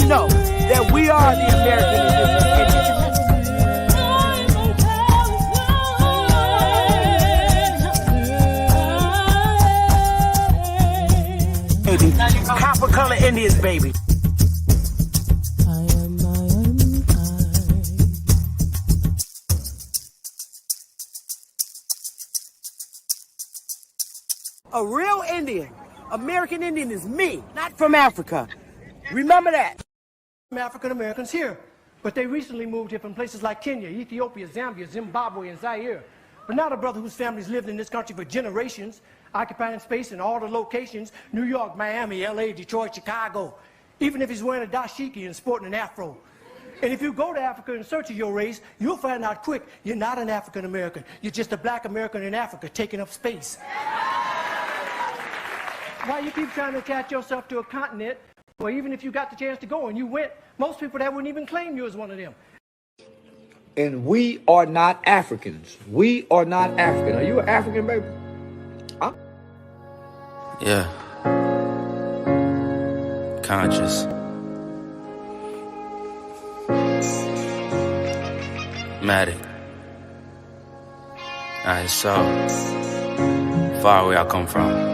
them know that we are the American Indigenous. Copper color Indians, baby. A real Indian, American Indian is me, not from Africa. Remember that. African Americans here, but they recently moved here from places like Kenya, Ethiopia, Zambia, Zimbabwe, and Zaire. But now the brother whose family's lived in this country for generations, occupying space in all the locations, New York, Miami, LA, Detroit, Chicago, even if he's wearing a dashiki and sporting an afro. And if you go to Africa in search of your race, you'll find out quick you're not an African American. You're just a black American in Africa taking up space. Why you keep trying to attach yourself to a continent, or even if you got the chance to go and you went, most people that wouldn't even claim you as one of them. And we are not Africans. We are not African. Are you an African, baby? Huh? Yeah. Conscious. Matic. Alright, so far where I come from.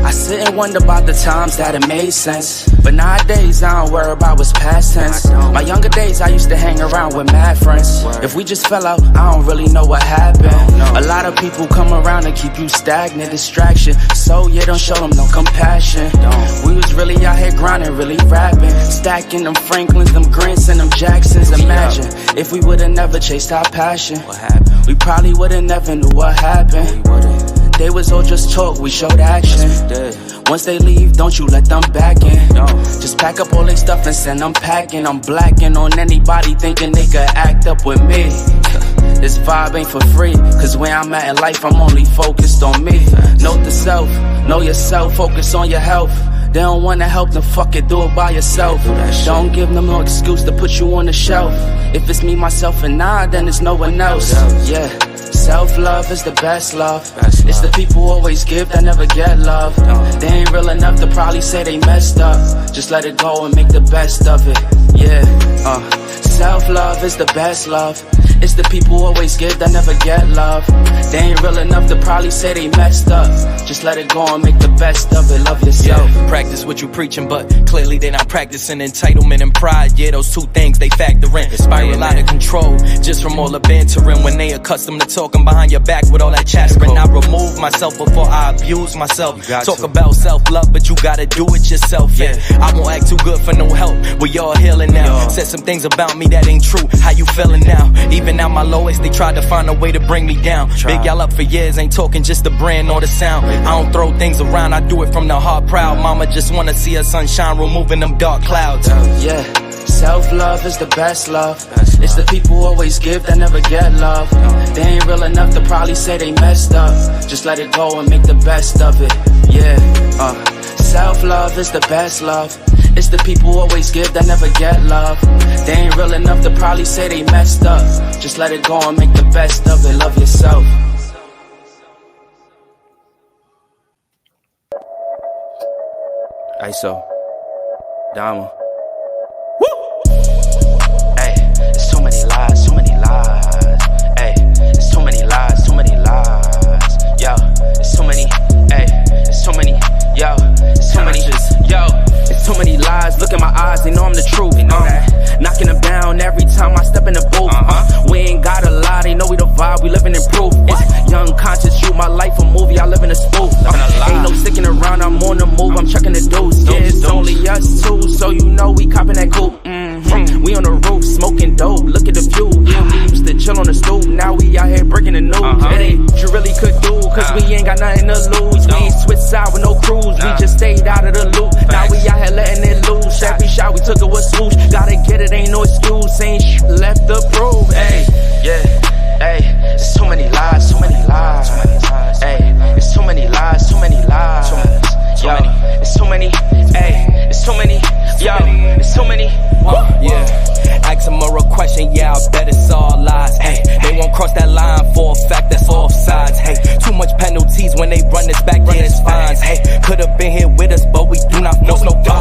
I sit and wonder about the times that it made sense, but nowadays I don't worry about what's past tense. My younger days I used to hang around with mad friends. If we just fell out, I don't really know what happened. A lot of people come around and keep you stagnant, distraction. So yeah, don't show them no compassion. We was really out here grinding, really rapping, stacking them Franklins, them Grants, and them Jacksons. Imagine if we would've never chased our passion, we probably would've never knew what happened. They was all just talk, we showed action. Once they leave, don't you let them back in. Just pack up all their stuff and send them packing. I'm blacking on anybody thinking they could act up with me. This vibe ain't for free, cause where I'm at in life, I'm only focused on me. Note the self, know yourself, focus on your health. They don't wanna help, then fuck it, do it by yourself. Don't give them no excuse to put you on the shelf. If it's me, myself, and I, then it's no one else. Yeah. Self-love is the best love. It's the people who always give that never get love. They ain't real enough to probably say they messed up. Just let it go and make the best of it. Yeah, self-love is the best love. It's the people who always give that never get love. They ain't real enough to probably say they messed up. Just let it go and make the best of it. Love yourself. Yeah, practice what you preaching, but clearly they not practicing entitlement and pride. Yeah, those two things they factor in. Spiral out of control just from all the bantering. When they accustomed to talking behind your back with all that chattering. I remove myself before I abuse myself. Talk about self-love, but you gotta do it yourself. Yeah, I won't act too good for no help. We all healing now. Said some things about me that ain't true. How you feeling now? Even at my lowest, they tried to find a way to bring me down. Big y'all up for years, ain't talking just the brand or the sound. I don't throw things around, I do it from the heart proud. Mama just wanna see her sunshine, removing them dark clouds. Yeah, self-love is the best love. It's the people who always give that never get love. They ain't real enough to probably say they messed up. Just let it go and make the best of it. Yeah, self-love is the best love. It's the people who always give that never get love. They ain't real enough to probably say they messed up. Just let it go and make the best of it. Love yourself. ISO Dama. Hey, it's too many lies, too many lies. Hey, it's too many lies, too many lies. Yo, it's too many. Hey, it's too many. Yo, it's too many. Yo, it's too many lies. Look in my eyes, they know I'm the truth. Knocking them down every time I step in the booth. We ain't gotta lie, they know we the vibe, we living in proof. It's young conscious, shoot my life a movie, I live in a spoof. Ain't no sticking around, I'm on the move, I'm checking the dudes. Yeah, it's only us two, so you know we copping that coupe. We on the roof, smoking dope, look at the view. Yeah, we used to chill on the stoop, now we out here breaking the news. It ain't what you really could do, cause we ain't got nothing to lose. We ain't switched side with no cruise, we just stayed out of the loop. Now we out here letting it loose, every shot we took it was swoosh. Gotta get it, ain't no excuse, ain't left to prove. Hey, yeah, hey, it's too many lies, too many lies. Hey, it's too many lies, too many lies. Yo, it's too many, hey, it's too many. Yo, it's too many. Yeah, ask them a real question, yeah, I bet it's all lies. Hey, they won't cross that line for a fact, that's offsides. Hey, too much penalties when they run this back, yeah, it's fines. Hey, could've been here with us, but we do not force no fines.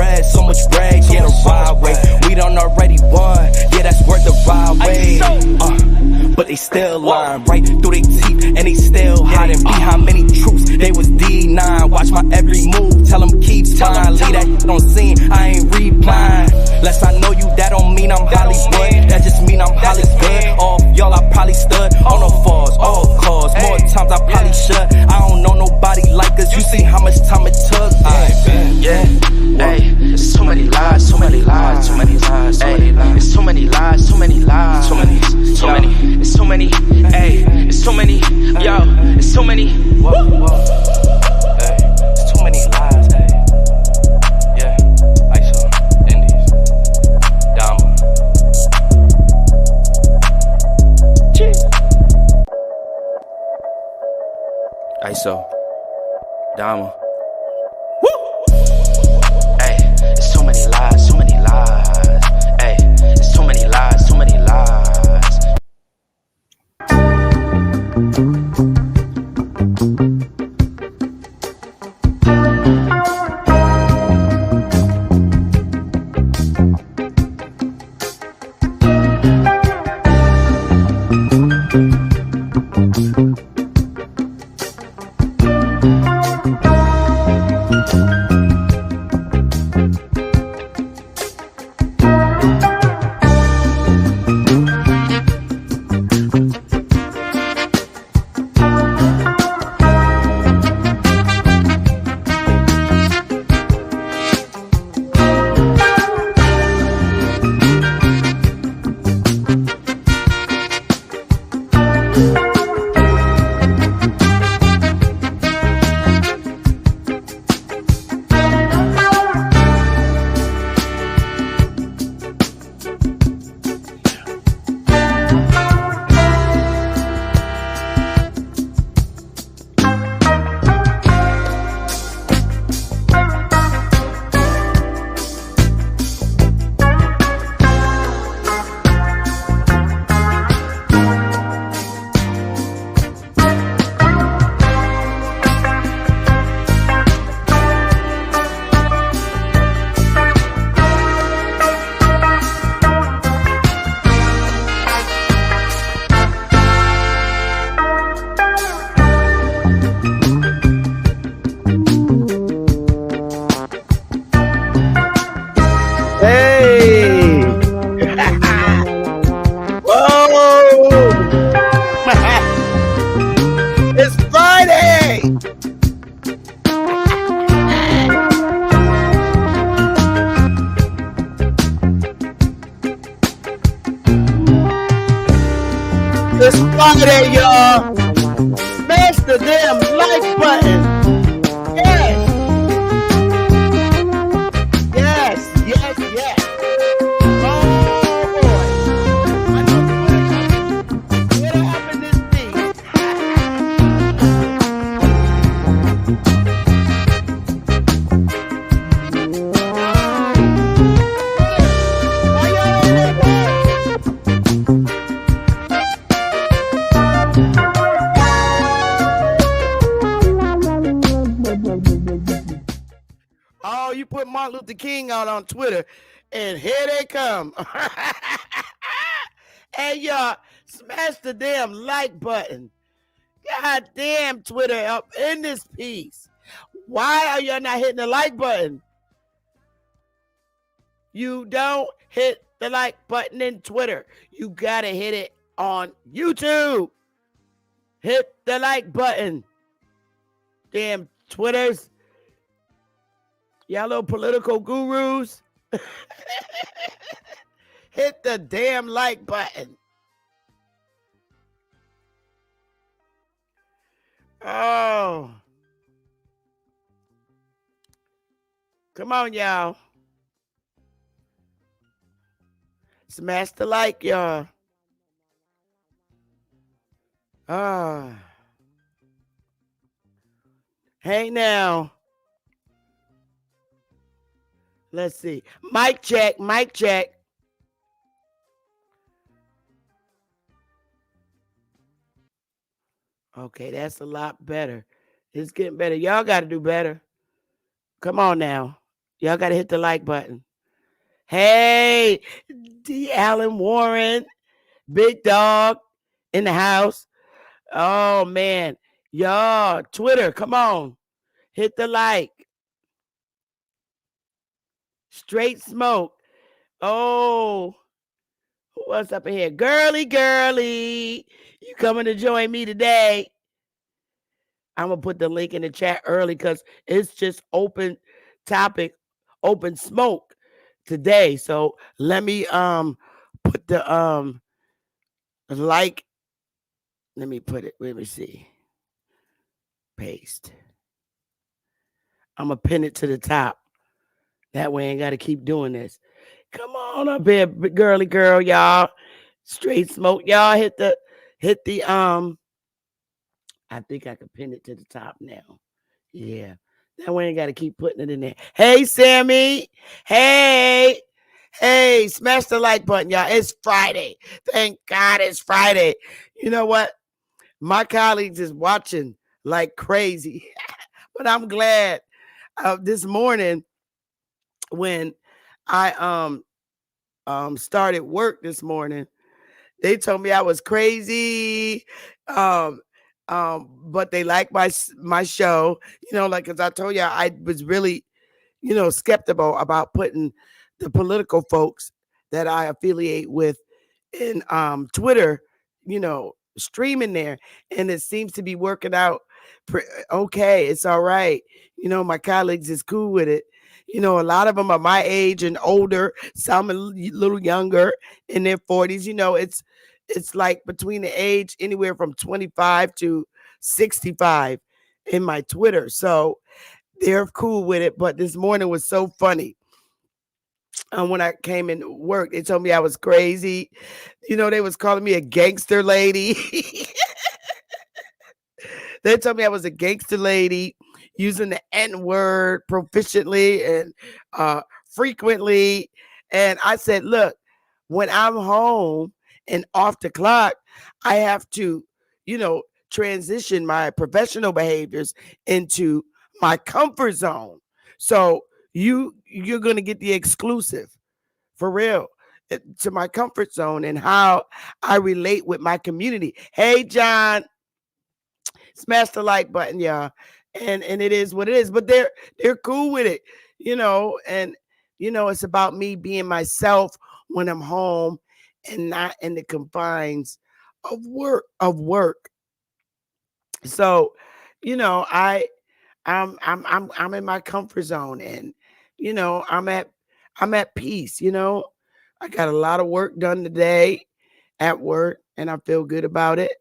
bread, so much bread, get a ride way. We done already won, yeah, that's worth the ride way. But they still lying right through their teeth, and they still hiding behind many truths. They was D9, watch my every move, tell them keep fine. Leave that shit on scene, I ain't replying. Less I know you, that don't mean I'm Hollywood, that just mean I'm Hollywood. All y'all I probably stood on the falls, all cause. More times I probably should. I don't know nobody like us, you see how much time it took. Yeah, hey, it's too many lies, too many lies, too many lies, hey, it's too many lies, too many lies, too many, it's too many, hey, it's too many, yo, it's too many, whoa, Hey, it's too many lies, hey. Yeah, ISO, Indies, Dama. ISO, Dama. hey, it's too many lies, too many lies, hey, it's too many lies, too many lies. It's Friday. It's Friday, y'all. Smash the damn like button. Yes. Yes, yes, yes. Oh, boy. I know what happened this week. Why y'all ain't at work? Oh, you put Martin Luther King out on Twitter, and here they come. Hey, y'all, smash the damn like button. God damn, Twitter up in this piece. Why are y'all not hitting the like button? You don't hit the like button in Twitter. You gotta hit it on YouTube. Hit the like button. Damn Twitters. Y'all little political gurus. Hit the damn like button. Oh. Come on, y'all. Smash the like, y'all. Ah. Hey, now. Let's see. Mic check, mic check. Okay, that's a lot better. It's getting better. Y'all got to do better. Come on now. Y'all got to hit the like button. Hey, D. Allen Warren, big dog in the house. Oh, man. Y'all, Twitter, come on. Hit the like. Straight smoke. Oh, what's up in here? Girly, you coming to join me today? I'm going to put the link in the chat early because it's just open topic, open smoke today. So let me put the like. Let me put it. Let me see. Paste. I'm going to pin it to the top. That way I ain't got to keep doing this. Come on up here, girly girl, y'all. Straight smoke. Y'all hit the I think I can pin it to the top now. Yeah. That way I ain't got to keep putting it in there. Hey, Sammy. Hey, smash the like button, y'all. It's Friday. Thank God it's Friday. You know what? My colleagues is watching like crazy. But I'm glad this morning when I started work this morning, they told me I was crazy. But they like my show, like, as I told you, I was really, skeptical about putting the political folks that I affiliate with in Twitter, streaming there. And it seems to be working out okay. It's all right. My colleagues is cool with it. A lot of them are my age and older, some a little younger in their 40s. It's like between the age anywhere from 25 to 65 in my Twitter. So they're cool with it. But this morning was so funny. When I came in work, they told me I was crazy. They was calling me a gangster lady. They told me I was a gangster lady using the N-word proficiently and frequently. And I said, look, when I'm home and off the clock, I have to, transition my professional behaviors into my comfort zone. So you're going to get the exclusive for real to my comfort zone and how I relate with my community. Hey, John, smash the like button, y'all. And it is what it is, but they're cool with it, and it's about me being myself when I'm home and not in the confines of work. So, I'm in my comfort zone, and I'm at peace. I got a lot of work done today at work, and I feel good about it.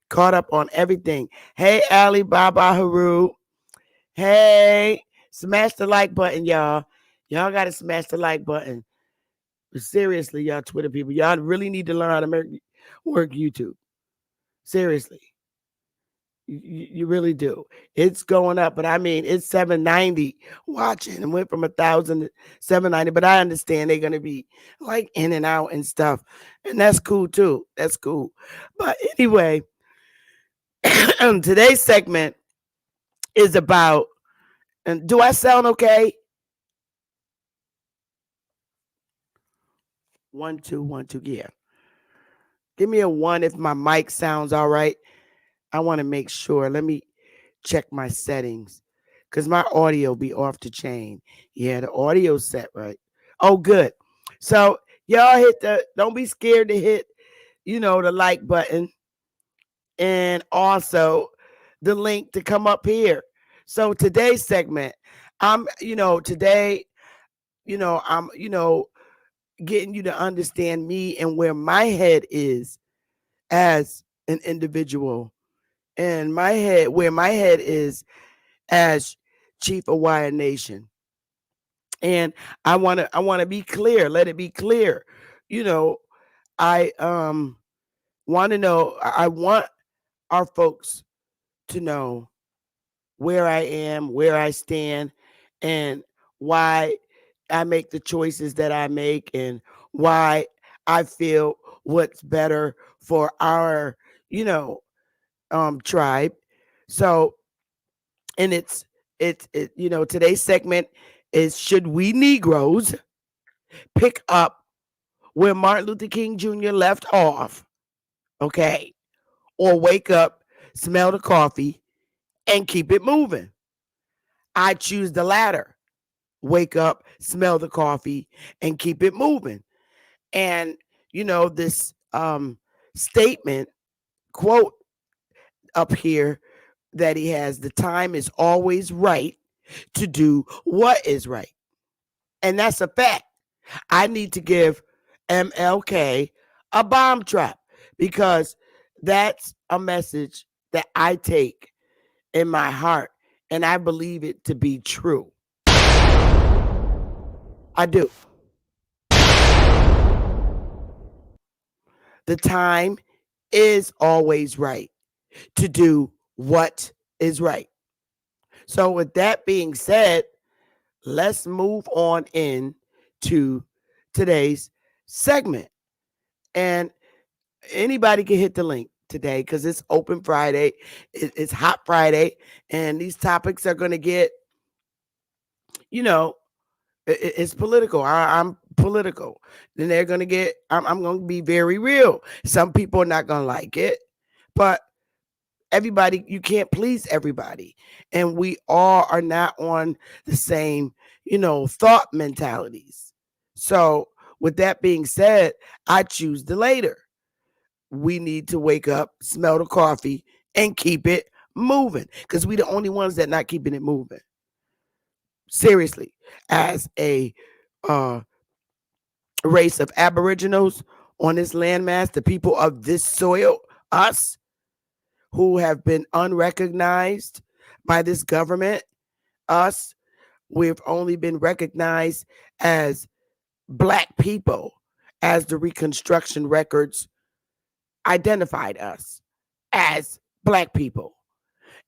Caught up on everything. Hey, Ali Baba Haru. Hey, smash the like button, y'all. Y'all got to smash the like button. But seriously, y'all Twitter people, y'all really need to learn how to work YouTube. Seriously. You really do. It's going up, but I mean, it's 790 watching and went from 1,000 to 790. But I understand they're going to be like in and out and stuff. And that's cool too. That's cool. But anyway, today's segment is about, and do I sound okay? 1 2 1 2. Yeah. Give me a 1 if my mic sounds all right. I want to make sure. Let me check my settings because my audio be off the chain. Yeah, the audio set right. Oh, good. So y'all don't be scared to hit, the like button and also the link to come up here. So today's segment, I'm getting you to understand me and where my head is as an individual, and where my head is as Chief of Wire Nation. And I want to be clear, let it be clear. I want to know, I want our folks to know where I am, where I stand, and why I make the choices that I make, and why I feel what's better for our, tribe. So, and today's segment is, should we Negroes pick up where Martin Luther King Jr. left off, okay, or wake up, smell the coffee, and keep it moving? I choose the latter. Wake up, smell the coffee, and keep it moving. And, this statement, quote up here that he has, the time is always right to do what is right. And that's a fact. I need to give MLK a bomb trap because that's a message that I take in my heart and I believe it to be true. I do. The time is always right to do what is right. So with that being said, let's move on into today's segment. And anybody can hit the link today because it's open Friday. It's hot Friday. And these topics are going to get, it's political. I'm political. Then they're going to get, I'm going to be very real. Some people are not going to like it. But everybody, you can't please everybody. And we all are not on the same, thought mentalities. So with that being said, I choose the later. We need to wake up, smell the coffee, and keep it moving. Because we the only ones that not keeping it moving. Seriously, as a race of aboriginals on this landmass, the people of this soil, us, who have been unrecognized by this government, us, we've only been recognized as Black people, as the Reconstruction records identified us as Black people,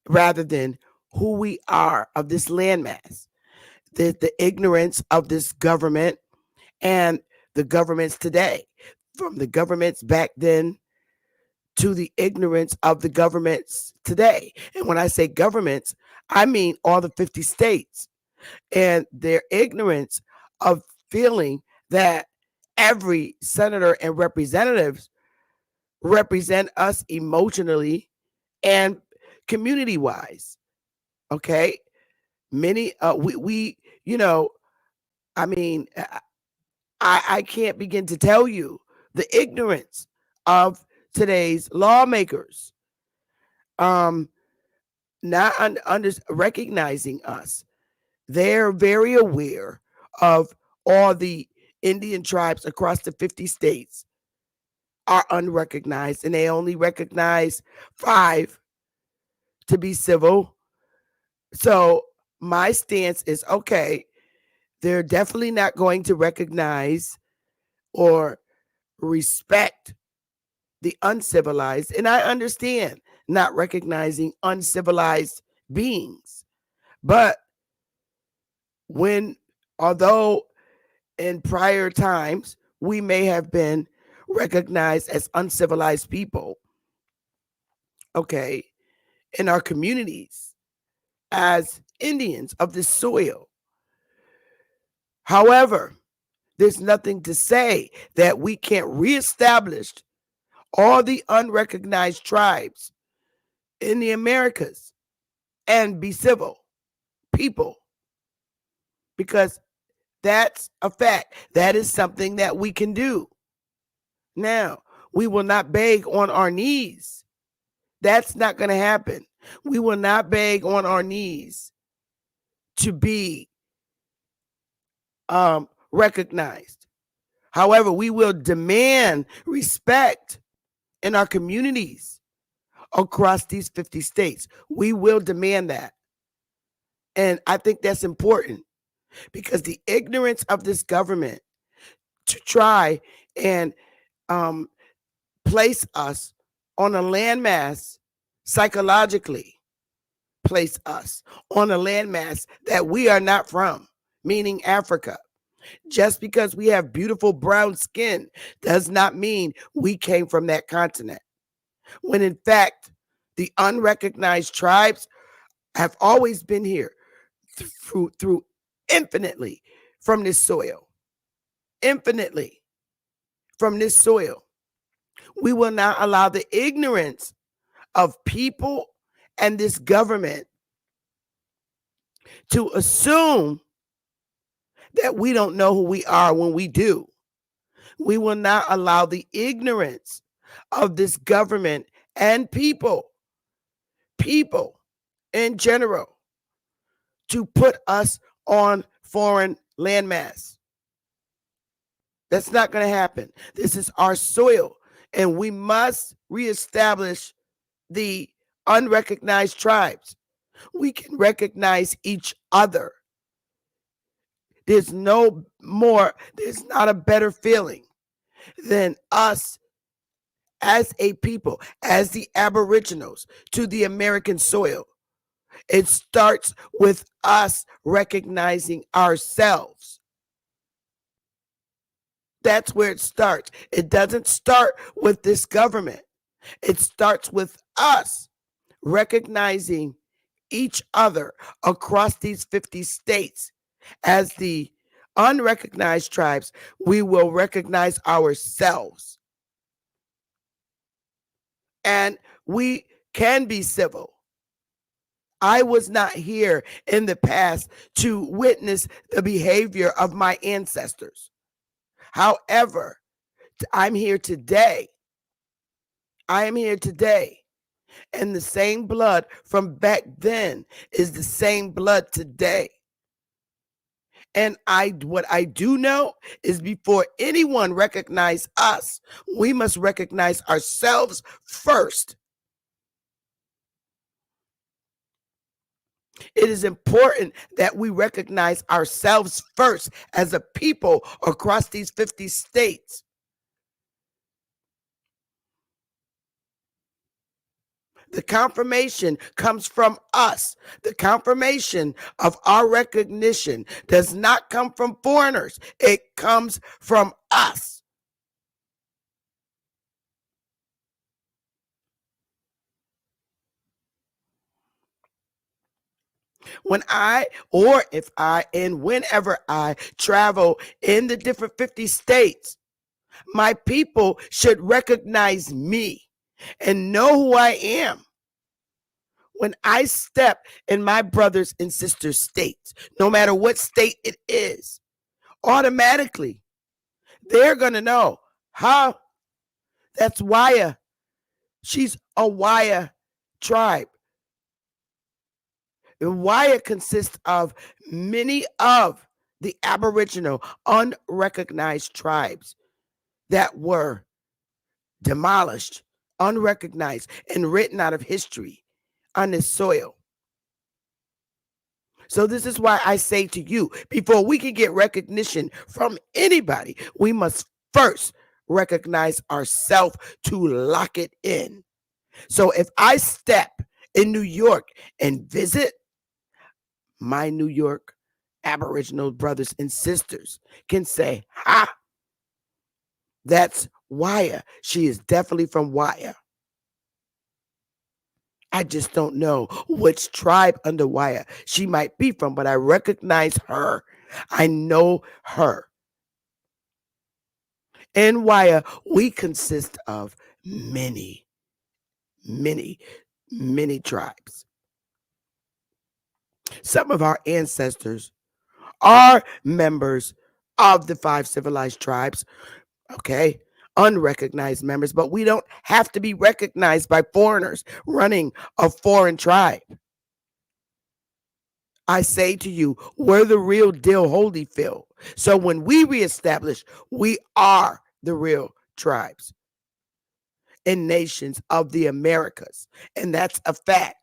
rather than who we are of this landmass. The ignorance of this government and the governments today, from the governments back then to the ignorance of the governments today. And when I say governments, I mean all the 50 states and their ignorance of feeling that every senator and representatives represent us emotionally and community wise. Okay. Many, I can't begin to tell you the ignorance of today's lawmakers, not recognizing us. They're very aware of all the Indian tribes across the 50 states are unrecognized, and they only recognize 5 to be civil. So my stance is, okay, they're definitely not going to recognize or respect the uncivilized. And I understand not recognizing uncivilized beings. But although in prior times we may have been recognized as uncivilized people, okay, in our communities as Indians of this soil. However, there's nothing to say that we can't reestablish all the unrecognized tribes in the Americas and be civil people, because that's a fact. That is something that we can do. Now, we will not beg on our knees. That's not going to happen. We will not beg on our knees to be recognized. However, we will demand respect in our communities across these 50 states. We will demand that. And I think that's important because the ignorance of this government to try and place us on a landmass, psychologically place us on a landmass that we are not from, meaning Africa. Just because we have beautiful brown skin does not mean we came from that continent. When in fact, the unrecognized tribes have always been here through infinitely from this soil. Infinitely from this soil. We will not allow the ignorance of people and this government to assume that we don't know who we are when we do. We will not allow the ignorance of this government and people in general, to put us on foreign landmass. That's not going to happen. This is our soil, and we must reestablish the unrecognized tribes. We can recognize each other. There's not a better feeling than us as a people, as the Aboriginals to the American soil. It starts with us recognizing ourselves. That's where it starts. It doesn't start with this government. It starts with us recognizing each other across these 50 states. As the unrecognized tribes, we will recognize ourselves. And we can be civil. I was not here in the past to witness the behavior of my ancestors. However, I'm here today. I am here today. And the same blood from back then is the same blood today. And what I do know is, before anyone recognize us, we must recognize ourselves first. It is important that we recognize ourselves first as a people across these 50 states. The confirmation comes from us. The confirmation of our recognition does not come from foreigners. It comes from us. Whenever I travel in the different 50 states, my people should recognize me and know who I am. When I step in my brothers and sisters' states, no matter what state it is, automatically they're going to know, that's Waya. She's a Waya tribe. And Waya consists of many of the Aboriginal unrecognized tribes that were demolished, unrecognized, and written out of history on this soil. So this is why I say to you, before we can get recognition from anybody, we must first recognize ourselves to lock it in. So if I step in New York and visit, my New York Aboriginal brothers and sisters can say, that's Waya. She is definitely from Waya. I just don't know which tribe under Waya she might be from, but I recognize her. I know her. In Waya, we consist of many, many, many tribes. Some of our ancestors are members of the 5 civilized tribes, okay? Unrecognized members, but we don't have to be recognized by foreigners running a foreign tribe. I say to you, we're the real deal, Holyfield. So when we reestablish, we are the real tribes and nations of the Americas, and that's a fact.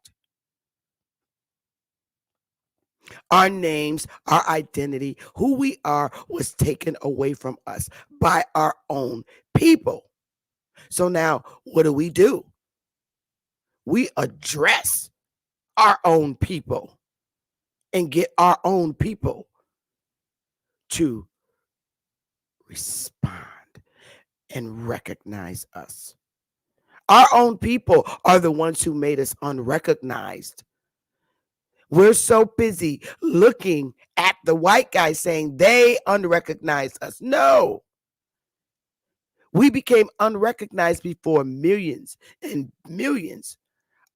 Our names, our identity, who we are was taken away from us by our own people. So now what do? We address our own people and get our own people to respond and recognize us. Our own people are the ones who made us unrecognized. We're so busy looking at the white guys saying they unrecognized us. No. We became unrecognized before millions and millions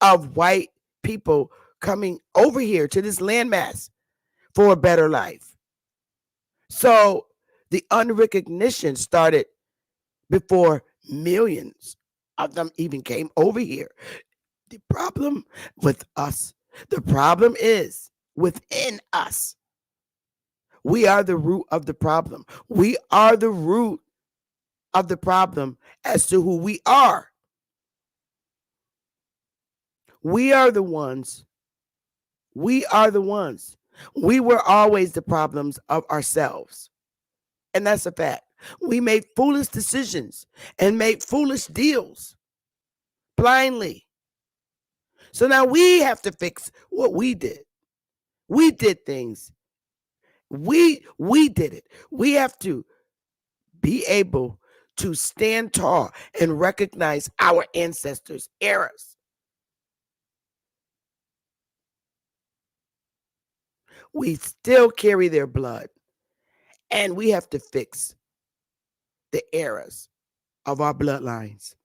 of white people coming over here to this landmass for a better life. So the unrecognition started before millions of them even came over here. The problem with us, the problem is within us. We are the root of the problem. We are the root of the problem as to who we are. We are the ones. We are the ones. We were always the problems of ourselves. And that's a fact. We made foolish decisions and made foolish deals blindly. So now we have to fix what we did. We did things. We did it. We have to be able to stand tall and recognize our ancestors' errors. We still carry their blood, and we have to fix the errors of our bloodlines.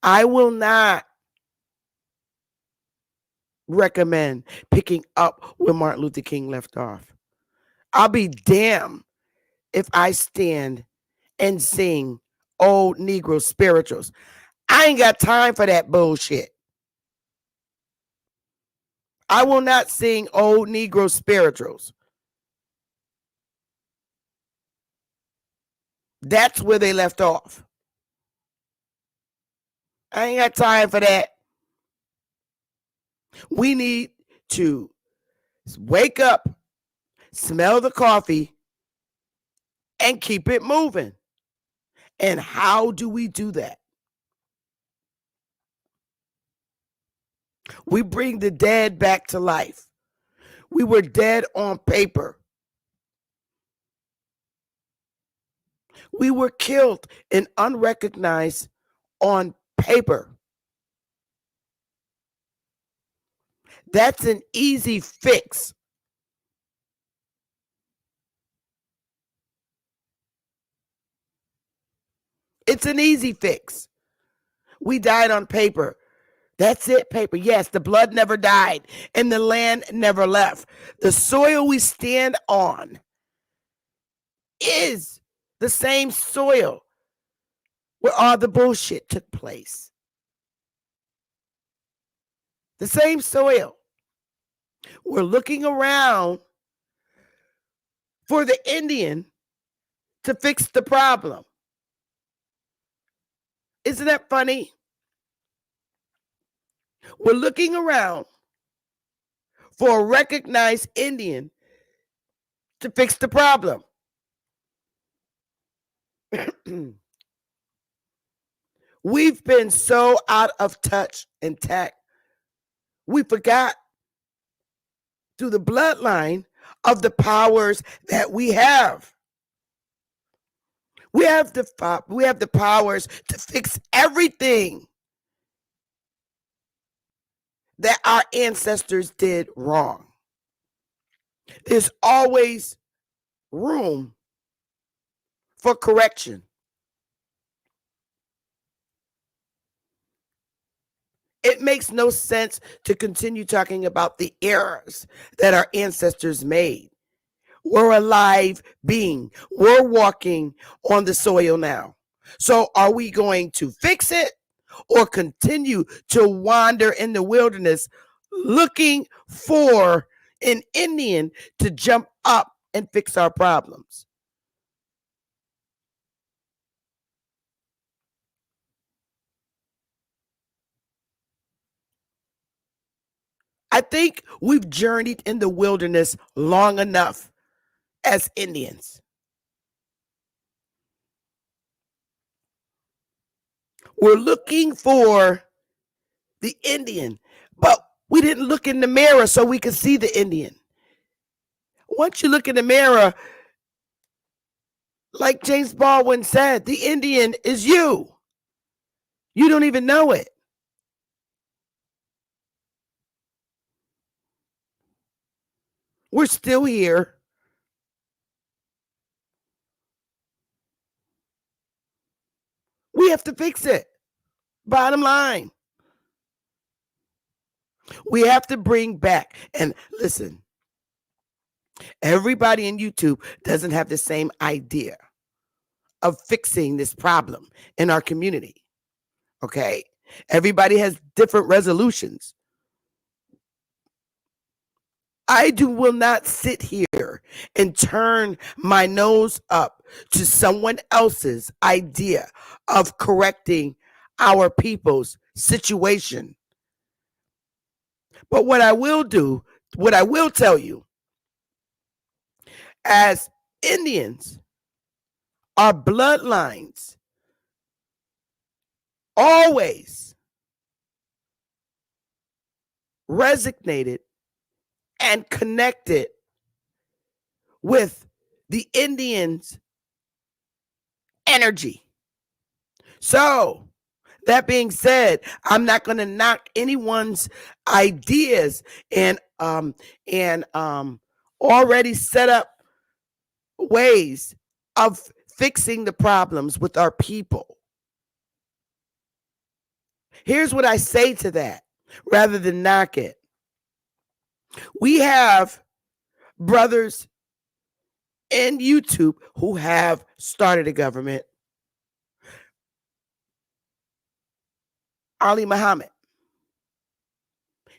I will not recommend picking up where Martin Luther King left off. I'll be damned if I stand and sing old Negro spirituals. I ain't got time for that bullshit. I will not sing old Negro spirituals. That's where they left off. I ain't got time for that. We need to wake up, smell the coffee, and keep it moving. And how do we do that? We bring the dead back to life. We were dead on paper. We were killed and unrecognized on paper. That's an easy fix. It's an easy fix. We died on paper. That's it, paper. Yes, the blood never died and the land never left. The soil we stand on is the same soil where all the bullshit took place. The same soil. We're looking around for the Indian to fix the problem. Isn't that funny? We're looking around for a recognized Indian to fix the problem. We've been so out of touch and tact. We forgot through the bloodline of the powers that we have. We have the powers to fix everything that our ancestors did wrong. There's always room for correction. It makes no sense to continue talking about the errors that our ancestors made. We're a live being. We're walking on the soil now. So are we going to fix it or continue to wander in the wilderness looking for an Indian to jump up and fix our problems? I think we've journeyed in the wilderness long enough as Indians. We're looking for the Indian, but we didn't look in the mirror so we could see the Indian. Once you look in the mirror, Like James Baldwin said, the Indian is you. You don't even know it. We're still here. We have to fix it. Bottom line. We have to bring back, and listen, everybody in YouTube doesn't have the same idea of fixing this problem in our community. Okay? Everybody has different resolutions. Will not sit here and turn my nose up to someone else's idea of correcting our people's situation. But what I will tell you, as Indians, our bloodlines always resonated and connected with the Indians' energy. So, that being said, I'm not going to knock anyone's ideas and already set up ways of fixing the problems with our people. Here's what I say to that, rather than knock it. We have brothers in YouTube who have started a government. Ali Muhammad,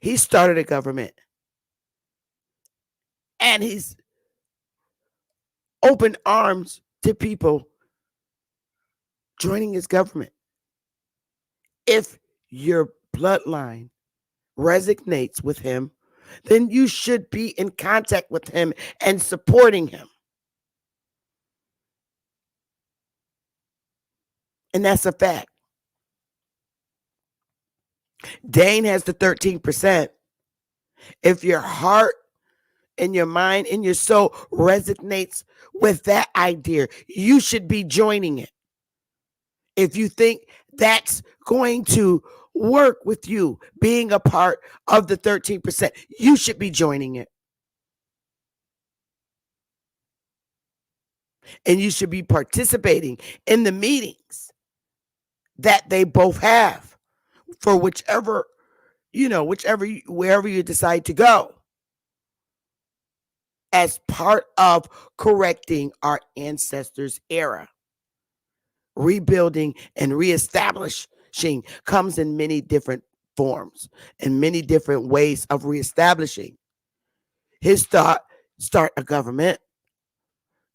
he started a government. And he's opened arms to people joining his government. If your bloodline resonates with him, then you should be in contact with him and supporting him. And that's a fact. Dane has the 13%. If your heart and your mind and your soul resonates with that idea, you should be joining it. If you think that's going to work with you being a part of the 13%, you should be joining it. And you should be participating in the meetings that they both have for wherever you decide to go, as part of correcting our ancestors' era. Rebuilding and reestablishing comes in many different forms and many different ways of reestablishing. His thought, start a government.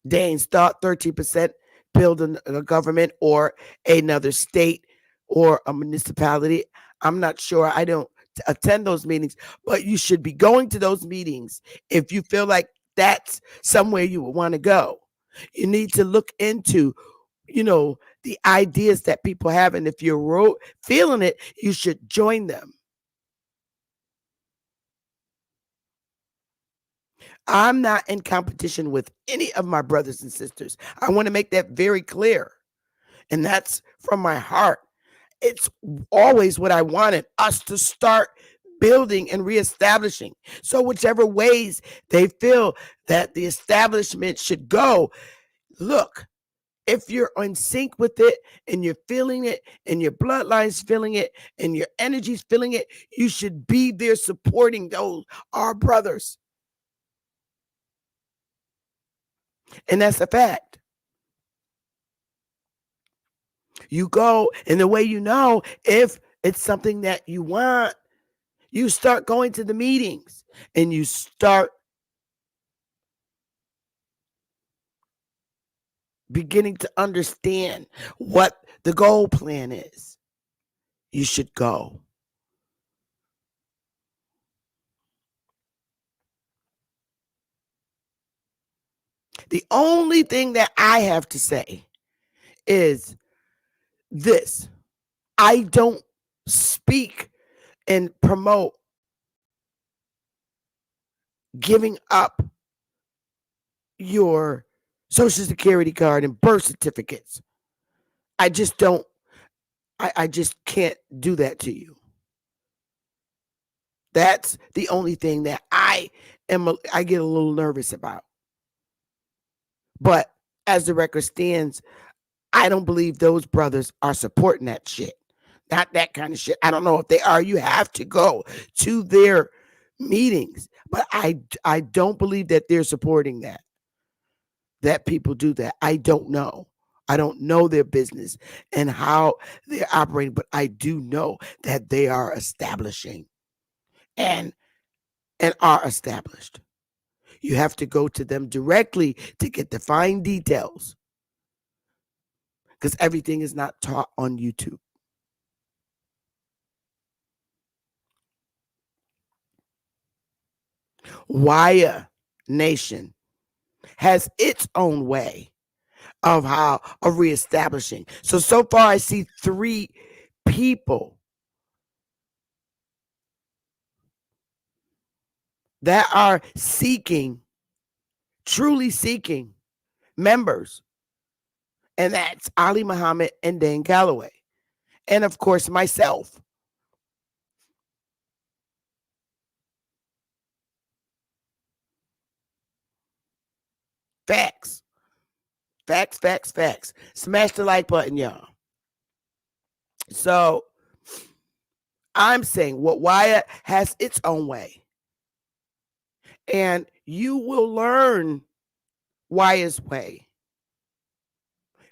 Dane's thought, 13%, build a government or another state or a municipality. I'm not sure. I don't attend those meetings, but you should be going to those meetings if you feel like that's somewhere you would want to go. You need to look into, the ideas that people have, and if you're feeling it, you should join them. I'm not in competition with any of my brothers and sisters. I want to make that very clear. And that's from my heart. It's always what I wanted, us to start building and reestablishing. So whichever ways they feel that the establishment should go, look, if you're in sync with it and you're feeling it and your bloodline's feeling it and your energy's feeling it, you should be there supporting those, our brothers. And that's a fact. You go, and the way if it's something that you want, you start going to the meetings and you start beginning to understand what the goal plan is. You should go. The only thing that I have to say is this: I don't speak and promote giving up your Social Security card and birth certificates. I just don't, I just can't do that to you. That's the only thing that I get a little nervous about. But as the record stands, I don't believe those brothers are supporting that shit. Not that kind of shit. I don't know if they are. You have to go to their meetings. But I don't believe that they're supporting that people do that. I don't know. I don't know their business and how they're operating, but I do know that they are establishing and are established. You have to go to them directly to get the fine details, because everything is not taught on YouTube. Waya Nation has its own way of reestablishing. So far I see 3 people that are truly seeking members. And that's Ali Muhammad and Dane Calloway. And of course, myself. Facts. Facts, facts, facts. Smash the like button, y'all. So I'm saying what Wyatt has its own way. And you will learn Wyatt's way.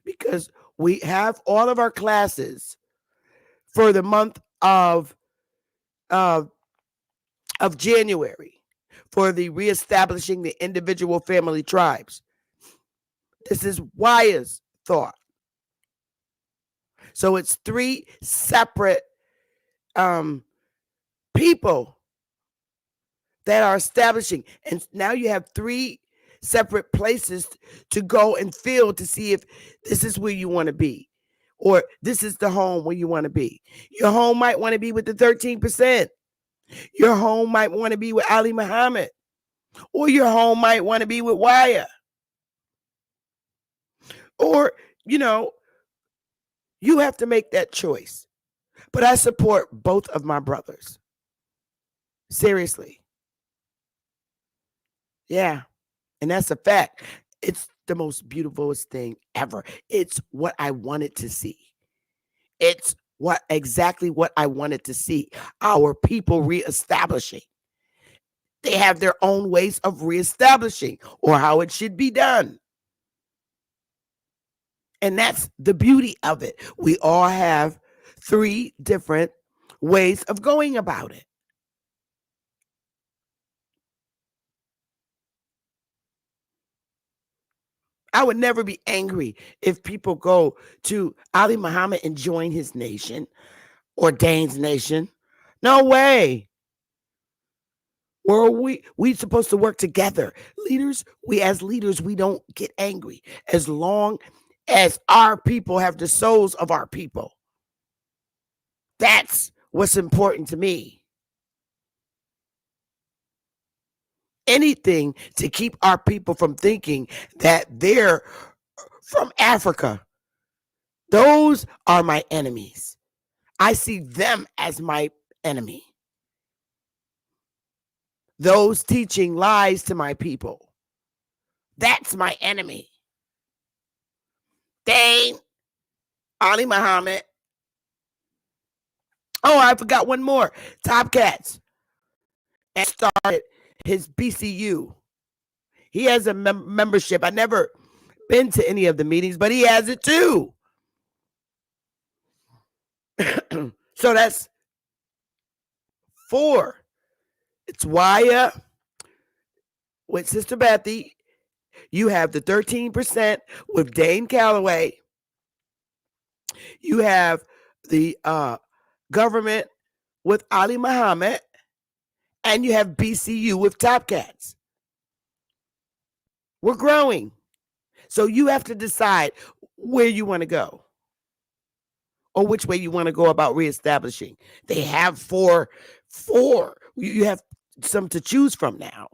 Because we have all of our classes for the month of January for the Reestablishing the Individual Family Tribes. This is Wyatt's thought. So it's 3 separate people that are establishing. And now you have 3 separate places to go and feel to see if this is where you want to be, or this is the home where you want to be. Your home might want to be with the 13%. Your home might want to be with Ali Muhammad, or your home might want to be with Waya. Or, you have to make that choice. But I support both of my brothers. Seriously. Yeah. And that's a fact. It's the most beautifulest thing ever. It's what I wanted to see. It's exactly what I wanted to see. Our people reestablishing. They have their own ways of reestablishing, or how it should be done. And that's the beauty of it. We all have 3 different ways of going about it. I would never be angry if people go to Ali Muhammad and join his nation or Dane's nation. No way. Or we supposed to work together. Leaders, as leaders, we don't get angry as long as our people have the souls of our people. That's what's important to me. Anything to keep our people from thinking that they're from Africa. Those are my enemies. I see them as my enemy. Those teaching lies to my people. That's my enemy. Dane, Ali Muhammad. Oh, I forgot one more. Top Cats. And started his BCU. He has a membership. I've never been to any of the meetings, but he has it too. So that's 4. It's Waya with Sister Bethy. You have the 13% with Dane Calloway. You have the government with Ali Muhammad. And you have BCU with Top Cats. We're growing. So you have to decide where you want to go, or which way you want to go about reestablishing. They have 4. You have some to choose from now.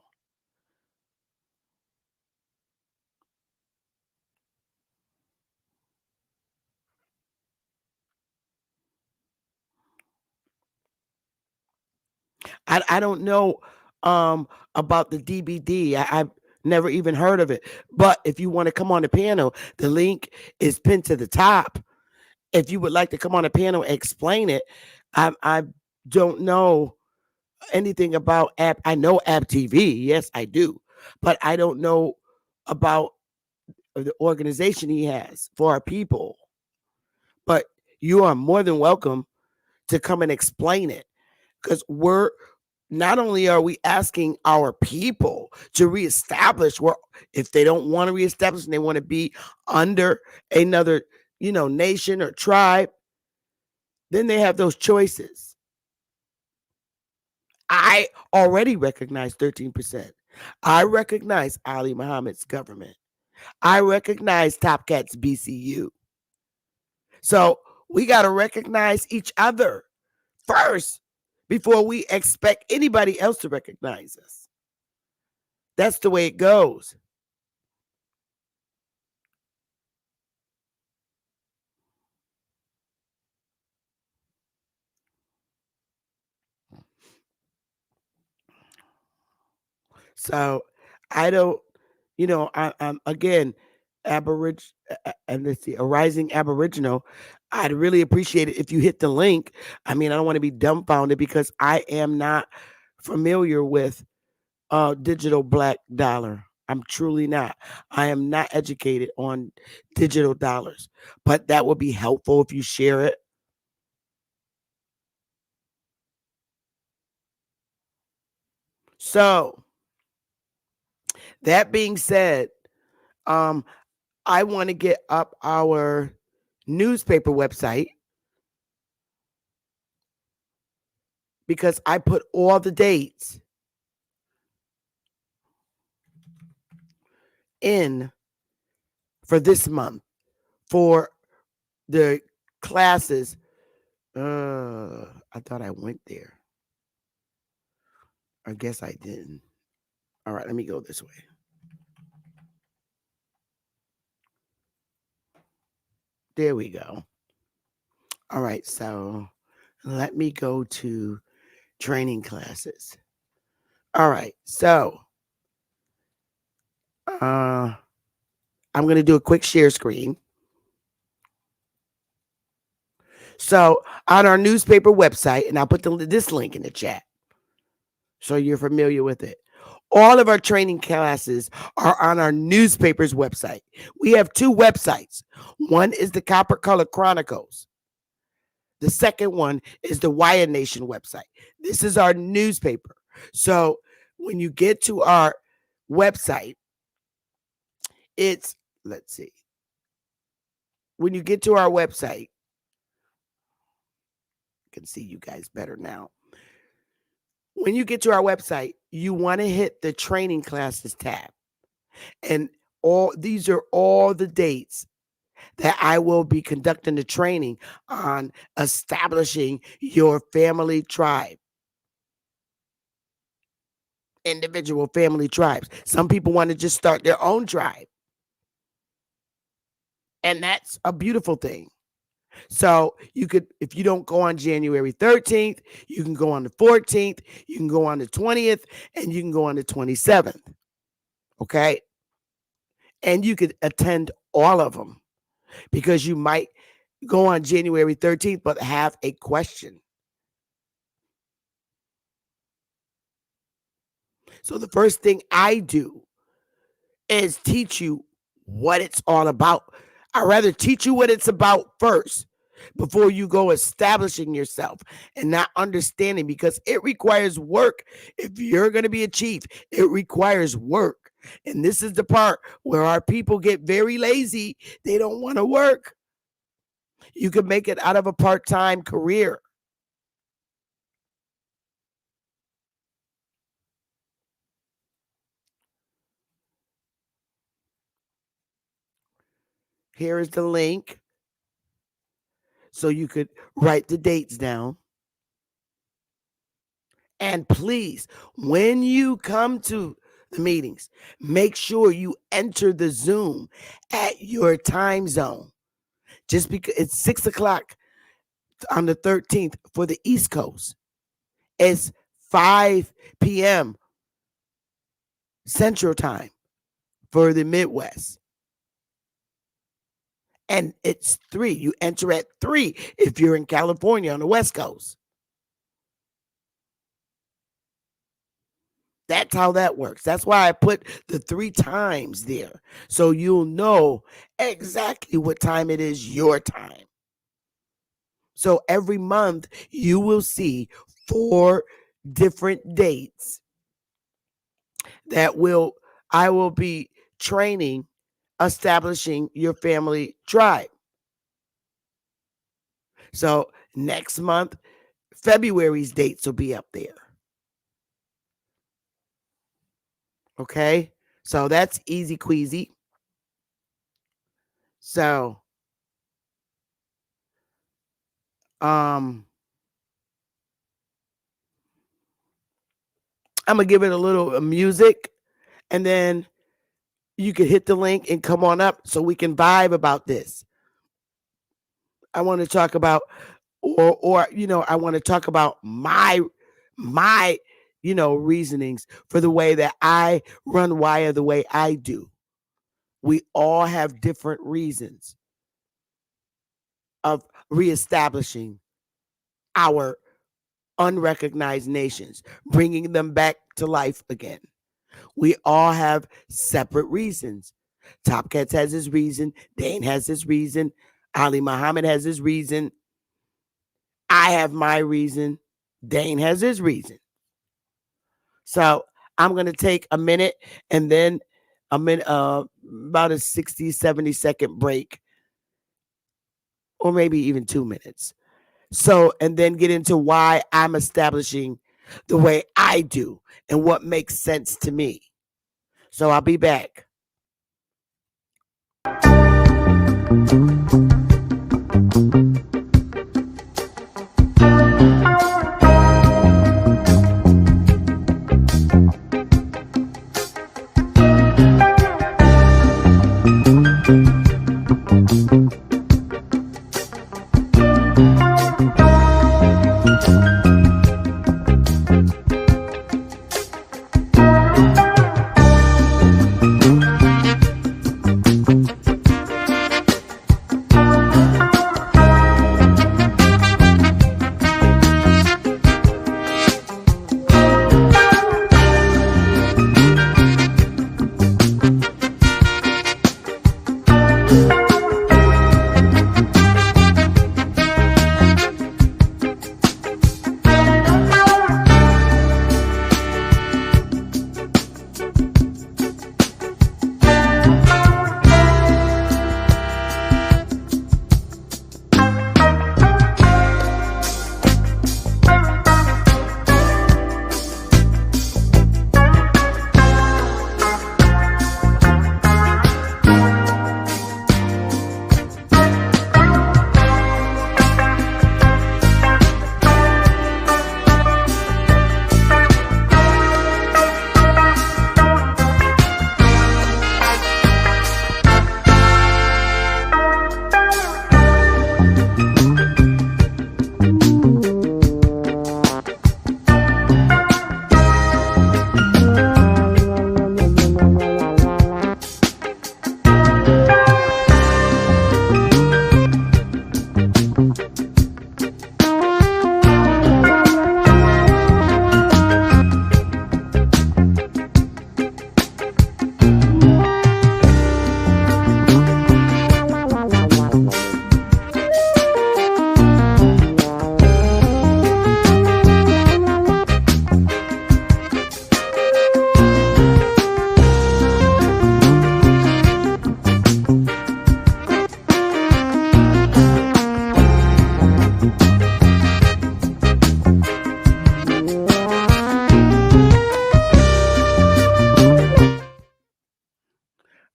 I don't know about the DBD. I've never even heard of it. But if you want to come on the panel, the link is pinned to the top. If you would like to come on the panel and explain it, I don't know anything about app. I know App TV. Yes, I do. But I don't know about the organization he has for our people. But you are more than welcome to come and explain it, because we're not only are we asking our people to reestablish, where if they don't want to reestablish and they want to be under another, nation or tribe, then they have those choices. I already recognize 13%. I recognize Ali Muhammad's government. I recognize Top Cat's BCU. So we got to recognize each other first before we expect anybody else to recognize us. That's the way it goes. So I don't, I'm again, Aboriginal, and let's see, a rising Aboriginal. I'd really appreciate it if you hit the link. I mean, I don't want to be dumbfounded because I am not familiar with digital black dollar. I'm truly not. I am not educated on digital dollars, but that would be helpful if you share it. So that being said, I want to get up our newspaper website because I put all the dates in for this month for the classes. I thought I went there. I guess I didn't. All right, let me go this way. There we go. All right, so let me go to training classes. All right, so I'm going to do a quick share screen. So on our newspaper website, and I'll put this link in the chat so you're familiar with it. All of our training classes are on our newspaper's website. We have two websites. One is the Copper Color Chronicles. The second one is the Wire Nation website. This is our newspaper. So when you get to our website, let's see. When you get to our website, I can see you guys better now. When you get to our website, you want to hit the training classes tab. And these are all the dates that I will be conducting the training on establishing your family tribe. Individual family tribes. Some people want to just start their own tribe. And that's a beautiful thing. So you could, if you don't go on January 13th, you can go on the 14th, you can go on the 20th, and you can go on the 27th. Okay? And you could attend all of them because you might go on January 13th, but have a question. So the first thing I do is teach you what it's all about. I'd rather teach you what it's about first before you go establishing yourself and not understanding, because it requires work. If you're going to be a chief, it requires work. And this is the part where our people get very lazy. They don't want to work. You can make it out of a part-time career. Here is the link. So you could write the dates down. And please, when you come to the meetings, make sure you enter the Zoom at your time zone. Just because it's 6 o'clock on the 13th for the East Coast. It's 5 p.m. Central Time for the Midwest. And it's 3. You enter at 3 if you're in California on the West Coast. That's how that works. That's why I put the 3 times there. So you'll know exactly what time it is your time. So every month you will see 4 different dates that I will be training, establishing your family tribe. So next month, February's dates will be up there. Okay, so that's easy queasy. So, I'm gonna give it a little music, and then you can hit the link and come on up so we can vibe about this. I want to talk about, or I want to talk about my reasonings for the way that I run wire the way I do. We all have different reasons of reestablishing our unrecognized nations, bringing them back to life again. We all have separate reasons. Top Cats has his reason. Dane has his reason. Ali Muhammad has his reason. I have my reason. Dane has his reason. So I'm going to take a minute and then about a 60, 70-second break, or maybe even 2 minutes. So, and then get into why I'm establishing the way I do and what makes sense to me. So I'll be back.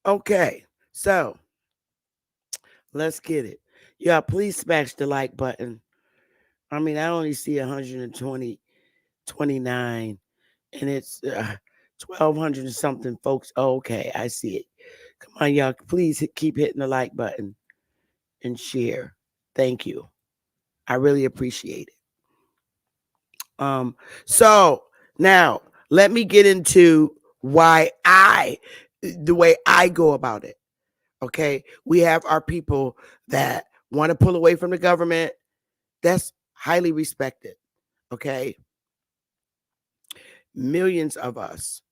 Okay, so let's get it. Yeah, please smash the like button. I mean, I only see 120, 29, and it's 1,200 and something folks. Oh, okay, I see it. Come on, y'all. Please keep hitting the like button and share. Thank you. I really appreciate it. So now let me get into the way I go about it. Okay. We have our people that want to pull away from the government. That's highly respected. Okay. Millions of us,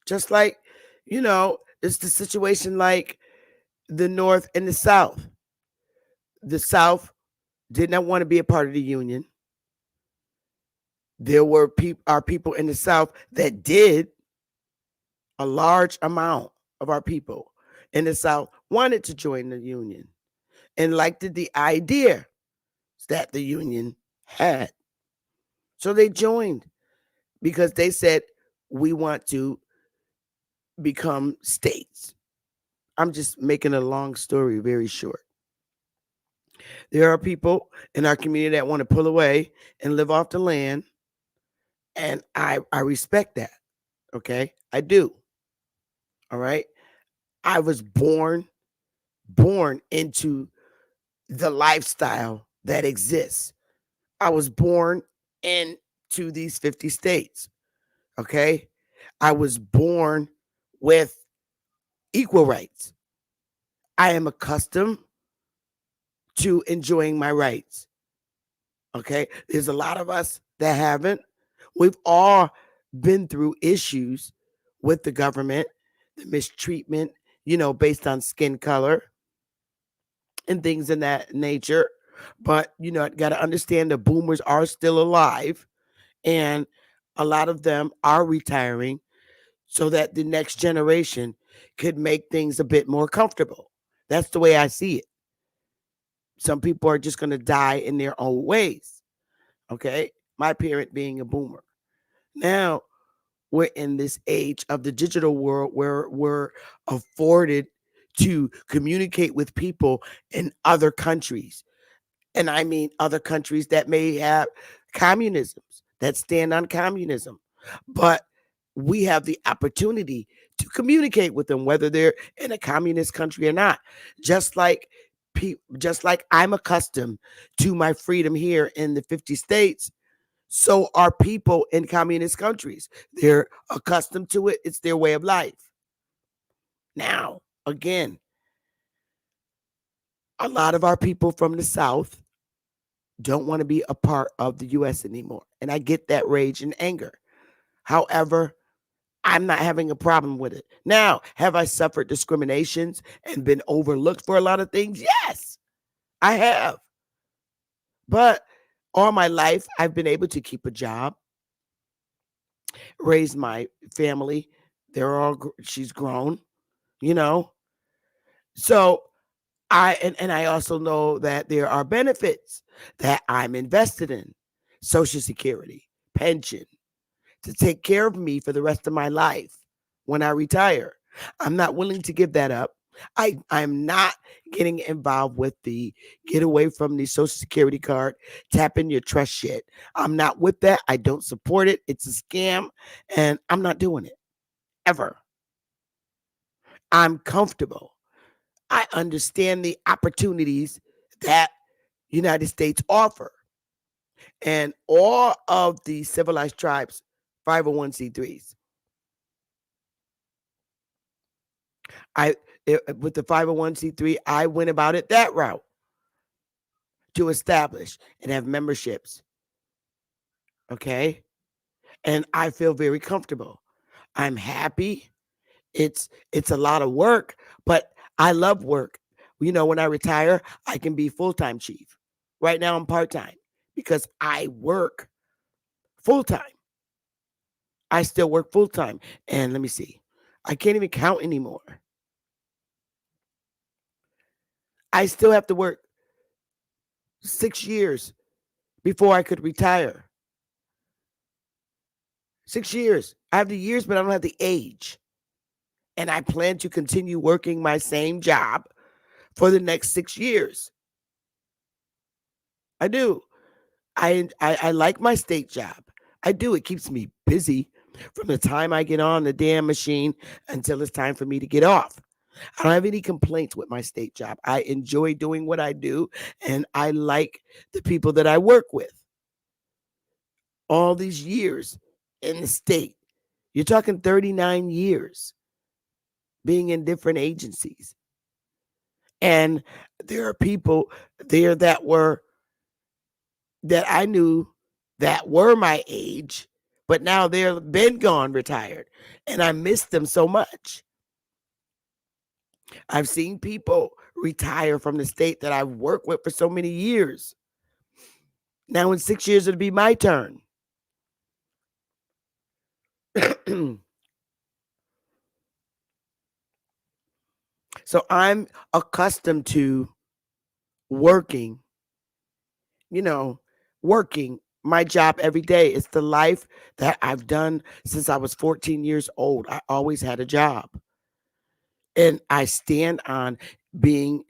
just like, it's the situation like the North and the South. The South did not want to be a part of the Union. There were our people in the South that did. A large amount of our people in the South wanted to join the Union and liked the idea that the Union had. So they joined because they said, we want to become states. I'm just making a long story very short. There are people in our community that want to pull away and live off the land. And I respect that. Okay. I do. All right. I was born into the lifestyle that exists. I was born into these 50 states. Okay. I was born with equal rights. I am accustomed to enjoying my rights. Okay. There's a lot of us that haven't. We've all been through issues with the government, the mistreatment, based on skin color and things in that nature. But, got to understand the boomers are still alive and a lot of them are retiring so that the next generation could make things a bit more comfortable. That's the way I see it. Some people are just going to die in their own ways. Okay. My parent being a boomer. Now we're in this age of the digital world where we're afforded to communicate with people in other countries. And I mean other countries that may have communisms, that stand on communism. But we have the opportunity to communicate with them, whether they're in a communist country or not. Just like I'm accustomed to my freedom here in the 50 states, so are people in communist countries. They're accustomed to it. It's their way of life. Now, again, a lot of our people from the South don't want to be a part of the U.S. anymore. And I get that rage and anger. However, I'm not having a problem with it. Now, have I suffered discriminations and been overlooked for a lot of things? Yes, I have. But all my life, I've been able to keep a job, raise my family. She's grown, So I also know that there are benefits that I'm invested in. Social Security, pension, to take care of me for the rest of my life when I retire. I'm not willing to give that up. I'm not getting involved with the get away from the Social Security card, tap in your trust shit. I'm not with that. I don't support it. It's a scam, and I'm not doing it ever. I'm comfortable. I understand the opportunities that United States offer. And all of the civilized tribes, 501c3s. With the 501c3, I went about it that route to establish and have memberships. Okay? And I feel very comfortable. I'm happy. It's a lot of work, but I love work. When I retire, I can be full-time chief. Right now I'm part-time because I work full-time. I still work full-time. And let me see. I can't even count anymore. I still have to work 6 years before I could retire. 6 years. I have the years, but I don't have the age. And I plan to continue working my same job for the next 6 years. I do. I like my state job. I do. It keeps me busy from the time I get on the damn machine until it's time for me to get off. I don't have any complaints with my state job. I enjoy doing what I do, and I like the people that I work with. all these years in the state. You're talking 39 years being in different agencies. And there are people there that I knew that were my age, but now they're been gone, retired. And I miss them so much. I've seen people retire from the state that I've worked with for so many years. Now in 6 years, it'll be my turn. So I'm accustomed to working, working my job every day. It's the life that I've done since I was 14 years old. I always had a job. And I stand on being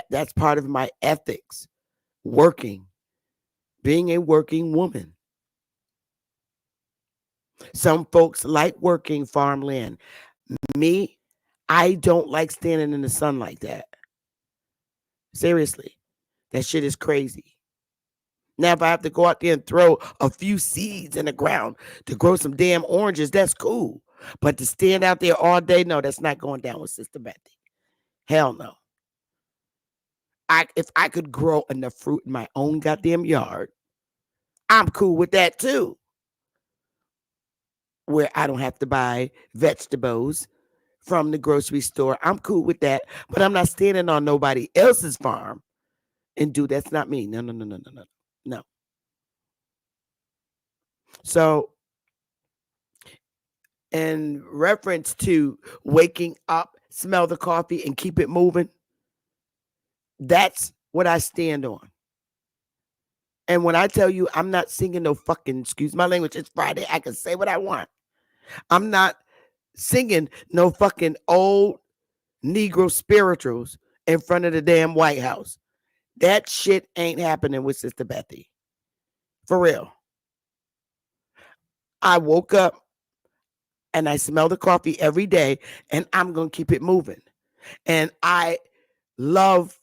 that's part of my ethics. Working, being a working woman. Some folks like working farmland. Me, I don't like standing in the sun like that. Seriously, that shit is crazy. Now, if I have to go out there and throw a few seeds in the ground to grow some damn oranges, that's cool. But to stand out there all day, no, that's not going down with Sister Betty. Hell no. If I could grow enough fruit in my own goddamn yard, I'm cool with that too. Where I don't have to buy vegetables from the grocery store. I'm cool with that. But I'm not standing on nobody else's farm and that's not me. No. So, in reference to waking up, smell the coffee, and keep it moving, that's what I stand on. And when I tell you I'm not singing no fucking, excuse my language, it's Friday, I can say what I want. I'm not singing no fucking old Negro spirituals in front of the damn White House. That shit ain't happening with Sister Betty. For real. I woke up and I smell the coffee every day, and I'm going to keep it moving. And I love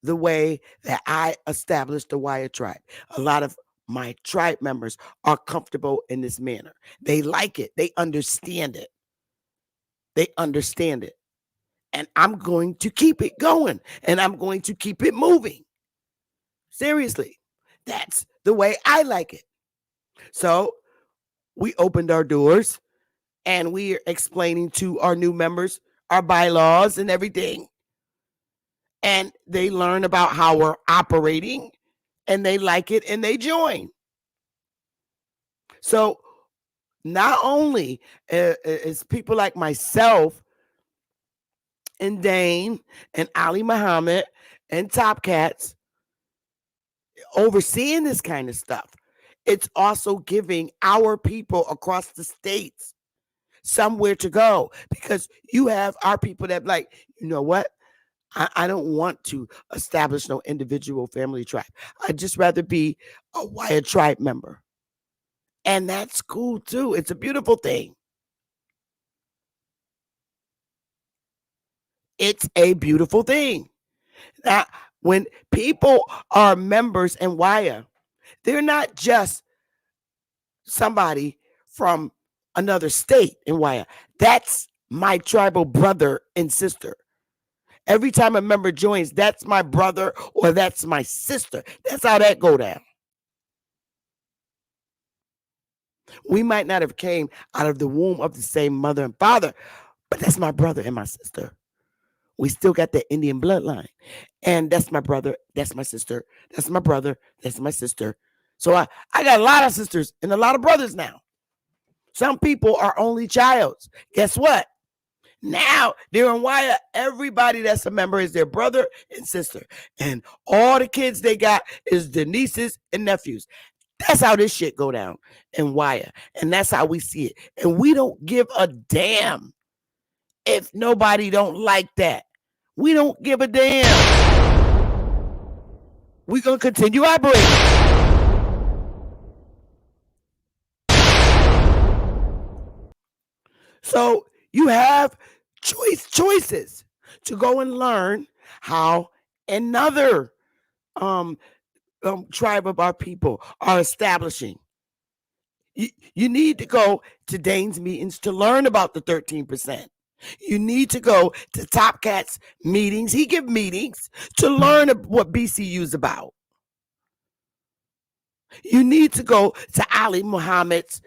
the way that I established the Wyatt tribe. A lot of my tribe members are comfortable in this manner. They like it. They understand it. And I'm going to keep it going, and I'm going to keep it moving. Seriously, that's the way I like it. So we opened our doors, and we are explaining to our new members our bylaws and everything. And they learn about how we're operating, and they like it, and they join. So not only is people like myself and Dane and Ali Muhammad and Top Cats overseeing this kind of stuff, it's also giving our people across the states somewhere to go, because you have our people that like, you know what? I don't want to establish no individual family tribe. I'd just rather be a Wyatt tribe member. And that's cool too. It's a beautiful thing. It's a beautiful thing. Now, when people are members in Wyatt, they're not just somebody from another state in Wyatt. That's my tribal brother and sister. Every time a member joins, that's my brother or that's my sister. That's how that go down. We might not have came out of the womb of the same mother and father, but that's my brother and my sister. We still got that Indian bloodline. And that's my brother, that's my sister, that's my brother, that's my sister. So I got a lot of sisters and a lot of brothers now. Some people are only childs. Guess what? Now they're in Wyatt. Everybody that's a member is their brother and sister. And all the kids they got is their nieces and nephews. That's how this shit go down in Wyatt. And that's how we see it. And we don't give a damn if nobody don't like that. We don't give a damn. We're going to continue operating. So you have choices to go and learn how another tribe of our people are establishing. You need to go to Dane's meetings to learn about the 13%. You need to go to Top Cat's meetings. He give meetings to learn what BCU is about. You need to go to Ali Muhammad's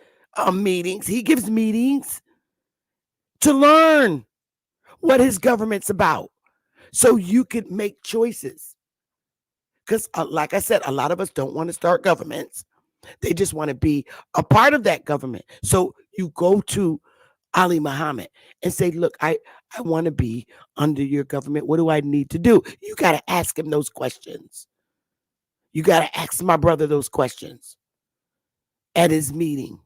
meetings. He gives meetings to learn what his government's about so you can make choices. Because like I said, a lot of us don't want to start governments. They just want to be a part of that government. So you go to Ali Muhammad and say, look, I want to be under your government. What do I need to do? You got to ask him those questions. You got to ask my brother those questions at his meeting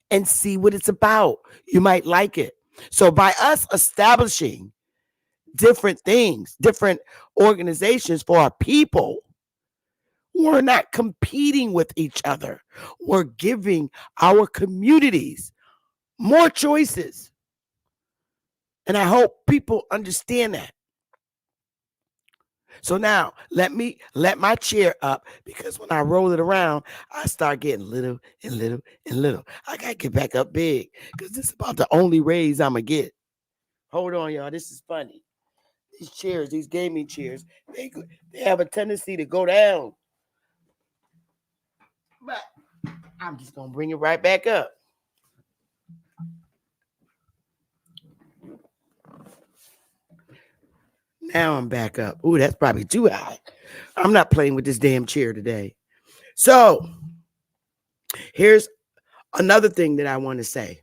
and see what it's about. You might like it. So by us establishing different things, different organizations for our people, we're not competing with each other. We're giving our communities more choices. And I hope people understand that. So now let my chair up, because when I roll it around, I start getting little and little and little. I got to get back up big because this is about the only raise I'm going to get. Hold on, y'all. This is funny. These chairs, these gaming chairs, they have a tendency to go down. But I'm just going to bring it right back up. Now I'm back up. Ooh, that's probably too high. I'm not playing with this damn chair today. So here's another thing that I want to say.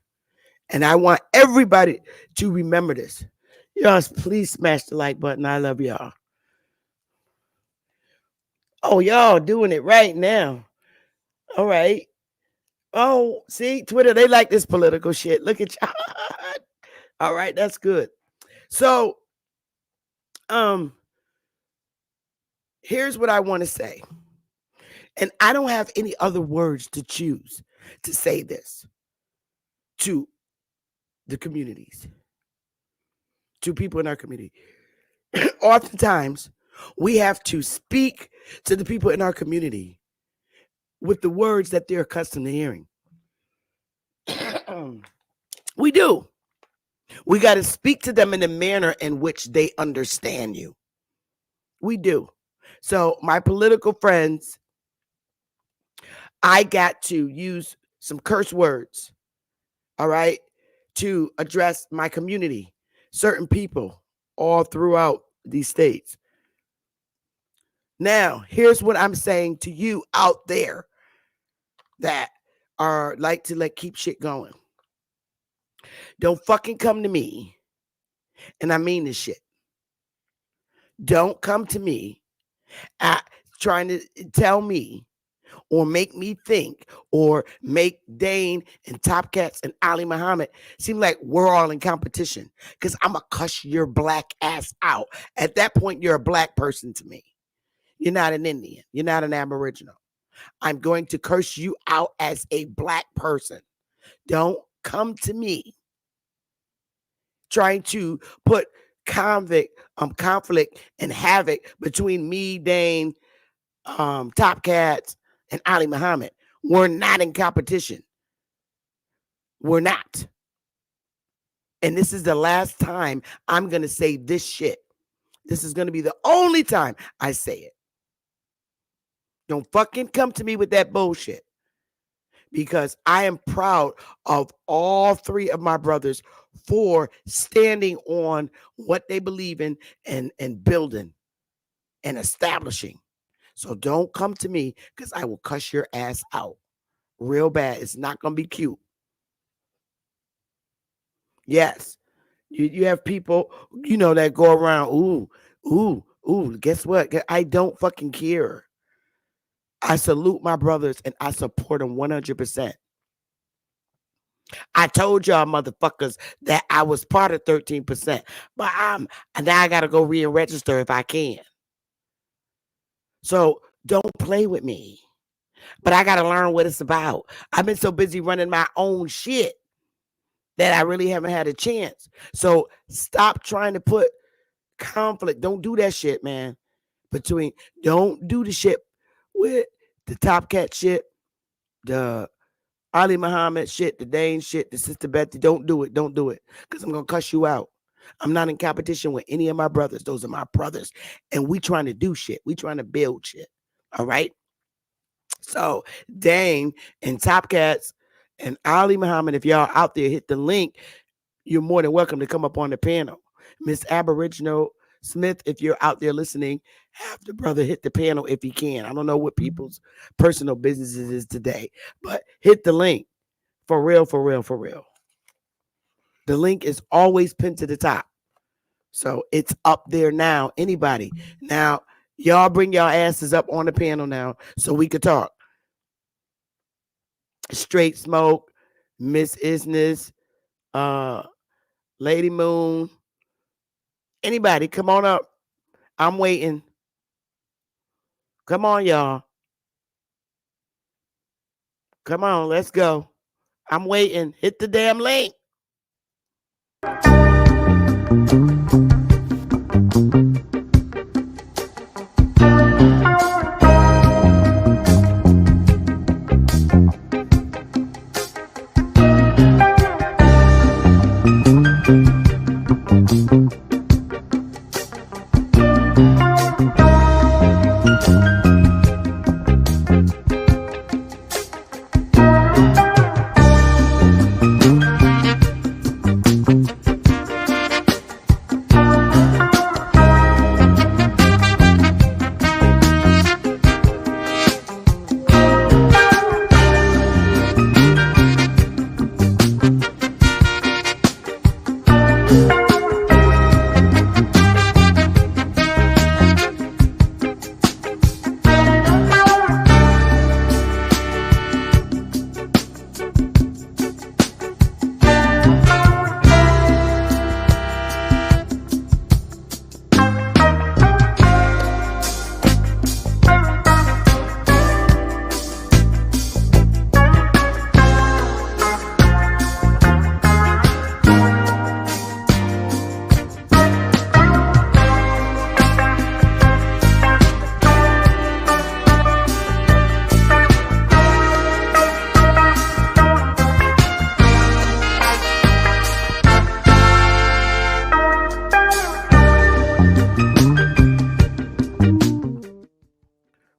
And I want everybody to remember this. Y'all, please smash the like button. I love y'all. Oh, y'all doing it right now. All right. Oh, see, Twitter, they like this political shit. Look at y'all. All right, that's good. So, here's what I want to say. And I don't have any other words to choose to say this to the communities, to people in our community. Oftentimes, we have to speak to the people in our community with the words that they're accustomed to hearing. We do. We got to speak to them in a manner in which they understand you. We do. So my political friends, I got to use some curse words, all right, to address my community, certain people all throughout these states. Now, here's what I'm saying to you out there that are like to keep shit going. Don't fucking come to me, and I mean this shit. Don't come to me trying to tell me or make me think or make Dane and Top Cats and Ali Muhammad seem like we're all in competition, because I'm going to cuss your black ass out. At that point, you're a black person to me. You're not an Indian. You're not an Aboriginal. I'm going to curse you out as a black person. Don't come to me trying to put conflict and havoc between me, Dane, Top Cats, and Ali Muhammad. We're not in competition. We're not. And this is the last time I'm going to say this shit. This is going to be the only time I say it. Don't fucking come to me with that bullshit. Because I am proud of all three of my brothers for standing on what they believe in and building and establishing. So don't come to me, because I will cuss your ass out real bad. It's not going to be cute. Yes. You have people, that go around, ooh, guess what? I don't fucking care. I salute my brothers and I support them 100%. I told y'all motherfuckers that I was part of 13%, but now I got to go re-register if I can. So don't play with me. But I got to learn what it's about. I've been so busy running my own shit that I really haven't had a chance. So stop trying to put conflict. Don't do that shit, man. Don't do the shit with the Top Cat shit, the Ali Muhammad shit, the Dane shit, the Sister Betty, don't do it. Don't do it. Because I'm going to cuss you out. I'm not in competition with any of my brothers. Those are my brothers. And we trying to do shit. We trying to build shit. All right? So Dane and Top Cats and Ali Muhammad, if y'all out there, hit the link. You're more than welcome to come up on the panel. Miss Aboriginal Smith, if you're out there listening, have the brother hit the panel if he can. I don't know what people's personal businesses is today, but hit the link. For real, for real, for real. The link is always pinned to the top. So it's up there now. Anybody. Now, y'all bring y'all asses up on the panel now so we could talk. Straight Smoke, Miss Isness, Lady Moon. Anybody, come on up. I'm waiting. Come on, y'all. Come on, let's go. I'm waiting. Hit the damn link.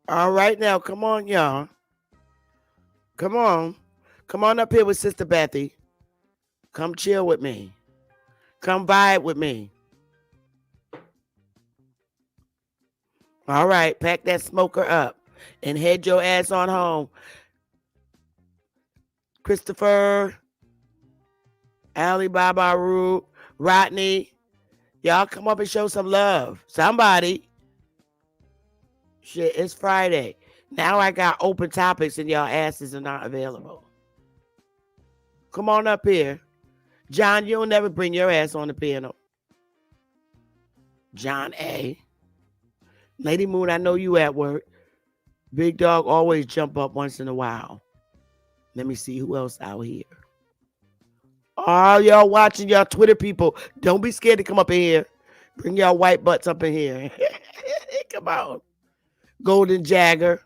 All right now, come on, y'all. Come on. Come on up here with Sister Bethy. Come chill with me. Come vibe with me. All right, pack that smoker up and head your ass on home. Christopher, Ali Baba Root, Rodney, y'all come up and show some love. Somebody. Shit, it's Friday. Now I got open topics and y'all asses are not available. Come on up here. John, you'll never bring your ass on the panel. John A. Lady Moon, I know you at work. Big Dog always jump up once in a while. Let me see who else out here. All y'all watching, y'all Twitter people, don't be scared to come up in here. Bring y'all white butts up in here. Come on. Golden Jagger.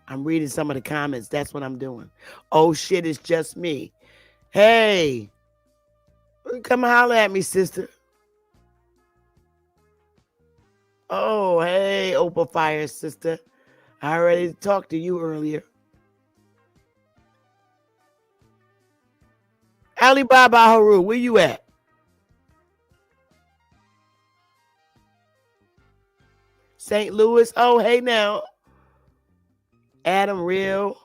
I'm reading some of the comments. That's what I'm doing. Oh, shit, it's just me. Hey. Come holler at me, sister. Oh, hey, Opal Fire, sister. I already talked to you earlier. Alibaba Haru, where you at? St. Louis. Oh, hey now. Adam Real.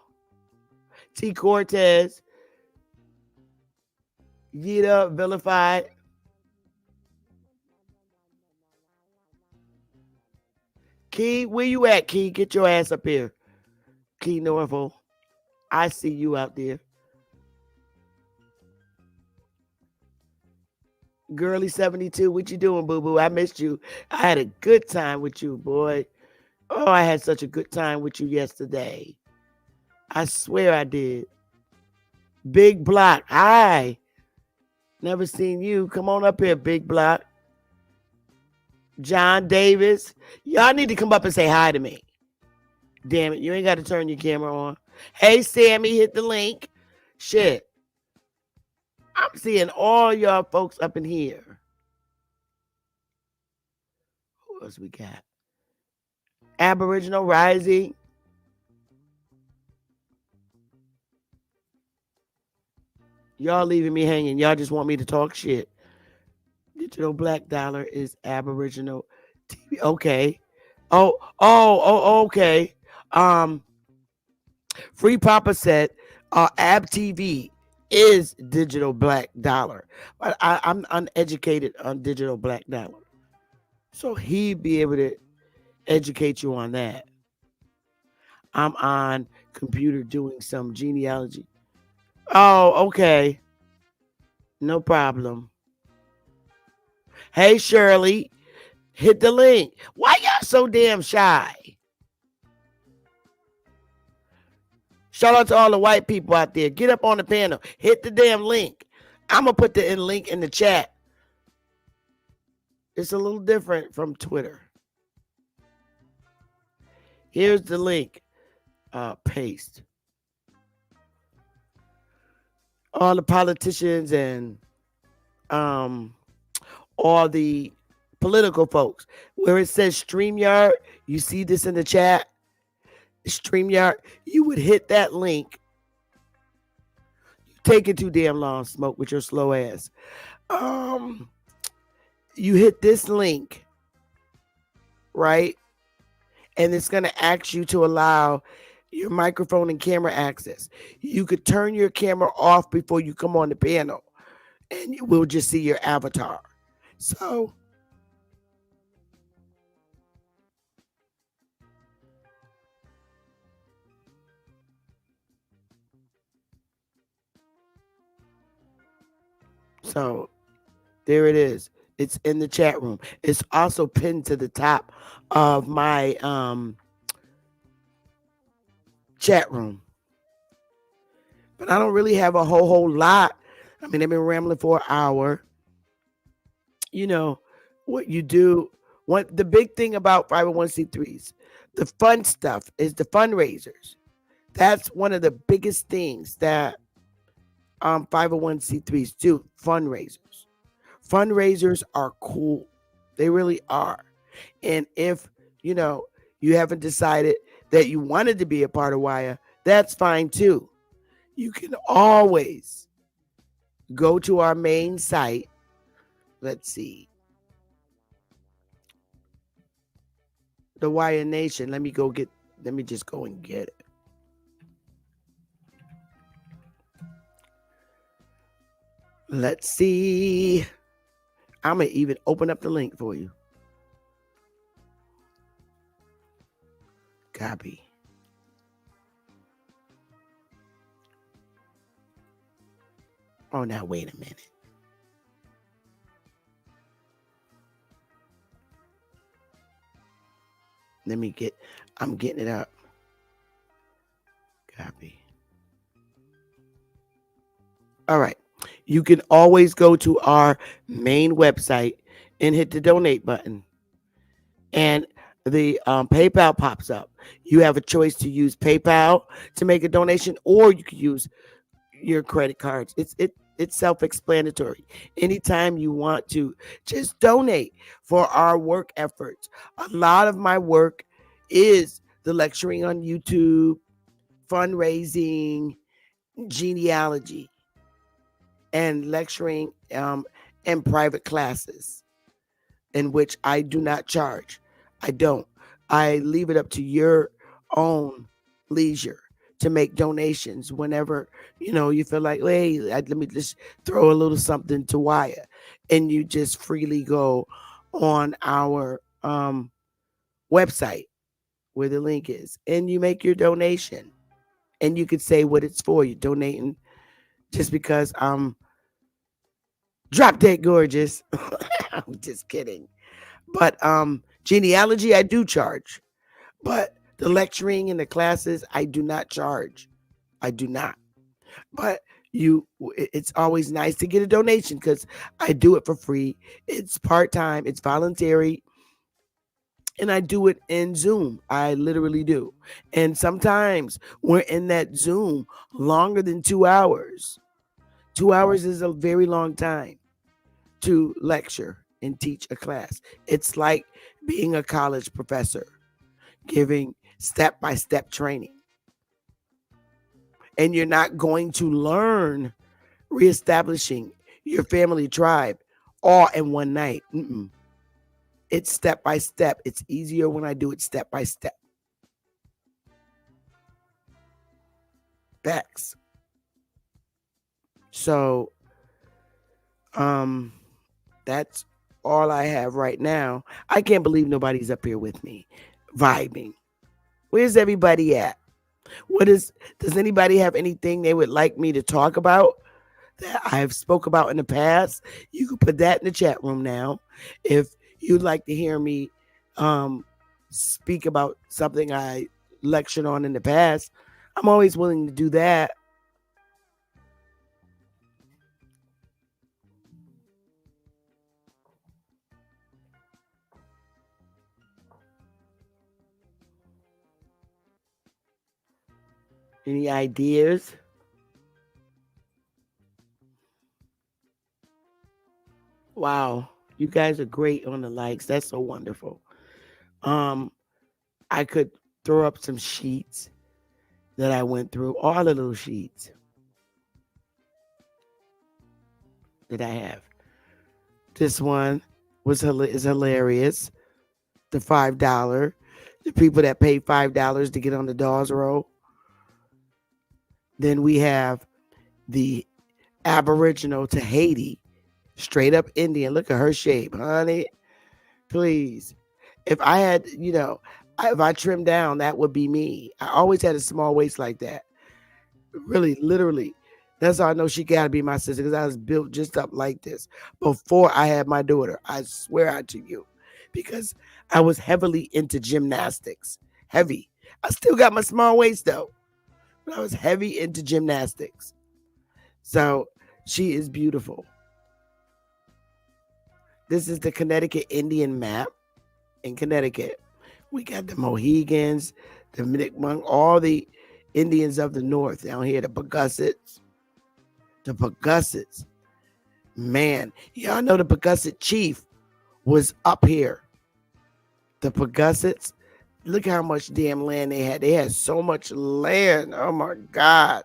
T. Cortez. Gita Vilified. Key, where you at, Key? Get your ass up here. Key Norfolk. I see you out there. Girly 72, what you doing, boo-boo? I missed you. I had a good time with you, boy. Oh, I had such a good time with you yesterday. I swear I did. Big Block, hi. Never seen you. Come on up here, Big Block. John Davis. Y'all need to come up and say hi to me. Damn it, you ain't got to turn your camera on. Hey, Sammy, hit the link. Shit. I'm seeing all y'all folks up in here. Who else we got? Aboriginal Rising. Y'all leaving me hanging. Y'all just want me to talk shit. Digital Black Dollar is Aboriginal TV. Okay. Okay. Free Papa said Ab TV is Digital Black Dollar. But I'm uneducated on Digital Black Dollar. So he'd be able to educate you on that. I'm on computer doing some genealogy. Oh, okay. No problem. Hey, Shirley, hit the link. Why y'all so damn shy? Shout out to all the white people out there. Get up on the panel. Hit the damn link. I'm going to put the link in the chat. It's a little different from Twitter. Here's the link. Paste. All the politicians and all the political folks. Where it says StreamYard, you see this in the chat? StreamYard, you would hit that link. You take it too damn long, Smoke, with your slow ass. You hit this link, right? And it's going to ask you to allow your microphone and camera access. You could turn your camera off before you come on the panel, and we'll just see your avatar. So there it is. It's in the chat room. It's also pinned to the top of my chat room. But I don't really have a whole lot. I mean, I've been rambling for an hour. You know, what you do. The big thing about 501c3s, the fun stuff is the fundraisers. That's one of the biggest things that 501c3s do, fundraisers. Fundraisers are cool. They really are. And if, you know, you haven't decided that you wanted to be a part of WIRE, that's fine too. You can always go to our main site. Let's see. The WIRE Nation. Let me just go and get it. Let's see. I'm going to even open up the link for you. Copy. Oh, now wait a minute. I'm getting it up. Copy. All right. You can always go to our main website and hit the donate button. And the PayPal pops up. You have a choice to use PayPal to make a donation, or you can use your credit cards. It's self-explanatory. Anytime you want to, just donate for our work efforts. A lot of my work is the lecturing on YouTube, fundraising, genealogy, and lecturing in private classes, in which I do not charge. I don't. I leave it up to your own leisure to make donations whenever, you know, you feel like, hey, let me just throw a little something to WIRE. And you just freely go on our website where the link is, and you make your donation. And you could say what it's for. You're donating just because I'm drop dead gorgeous. I'm just kidding. But genealogy, I do charge. But the lecturing and the classes, I do not charge. I do not. But It's always nice to get a donation because I do it for free. It's part-time, it's voluntary, and I do it in Zoom. I literally do. And sometimes we're in that Zoom longer than 2 hours. 2 hours is a very long time to lecture and teach a class. It's like being a college professor, giving step-by-step training. And you're not going to learn reestablishing your family tribe all in one night. It's step by step. It's easier when I do it step by step. Facts. So, that's all I have right now. I can't believe nobody's up here with me, vibing. Where's everybody at? Does anybody have anything they would like me to talk about that I've spoke about in the past? You can put that in the chat room now. If you'd like to hear me speak about something I lectured on in the past, I'm always willing to do that. Any ideas? Wow, you guys are great on the likes. That's so wonderful. I could throw up some sheets that I went through, all the little sheets that I have. This one is hilarious. The $5, the people that pay $5 to get on the Dawes roll. Then we have the Aboriginal to Haiti, straight up Indian. Look at her shape, honey. Please. If I had, if I trimmed down, that would be me. I always had a small waist like that. Really, literally. That's how I know she got to be my sister, because I was built just up like this before I had my daughter. I swear out to you. Because I was heavily into gymnastics. Heavy. I still got my small waist though. But I was heavy into gymnastics. So she is beautiful. This is the Connecticut Indian map. In Connecticut, we got the Mohegans, the Mi'kmaq, all the Indians of the North down here, the Pagussets. The Pagussets. Man, y'all know the Pagusset chief was up here. The Pagussets, look how much damn land they had. They had so much land. Oh my God.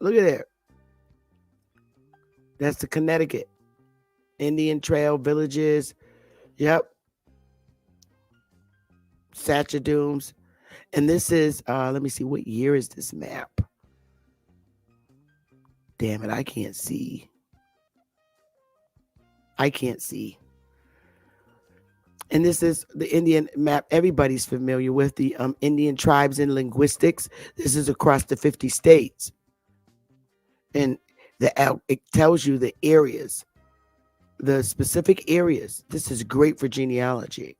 Look at that. That's the Connecticut. Indian Trail villages. Yep. Satchadooms. And this is, let me see, what year is this map? Damn it, I can't see. I can't see. And this is the Indian map everybody's familiar with, the Indian tribes and linguistics. This is across the 50 states. And it tells you the areas, the specific areas. This is great for genealogy.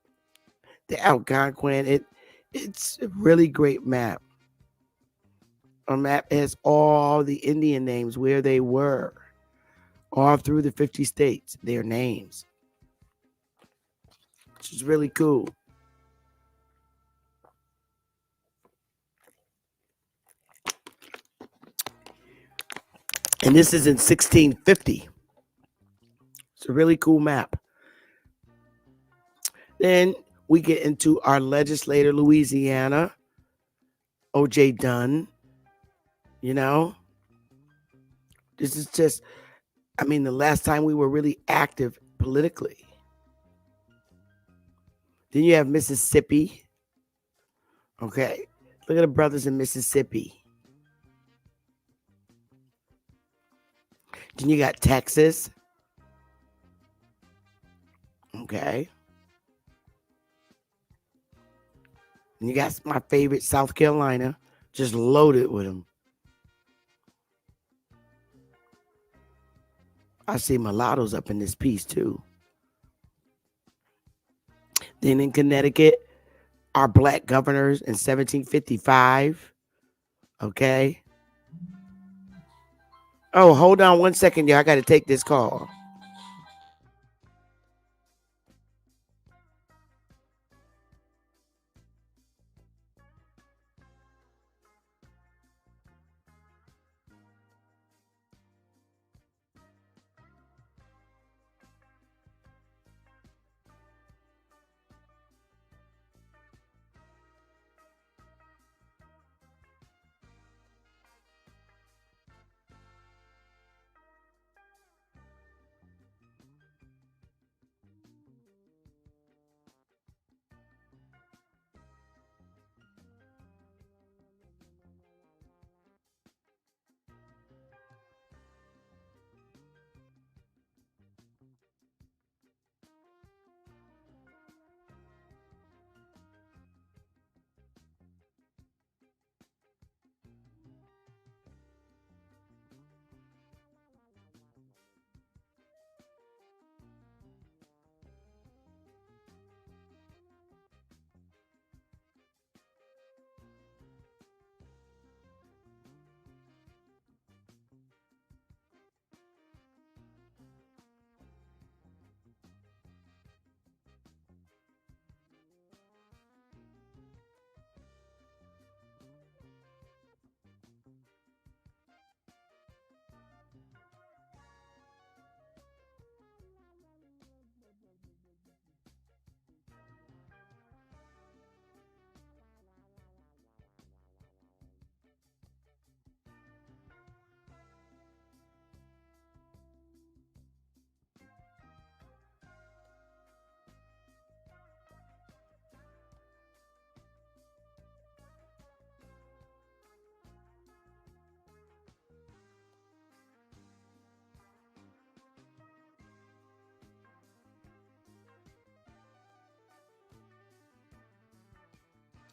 The Algonquin, it's a really great map. Our map has all the Indian names, where they were, all through the 50 states, their names. Which is really cool. And this is in 1650. It's a really cool map. Then we get into our legislator, Louisiana, O.J. Dunn. This is just, the last time we were really active politically. Then you have Mississippi. Okay. Look at the brothers in Mississippi. Then you got Texas. Okay. And you got my favorite, South Carolina, just loaded with them. I see mulattoes up in this piece too. Then in Connecticut, our black governors in 1755. Okay. Oh, hold on 1 second, y'all. I got to take this call.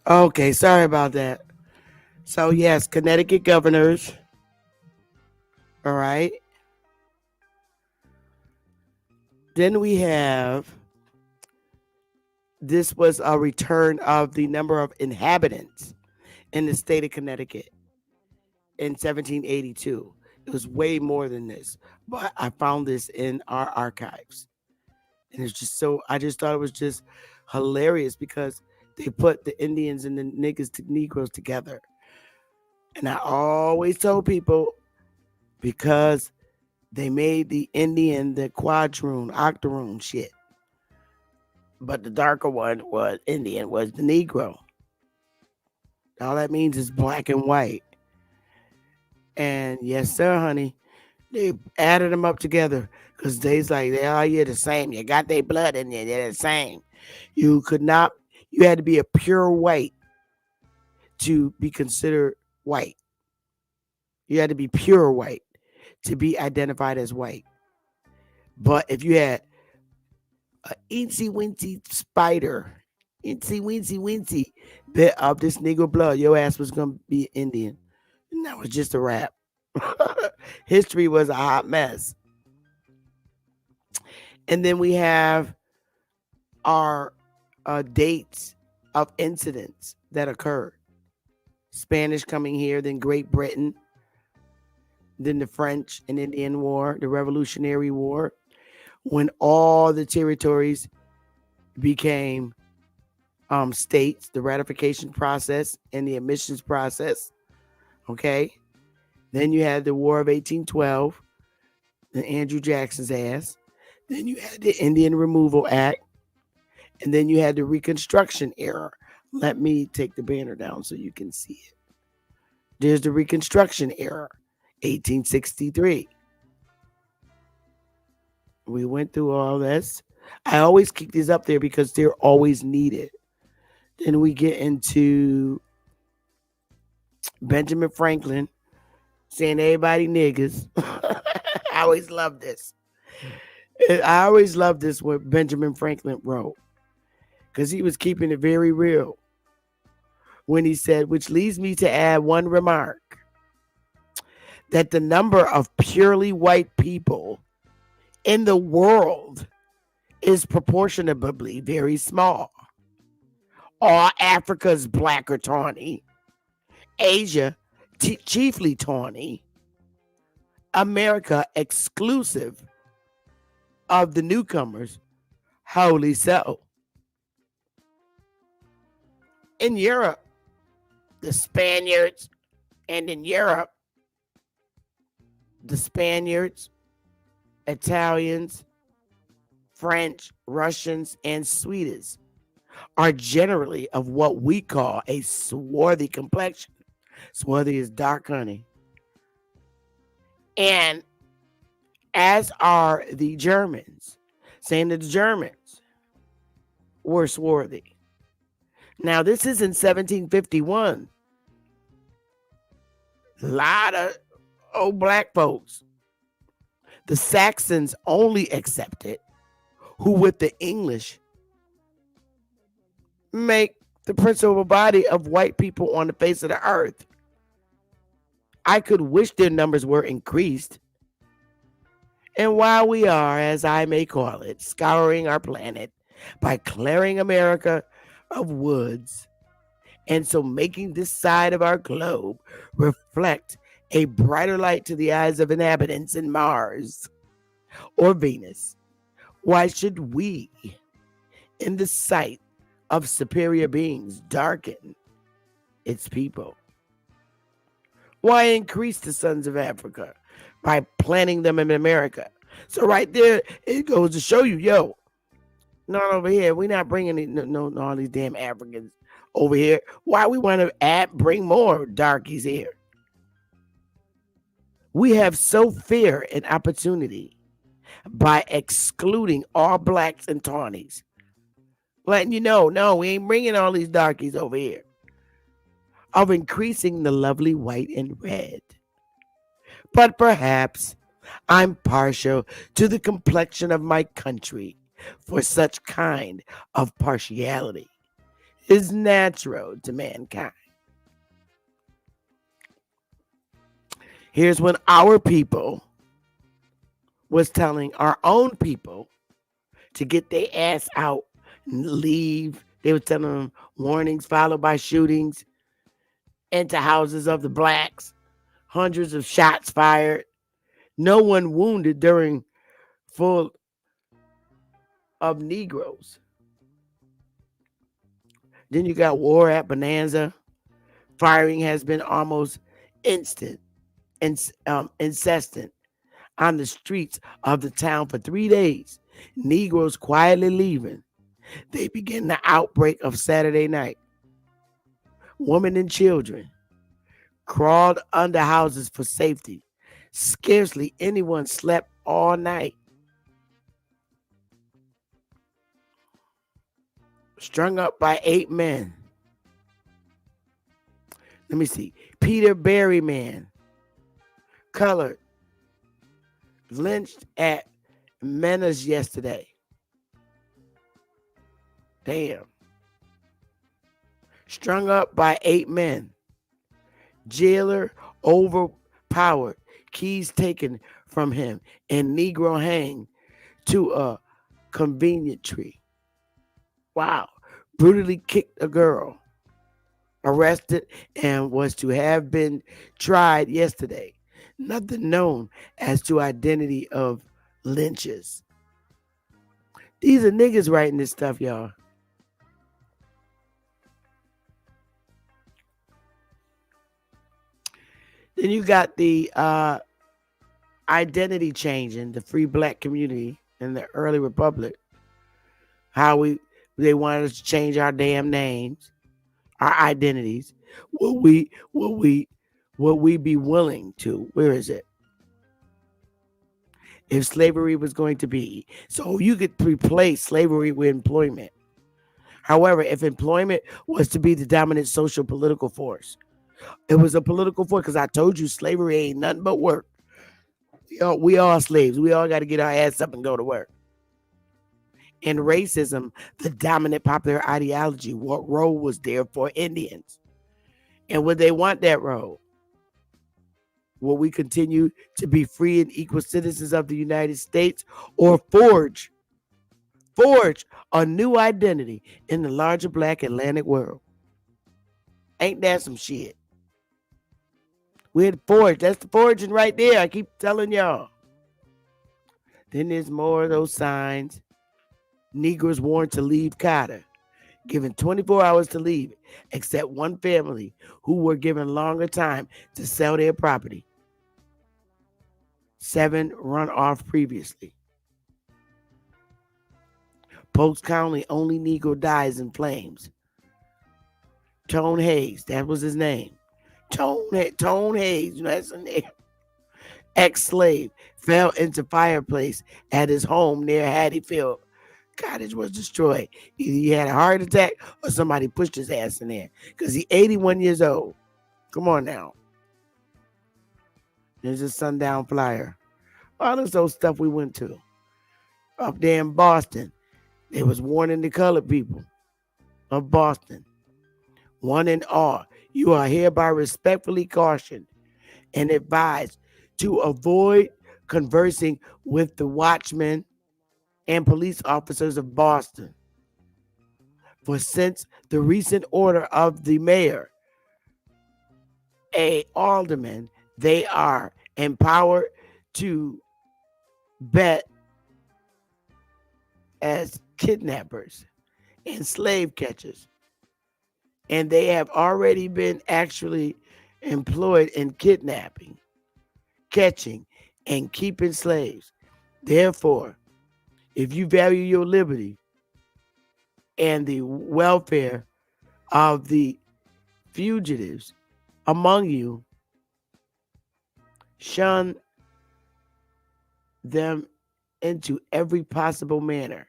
Okay, sorry about that. So, yes, Connecticut governors. All right. Then we have, this was a return of the number of inhabitants in the state of Connecticut in 1782. It was way more than this, but I found this in our archives. And it's just so, I just thought it was just hilarious because they put the Indians and the Negroes together. And I always told people, because they made the Indian the quadroon, octoroon shit. But the darker one was Indian, was the Negro. All that means is black and white. And yes, sir, honey, they added them up together because they's like, they all you're the same. You got their blood in you, they're the same. You had to be a pure white to be considered white. You had to be pure white to be identified as white. But if you had a eensy wincy spider, eensy wincy bit of this Negro blood, your ass was gonna be Indian. And that was just a wrap. History was a hot mess. And then we have our dates of incidents that occurred. Spanish coming here, then Great Britain, then the French and Indian War, the Revolutionary War, when all the territories became states, the ratification process and the admissions process. Okay. Then you had the War of 1812, the Andrew Jackson's ass. Then you had the Indian Removal Act. And then you had the Reconstruction era. Let me take the banner down so you can see it. There's the Reconstruction era, 1863. We went through all this. I always keep these up there because they're always needed. Then we get into Benjamin Franklin saying everybody niggas. I always love this. I always love this what Benjamin Franklin wrote, because he was keeping it very real when he said, which leads me to add one remark, that the number of purely white people in the world is proportionably very small. All Africa's black or tawny, Asia chiefly tawny, America exclusive of the newcomers. Wholly so. In Europe, the Spaniards, and in Europe, the Spaniards, Italians, French, Russians, and Swedes are generally of what we call a swarthy complexion. Swarthy is dark, honey. And as are the Germans, saying that the Germans were swarthy. Now, this is in 1751. A lot of old black folks. The Saxons only accepted, who with the English make the principal body of white people on the face of the earth. I could wish their numbers were increased. And while we are, as I may call it, scouring our planet by clearing America of woods, and so making this side of our globe reflect a brighter light to the eyes of inhabitants in Mars or Venus, why should we, in the sight of superior beings, darken its people? Why increase the sons of Africa by planting them in America? So right there, it goes to show you, yo, not over here. We're not bringing no all these damn Africans over here. Why we want to bring more darkies here? We have so fear an opportunity by excluding all blacks and tawnies, letting you know, no, we ain't bringing all these darkies over here, of increasing the lovely white and red. But perhaps I'm partial to the complexion of my country, for such kind of partiality is natural to mankind. Here's when our people was telling our own people to get their ass out and leave. They were telling them warnings followed by shootings into houses of the blacks, hundreds of shots fired, no one wounded during full of Negroes. Then you got war at Bonanza. Firing has been almost instant and incessant on the streets of the town for 3 days. Negroes quietly leaving. They begin the outbreak of Saturday night. Women and children crawled under houses for safety. Scarcely anyone slept all night. Strung up by 8 men. Let me see. Peter Berryman, colored, lynched at Menace yesterday. Damn. Strung up by 8 men. Jailer overpowered. Keys taken from him and Negro hanged to a convenient tree. Wow. Brutally kicked a girl. Arrested and was to have been tried yesterday. Nothing known as to identity of lynches. These are niggas writing this stuff, y'all. Then you got the identity changing, the free black community in the early republic. How they wanted us to change our damn names, our identities. Will we be willing to? Where is it? If slavery was going to be, so you could replace slavery with employment. However, if employment was to be the dominant social political force, it was a political force, because I told you slavery ain't nothing but work. We all slaves. We all got to get our ass up and go to work. In racism, the dominant popular ideology, what role was there for Indians? And would they want that role? Will we continue to be free and equal citizens of the United States, or forge a new identity in the larger black Atlantic world? Ain't that some shit? We had forage. That's the foraging right there. I keep telling y'all. Then there's more of those signs. Negroes warned to leave Carter, given 24 hours to leave, except one family who were given longer time to sell their property. 7 run off previously. Polk County, only Negro dies in flames. Tone Hayes, that was his name. Tone Hayes, that's a name. Ex-slave, fell into fireplace at his home near Haddiefield. Cottage was destroyed. Either he had a heart attack or somebody pushed his ass in there. Because he's 81 years old. Come on now. There's a Sundown flyer. All this old stuff we went to. Up there in Boston, they was warning the colored people of Boston. 1 and all, you are hereby respectfully cautioned and advised to avoid conversing with the watchmen and police officers of Boston. For since the recent order of the mayor, a alderman, they are empowered to bet as kidnappers and slave catchers. And they have already been actually employed in kidnapping, catching, and keeping slaves. Therefore, if you value your liberty and the welfare of the fugitives among you, shun them into every possible manner,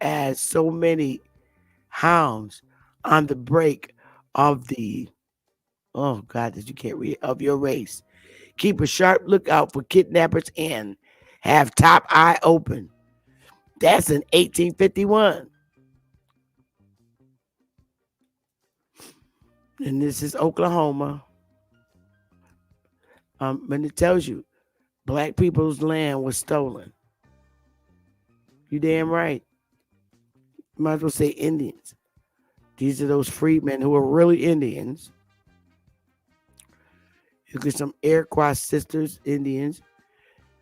as so many hounds on the break of the, oh God, that you can't read, of your race. Keep a sharp lookout for kidnappers and have top eye open. That's in 1851. And this is Oklahoma. And it tells you black people's land was stolen. You damn right. You might as well say Indians. These are those freedmen who are really Indians. You get some Iroquois sisters, Indians.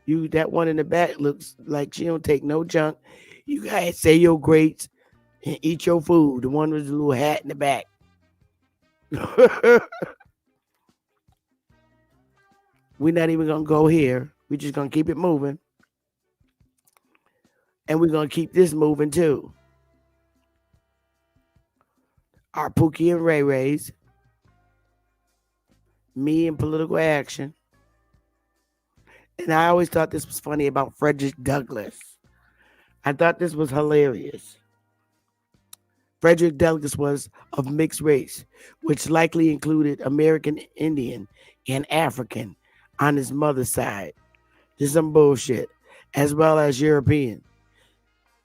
You, that one in the back looks like she don't take no junk. You guys say your grapes and eat your food. The one with the little hat in the back. We're not even going to go here. We're just going to keep it moving. And we're going to keep this moving too. Our Pookie and Ray Rays. Me and political action. And I always thought this was funny about Frederick Douglass. I thought this was hilarious. Frederick Douglass was of mixed race, which likely included American Indian and African on his mother's side. This is some bullshit. As well as European.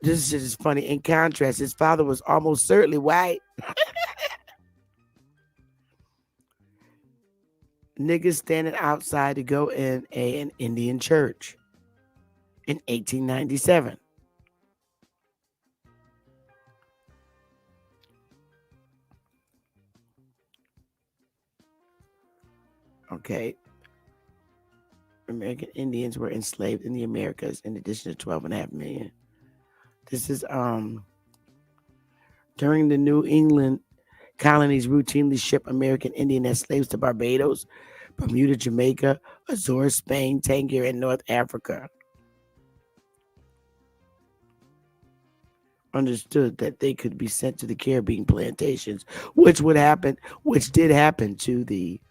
This shit is funny. In contrast, his father was almost certainly white. Niggas standing outside to go in an Indian church in 1897. Okay. American Indians were enslaved in the Americas in addition to 12.5 million. This is during the New England colonies routinely ship American Indian as slaves to Barbados, Bermuda, Jamaica, Azores, Spain, Tangier, and North Africa. Understood that they could be sent to the Caribbean plantations, which did happen to the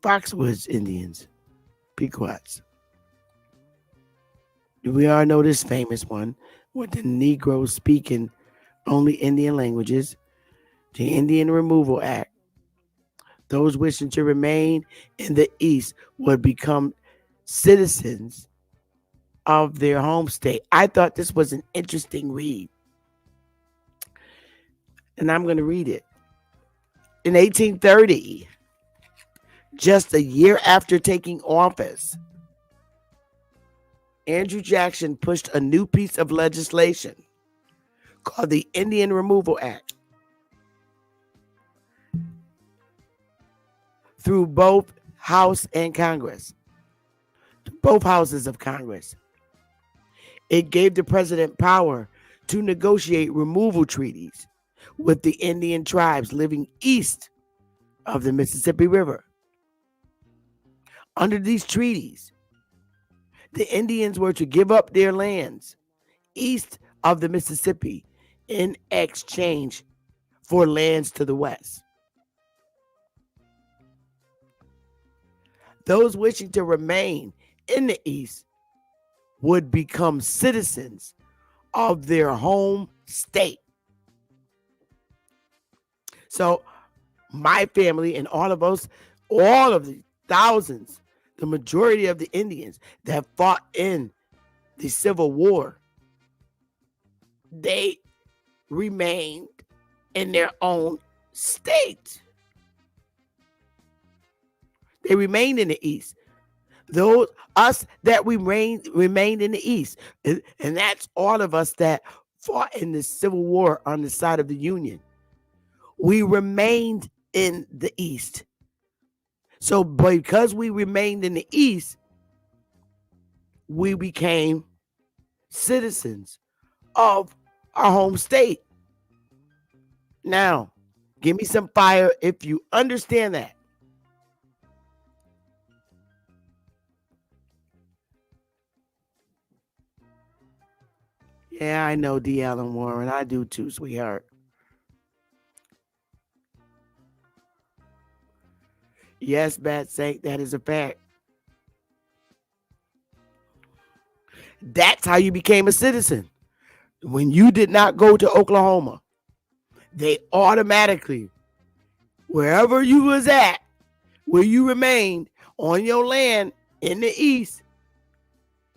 Foxwoods Indians, Pequots. We all know this famous one, with the Negroes speaking only Indian languages, the Indian Removal Act. Those wishing to remain in the East would become citizens of their home state. I thought this was an interesting read. And I'm going to read it. In 1830, just a year after taking office, Andrew Jackson pushed a new piece of legislation called the Indian Removal Act. through both House and Congress, both houses of Congress. It gave the president power to negotiate removal treaties with the Indian tribes living east of the Mississippi River. Under these treaties, the Indians were to give up their lands east of the Mississippi in exchange for lands to the west. Those wishing to remain in the east would become citizens of their home state. So my family and all of us, all of the thousands, the majority of the Indians that fought in the Civil War, they remained in their own state. They remained in the East. Those us that remained in the East, and that's all of us that fought in the Civil War on the side of the Union. We remained in the East. So because we remained in the East, we became citizens of our home state. Now, give me some fire if you understand that. Yeah, I know, D. Allen Warren. I do too, sweetheart. Yes, Bad Sank, that is a fact. That's how you became a citizen. When you did not go to Oklahoma, they automatically, wherever you was at, where you remained on your land in the East,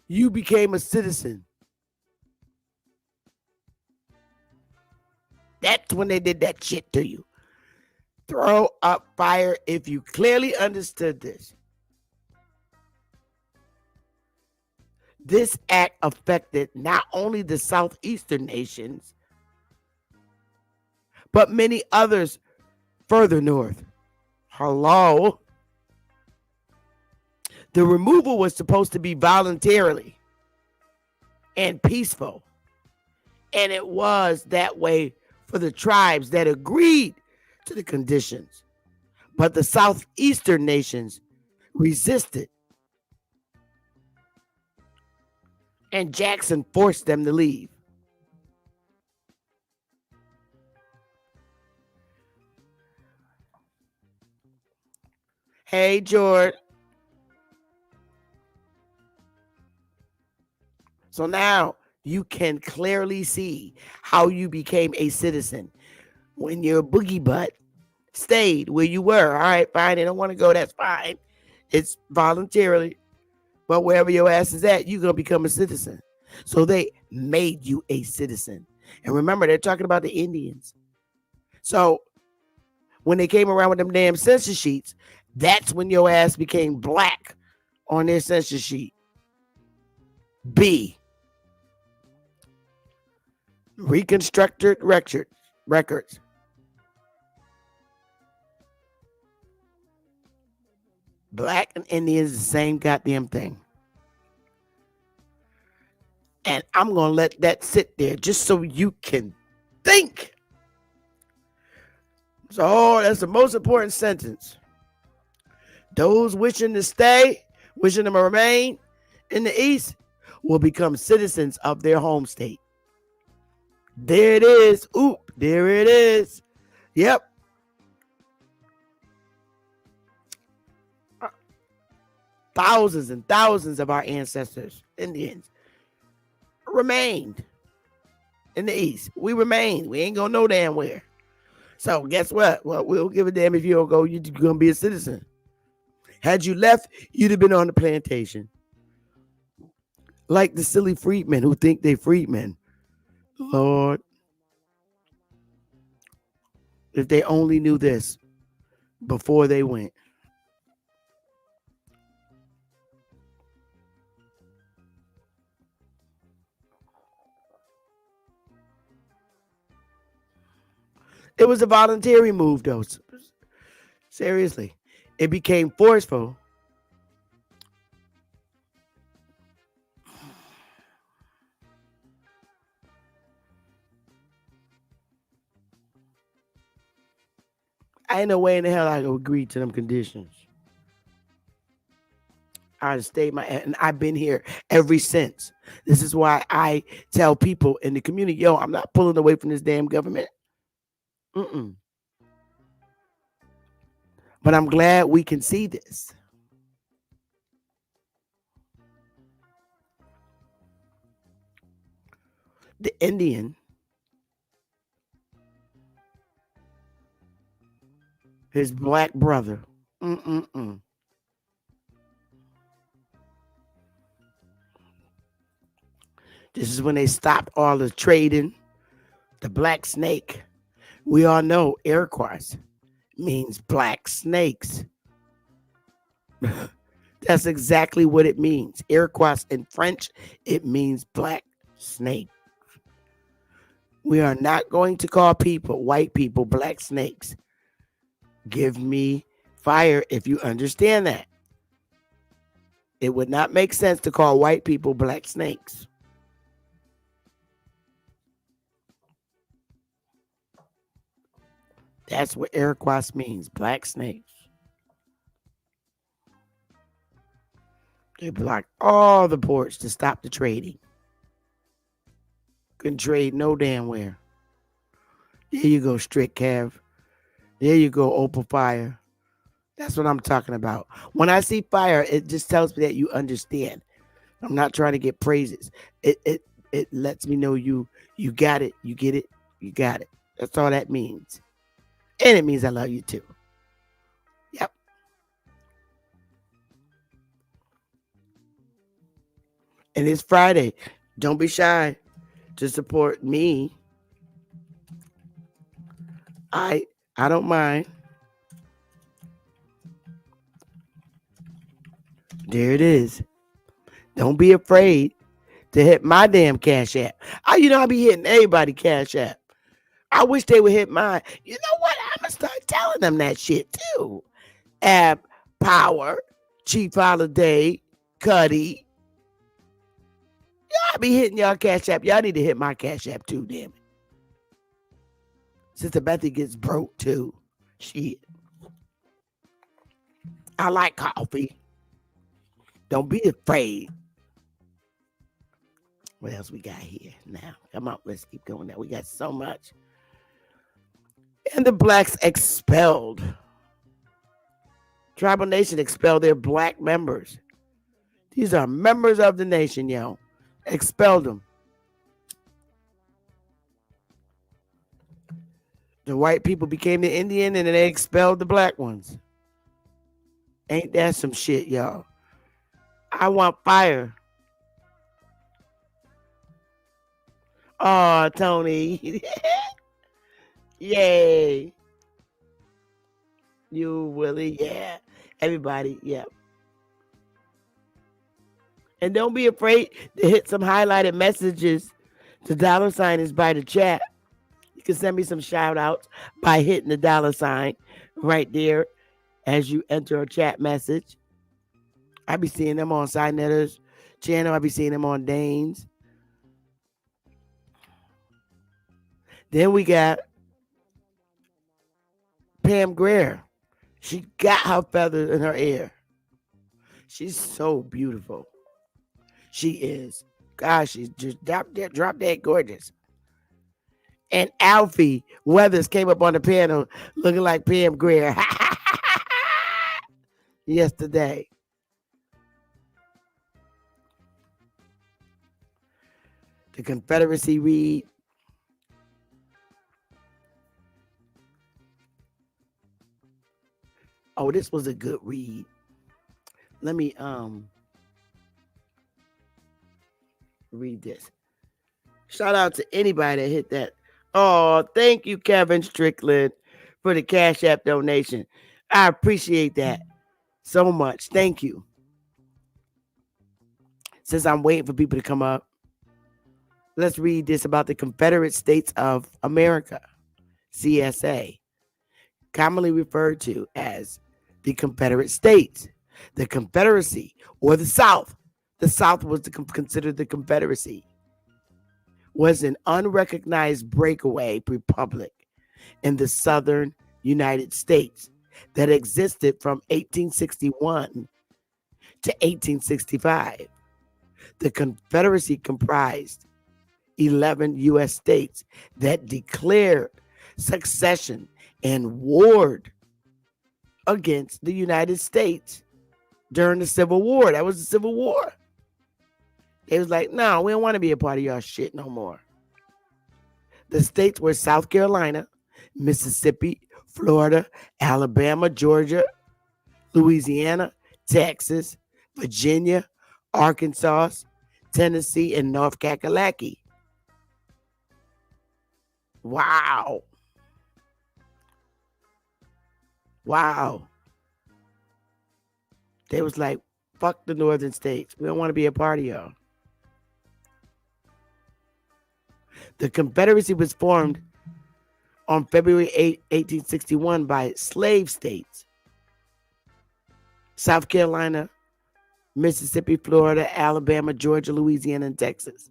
you became a citizen. That's when they did that shit to you. Throw up fire if you clearly understood this. This act affected not only the southeastern nations, but many others further north. Hello? The removal was supposed to be voluntarily and peaceful. And it was that way for the tribes that agreed to the conditions. But the southeastern nations resisted. And Jackson forced them to leave. Hey, George. So now you can clearly see how you became a citizen. When your boogie butt stayed where you were. All right, fine. They don't want to go. That's fine. It's voluntarily. But wherever your ass is at, you're going to become a citizen. So they made you a citizen. And remember, they're talking about the Indians. So when they came around with them damn census sheets, that's when your ass became black on their census sheet. B. Reconstructed records. Black and Indian is the same goddamn thing. And I'm going to let that sit there just so you can think. So that's the most important sentence. Those wishing to stay, wishing to remain in the East will become citizens of their home state. There it is. Oop, there it is. Yep. Thousands and thousands of our ancestors, Indians, remained in the East. We remained. We ain't going no damn where. So guess what? Well, we'll give a damn if you don't go. You're going to be a citizen. Had you left, you'd have been on the plantation. Like the silly freedmen who think they freedmen. Lord, if they only knew this before they went. It was a voluntary move, though. Seriously. it became forceful. Ain't no way in the hell I could agree to them conditions. I stayed and I've been here ever since. This is why I tell people in the community, yo, I'm not pulling away from this damn government. But I'm glad we can see this. The Indian, his black brother, This is when they stopped all the trading. The black snake. We all know Iroquois means black snakes. That's exactly what it means. Iroquois in French, it means black snake. We are not going to call people, white people, black snakes. Give me fire if you understand that. It would not make sense to call white people black snakes. That's what Iroquois means, black snakes. They blocked all the ports to stop the trading. Couldn't trade no damn where. There you go, Strict Cav. There you go, Opal Fire. That's what I'm talking about. When I see fire, it just tells me that you understand. I'm not trying to get praises. It lets me know you got it, you get it, you got it. That's all that means. And it means I love you too. Yep. And it's Friday. Don't be shy to support me. I don't mind. There it is. Don't be afraid to hit my damn Cash App. I be hitting everybody Cash App. I wish they would hit mine. You know what? I'm going to start telling them that shit too. App, Power, Chief Holiday, Cuddy. Y'all be hitting y'all Cash App. Y'all need to hit my Cash App too, damn it. Sister Bethy gets broke too. Shit. I like coffee. Don't be afraid. What else we got here now? Come on, let's keep going now. We got so much. And the blacks expelled. Tribal Nation expelled their black members. These are members of the nation, yo. Expelled them. The white people became the Indian and then they expelled the black ones. Ain't that some shit, y'all? I want fire. Oh, Tony. Yay. You, Willie, yeah. Everybody, yeah. And don't be afraid to hit some highlighted messages. The $ is by the chat. You can send me some shout outs by hitting the $ right there as you enter a chat message. I be seeing them on Sinetter's channel. I be seeing them on Dane's. Then we got Pam Grier. She got her feathers in her ear. She's so beautiful. She is. Gosh, she's just drop dead gorgeous. And Alfie Weathers came up on the panel looking like Pam Grier yesterday. The Confederacy read. Oh, this was a good read. Let me read this. Shout out to anybody that hit that. Oh, thank you, Kevin Strickland, for the Cash App donation. I appreciate that so much. Thank you. Since I'm waiting for people to come up, let's read this about the Confederate States of America, CSA, commonly referred to as the Confederate States. The Confederacy, or the South was considered the Confederacy, was an unrecognized breakaway republic in the southern United States that existed from 1861 to 1865. The Confederacy comprised 11 U.S. states that declared secession and warred against the United States during the Civil War. That was the Civil War. They was like, no, we don't want to be a part of y'all shit no more. The states were South Carolina, Mississippi, Florida, Alabama, Georgia, Louisiana, Texas, Virginia, Arkansas, Tennessee, and North Kakalaki. Wow. They was like, fuck the northern states. We don't want to be a part of y'all. The Confederacy was formed on February 8, 1861 by slave states. South Carolina, Mississippi, Florida, Alabama, Georgia, Louisiana, and Texas.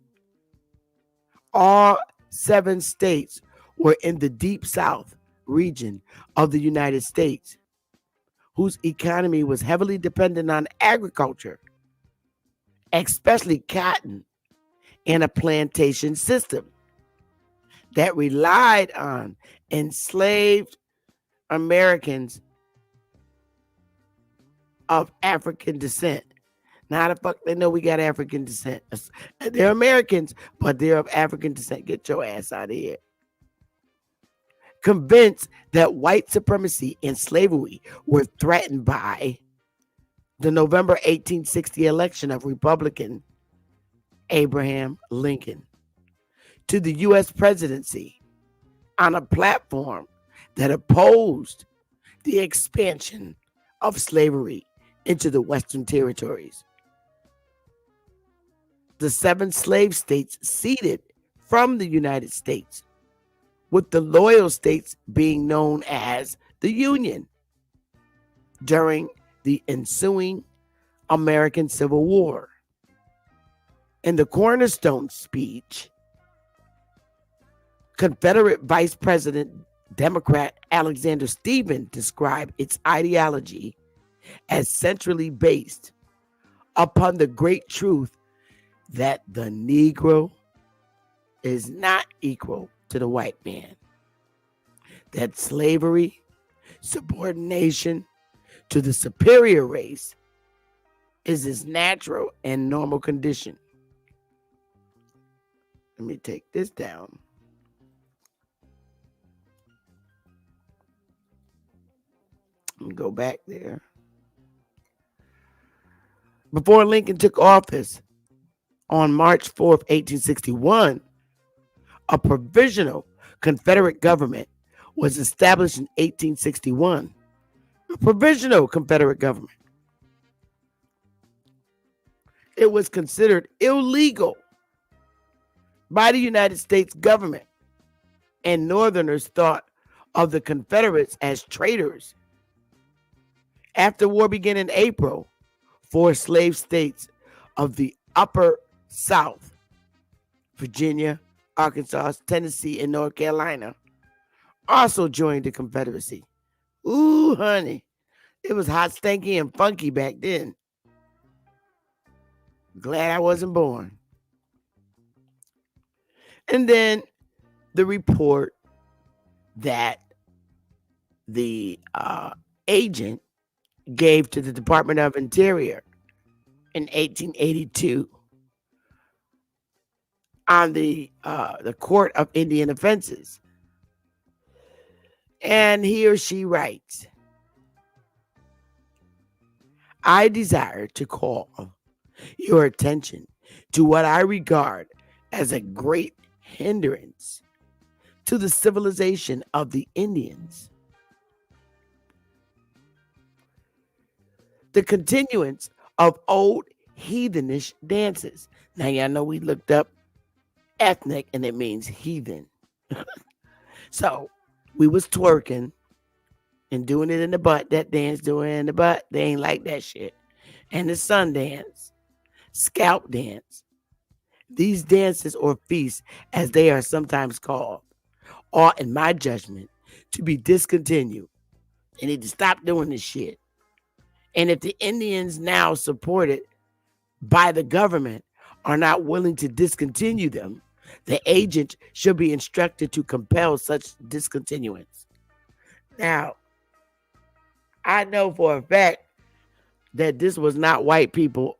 All 7 states were in the Deep South region of the United States, whose economy was heavily dependent on agriculture, especially cotton, and a plantation system that relied on enslaved Americans of African descent. Now, how the fuck they know we got African descent? They're Americans, but they're of African descent. Get your ass out of here. Convinced that white supremacy and slavery were threatened by the November 1860 election of Republican Abraham Lincoln to the U.S. presidency on a platform that opposed the expansion of slavery into the Western territories. The 7 slave states ceded from the United States, with the loyal states being known as the Union during the ensuing American Civil War. In the cornerstone speech, Confederate Vice President Democrat Alexander Stephens described its ideology as centrally based upon the great truth that the Negro is not equal to the white man, that slavery, subordination to the superior race is his natural and normal condition. Let me take this down. Let me go back there. Before Lincoln took office on March 4th, 1861, a provisional Confederate government was established in 1861. A provisional Confederate government. It was considered illegal by the United States government, and Northerners thought of the Confederates as traitors. After war began in April, 4 slave states of the Upper South, Virginia, Arkansas, Tennessee, and North Carolina, also joined the Confederacy. Ooh, honey, it was hot, stanky, and funky back then. Glad I wasn't born. And then the report that the agent gave to the Department of Interior in 1882 on the Court of Indian Offenses. And he or she writes, I desire to call your attention to what I regard as a great hindrance to the civilization of the Indians. The continuance of old heathenish dances. Now, y'all know we looked up ethnic and it means heathen. So we was twerking and doing it in the butt. That dance doing it in the butt. They ain't like that shit. And the sun dance, scalp dance. These dances or feasts, as they are sometimes called, are, in my judgment, to be discontinued. They need to stop doing this shit. And if the Indians now supported by the government are not willing to discontinue them, the agent should be instructed to compel such discontinuance. Now, I know for a fact that this was not white people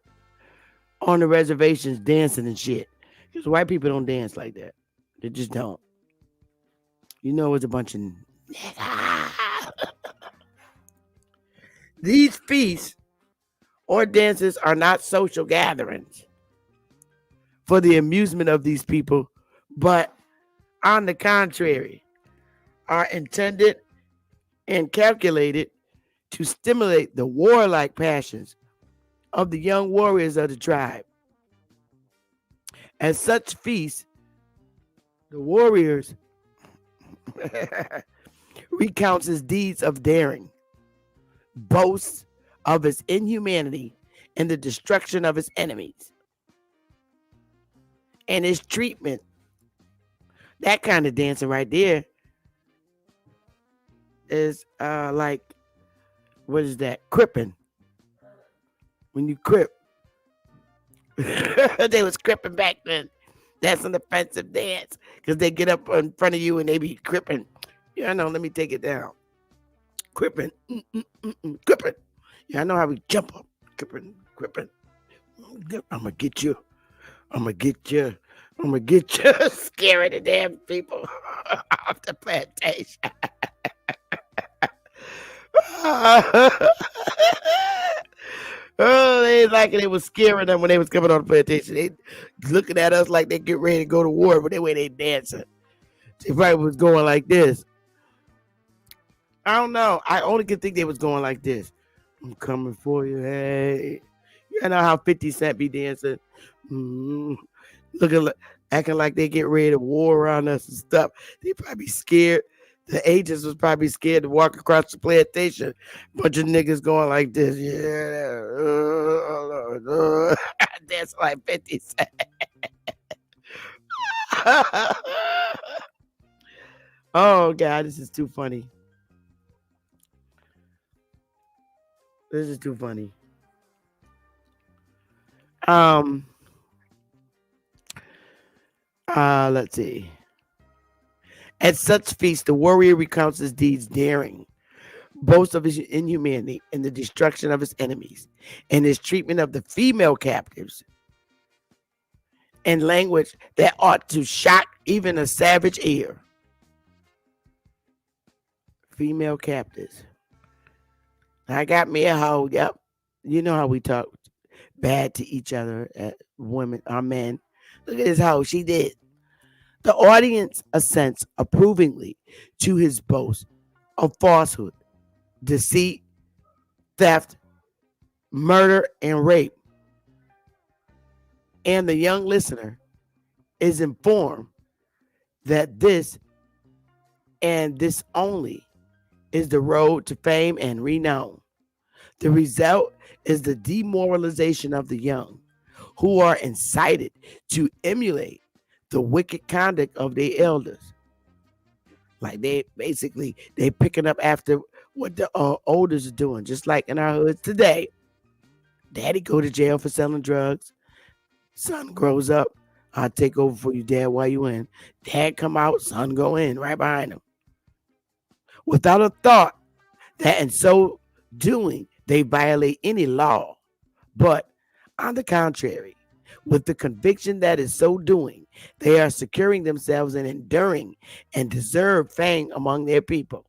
on the reservations dancing and shit. Because white people don't dance like that. They just don't. You know, it's a bunch of These feasts or dances are not social gatherings for the amusement of these people, but on the contrary, are intended and calculated to stimulate the warlike passions of the young warriors of the tribe. At such feasts, the warriors recounts his deeds of daring, boasts of his inhumanity and the destruction of his enemies, and his treatment. That kind of dancing right there is like, what is that? Cripping. When you crip. They was cripping back then. That's an offensive dance because they get up in front of you and they be cripping. Yeah, I know. Let me take it down. Cripping. Cripping. Yeah, I know how we jump up. Cripping. I'm going to get you. I'm going to get you. Scaring the damn people off the plantation. Oh, they like it. It was scaring them when they was coming on the plantation. They looking at us like they get ready to go to war, but the way they dancing, they probably was going like this. I don't know. I only could think they was going like this. I'm coming for you, hey. You know how 50 Cent be dancing, looking, acting like they get ready to war around us and stuff. They probably scared. The agents was probably scared to walk across the plantation. Bunch of niggas going like this. Yeah. That's like 50 Cent. Oh, God, this is too funny. Let's see. At such feasts, the warrior recounts his deeds daring, boasts of his inhumanity and the destruction of his enemies, and his treatment of the female captives, and language that ought to shock even a savage ear. Female captives. I got me a hoe. Yep. You know how we talk bad to each other, women, our men. Look at this hoe. She did. The audience assents approvingly to his boast of falsehood, deceit, theft, murder, and rape. And the young listener is informed that this and this only is the road to fame and renown. The result is the demoralization of the young, who are incited to emulate the wicked conduct of their elders. Like they picking up after what the olders are doing, just like in our hoods today. Daddy go to jail for selling drugs. Son grows up. I'll take over for you, Dad, while you in. Dad come out, son go in right behind him. Without a thought that in so doing, they violate any law. But on the contrary, with the conviction that in so doing, they are securing themselves and enduring and deserve fame among their people.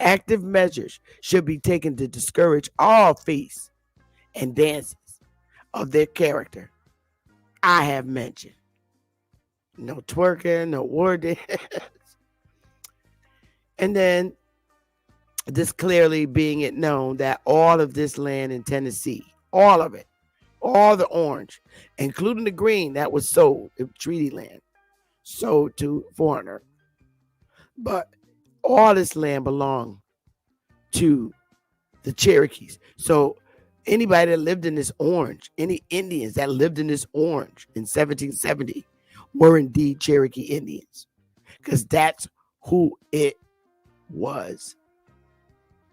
Active measures should be taken to discourage all feasts and dances of their character I have mentioned. No twerking, no war dance. And then this clearly being it known that all of this land in Tennessee, all of it, all the orange, including the green that was sold, the treaty land, sold to foreigner. But all this land belonged to the Cherokees. So anybody that lived in this orange, any Indians that lived in this orange in 1770 were indeed Cherokee Indians, because that's who it was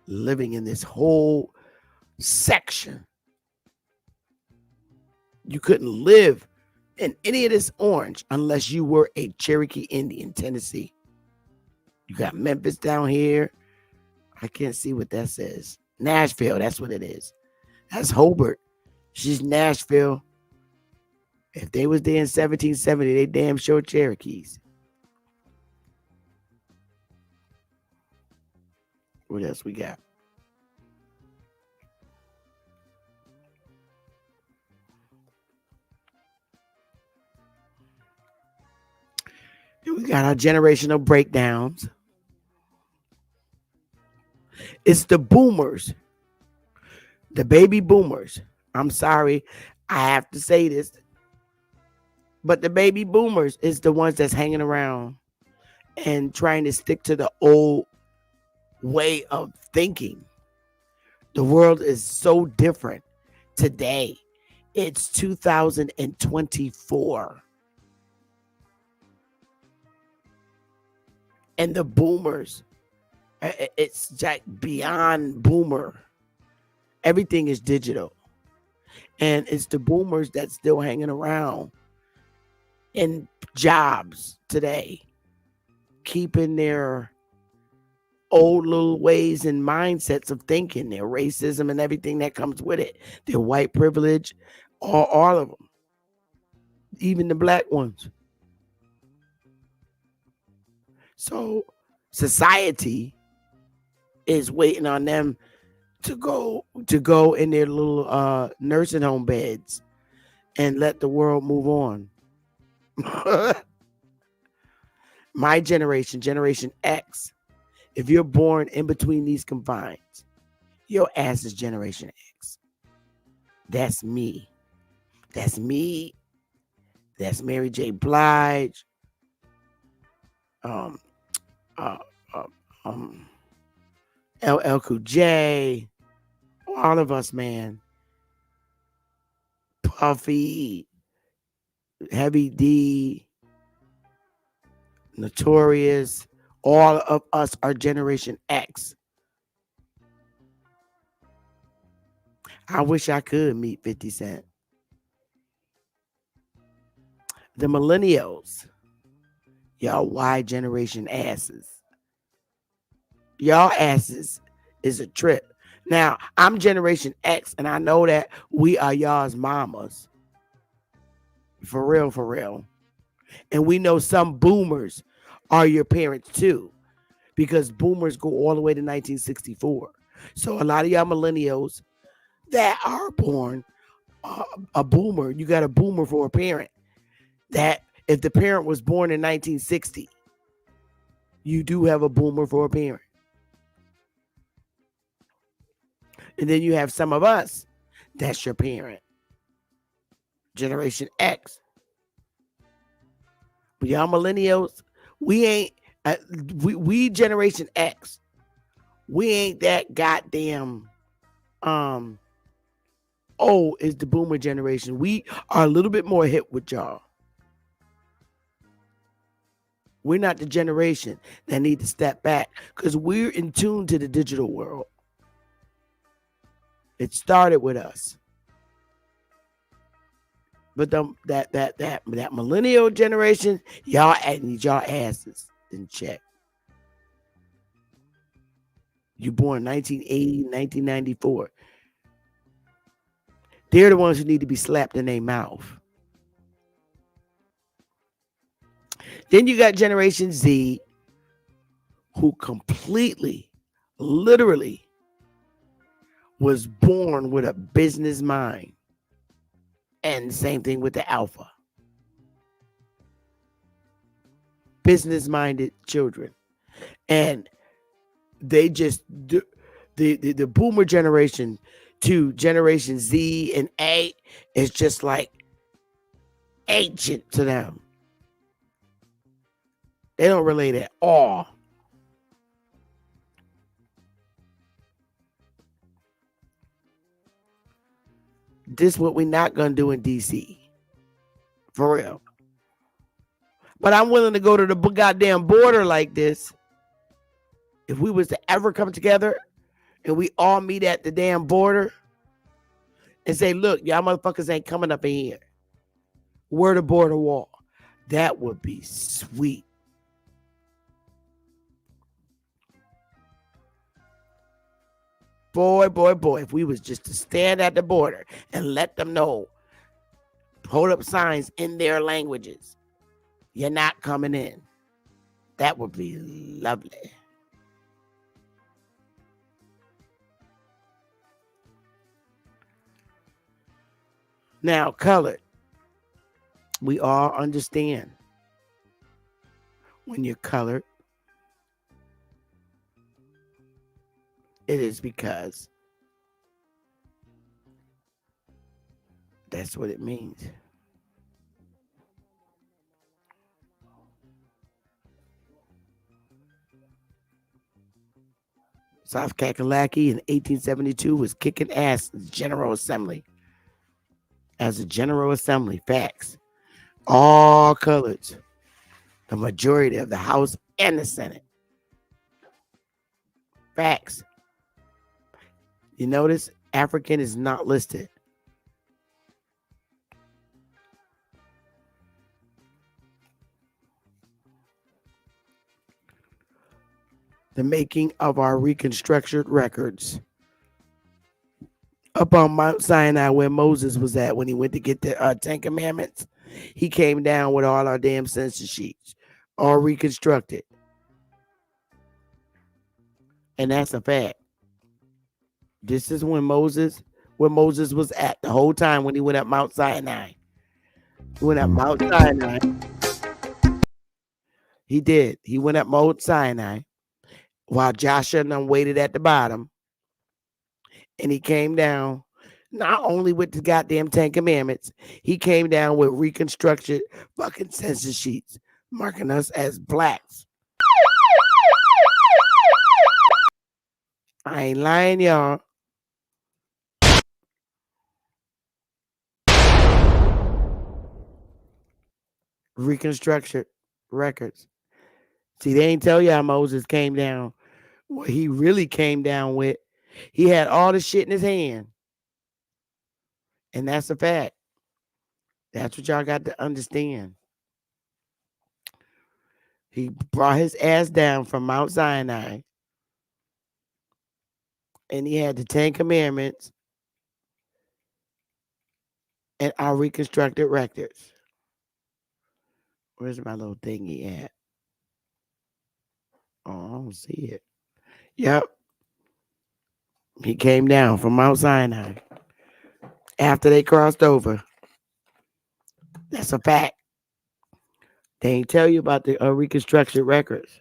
living in this whole section. You couldn't live in any of this orange unless you were a Cherokee Indian, Tennessee. You got Memphis down here. I can't see what that says. Nashville, that's what it is. That's Hobart. She's Nashville. If they was there in 1770, they damn sure Cherokees. What else we got? And we got our generational breakdowns. It's the boomers, the baby boomers. I'm sorry, I have to say this, but the baby boomers is the ones that's hanging around and trying to stick to the old way of thinking. The world is so different today. It's 2024. And the boomers, it's like beyond boomer. Everything is digital. And it's the boomers that's still hanging around in jobs today, keeping their old little ways and mindsets of thinking, their racism and everything that comes with it, their white privilege, all of them, even the black ones. So society is waiting on them to go in their little nursing home beds and let the world move on. My generation, Generation X, if you're born in between these confines, your ass is Generation X. That's me. That's me. That's Mary J. Blige. LL Cool J, all of us, man. Puffy, Heavy D, Notorious, all of us are Generation X. I wish I could meet 50 Cent. The millennials, y'all Y generation asses. Y'all asses is a trip. Now, I'm Generation X, and I know that we are y'all's mamas. For real, for real. And we know some boomers are your parents too, because boomers go all the way to 1964. So a lot of y'all millennials that are born a boomer, you got a boomer for a parent. That if the parent was born in 1960, you do have a boomer for a parent. And then you have some of us, that's your parent. Generation X. But y'all millennials, we ain't, we Generation X, we ain't that goddamn, is the boomer generation. We are a little bit more hip with y'all. We're not the generation that need to step back because we're in tune to the digital world. It started with us. But that millennial generation, y'all need y'all asses in check. You born 1980, 1994. They're the ones who need to be slapped in their mouth. Then you got Generation Z, who completely, literally, was born with a business mind. And same thing with the Alpha. Business-minded children. And they just, the boomer generation to Generation Z and A is just like ancient to them. They don't relate at all. this is what we're not going to do in DC. For real. But I'm willing to go to the goddamn border like this. If we was to ever come together and we all meet at the damn border and say, look, y'all motherfuckers ain't coming up in here. We're the border wall. That would be sweet. Boy, if we was just to stand at the border and let them know, hold up signs in their languages, you're not coming in. That would be lovely. Now, colored. We all understand when you're colored, it is because that's what it means. South Kakalaki in 1872 was kicking ass in the General Assembly. As a General Assembly, facts. All coloreds. The majority of the House and the Senate. Facts. You notice African is not listed. The making of our reconstructed records. Up on Mount Sinai where Moses was at when he went to get the 10 Commandments, he came down with all our damn census sheets, all reconstructed. And that's a fact. This is when Moses was at the whole time when he went up Mount Sinai. He went up Mount Sinai. He did. He went up Mount Sinai while Joshua and them waited at the bottom. And he came down not only with the goddamn 10 Commandments, he came down with reconstructed fucking census sheets, marking us as blacks. I ain't lying, y'all. Reconstruction records. See, they ain't tell y'all Moses came down. What he really came down with, he had all the shit in his hand. And that's a fact. That's what y'all got to understand. He brought his ass down from Mount Sinai. And he had the 10 Commandments and our reconstructed records. Where's my little thingy at? Oh, I don't see it. Yep. He came down from Mount Sinai after they crossed over. That's a fact. They ain't tell you about the reconstruction records.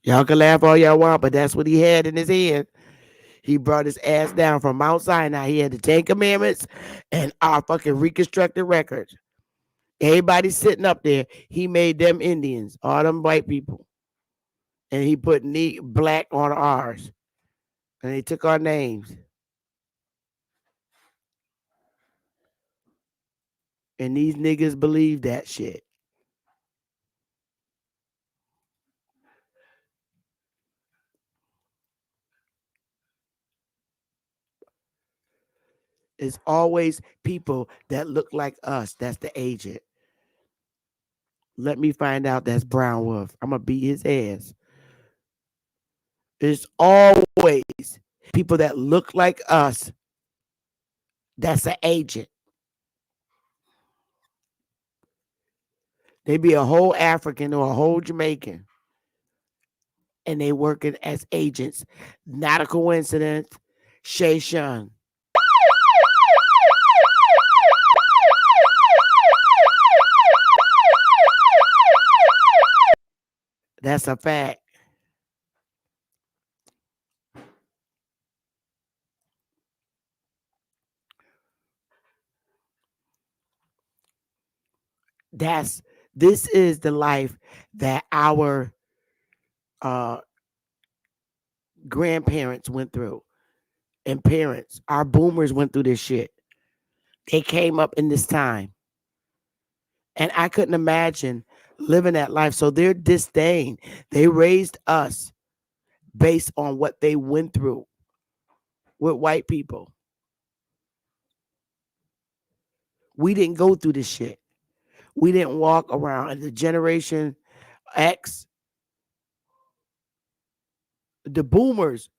Y'all can laugh all y'all want, but that's what he had in his hand. He brought his ass down from Mount Sinai. He had the 10 Commandments and our fucking reconstructed records. Everybody sitting up there, he made them Indians, all them white people. And he put black on ours. And they took our names. And these niggas believe that shit. It's always people that look like us. That's the agent. Let me find out that's Brown Wolf. I'm going to beat his ass. It's always people that look like us. That's an agent. They be a whole African or a whole Jamaican. And they working as agents. Not a coincidence. Shay Shun. That's a fact. This is the life that our grandparents went through. and parents, our boomers went through this shit. They came up in this time. And I couldn't imagine living that life. So their disdain, they raised us based on what they went through with white people. We didn't go through this shit. We didn't walk around. And the Generation X, the boomers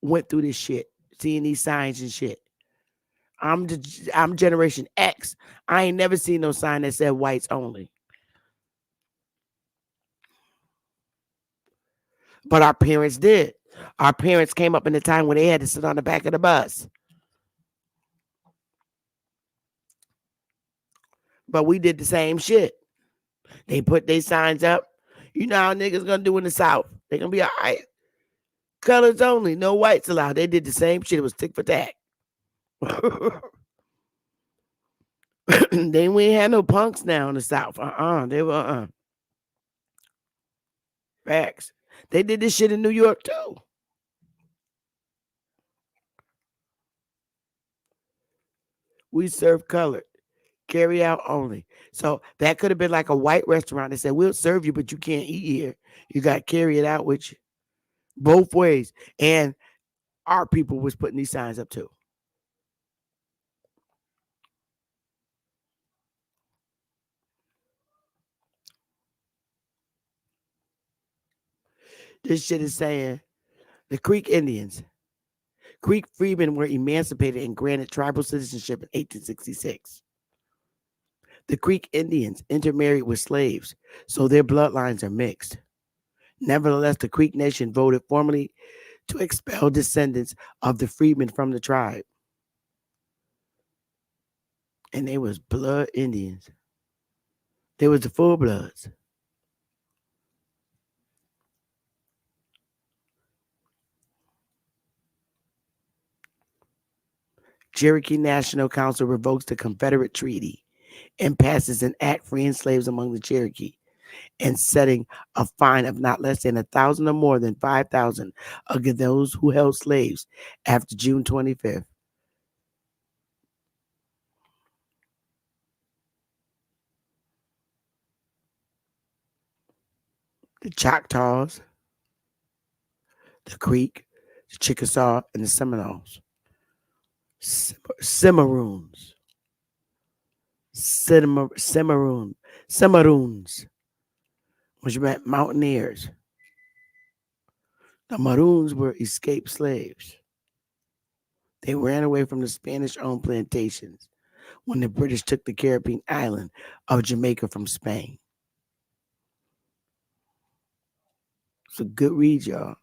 went through this shit, seeing these signs and shit. I'm Generation X. I ain't never seen no sign that said whites only. But our parents did. Our parents came up in the time when they had to sit on the back of the bus. But we did the same shit. They put their signs up. You know how niggas gonna do in the South. They're gonna be all right. Colors only, no whites allowed. They did the same shit. It was tick for tack. They we ain't had no punks now in the South. They were facts. They did this shit in New York too. We serve colored, carry out only. So that could have been like a white restaurant that said, we'll serve you, but you can't eat here. You got to carry it out with you. Both ways. And our people was putting these signs up too. This shit is saying the Creek Indians. Creek freedmen were emancipated and granted tribal citizenship in 1866. The Creek Indians intermarried with slaves, so their bloodlines are mixed. Nevertheless, the Creek Nation voted formally to expel descendants of the freedmen from the tribe. And they was blood Indians. They was the full bloods. Cherokee National Council revokes the Confederate Treaty and passes an act freeing slaves among the Cherokee and setting a fine of not less than 1,000 or more than 5,000 against those who held slaves after June 25th. The Choctaws, the Creek, the Chickasaw, and the Seminoles. Cimarroons, which meant mountaineers. The Maroons were escaped slaves. They ran away from the Spanish-owned plantations when the British took the Caribbean island of Jamaica from Spain. It's a good read, y'all.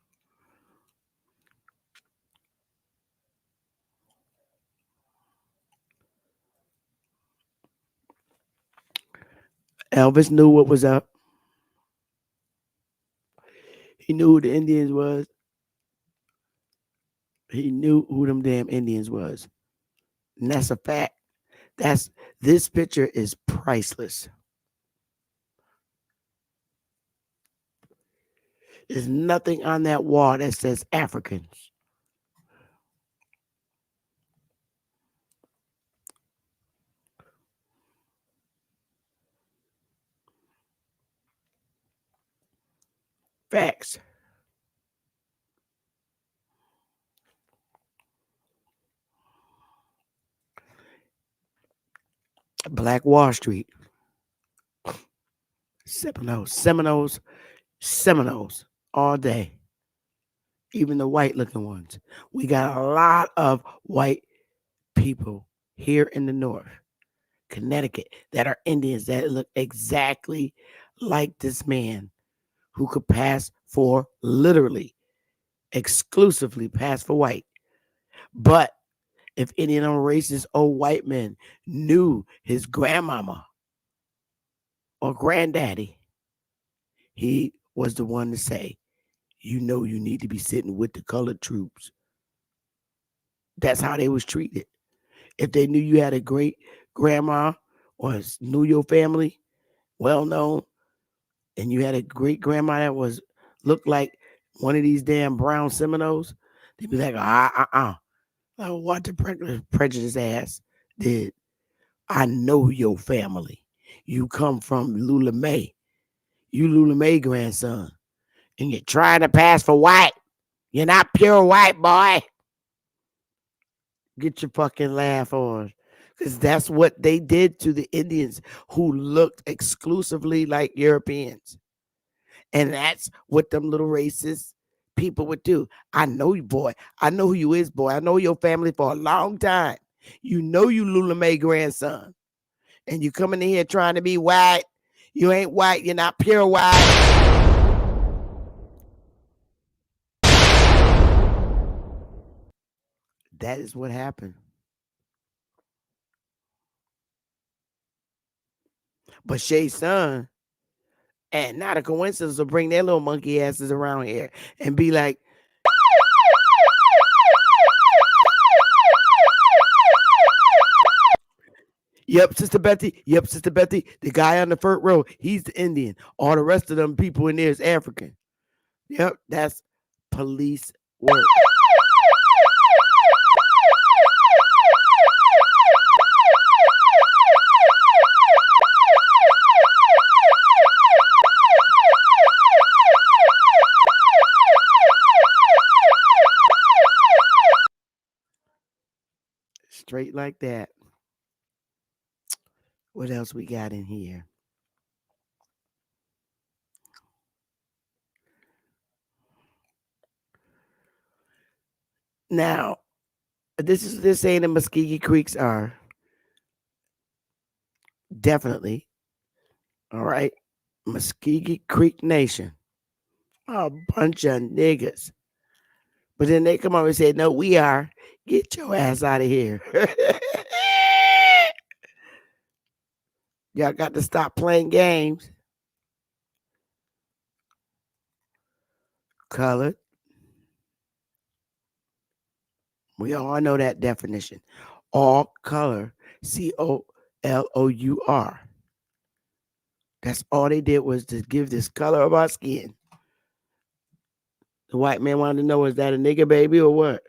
Elvis knew what was up. He knew who the Indians was. He knew who them damn Indians was. And that's a fact. This picture is priceless. There's nothing on that wall that says Africans. Facts. Black Wall Street. Seminoles all day. Even the white looking ones. We got a lot of white people here in the North, Connecticut, that are Indians that look exactly like this man who could pass for literally, exclusively pass for white. But if any of them racist old white men knew his grandmama or granddaddy, he was the one to say, you know you need to be sitting with the colored troops. That's how they was treated. If they knew you had a great grandma or knew your family, well known, and you had a great grandma that looked like one of these damn brown Seminoles, they'd be like, What the prejudice ass did. I know your family. You come from Lula May. You Lula May grandson. And you're trying to pass for white. You're not pure white, boy. Get your fucking laugh on. Because that's what they did to the Indians who looked exclusively like Europeans. And that's what them little racist people would do. I know you, boy. I know who you is, boy. I know your family for a long time. You know you Lula May grandson. And you coming in here trying to be white. You ain't white. You're not pure white. That is what happened. But Shay's son, and not a coincidence, will bring their little monkey asses around here and be like, yep, Sister Betty. Yep, Sister Betty. The guy on the front row, he's the Indian. All the rest of them people in there is African. Yep, that's police work. Straight like that. What else we got in here? Now, this saying the Muskegee Creeks are definitely, all right, Muskegee Creek Nation, a bunch of niggas. But then they come over and say, no, we are. Get your ass out of here. Y'all got to stop playing games. Colored. We all know that definition. All color, COLOUR. That's all they did was to give this color of our skin. The white man wanted to know, is that a nigga baby or what?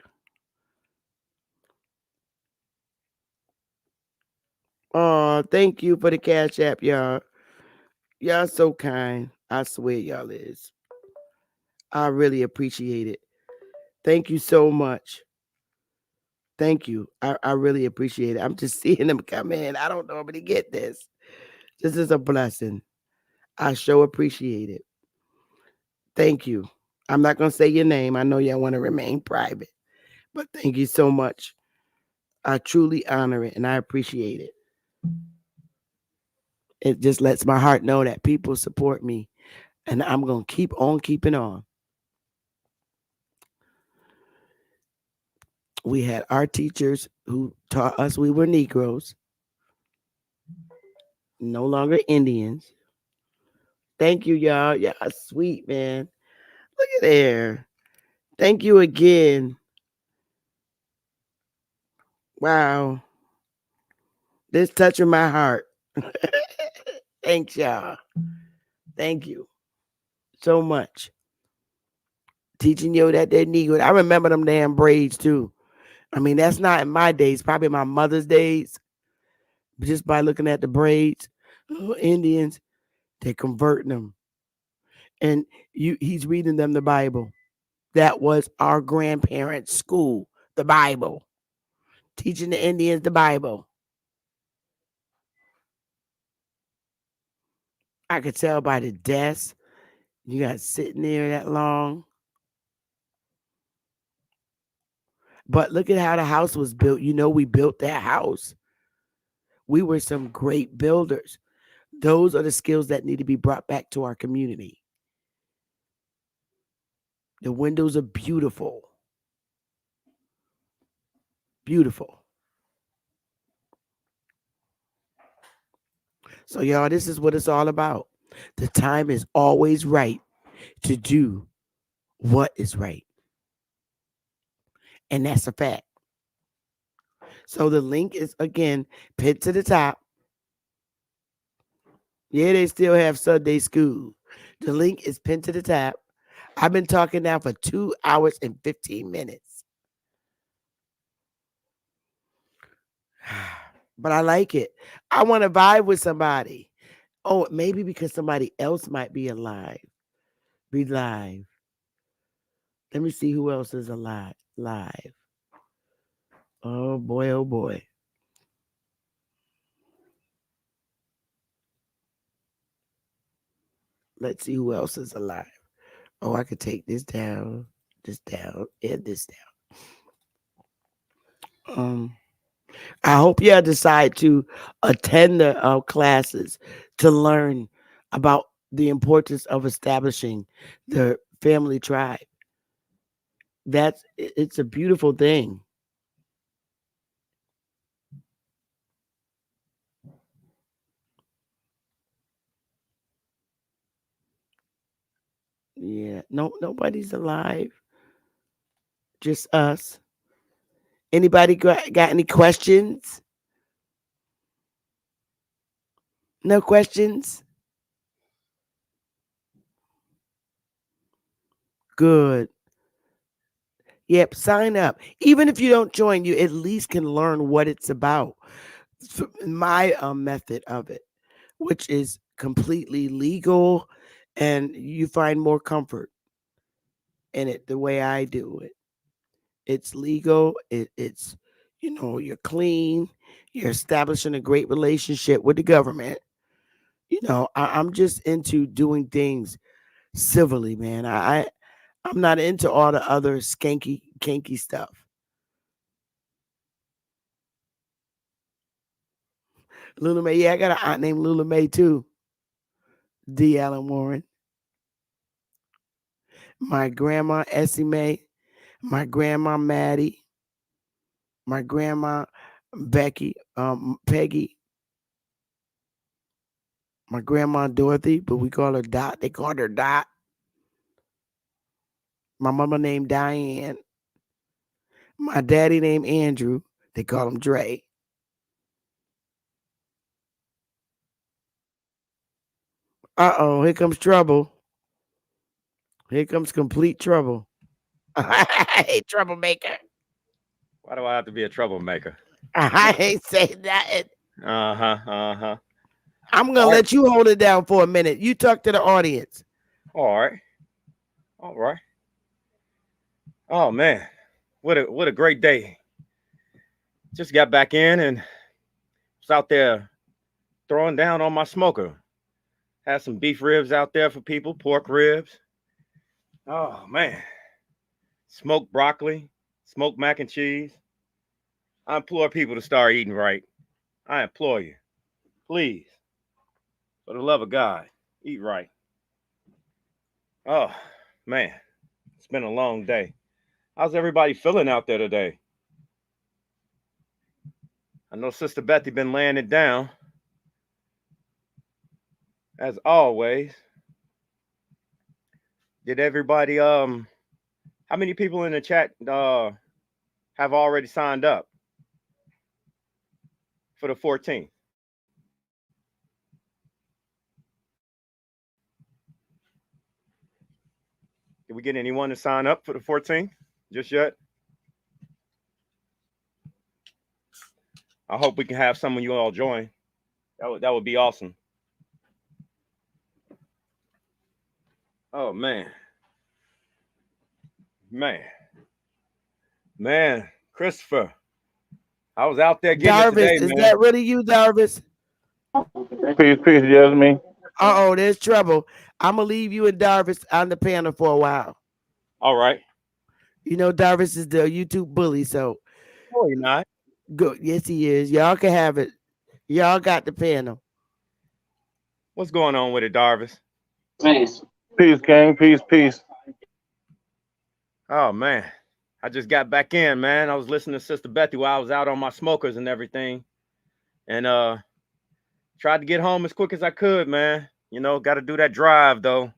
Oh, thank you for the Cash App, y'all. Y'all so kind. I swear y'all is. I really appreciate it. Thank you so much. Thank you. I really appreciate it. I'm just seeing them come in. I don't normally get this. This is a blessing. I sure appreciate it. Thank you. I'm not going to say your name. I know y'all want to remain private. But thank you so much. I truly honor it and I appreciate it. It just lets my heart know that people support me. And I'm going to keep on keeping on. We had our teachers who taught us we were Negroes. No longer Indians. Thank you, y'all. Y'all sweet, man. Look at there. Thank you again. Wow. This touching my heart. Thanks, y'all. Thank you so much. Teaching you that they're Negro. I remember them damn braids too. I mean, that's not in my days, probably my mother's days. Just by looking at the braids, Indians, they're converting them. And he's reading them the Bible. That was our grandparents' school, the Bible. Teaching the Indians the Bible. I could tell by the desk. You got sitting there that long. But look at how the house was built. You know, we built that house. We were some great builders. Those are the skills that need to be brought back to our community. The windows are beautiful. Beautiful. So, y'all, this is what it's all about. The time is always right to do what is right. And that's a fact. So the link is, again, pinned to the top. Yeah, they still have Sunday school. The link is pinned to the top. I've been talking now for 2 hours and 15 minutes. But I like it. I want to vibe with somebody. Oh, maybe because somebody else might be alive. Be live. Let me see who else is alive. Live. Oh boy, oh boy. Let's see who else is alive. Oh, I could take this down, and this down. I hope you decide to attend the classes to learn about the importance of establishing the family tribe. It's a beautiful thing. Yeah, no, nobody's alive, just us. Anybody got any questions? No questions? Good. Yep, sign up. Even if you don't join, you at least can learn what it's about. So my method of it, which is completely legal, and you find more comfort in it the way I do it. It's legal. It's you're clean. You're establishing a great relationship with the government. I'm just into doing things civilly, man. I'm not into all the other skanky, kinky stuff. Lula May, yeah, I got an aunt named Lula May too. D. Allen Warren. My grandma Essie May. My grandma Maddie. My grandma Becky, Peggy. My grandma Dorothy, but we call her Dot. They called her Dot. My mama named Diane. My daddy named Andrew. They call him Dre. Uh-oh, here comes trouble. Here comes complete trouble. Hey, troublemaker. Why do I have to be a troublemaker? I ain't saying that. Uh-huh. I'm gonna All right. let you hold it down for a minute. You talk to the audience. All right. Oh man, what a great day. Just got back in and was out there throwing down on my smoker. Had some beef ribs out there for people, pork ribs. Oh man, smoked broccoli, smoked mac and cheese. I implore people to start eating right. I implore you, please, for the love of God, eat right. Oh man, it's been a long day. How's everybody feeling out there today? I know Sister Betty been laying it down, as always. Did everybody how many people in the chat have already signed up for the 14th? Did we get anyone to sign up for the 14th just yet? I hope we can have some of you all join. That would be awesome. Oh man. Christopher, I was out there getting it today, Darvis, is man. that really you, Darvis? Peace, yes, me. Uh-oh, there's trouble. I'm gonna leave you and Darvis on the panel for a while. All right. You know Darvis is the YouTube bully, so No, you're not. good. Yes, he is. Y'all can have it. Y'all got the panel. What's going on with it, Darvis? Peace, gang. Peace. Oh man. I just got back in, man. I was listening to Sister Betty while I was out on my smokers and everything. And tried to get home as quick as I could, man. Got to do that drive though.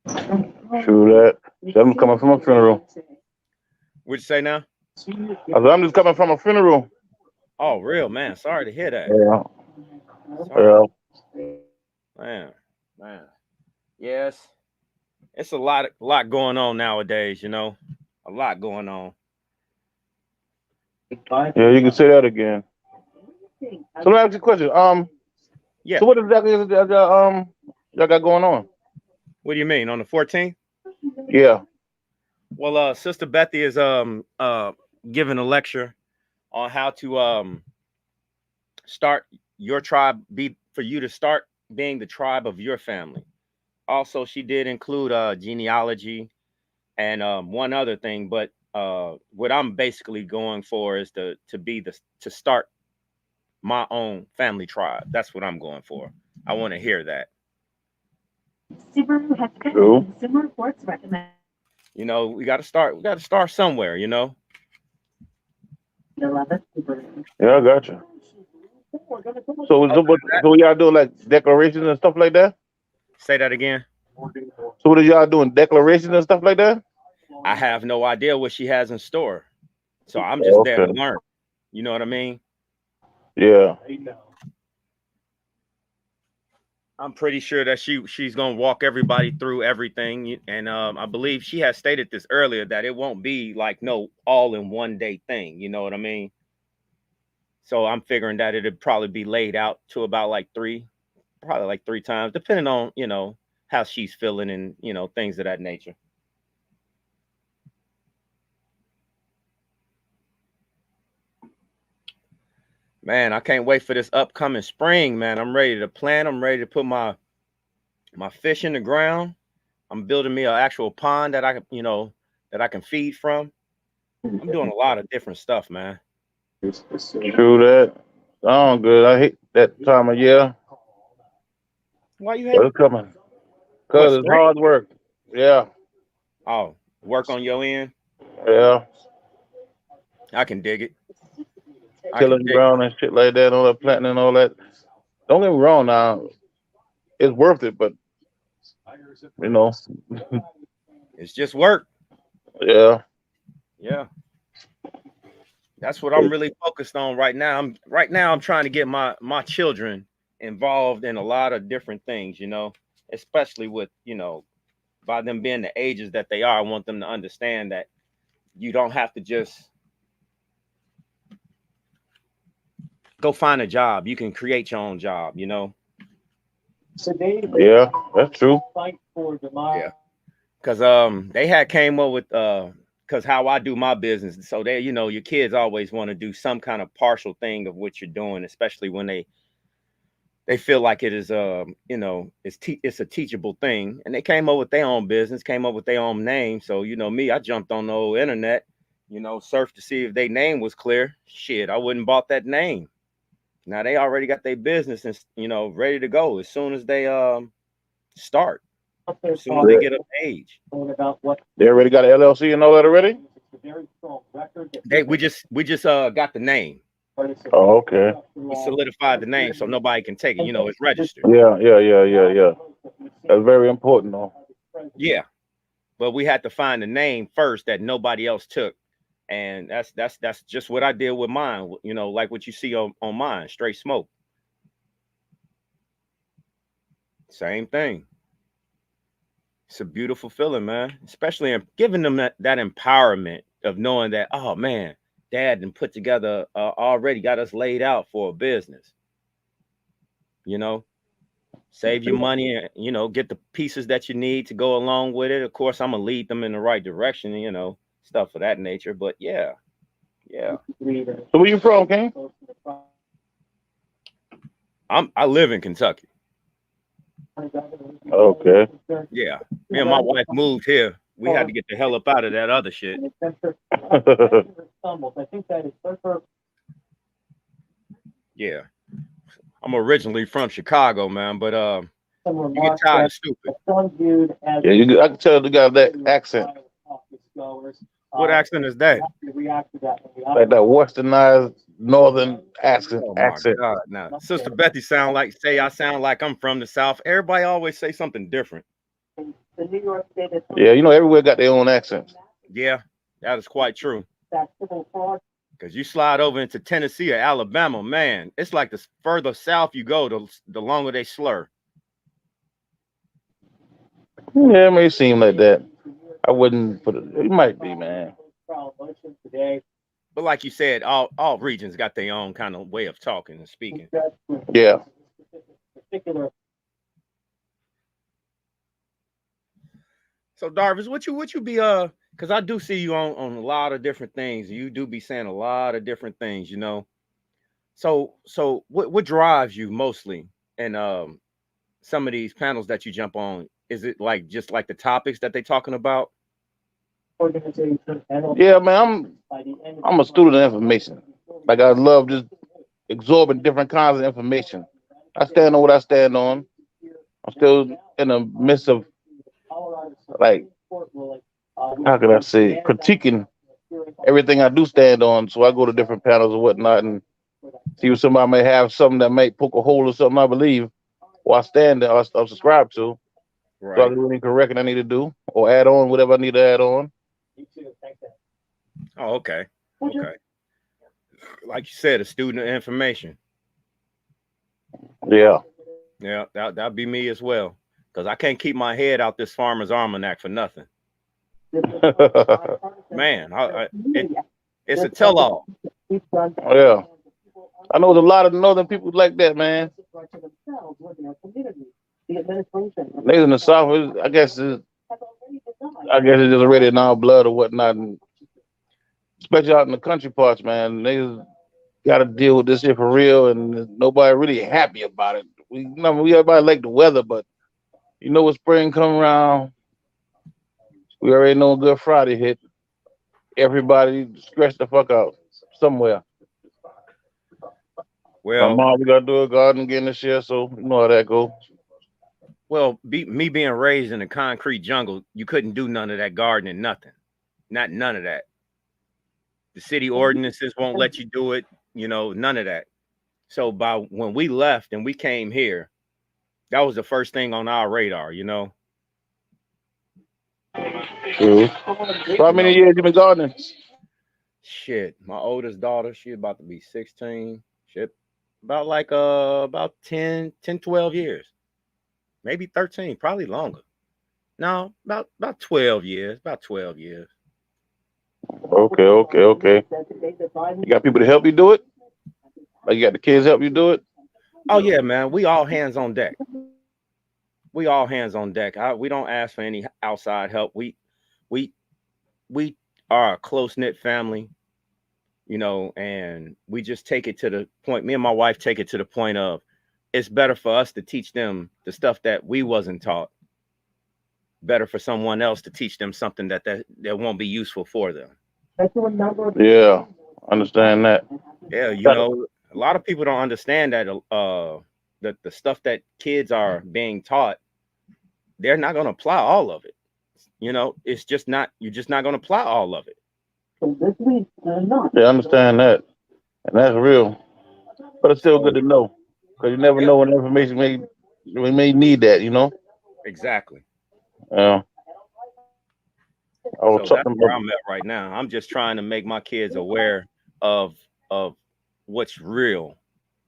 True that. I'm coming from a funeral. What'd you say now? I'm just coming from a funeral. Oh, real, man. Sorry to hear that. Yeah. Man. Yes. It's a lot going on nowadays, a lot going on. Yeah, you can say that again. So let me ask you a question. Yeah. So what exactly is it that y'all got going on? What do you mean on the 14th? Yeah. Well, Sister Bethy is giving a lecture on how to start your tribe, be for you to start being the tribe of your family. Also, she did include genealogy and one other thing, but what I'm basically going for is to start my own family tribe. That's what I'm going for. I want to hear that. Subaru has True. Consumer Reports recommend. You know, we got to start. We got to start somewhere. You know. 11 Subaru. Yeah, I got you. So y'all doing like declarations and stuff like that? Say that again. So what are y'all doing? Declarations and stuff like that? I have no idea what she has in store, so I'm just there to learn. You know what I mean? Yeah. I'm pretty sure that she's gonna walk everybody through everything, and I believe she has stated this earlier that it won't be like no all in one day thing. You know what I mean? So I'm figuring that it'd probably be laid out to about like probably like 3 times, depending on how she's feeling and things of that nature. Man, I can't wait for this upcoming spring, man. I'm ready to plant. I'm ready to put my fish in the ground. I'm building me an actual pond that I can feed from. I'm doing a lot of different stuff, man. True that. Sound good. I hate that time of year. Why you But hate? it's coming. What, Because it's spring? hard work. Yeah. Oh, work on your end. Yeah. I can dig it. Tilling ground and shit like that, all that planting and all that. Don't get me wrong now. It's worth it, but It's just work. Yeah. Yeah. That's what I'm really focused on right now. I'm trying to get my children involved in a lot of different things, especially with, by them being the ages that they are. I want them to understand that you don't have to just go find a job. You can create your own job, Yeah, that's true. Yeah. Because they had came up with because how I do my business. So they, your kids always want to do some kind of partial thing of what you're doing, especially when they feel like it is it's a teachable thing. And they came up with their own business, came up with their own name. So me, I jumped on the old internet, surfed to see if their name was clear. Shit, I wouldn't bought that name. Now they already got their business and ready to go as soon as they start. As soon as they get of age. They already got an LLC and all that already? We just got the name. Oh, okay. We solidified the name so nobody can take it. It's registered. Yeah. That's very important though. Yeah. But we had to find a name first that nobody else took. And that's just what I did with mine, like what you see on mine, Straight Smoke. Same thing. It's a beautiful feeling, man, especially in giving them that empowerment of knowing that, oh man, dad done put together already got us laid out for a business. Save your money and get the pieces that you need to go along with it. Of course, I'm gonna lead them in the right direction, stuff of that nature. But yeah. So where you from, King? I live in Kentucky. Okay. Yeah. Me and my wife moved here. We had to get the hell up out of that other shit. Yeah. I'm originally from Chicago, man, but you get tired of stupid. Yeah, I can tell you got that accent. What accent is that? Like that westernized northern accent. Oh my God. Now, Sister Bethy I sound like I'm from the South. Everybody always say something different. Yeah, everywhere got their own accents. Yeah, that is quite true. Because you slide over into Tennessee or Alabama, man, it's like the further south you go, the longer they slur. Yeah, it may seem like that. I wouldn't put it. It might be, man. But like you said, all regions got their own kind of way of talking and speaking. Yeah. So Darvis, what you be because I do see you on a lot of different things. You do be saying a lot of different things, you know. So what drives you mostly in some of these panels that you jump on? Is it like just like the topics that they talking about? Yeah, man, I'm a student of information. Like I love just absorbing different kinds of information. I stand on what I stand on. I'm still in the midst of like how can I say critiquing everything I do stand on. So I go to different panels and whatnot and see if somebody may have something that may poke a hole or something I believe or I stand there or I subscribe to. Right. So I can do any correcting I need to do or add on whatever I need to add on. Oh, okay. Okay. Like you said, a student of information. Yeah. Yeah, that'd be me as well. Because I can't keep my head out this Farmer's Almanac for nothing. Man, it's a tell-all. Yeah. I know there's a lot of northern people like that, man. Niggas in the South, I guess it's just already in our blood or whatnot. And especially out in the country parts, man, niggas got to deal with this shit for real, and nobody really happy about it. We everybody like the weather, but you know when spring come around, we already know Good Friday hit. Everybody stretch the fuck out somewhere. Well, my mom, we gotta do a garden again this year, so you know how that go. Well, me being raised in a concrete jungle, you couldn't do none of that gardening, nothing. Not none of that. The city ordinances won't let you do it, you know, none of that. So when we left and we came here, that was the first thing on our radar, you know. True. So how many years you been gardening? Shit, my oldest daughter, she about to be 16. Shit, about 10, 12 years. Maybe 13, probably longer. No, about 12 years, about 12 years. Okay. You got people to help you do it? Like you got the kids help you do it? Oh yeah, man. We all hands on deck. We all hands on deck. We don't ask for any outside help. We are a close-knit family, you know, and we just take it to the point. Me and my wife take it to the point of it's better for us to teach them the stuff that we wasn't taught. Better for someone else to teach them something that won't be useful for them. Yeah, understand that. Yeah, you know, a lot of people don't understand that the stuff that kids are being taught, they're not going to apply all of it. You know, it's just not, you're just not going to apply all of it. Yeah, I understand that. And that's real. But it's still good to know. Because you never know when information we may need that, you know? Exactly. Yeah. So that's where I'm at right now. I'm just trying to make my kids aware of what's real.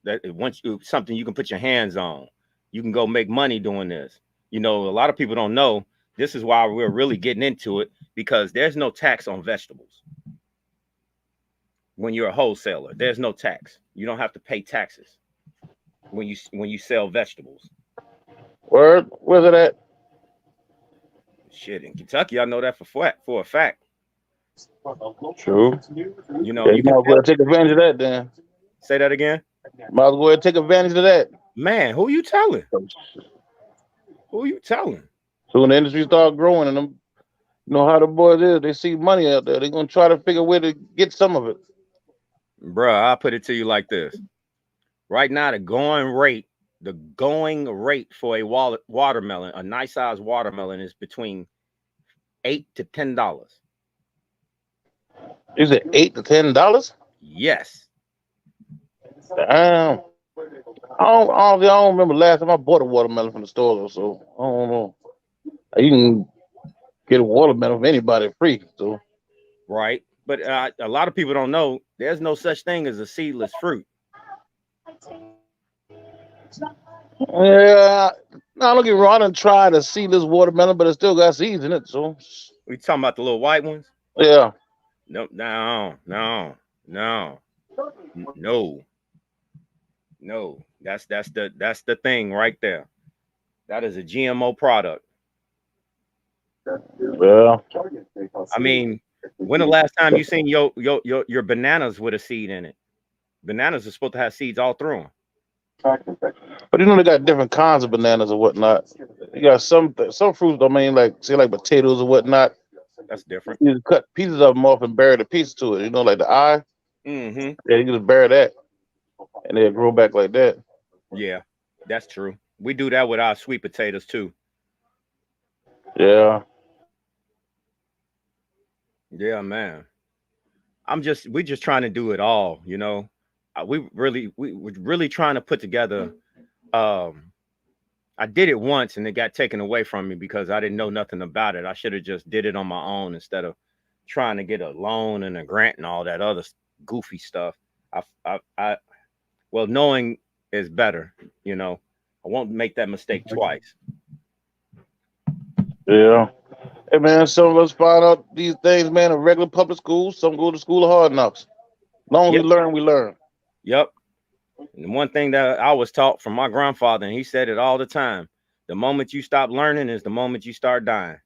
That once something you can put your hands on, you can go make money doing this. You know, a lot of people don't know. This is why we're really getting into it, because there's no tax on vegetables. When you're a wholesaler, there's no tax. You don't have to pay taxes when you sell vegetables. Word? Where's it at? Shit, in Kentucky, I know that for a fact. True. You know, yeah, you might as well take advantage of that then. Say that again. Might as well take advantage of that. Man, who you telling? Who you telling? So when the industry start growing and them, you know how the boys is, they see money out there. They're gonna try to figure a way to get some of it. Bruh, I'll put it to you like this. Right now, the going rate for a watermelon, a nice size watermelon, is between $8 to $10. Is it $8 to $10? Yes. Damn. I don't remember last time I bought a watermelon from the store, so I don't know. You can get a watermelon from anybody free, so. Right, but a lot of people don't know there's no such thing as a seedless fruit. Yeah, no, don't get me wrong. I done tried a seedless watermelon, but it still got seeds in it. So we talking about the little white ones? Yeah. No. No. No. That's the thing right there. That is a GMO product. Well, I mean, when the last time you seen your bananas with a seed in it? Bananas are supposed to have seeds all through them. but you know they got different kinds of bananas or whatnot. You got some fruits. I mean, like say like potatoes or whatnot. That's different. You cut pieces of them off and bury the piece to it. You know, like the eye. Mm-hmm. Yeah, you can just bury that, and they'll grow back like that. Yeah, that's true. We do that with our sweet potatoes too. Yeah. Yeah, man. We're just trying to do it all, you know. We're really trying to put together. I did it once and it got taken away from me because I didn't know nothing about it. I should have just did it on my own instead of trying to get a loan and a grant and all that other goofy stuff. Well, knowing is better, you know. I won't make that mistake twice. Yeah. Hey man, some of us find out these things, man, in regular public schools. Some go to school of hard knocks. As long as Yep. we learn, we learn. Yep. And one thing that I was taught from my grandfather, and he said it all the time: the moment you stop learning is the moment you start dying.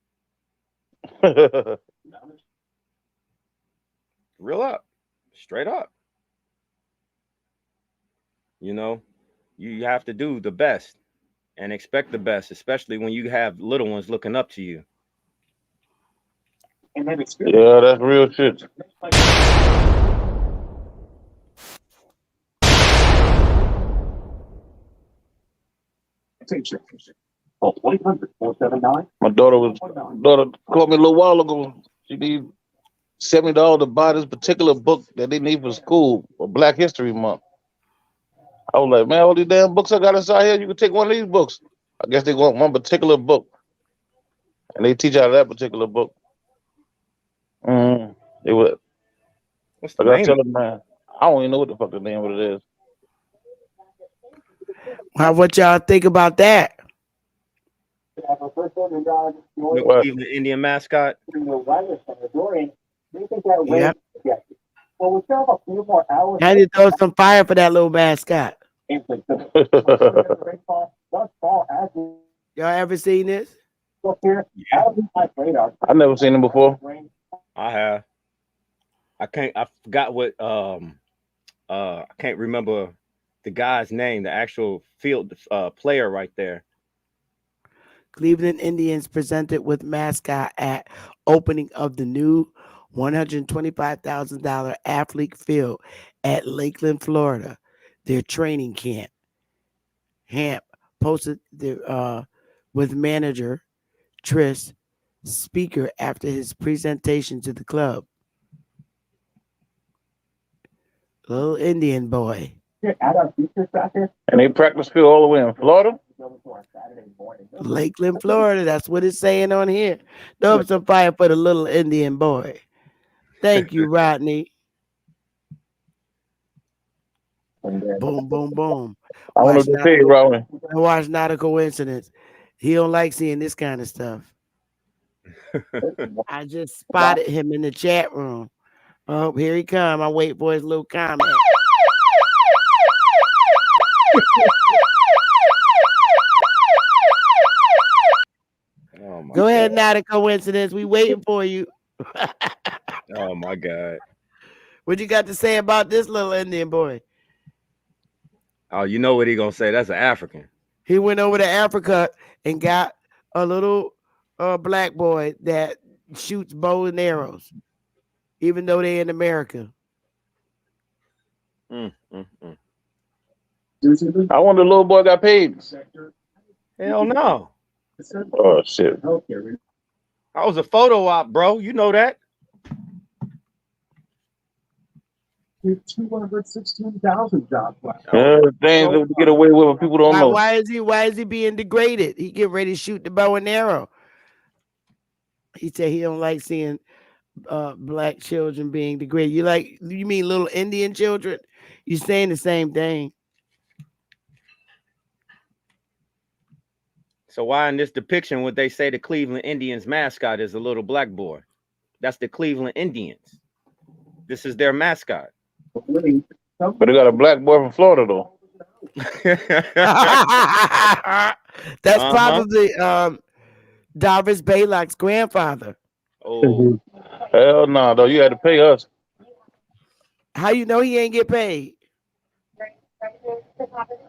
Real up, straight up. You know, you have to do the best and expect the best, especially when you have little ones looking up to you. Yeah, that's real shit. My daughter called me a little while ago. She need $70 to buy this particular book that they need for school for Black History Month. I was like, man, all these damn books I got inside here, you can take one of these books. I guess they want one particular book, and they teach out of that particular book. It was. What's the I gotta name? tell them, man. I don't even know what the fuck the name of it is. What y'all think about that? New Cleveland Indian mascot. Yep. Had to throw some fire for that little mascot. Y'all ever seen this? I've never seen him before. I have. I forgot what I can't remember the guy's name, the actual field player right there. Cleveland Indians presented with mascot at opening of the new $125,000 athlete field at Lakeland, Florida. Their training camp. Hamp posted with manager Tris speaker after his presentation to the club. Little Indian boy. And they practice field all the way in Florida? Lakeland, Florida. That's what it's saying on here. Throw up some fire for the little Indian boy. Thank you, Rodney. Boom, boom, boom. I want to say, Rodney. Watch, not a coincidence. He don't like seeing this kind of stuff. I just spotted him in the chat room. Oh, here he come. I wait for his little comment. Go ahead, not a coincidence. We waiting for you. Oh my God. What you got to say about this little Indian boy? Oh, you know what he gonna say? That's an African. He went over to Africa and got a little black boy that shoots bows and arrows, even though they're in America. I wonder the little boy got paid. Hell no. Oh shit. That was a photo op, bro. You know that. 216,000 jobs left. Things that we get away with people don't know. Why is he being degraded? He get ready to shoot the bow and arrow. He said he don't like seeing black children being degraded. You mean little Indian children? You saying the same thing. So why in this depiction would they say the Cleveland Indians mascot is a little black boy? That's the Cleveland Indians. This is their mascot. But they got a black boy from Florida though. That's probably Darvis Baylock's grandfather. Oh, Hell no, though. You had to pay us. How you know he ain't get paid?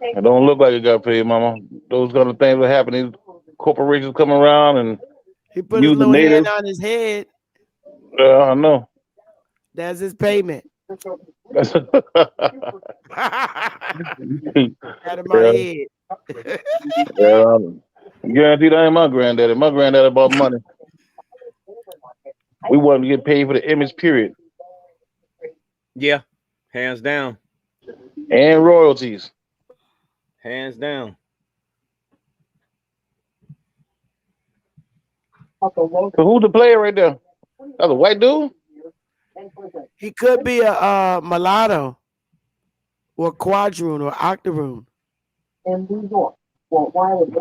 It don't look like you got paid, mama. Those kind of things that happen. These corporations come around and He put his use the little hand natives. on his head. I know. That's his payment. Had him on the head. Yeah, guaranteed I ain't my granddaddy. My granddaddy bought money. We wasn't get paid for the image, period. yeah, hands down, And royalties. hands down. So who's the player right there? That's a white dude? He could be a mulatto or quadroon or octoroon. In New York. Well, why would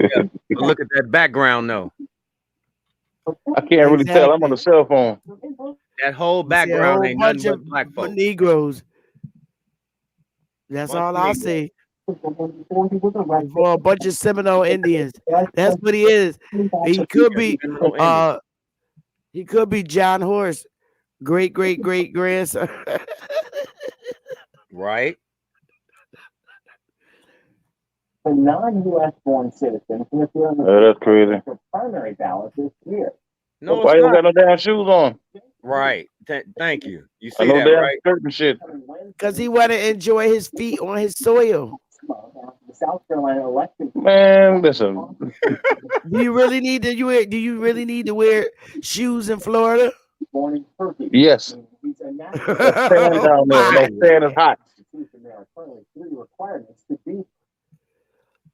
Yeah, but look at that background though. I can't really tell. I'm on the cell phone. That whole See a background whole ain't bunch nothing of but black folks. Negroes. That's Bunch all of I Negroes. see. For a bunch of Seminole Indians. That's what he is. He could be he could be John Horse, great grandson. Right. For non-U.S. born citizens, if you're on That's crazy. the primary ballot this year. No, Why it's you don't got not. no damn shoes on? Right. Thank you. You I see know that, damn right? skirt and shit. Because he want to enjoy his feet on his soil. The South Carolina election. Man, listen. Do you really need to wear shoes in Florida? Born in Turkey. Yes. He's a national. That's sand down there. Oh, That sand is hot. There are currently 3 requirements to be.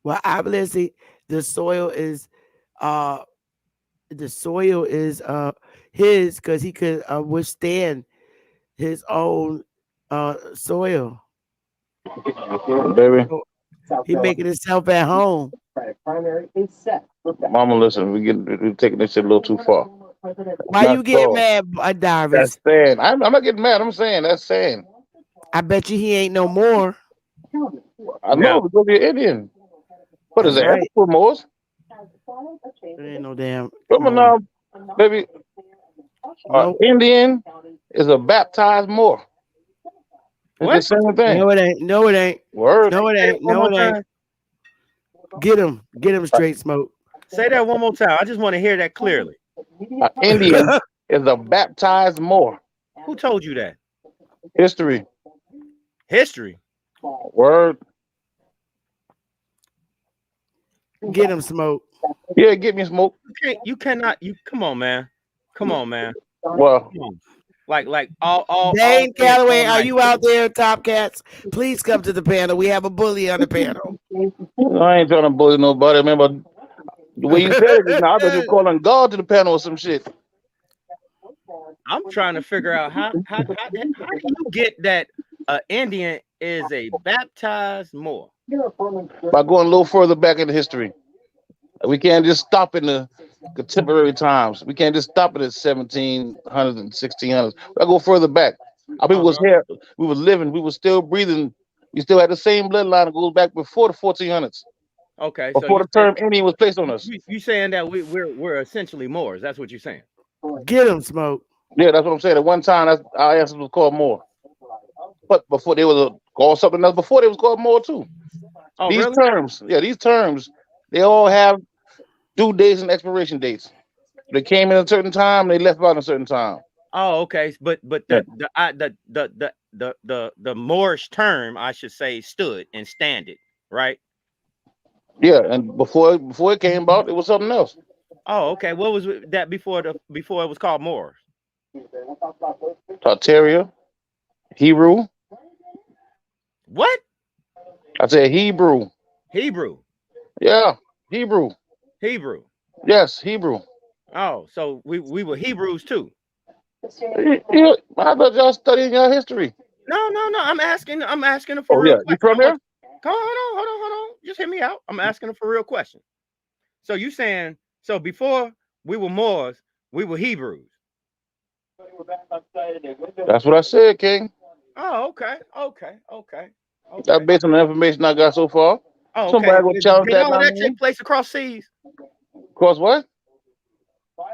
well, obviously the soil is his because he could withstand his own soil. Baby. South He making himself at home. primary is set. Mama, listen, we're taking this shit a little too far. Why Not you get so. mad, Darvis? That's sand. I'm not getting mad. I'm saying that's sand. I bet you he ain't no more. I know, because you're Indian. What is That's that? right. For Moors? There ain't no damn. Come on now, baby. Nope. Indian is a baptized Moor. It's What? the same thing. No, it ain't. No, it ain't. Word. No, it ain't. One No, more it ain't. time. Get him straight, smoke. Say that one more time. I just want to hear that clearly. Indian is a baptized Moor. Who told you that? History. History. Word. Get him, smoke. Yeah, get me smoke. You cannot. Come on, man. Come on, man. Well, Come on. Like all. Dane Calloway, all are night. you out there, Top Cats? Please come to the panel. We have a bully on the panel. I ain't trying to bully nobody. Remember the way you said it just now, I thought you were calling God to the panel or some shit. I'm trying to figure out how do you get that Indian is a baptized Moor? By going a little further back in history. We can't just stop in the contemporary times. We can't just stop it at 1700s and 1600s. I go further back. Our people was here. We was living. We was still breathing. We still had the same bloodline that goes back before the 1400s. Okay, Before the term Indian was placed on us. You saying that we're essentially Moors? That's what you're saying. Get him, smoke. Yeah, that's what I'm saying. At one time, our ancestors was called Moor. But before they was called something else, before they was called Moor too. Oh, these really? terms, they all have due dates and expiration dates. They came in a certain time, they left out a certain time. Oh, okay. But the Moorish term, I should say, stood and standed, right? Yeah, and before it came about, it was something else. Oh, okay. What was that before it was called Moors? Tartaria, Hebrew. What? I said Hebrew. Hebrew. Yeah, Hebrew. Hebrew. Yes, Hebrew. Oh, so we were Hebrews too. Yeah, I thought y'all studying your history. No. I'm asking a for real question. You from there? Come on, hold on. Just hear me out. I'm asking a for real question. So you saying before we were Moors, we were Hebrews? That's what I said, King. Oh, okay. That's based on the information I got so far. Oh, okay. Somebody gonna challenge Did that all of down that there? take place across seas? Across what?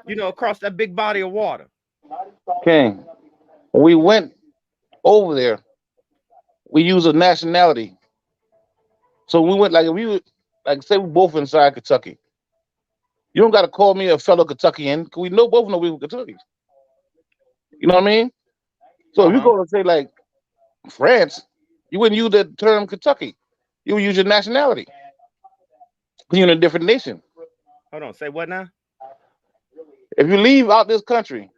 Across that big body of water. King. When we went over there, we used a nationality. So we went like if we were like say we both inside Kentucky. You don't gotta call me a fellow Kentuckian, 'cause we know both know we were Kentucky. You know what I mean? So if you go to say like France, you wouldn't use the term Kentucky. You would use your nationality. 'Cause you're in a different nation. Hold on, say what now? If you leave out this country,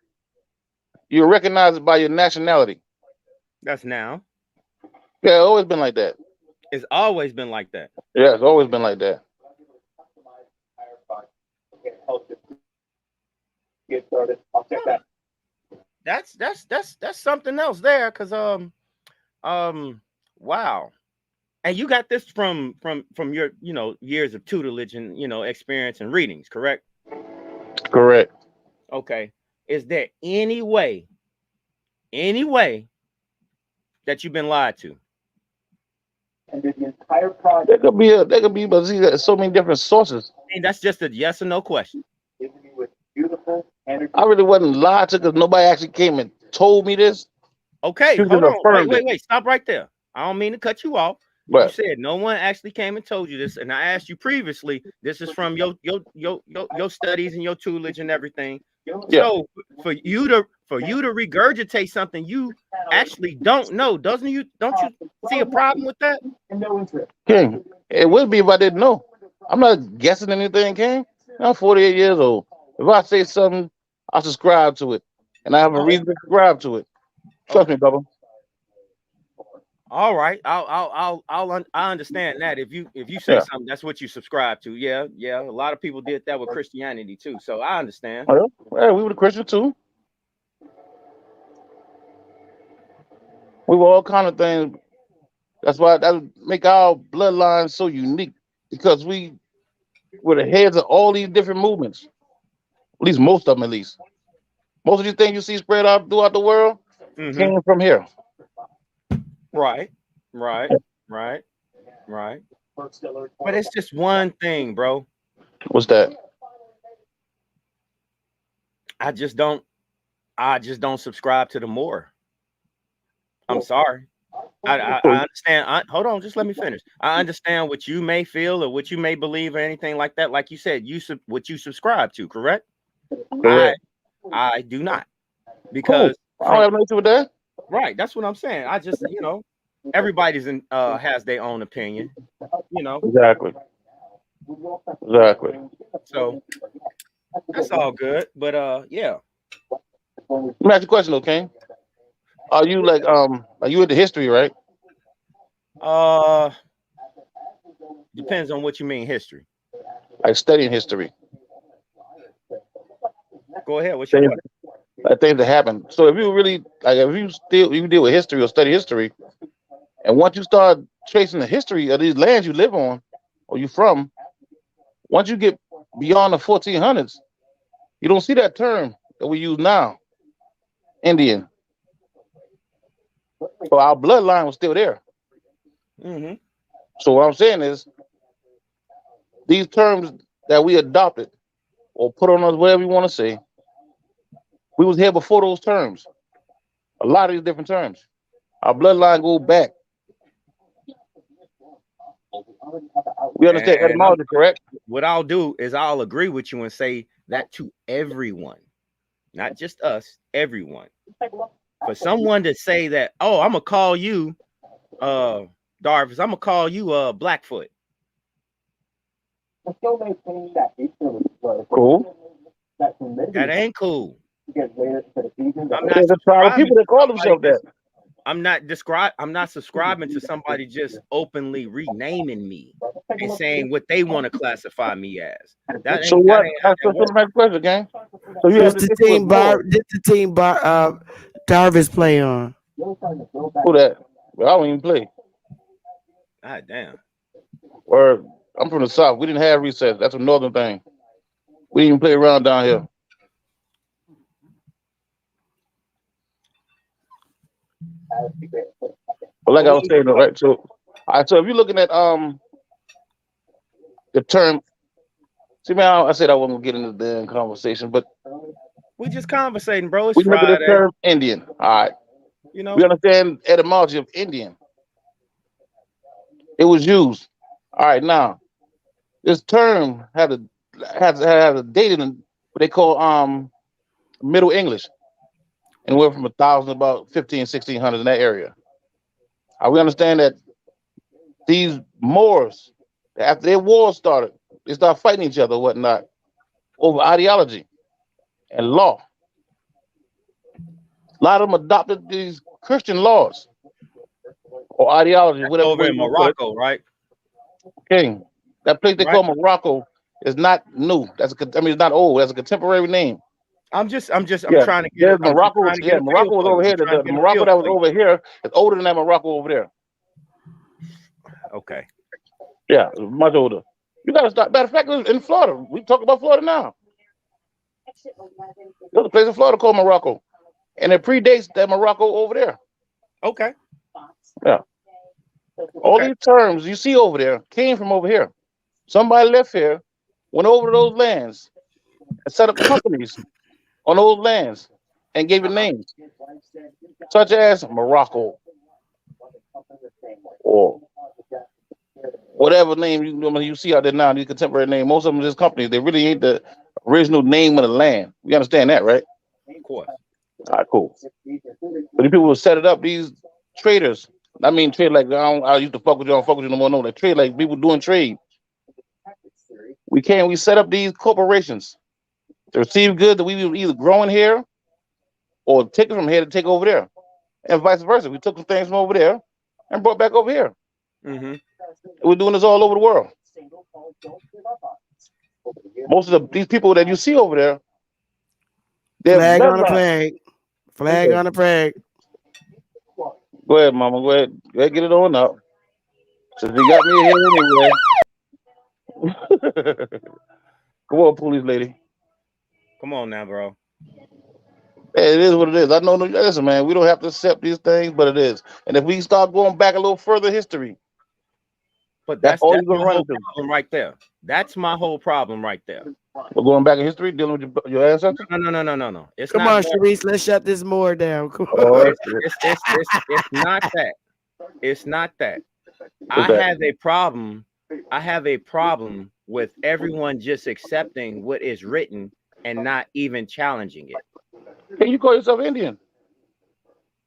you're recognized by your nationality. That's now. Yeah, it's always been like that. It's always been like that. Yeah, it's always been like that. Get started. I'll check that. That's something else there, cause wow. And you got this from your years of tutelage and experience and readings, correct? Correct. Okay. Is there any way that you've been lied to? And the entire project. There could be, but see, there's so many different sources. And that's just a yes or no question. With beautiful energy. I really wasn't lied to because nobody actually came and told me this. Okay, You hold just on. affirmed it. Wait. Stop right there. I don't mean to cut you off. But You said no one actually came and told you this, and I asked you previously. This is from your studies and your tutelage and everything. yeah. So for you to regurgitate something you actually don't know, don't you see a problem with that? King, it would be if I didn't know. I'm not guessing anything, King. I'm 48 years old. If I say something, I subscribe to it, and I have a reason to subscribe to it. Trust me, brother. All right, I understand that. If you say something, that's what you subscribe to. Yeah. A lot of people did that with Christianity too, so I understand. Well, we were the Christian too. We were all kind of things. That's why that make our bloodline so unique, because we were the heads of all these different movements. At least most of them, at least. Most of these things you see spread out throughout the world came from here. Right. But it's just one thing, bro. What's that? I just don't subscribe to the more. I'm sorry. I understand. Hold on, just let me finish. I understand what you may feel or what you may believe or anything like that. Like you said, what you subscribe to, correct? Correct. I do not, because I don't have no issue with that. Right, that's what I'm saying. I just everybody's has their own opinion, Exactly. So that's all good. But yeah. Let me ask you a question, okay? Are you like are you into history, right? Depends on what you mean history. Like studying history. Go ahead. What's your question? Like things that happen. So if you really like, if you deal with history or study history, and once you start tracing the history of these lands you live on or you from, once you get beyond the 1400s, you don't see that term that we use now, Indian. So our bloodline was still there. So what I'm saying is, these terms that we adopted or put on us, whatever you want to say, we was here before those terms. A lot of these different terms. Our bloodline go back. We understand etymology, correct? What I'll do is I'll agree with you and say that to everyone, not just us, everyone. For someone to say that, oh, I'm gonna call you Darvis, I'm gonna call you Blackfoot. Cool. That ain't cool. There's a crowd of people that call themselves that. I'm not subscribing to somebody just openly renaming me and saying what they want to classify me as. So what? That's the next question, gang. So you This the team Darvis play on. Who that? Well, I don't even play. God damn. Or I'm from the South. We didn't have recess. That's a northern thing. We didn't even play around down here. But like I was saying, right? So, all right. So if you're looking at the term, see, man, I said I wasn't gonna get into the conversation, but We just conversating, bro. It's we look at the Friday. term Indian. All right. You know, We understand etymology of Indian. It was used. All right. Now, this term had a date in what they call Middle English, and went from 1,000 about 1600 in that area. We understand that these Moors, after their war started, they started fighting each other, whatnot, over ideology and law. A lot of them adopted these Christian laws or ideology, whatever. over in Morocco, right? King, that place they call Morocco is not new. It's not old. That's a contemporary name. I'm trying to get Morocco. Morocco was over here. The Morocco that was over here is older than that Morocco over there. Okay. Yeah, much older. You got to start. Matter of fact, in Florida, we talk about Florida now. There's a place in Florida called Morocco, and it predates that Morocco over there. Okay. Yeah. All these terms you see over there came from over here. Somebody left here, went over to those lands, and set up companies on those lands and gave it names, such as Morocco or whatever name you see out there now, these contemporary names. Most of them are just companies. They really ain't the original name of the land. You understand that, right? Of course. All right, cool. But these people will set it up, these traders. I mean, trade like I used to fuck with you, I don't fuck with you no more. No, they trade like people doing trade. We set up these corporations to receive goods that we were either growing here or taking from here to take over there, and vice versa. We took some things from over there and brought back over here. Mm-hmm. We're doing this all over the world. Most of these people that you see over there, they're flag on the flag. Flag on the flag. Go ahead, mama. Go ahead, get it on up. Since you got me here anyway. Come on, police lady. Come on now, bro. Hey, it is what it is. I know. Listen, man, we don't have to accept these things, but it is. And if we start going back a little further history, but that's all you're gonna run into. Problem right there. That's my whole problem right there. We're going back in history, dealing with your ancestors. No. Come on, Sharice. Let's shut this more down. It's not that. It's not that. I have a problem. I have a problem with everyone just accepting what is written and not even challenging it. Can you call yourself Indian?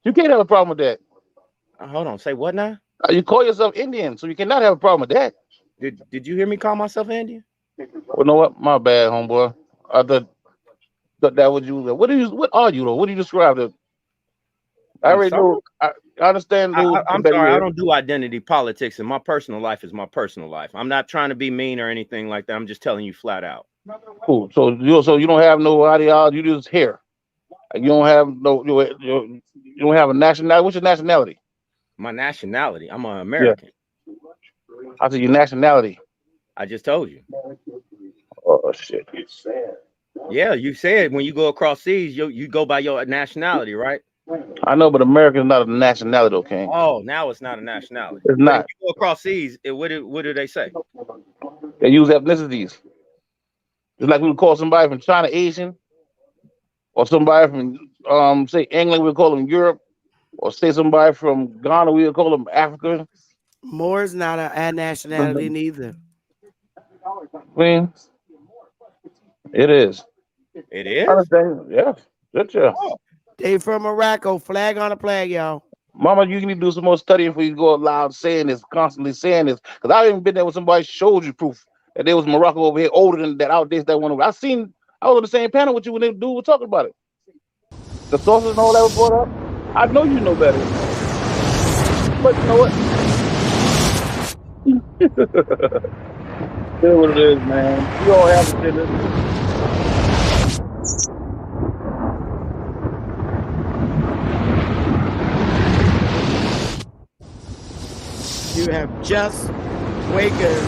You can't have a problem with that. Hold on. Say what now? You call yourself Indian, so you cannot have a problem with that. Did you hear me call myself Indian? Well, you know what? My bad, homeboy. I thought that was you. What are you though? What do you describe it? I already know. I understand. I'm sorry. I don't do identity politics, and my personal life is my personal life. I'm not trying to be mean or anything like that. I'm just telling you flat out. Cool. So you don't have no ideology. You just here. You don't have no. You don't have a nationality. What's your nationality? My nationality. I'm an American. Yeah. I said your nationality. I just told you. Oh shit. Yeah, you said when you go across seas, you go by your nationality, right? I know, but America is not a nationality, okay? Oh, now it's not a nationality. It's not. If you go across seas, what do they say? They use ethnicities. It's like we would call somebody from China Asian, or somebody from say England, we would call them Europe, or say somebody from Ghana, we would call them African. Moore's not a nationality neither. I mean, it is. It is? Yeah. Good job. Oh. They from Morocco. Flag on the flag, y'all. Mama, you need to do some more studying before you go loud saying this, constantly saying this. Because I haven't been there when somebody showed you proof that there was Morocco over here older than that outdated that one over. I was on the same panel with you when they were talking about it. The sources and all that was brought up. I know you know better. But you know what? That's what it is, man. We all have to do this. You have just wakened.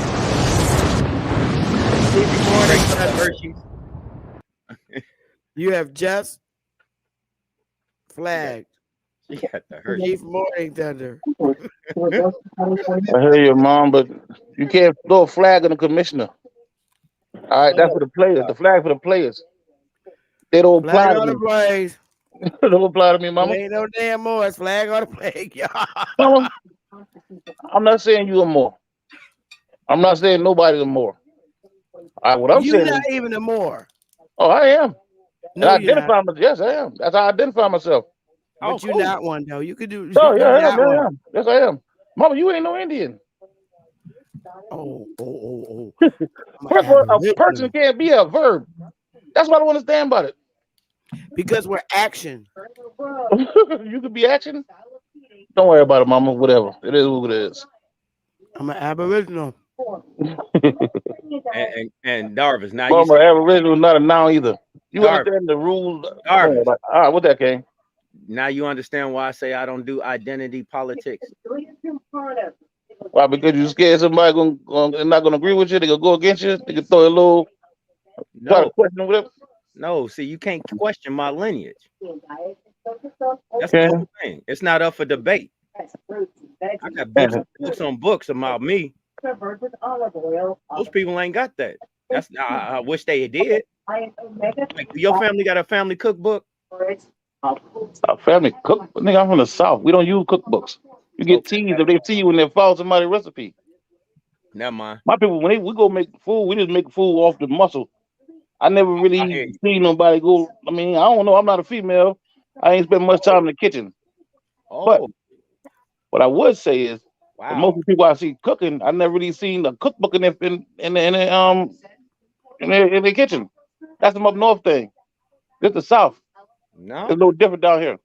You have just flagged. You got the Hershey. Chief Morning Thunder. I hear you, Mom, but you can't throw a flag on the commissioner. All right, that's for the players. The flag for the players. They don't apply Flag to on the me. plays. They don't apply to me, Mama. Ain't no damn more. It's flag on the play, y'all. Mama, I'm not saying you are more. I'm not saying nobody's more. All right, what I'm You saying not is, even a more. oh, I am. And No, I you're not. identify myself. Yes, I am. That's how I identify myself. But you're not one though. You could do. Oh, yeah, You're I am. not Yeah, I one. am. Yes, I am. Mama, you ain't no Indian. Oh. First of all, a person can't be a verb. That's what I don't understand about it. Because we're action. You could be action. Don't worry about it, Mama. Whatever. It is what it is. I'm an Aboriginal. And Darvis, now Mama, Aboriginal is not a noun either. You Darvis. understand the rules? Darvis. All right, what that came? Now you understand why I say I don't do identity politics. Why? Because you scared somebody not gonna agree with you. They gonna go against you. They can throw a little try to question whatever. No, see, you can't question my lineage. That's the whole thing. It's not up for debate. I got books on books about me. Those people ain't got that. That's I wish they did. Like, your family got a family cookbook? A family cook? Nigga, I'm from the South. We don't use cookbooks. You get teased if they see you when they follow somebody's recipe. Never mind. My people, when we go make food, we just make food off the muscle. I never really seen nobody go. I mean, I don't know. I'm not a female. I ain't spent much time in the kitchen. But what I would say is, most of the people I see cooking, I never really seen a cookbook in the kitchen. That's the up north thing. This the South. No, it's a little different down here.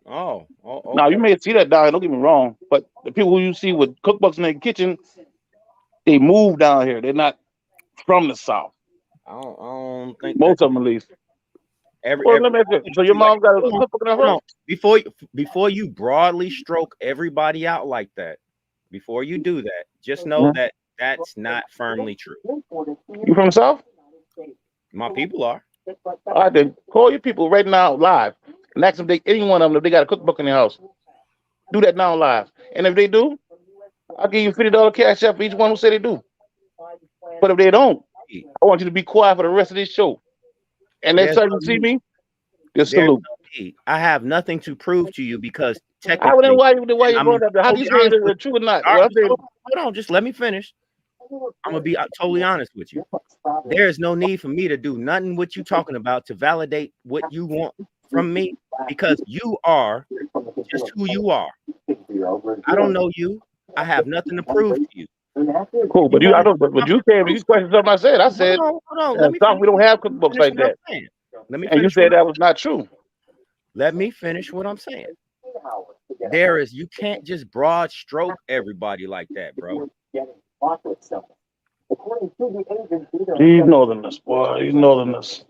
Oh, okay. Now you may see that down here. Don't get me wrong, but the people who you see with cookbooks in their kitchen, they move down here. They're not from the South. I don't think most of them, at least. So your mom got a cookbook in her house? Before you broadly stroke everybody out like that, before you do that, just know that that's not firmly true. You from the South? My people are. All right, then call your people right now live and ask them any one of them if they got a cookbook in their house. Do that now live, and if they do, I'll give you $50 cash out for each one who say they do. But if they don't, I want you to be quiet for the rest of this show. And next time you see me, just salute. I have nothing to prove to you because technically. Then why you brought that? How do you say it's true or not? Hold on, just let me finish. I'm gonna be totally honest with you. There is no need for me to do nothing what you talking about to validate what you want from me because you are just who you are. I don't know you. I have nothing to prove to you. Cool, but you came. You questioned something I said. I said, hold on. Let me we don't have cookbooks like that. And you said that was not true. Let me finish what I'm saying. You can't just broad stroke everybody like that, bro. He's northerners, boy. He's northerners.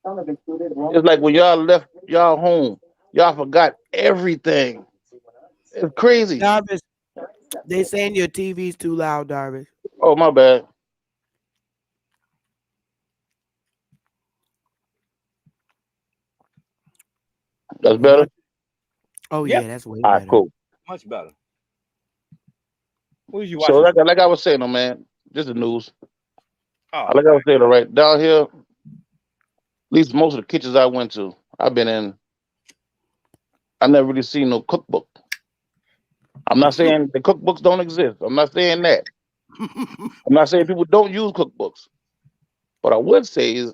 It's like when y'all left y'all home, y'all forgot everything. It's crazy. Darvis, they saying your TV's too loud, Darvis. Oh, my bad. That's better? Oh, yeah, that's way better. better. Cool. Much better. Who's you watching? So like I was saying, man, just the news. Oh, like I was saying, right down here, at least most of the kitchens I went to, I've been in, I never really seen no cookbook. I'm not saying the cookbooks don't exist. I'm not saying that. I'm not saying people don't use cookbooks. What I would say is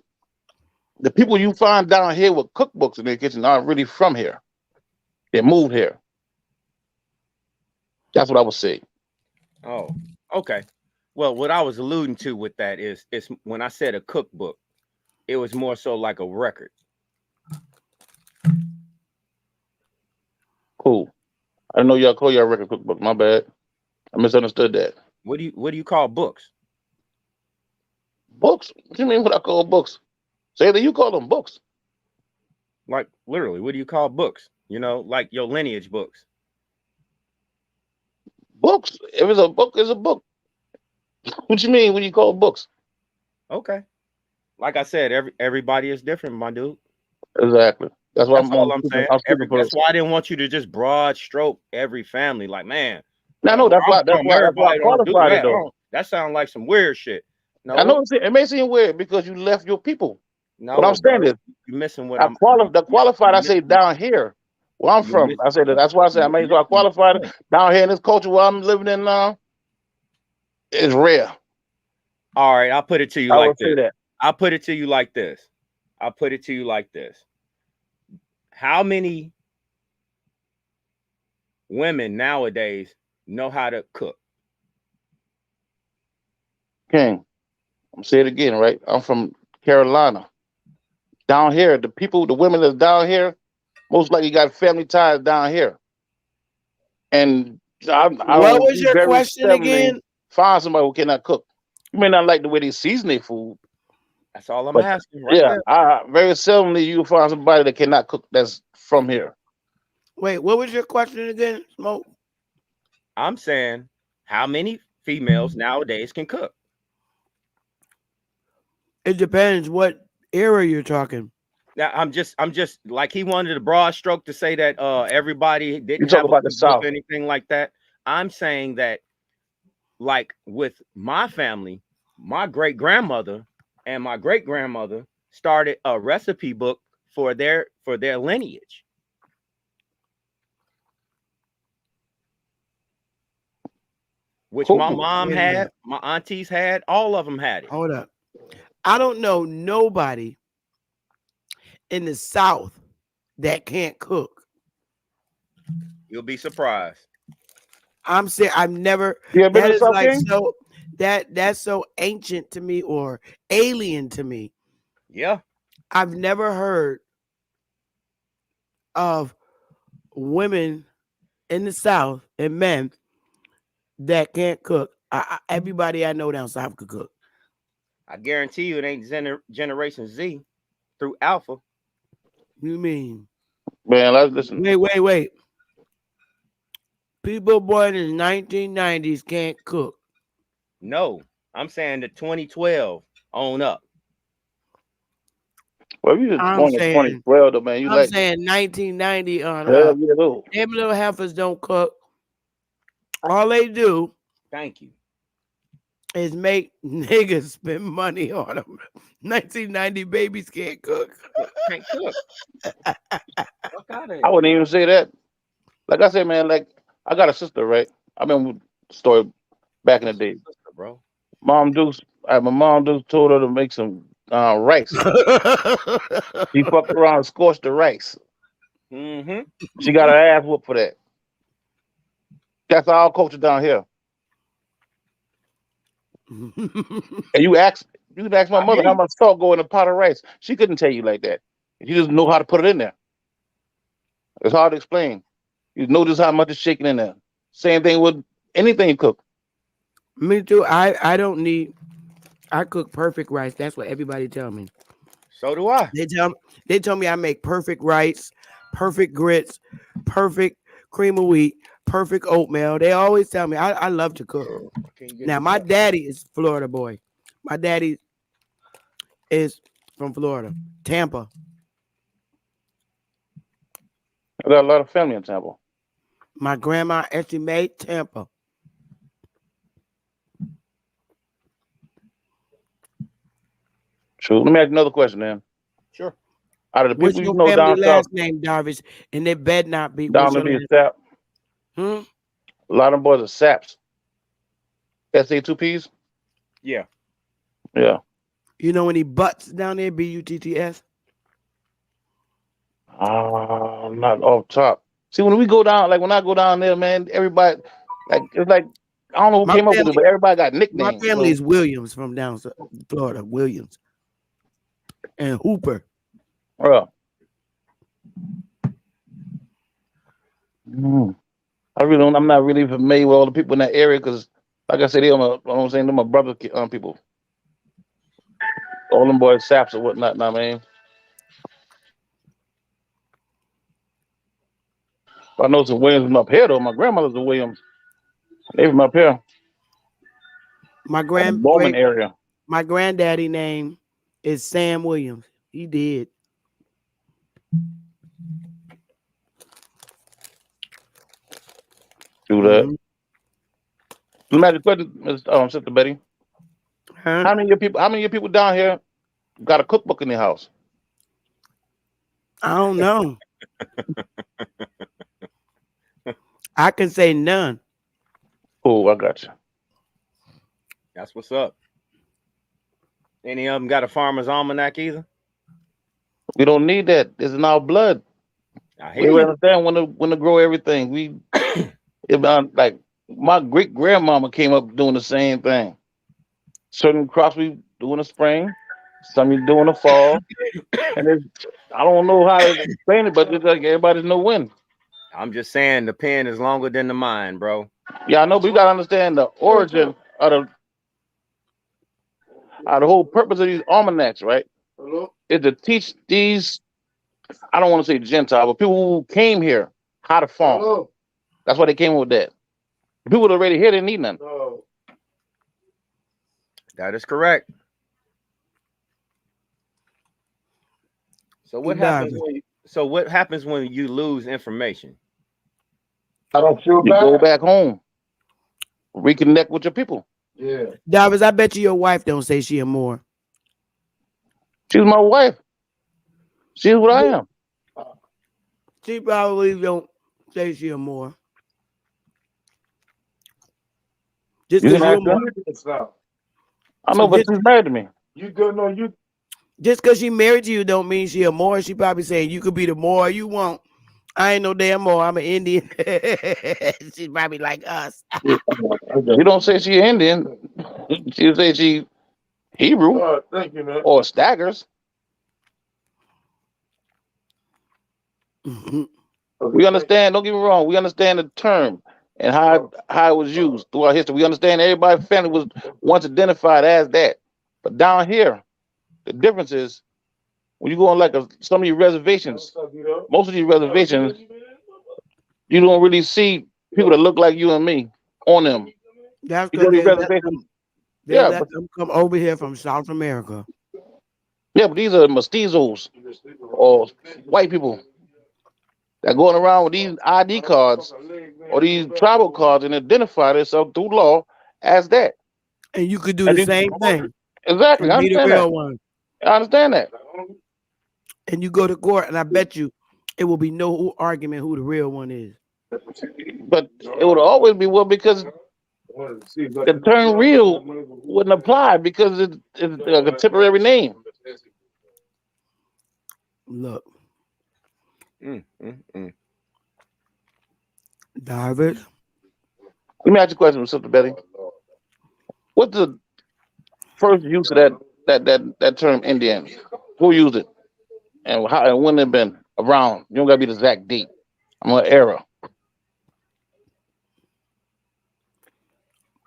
the people you find down here with cookbooks in their kitchen aren't really from here. They moved here. That's what I would say. Oh, okay. Well, what I was alluding to with that is when I said a cookbook, it was more so like a record. Cool. I didn't know y'all call y'all record cookbook. My bad. I misunderstood that. What do you call books? Books? What do you mean what I call books? Say that you call them books. Like literally, what do you call books? You know, like your lineage books. Books. If it's a book, it's a book. What you mean when you call books? Okay. Like I said, everybody is different, my dude. Exactly. That's why That's all I'm saying. I'm speaking for. That's why I didn't want you to just broad stroke every family. Like, man, I know where that's why I'm from, I everybody don't do qualified it that. though. That sounds like some weird shit. I know No, it may seem weird because you left your people. What I'm no, saying bro. is, You missing what I I'm. the qualified. I say down here, where I'm from. I say that. That's why I say I made sure I qualified down here in this culture where I'm living in now. Is rare. All right, I'll put it to you I like would say this. that. I'll put it to you like this. I'll put it to you like this. How many women nowadays know how to cook? King, I'm say it again, right? I'm from Carolina. Down here, the women that's down here, most likely got family ties down here. And I What don't was your very question seldomly again? find somebody who cannot cook. You may not like the way they season their food. That's all I'm But asking right yeah, there. very seldomly you find somebody that cannot cook that's from here. Wait, what was your question again, Smoke? I'm saying, how many females nowadays can cook? It depends what era you're talking. Now, I'm just like he wanted a broad stroke to say that everybody didn't talk have a about the cookbook South. or anything like that. I'm saying that, like with my family, my great grandmother and my great grandmother started a recipe book for their lineage. Which my mom had, my aunties had, all of them had it. Hold up. I don't know nobody in the South that can't cook. You'll be surprised. I'm saying I've never. Yeah, that is like so that's so ancient to me or alien to me. Yeah, I've never heard of women in the South and men that can't cook. Everybody I know down south could cook. I guarantee you it ain't Generation Z through Alpha. You mean? Man, let's listen. Wait. People born in the 1990s can't cook. No, I'm saying the 2012 on up. Well, you just born in 2012, though, man. I'm saying 1990 on hell up. yeah, though. Them little heifers don't cook. All they do, thank you, is make niggas spend money on them. 1990 babies can't cook. Can't cook. I wouldn't even say that. Like I said, man, like I got a sister, right? I remember the story back in the day. Bro. My mom Dukes told her to make some rice. She fucked around and scorched the rice. Mm-hmm. She got her ass whooped for that. That's our culture down here. And you can ask my mother how much salt go in a pot of rice. She couldn't tell you like that. She doesn't know how to put it in there. It's hard to explain. You notice how much is shaking in there. Same thing with anything you cook. Me too. I don't need. I cook perfect rice. That's what everybody tell me. So do I. They tell me I make perfect rice, perfect grits, perfect cream of wheat, perfect oatmeal. They always tell me I love to cook. Now my daddy is Florida boy. My daddy is from Florida, Tampa. I got a lot of family in Tampa. My grandma actually made Tampa. True. Let me ask another question, man. Sure. Out of the people What's you your know family down last south, name, Darvish? And they bet not be. down to be sap. Hmm? A lot of them boys are saps. SA2Ps? Yeah. Yeah. You know any butts down there? BUTTS? Not off top. See, when we go down, like when I go down there, man, everybody, like it's like I don't know who came up with it, but everybody got nicknames. My family is Williams from down Florida. Williams and Hooper. Bro. I'm not really familiar with all the people in that area because, like I said, they're my brother people. All them boys saps or whatnot. Know what I mean? I know some Williams from up here though. My grandmother's a Williams. They from up here. My Bowman area. My granddaddy name is Sam Williams. He did. Do that. Imagine question, Sister Betty. Huh? How many of your people down here got a cookbook in their house? I don't know. I can say none. Oh, I got you. That's what's up. Any of them got a farmer's almanac either? We don't need that. It's in our blood. I We hear you. understand when to grow everything. Like my great grandmama came up doing the same thing. Certain crops we do in the spring, some you do in the fall, and I don't know how to explain it, but it's like everybody know when. I'm just saying the pen is longer than the mind, bro. Yeah, I know, but you gotta understand the origin of the whole purpose of these almanacs, right? Is to teach these, I don't want to say Gentile, but people who came here how to farm. That's why they came up with that. The people that already here didn't need nothing. That is correct. So what happens when you lose information? I don't feel bad. You go back home, reconnect with your people. Yeah. Davis, I bet you your wife don't say she a Moor. She's my wife. She's what I am. She probably don't say she a Moor. Just because you're Moor. I know, but she's married to me. You good? No, you. Just because she married you don't mean she a Moor. She probably saying you could be the Moor you want. I ain't no damn Moor. I'm an Indian. She's probably like us. You don't say she Indian. She say she Hebrew. Thank you, man. Or Staggers. We understand. Don't get me wrong. We understand the term and how it was used throughout history. We understand everybody's family was once identified as that. But down here, the difference is when you go on like some of your reservations, most of these reservations, you don't really see people that look like you and me on them. That's because they let them come over here from South America. Yeah, but these are mestizos or white people that going around with these ID cards or these tribal cards and identify themselves through law as that. And you could do the same thing. Exactly. I be the understand real that. one. I understand that. And you go to court, and I bet you it will be no argument who the real one is. But it would always be because the term real wouldn't apply because it's a contemporary name. Look. David. Let me ask you a question, Sister Betty. What's the first use of that term Indian? Who used it? And how and when it been around? You don't gotta be the exact date. I'm an era.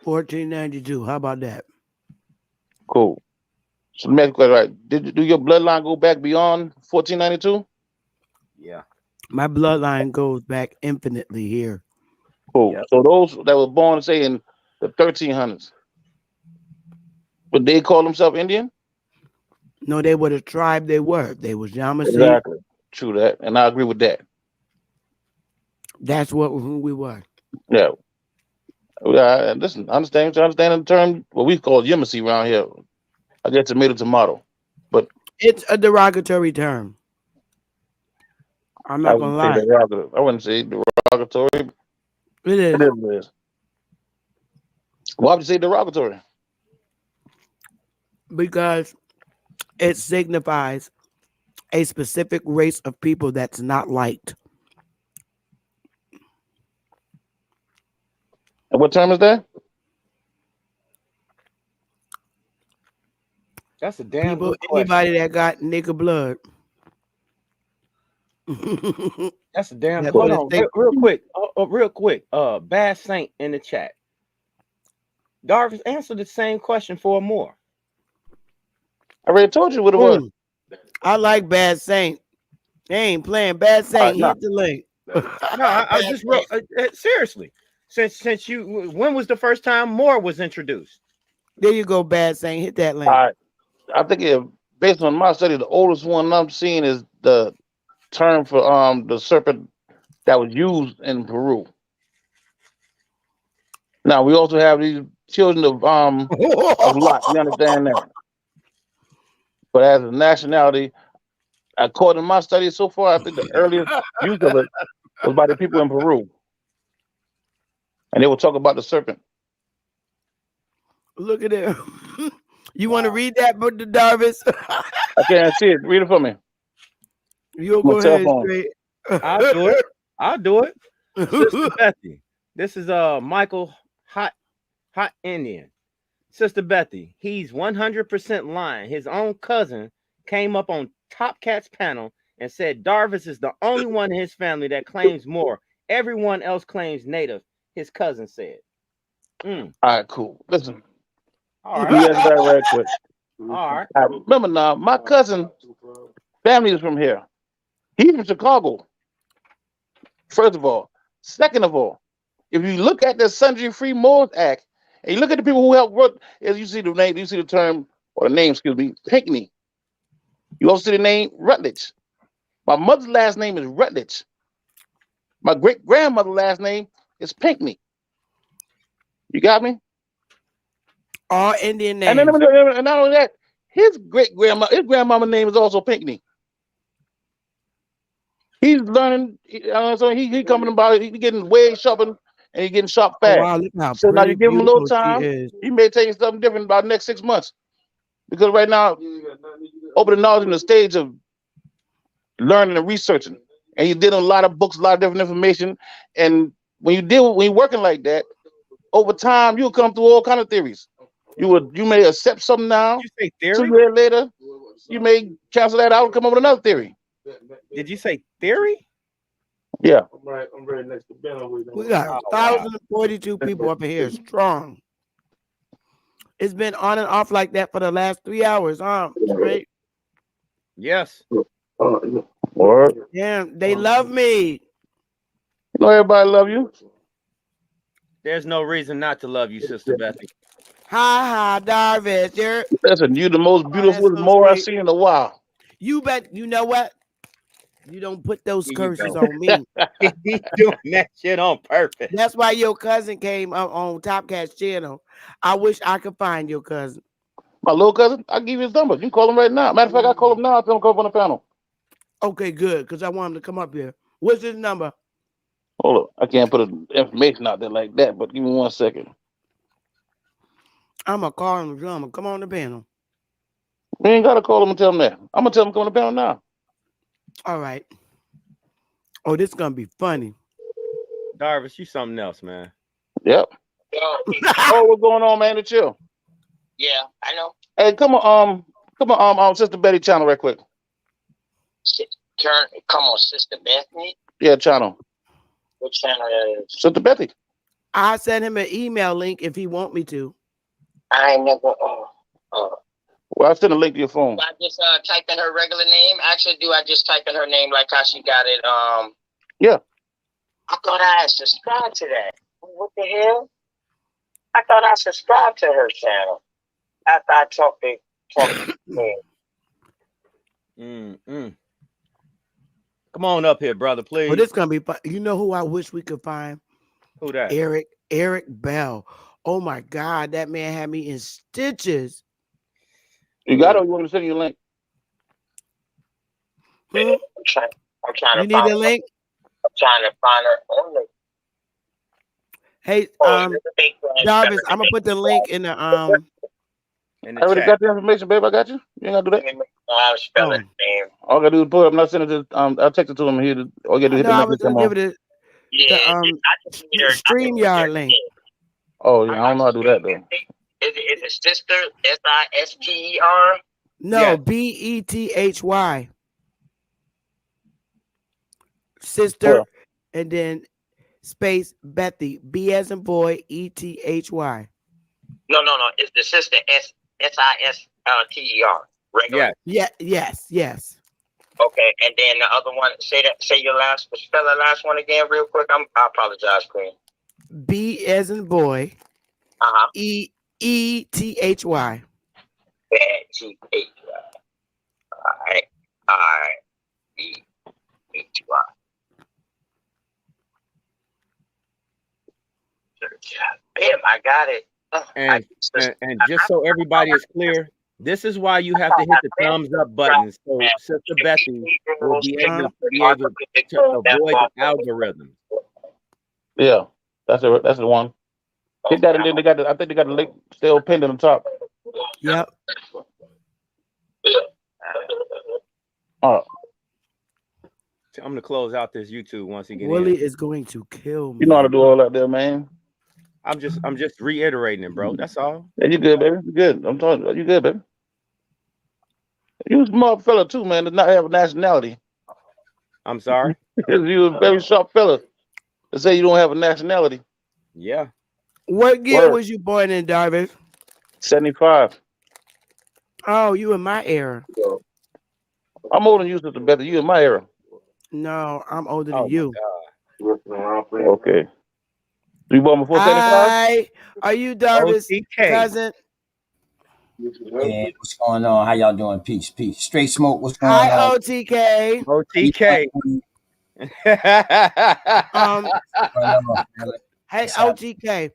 1492. How about that? Cool. So let me ask you a question, right? Do your bloodline go back beyond 1492? Yeah. My bloodline goes back infinitely here. Cool. Yep. So those that were born, say, in the 1300s, would they call themselves Indian? No, they were the tribe they were. They was Yamasee. Exactly. True that. And I agree with that. That's who we were. Yeah. Listen, understand the term, what we call Yamasee around here. I guess tomato. But it's a derogatory term. I'm not gonna lie. I wouldn't say derogatory. It is. It is. Why would you say derogatory? Because it signifies a specific race of people that's not liked. And what term is that? That's a damn people, good question. Anybody that got nigga blood. That's a damn. Hold on, real quick. Bad Saint in the chat. Darvis, answer the same question for more. I already told you what it was. I like Bad Saint. They ain't playing Bad Saint. Hit the link. No, I just wrote seriously. Since you, when was the first time more was introduced? There you go, Bad Saint. Hit that link. I think based on my study, the oldest one I'm seeing is the term for the serpent that was used in Peru. Now we also have these children of Lot. You understand that? But as a nationality, according to my studies so far, I think the earliest use of it was by the people in Peru, and they will talk about the serpent. Look at it. You want to read that book to Darvis? I can't see it. Read it for me. You'll My go cell ahead phone. straight. I'll do it. I'll do it. Sister Betty. This is Michael Hot Indian. Sister Betty, he's 100% lying. His own cousin came up on Top Cat's panel and said Darvis is the only one in his family that claims more. Everyone else claims native, his cousin said. All right, cool. Listen. All Let me right. answer that right quick. All right. Remember now, my cousin family is from here. He's from Chicago. First of all. Second of all, if you look at the Sundry Free Moors Act, and you look at the people who helped work, as you see the name, you see the term, or the name, excuse me, Pinckney. You also see the name Rutledge. My mother's last name is Rutledge. My great-grandmother's last name is Pinckney. You got me? All Indian names. And not only that, his grandmama's name is also Pinckney. He's learning, so he coming about it, he getting way sharper and he getting sharp fast. Oh, wow, look how So now you pretty, give him a little beautiful she time, is. he may tell you something different about the next 6 months. Because right now, opening knowledge in the stage of learning and researching. And he did a lot of books, a lot of different information. And when you're working like that, over time you'll come through all kind of theories. You may accept something now. Did you say theory? 2 years later, you may cancel that out and come up with another theory. Did you say theory? Yeah. I'm right next to Ben. We got 1,042 people up in here strong. It's been on and off like that for the last 3 hours, huh? Right? Yes. Word. Yeah, they love me. You know everybody love you. There's no reason not to love you, Sister Betty. Ha ha, Darvis. Listen, you the most beautiful that's so more I've sweet. seen in a while. You bet. You know what? You don't put those Here you curses go. on me. He's doing that shit on purpose. That's why your cousin came up on Top Cat's channel. I wish I could find your cousin. My little cousin, I'll give you his number. You can call him right now. Matter of fact, I call him now. I'll tell him to come up on the panel. Okay, good, because I want him to come up here. What's his number? Hold up. I can't put information out there like that, but give me 1 second. I'm going to call him. I'm going to come on the panel. We ain't got to call him and tell him that. I'm going to tell him to come on the panel now. All right. Oh, this is going to be funny. Darvis, you something else, man. Yep. Oh, what's going on, man? To chill. Yeah, I know. Hey, come on, Sister Betty channel right quick. Come on, Sister Bethany. Yeah, channel. What channel that is? Sister Betty. I sent him an email link if he want me to. I ain't never. Well, I sent a link to your phone. Do I just type in her regular name? Actually, do I just type in her name like how she got it? Yeah. I thought I had subscribed to that. What the hell? I thought I subscribed to her channel after I talked to Mm-mm. Come on up here, brother, please. Well, this is gonna be fun. You know who I wish we could find? Who that? Eric Bell. Oh my God, that man had me in stitches. You got it, or you want me to send you a link? Hmm? I'm trying to You need find a link? I'm trying to find her only. Hey, Jarvis, I'm gonna put the link in the I already got the information, babe. I got you. You ain't gotta do that. I'll spell his name. All I gotta do is pull it up and I'll send it to I'll text it to him here. All you gotta do is hit the I link was and come gonna give on. it Yeah, the StreamYard link. Oh yeah, I don't know how to do that though. Is it sister SISTER? No, BETHY. Sister, Yeah. and then space Bethy. B as in boy, ETHY. No. It's the sister SISTER. Regular. Yeah. Yes. Okay, and then the other one. Say your last. Spell the last one again, real quick. I apologize, Queen. B as in boy. ETHY. THY. I got it. And just so everybody is clear, this is why you have to hit the thumbs up button. So Sister Bethy will be able to avoid the algorithm. Yeah, that's the one. Hit that, and then I think they got the link still pinned on the top. Yep. All right. I'm gonna close out this YouTube once he gets Willie in. is going to kill me. You know how to do all that there, man. I'm just reiterating it, bro. That's all. Yeah, you good, baby. You good. I'm talking. You good, baby. You a smart fella too, man. To not have a nationality. I'm sorry. You a very sharp fella to say you don't have a nationality. Yeah. What year was you born in, Darvis? 75. Oh, you in my era. I'm older than you, Sister Betty. You in my era. No, I'm older than you. Okay. You born before 75? Hi, are you Darvis' cousin? Yeah, what's going on? How y'all doing? Peace. Straight smoke. What's going Hi, on? OTK. OTK. Hey, OTK.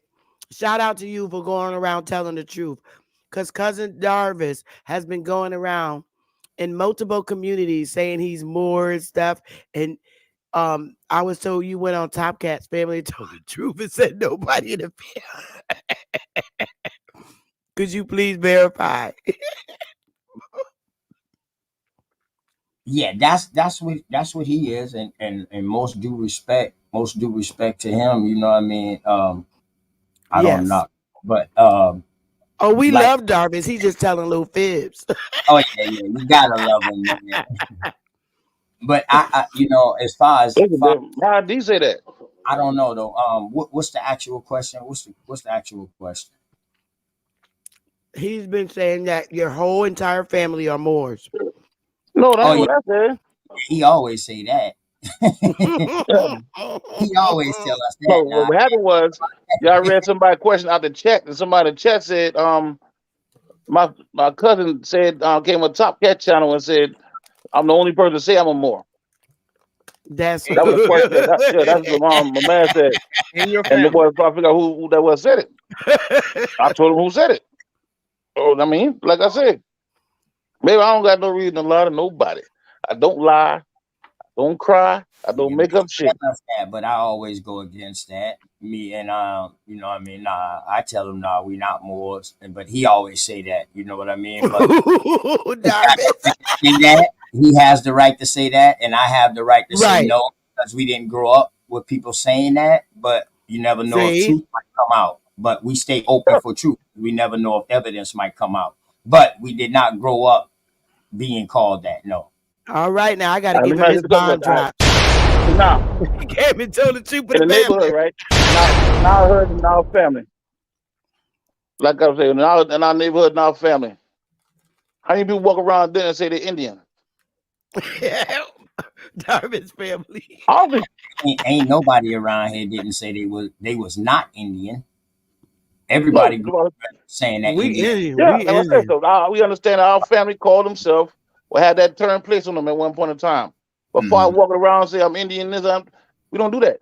Shout out to you for going around telling the truth. Because cousin Darvis has been going around in multiple communities saying he's Moor and stuff. And I was told you went on Top Cat's family and told the truth and said nobody in the family. Could you please verify? Yeah, that's what he is, and most due respect to him. You know what I mean? I don't know, but oh, we love Darvis. He's just telling little fibs. Oh yeah, you gotta love him, man. But I you know, as far as why did he say that? I don't know though. What's the actual question? What's the actual question? He's been saying that your whole entire family are Moors. No, that's what I said. He always say that. He always tell us that. So what happened was, y'all read somebody's question out the chat, and somebody in the chat said, my cousin said, came on Top Cat channel and said, I'm the only person to say I'm a Moor. That was the question. That's what my man said. In your and the boy trying to figure out who that was said it. I told him who said it. Oh, I mean, like I said, maybe I don't got no reason to lie to nobody. I don't lie. I don't cry. I don't make up shit. That, but I always go against that. Me and you know what I mean? Nah, I tell him nah, we not Moors. But he always say that. You know what I mean? But that, he has the right to say that, and I have the right to say no, because we didn't grow up with people saying that. But you never know if truth might come out. But we stay open for truth. We never know if evidence might come out. But we did not grow up being called that. No. All right, now I got to give him his bond drop. Now, he came and told the truth in the neighborhood, right? Now I heard in our family. Like I was saying, now in our neighborhood, in our family. How many people walk around there and say they're Indian? Darvin's family. Ain't nobody around here didn't say they was not Indian. Everybody saying that we Indian. Yeah, we understand our family called themselves or had that term placed on them at one point in time. But before I walk around and say I'm Indian, we don't do that.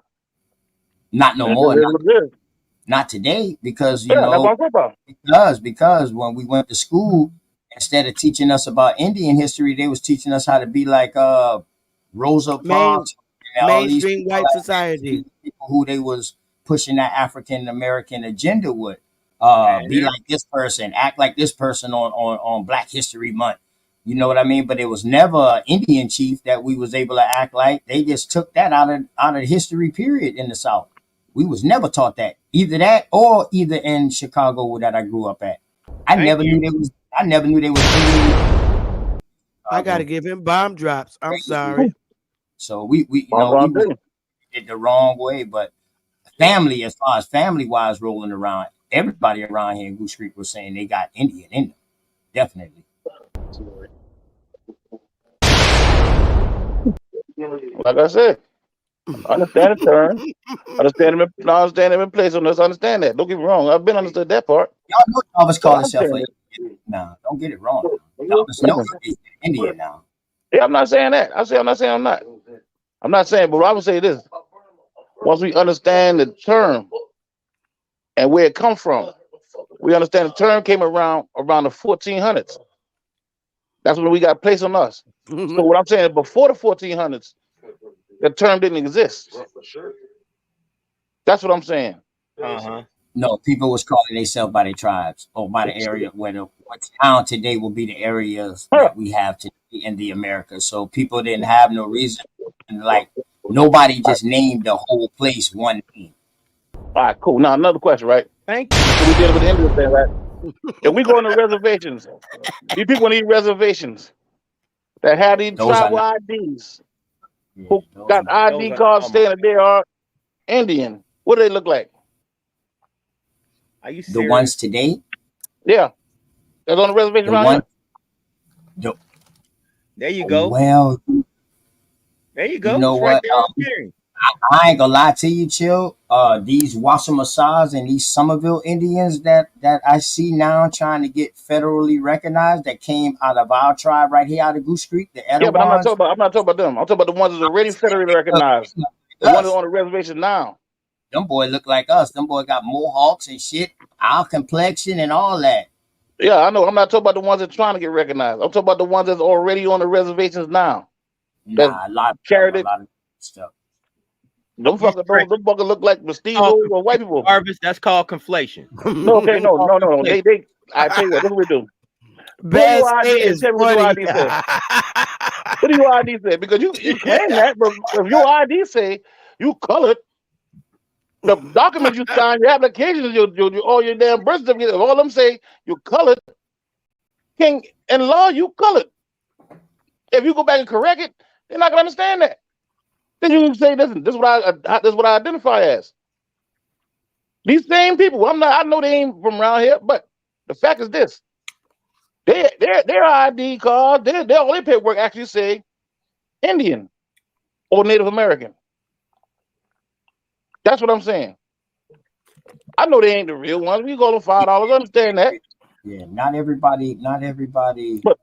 Not no more. Not today, because you know, because when we went to school, instead of teaching us about Indian history, they was teaching us how to be like Rosa Parks, mainstream white society, people who they was pushing that African American agenda with. Be like this person, act like this person on Black History Month. You know what I mean? But it was never an Indian chief that we was able to act like. They just took that out of history period in the South. We was never taught that. Either that or either in Chicago that I grew up at. I never knew they was Indian. I gotta give him bomb drops. I'm sorry. So we did it the wrong way, but family, as far as family wise rolling around, everybody around here in Goose Creek was saying they got Indian in them. Definitely. Like I said, understand the term, understand them in place on this, understand that. Don't get me wrong, I've been understood that part. Y'all know Jarvis call himself now. Don't get it wrong. Jarvis knows he's Indian now. Yeah, I'm not saying that. I'm not saying I'm not. I'm not saying, but I would say this. Once we understand the term, and where it come from. We understand the term came around the 1400s. That's when we got placed on us. So what I'm saying, before the 1400s, the term didn't exist. That's what I'm saying. No, people was calling themselves by their tribes or by the area where what's town today will be the areas that we have today in the Americas. So people didn't have no reason, and like nobody just named the whole place one name. All right, cool. Now another question, right? Thank you. So we dealing with the Indian thing, right? If we go on the reservations, these people on these reservations that have these Those are tribal not, IDs, yeah, who those are got not. ID Those are cards all saying that they are Indian, what do they look like? Are you The serious? ones today, Yeah, that's on the reservation the around one, here. the, There you go. well, There you you go. know It's right what? there on the screen. I ain't gonna lie to you, Chill. These Wassamasas and these Somerville Indians that I see now trying to get federally recognized that came out of our tribe right here out of Goose Creek, the Yeah, but I'm not Etowans. talking about them. I'm talking about the ones that's already federally recognized. The ones that's on the reservation now. Them boys look like us. Them boys got mohawks and shit, our complexion and all that. Yeah, I know. I'm not talking about the ones that's trying to get recognized. I'm talking about the ones that's already on the reservations now. Nah, a lot of stuff. Them fuckers look like mestizos or white people. Harvest, that's called conflation. No, okay, no. I tell you what, this is what we do. Bad Pull your ID state and is tell me what your funny. ID say. What do your ID say? Because you claim that, but if your ID say you colored, the documents you sign, your applications, all your damn birth certificate, all them say you colored. King in law, you colored. If you go back and correct it, they're not gonna understand that. Then you can say, listen, this is what I identify as. These same people, I know they ain't from around here, but the fact is this: their ID card, all their paperwork actually say Indian or Native American. That's what I'm saying. I know they ain't the real ones. We call them $5. Understand that? Yeah, not everybody. But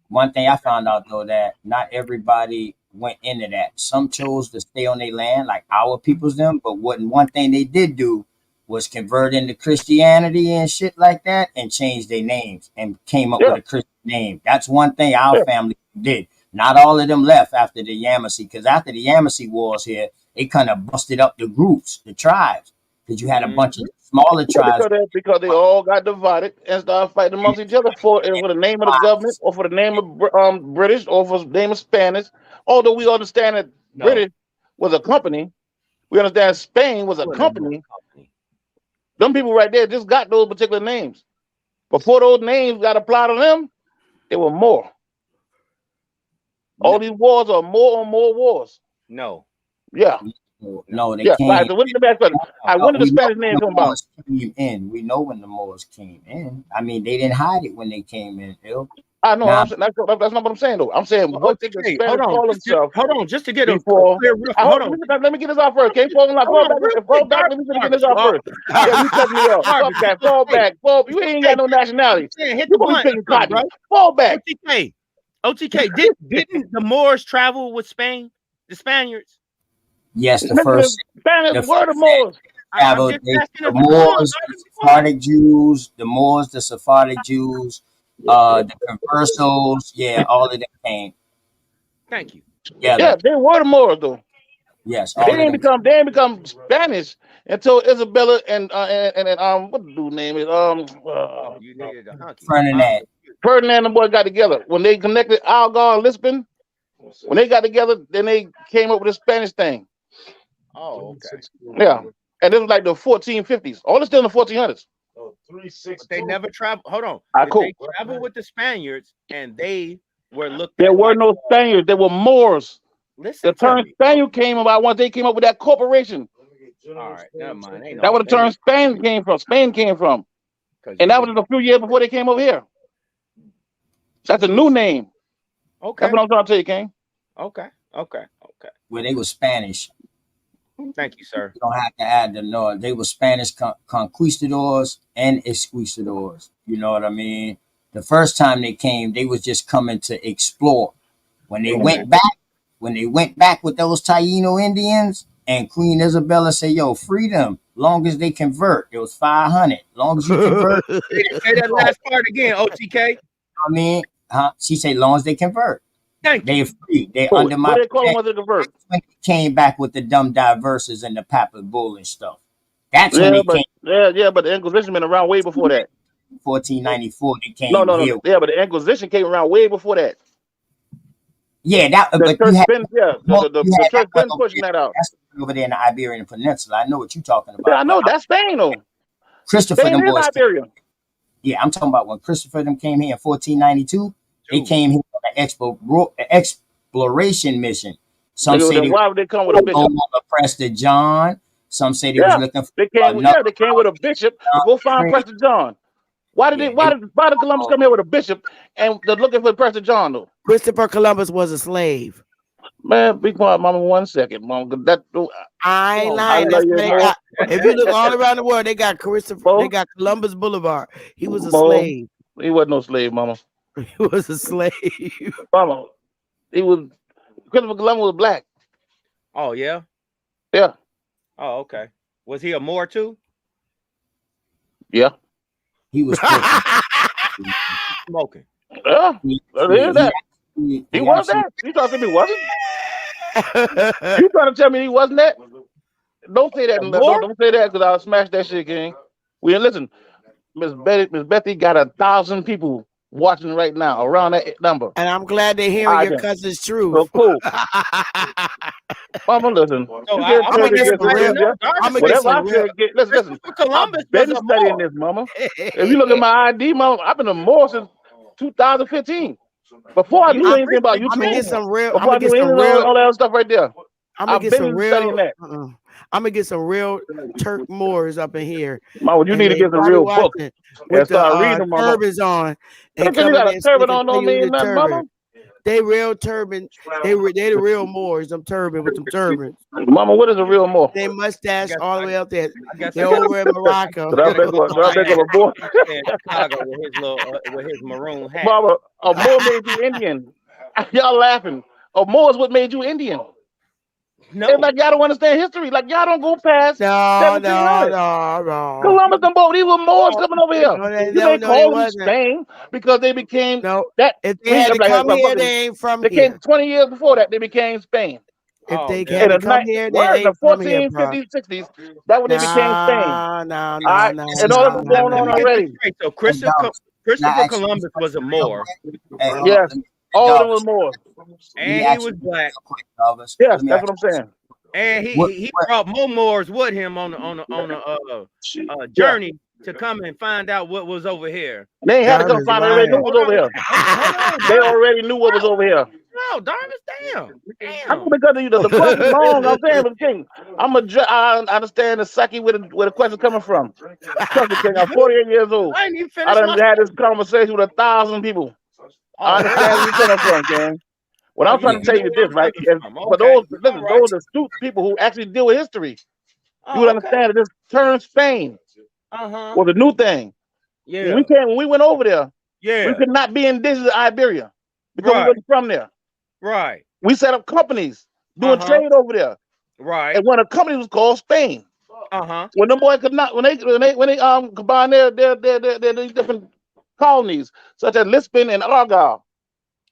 one thing I found out though, that not everybody went into that. Some chose to stay on their land, like our peoples them. But one thing they did do was convert into Christianity and shit like that, and change their names and came up with a Christian name. That's one thing our family did. Not all of them left after the Yamasee, because after the Yamasee wars here, it kind of busted up the groups, the tribes, because you had a bunch of smaller tribes. Because they all got divided and started fighting amongst each other for the name of the government, or for the name of British, or for the name of Spanish. Although we understand that British was a company, we understand Spain was a company. Them people right there just got those particular names. Before those names got applied to them, they were more. All these wars are more and more wars. No. Yeah. No, they came. Right, so when did the Spanish name come about? Came in. We know when the Moors came in. I mean, they didn't hide it when they came in, Bill. I know. That's not what I'm saying, though. I'm saying what did the Spanish call themselves? Hold on, just to get before. Hold on. Let me get this out first. Okay, fall back. Let me get this out first. Yeah, you cut me off. Fall back. You ain't got no nationality. Hit You the gonna be picking cotton. right? Fall back. OTK, didn't the Moors travel with Spain? The Spaniards? Yes, the first Spanish were the Moors. The Moors, the Sephardic Jews, the Sephardic Jews, the Conversos, all of them came. Thank you. Yeah, they were the Moors though. Yes, they ain't become Spanish until Isabella and what the dude name is Ferdinand. Ferdinand and the boy got together. When they connected Algar and Lisbon, when they got together, then they came up with the Spanish thing. Oh, okay. Yeah. And this was like the 1450s. All this still in the 1400s. But they never traveled. Hold on. They traveled with the Spaniards, and they were looked. There were no Spaniards. There were Moors. Listen, the term Spaniard came about once they came up with that corporation. All right, never mind. That was the term Spain came from. And that was a few years before they came over here. That's a new name. Okay. That's what I'm trying to tell you, King. Okay. Well, they were Spanish. Thank you, sir. You don't have to add the no. They were Spanish conquistadors and esquistadors. You know what I mean? The first time they came, they was just coming to explore. When they went back with those Taino Indians And Queen Isabella said, yo, freedom, long as they convert. It was 500. Long as you convert. Say that last part again, OTK. I mean, she said, long as they convert. Thank you. They're free. They Oh, under my what they call them when they convert? when they came back with the dumb diverses and the Papa Bull and stuff. That's when Yeah, they came. but the Inquisition been around way before that. 1494, they came No. here. Yeah, but the Inquisition came around way before that. Yeah, that. The But you church had, been, the church been pushing that out. That's over there in the Iberian Peninsula. I know what you're talking about. Yeah, I know that's Spain though. Christopher Spain them is boys. Iberia. Yeah, I'm talking about when Christopher them came here in 1492. They came here on an exploration mission. Some say they why would they come with a bishop? Prester John. Some say they was looking for they came with a bishop to go find Prester John. Why did Columbus come here with a bishop and they're looking for Prester John though? Christopher Columbus was a slave. Man, be quiet, mama, 1 second, mama. I ain't lying. That's what they got. If you look all around the world, they got they got Columbus Boulevard. He was a slave. He wasn't no slave, mama. He was a slave. Mama, Christopher Columbus was black. Oh, yeah? Yeah. Oh, okay. Was he a Moor too? Yeah. He was smoking. Yeah. He was that. You talking to me, wasn't? You trying to tell me he wasn't that? Don't say that. Don't say that because I'll smash that shit, King. Listen, Miss Betty got 1,000 people watching right now around that number. And I'm glad they're hearing your cousin's truth. So cool. Mama, listen. I'm gonna get some real. Listen. Columbus I've been studying this, mama. If you look at my ID, mama, I've been a Moor since 2015. Before I knew anything about YouTube, I'm gonna get some real. Before I knew all that stuff right there. I'm gonna get some real. I'm gonna get some real Turk Moors up in here. Mama, you need to get some real books. With the turbans on. And you got a turban on, don't mean nothing, mama. They real turban. They the real Moors. Them turban with them turbans. Mama, what is a real Moor? They mustache all the way up there. They're over in Morocco. I think of a boy in Chicago with his maroon hat. Mama, a Moor made you Indian. Y'all laughing. A Moor is what made you Indian. No, it's like y'all don't understand history. Like y'all don't go past. No. Columbus and both these were Moors coming over here. They called them Spain because they became that. If they had to come here, they ain't from here. They came 20 years before that. They became Spain. If they had to come here, they ain't the from here, 1450s, 60s. That's when they became Spain. No. And all that's going on already. So Christopher Columbus was a Moor. Yes. All of them were Moors. And he was black. Yes, that's what I'm saying. And he brought more Moors with him on a journey to come and find out what was over here. They ain't had to come find it. They already knew what was over here. They already knew what was over here. No, damn. Because the question's long. I'm saying, but King, I understand the psyche where the question's coming from. Trust me, King, I'm 48 years old. I ain't even finished. I done had this conversation with 1,000 people. I understand where you're coming from, King. What I'm trying to tell you is this, right? For those astute people who actually deal with history, you would understand that this turn Spain was a new thing. Yeah. When we went over there, we could not be indigenous to Iberia because we wasn't from there. Right. We set up companies doing trade over there. Right. And one of the companies was called Spain. When the boy could not when they combined their different colonies, such as Lisbon and Argyle,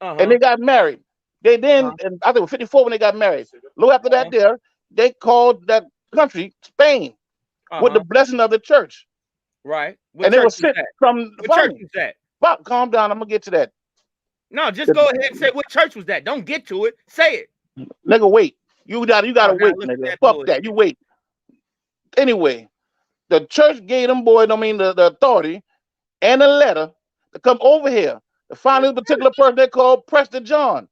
and they got married. They then, and I think it was 54 when they got married. A little after that, they called that country Spain with the blessing of the church. Right. And they were sent from what church was that? Bob, calm down. I'm gonna get to that. No, just go ahead and say what church was that. Don't get to it. Say it. Nigga, wait. You gotta wait, nigga. Fuck that. You wait. Anyway, the church gave them the authority and a letter to come over here to find this particular person they called Prester John.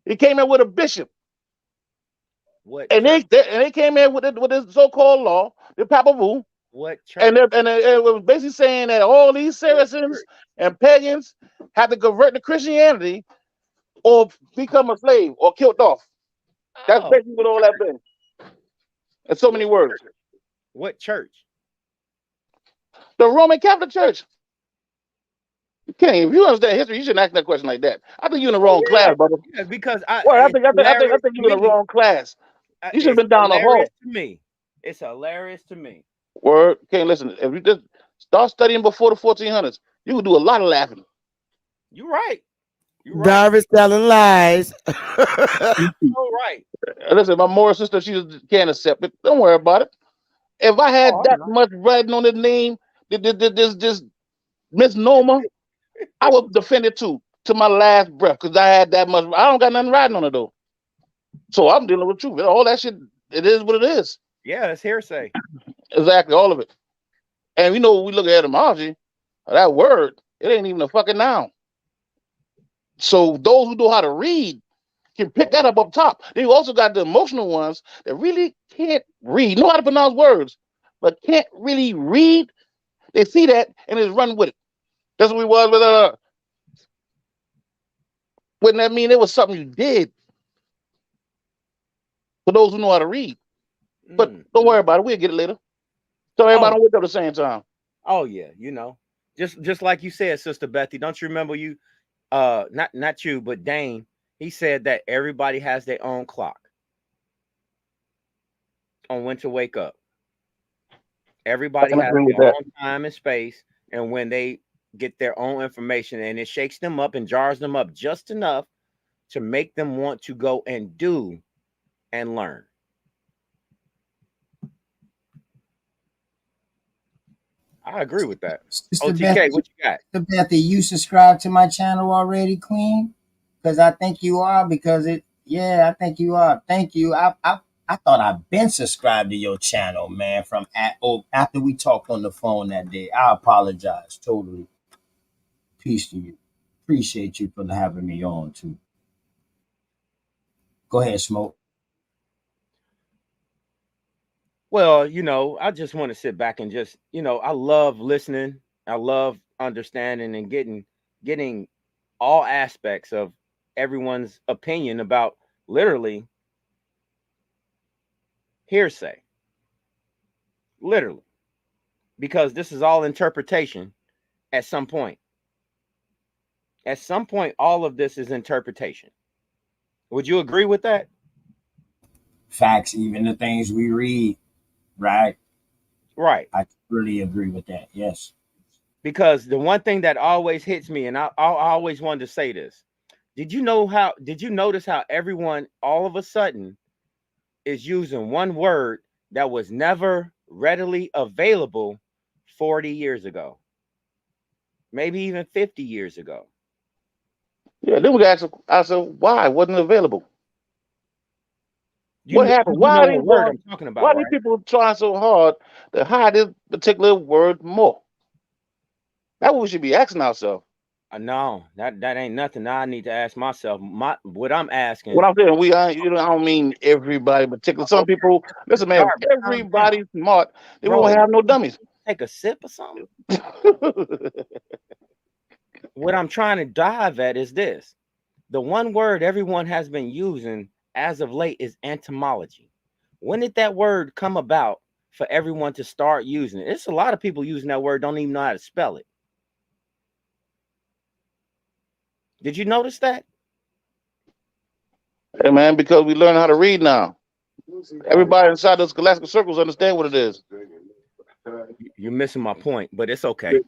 He came in with a bishop. What? And they came in with this so-called law, the Papa Vu. What church? And it was basically saying that all these Saracens and pagans had to convert to Christianity or become a slave or killed off. That's basically what all that been. In so many words. What church? The Roman Catholic Church. Kenny, if you understand history, you shouldn't ask that question like that. I think you're in the wrong class, brother. Yeah, because I think you're in the wrong class. You should have It's been down the hall. hilarious to me. It's hilarious to me. Word. Okay, listen. If you just start studying before the 1400s, you can do a lot of laughing. You're right. You're right. Darvish telling lies. So right. Listen, my Moore sister, she just can't accept it. Don't worry about it. If I had Oh, that much writing on his name, this misnomer, I would defend it too, to my last breath, because I had that much. I don't got nothing writing on it though. So I'm dealing with truth. All that shit, it is what it is. Yeah, it's hearsay. Exactly, all of it. And we know when we look at etymology, that word, it ain't even a fucking noun. So those who know how to read can pick that up top. Then you also got the emotional ones that really can't read, know how to pronounce words, but can't really read. They see that and just run with it. That's what we was with wouldn't that mean it was something you did? For those who know how to read. But don't worry about it, we'll get it later. So everybody don't wake up at the same time. Oh yeah, just like you said, Sister Bethy. Don't you remember you? Not you, but Dane. He said that everybody has their own clock on when to wake up. Everybody has their own time and space, and when they get their own information, and it shakes them up and jars them up just enough to make them want to go and do and learn. I agree with that. Sister OTK, what you got? Sister Bethy, you subscribe to my channel already, Queen? Because I think you are. I think you are. Thank you. I thought I'd been subscribed to your channel, man. After we talked on the phone that day, I apologize totally. Peace to you. Appreciate you for having me on too. Go ahead, Smoke. Well, I just want to sit back and just, I love listening. I love understanding and getting all aspects of everyone's opinion about literally hearsay. Literally. Because this is all interpretation at some point. At some point, all of this is interpretation. Would you agree with that? Facts, even the things we read. Right. I really agree with that. Yes. Because the one thing that always hits me, and I always wanted to say this. Did you notice how everyone all of a sudden is using one word that was never readily available 40 years ago? Maybe even 50 years ago. Yeah, then we got to ask why it wasn't available. What happened? Why are these people trying so hard to hide this particular word more? That's what we should be asking ourselves. No, that ain't nothing I need to ask myself. What I'm asking. What I'm saying, I don't mean everybody, particularly some people. Listen, man, everybody's smart. They won't have no dummies. Take a sip or something. What I'm trying to dive at is this. The one word everyone has been using as of late is entomology. When did that word come about for everyone to start using it? It's a lot of people using that word, don't even know how to spell it. Did you notice that? Hey, man, because we learn how to read now. Everybody inside those scholastic circles understand what it is. You're missing my point, but it's okay.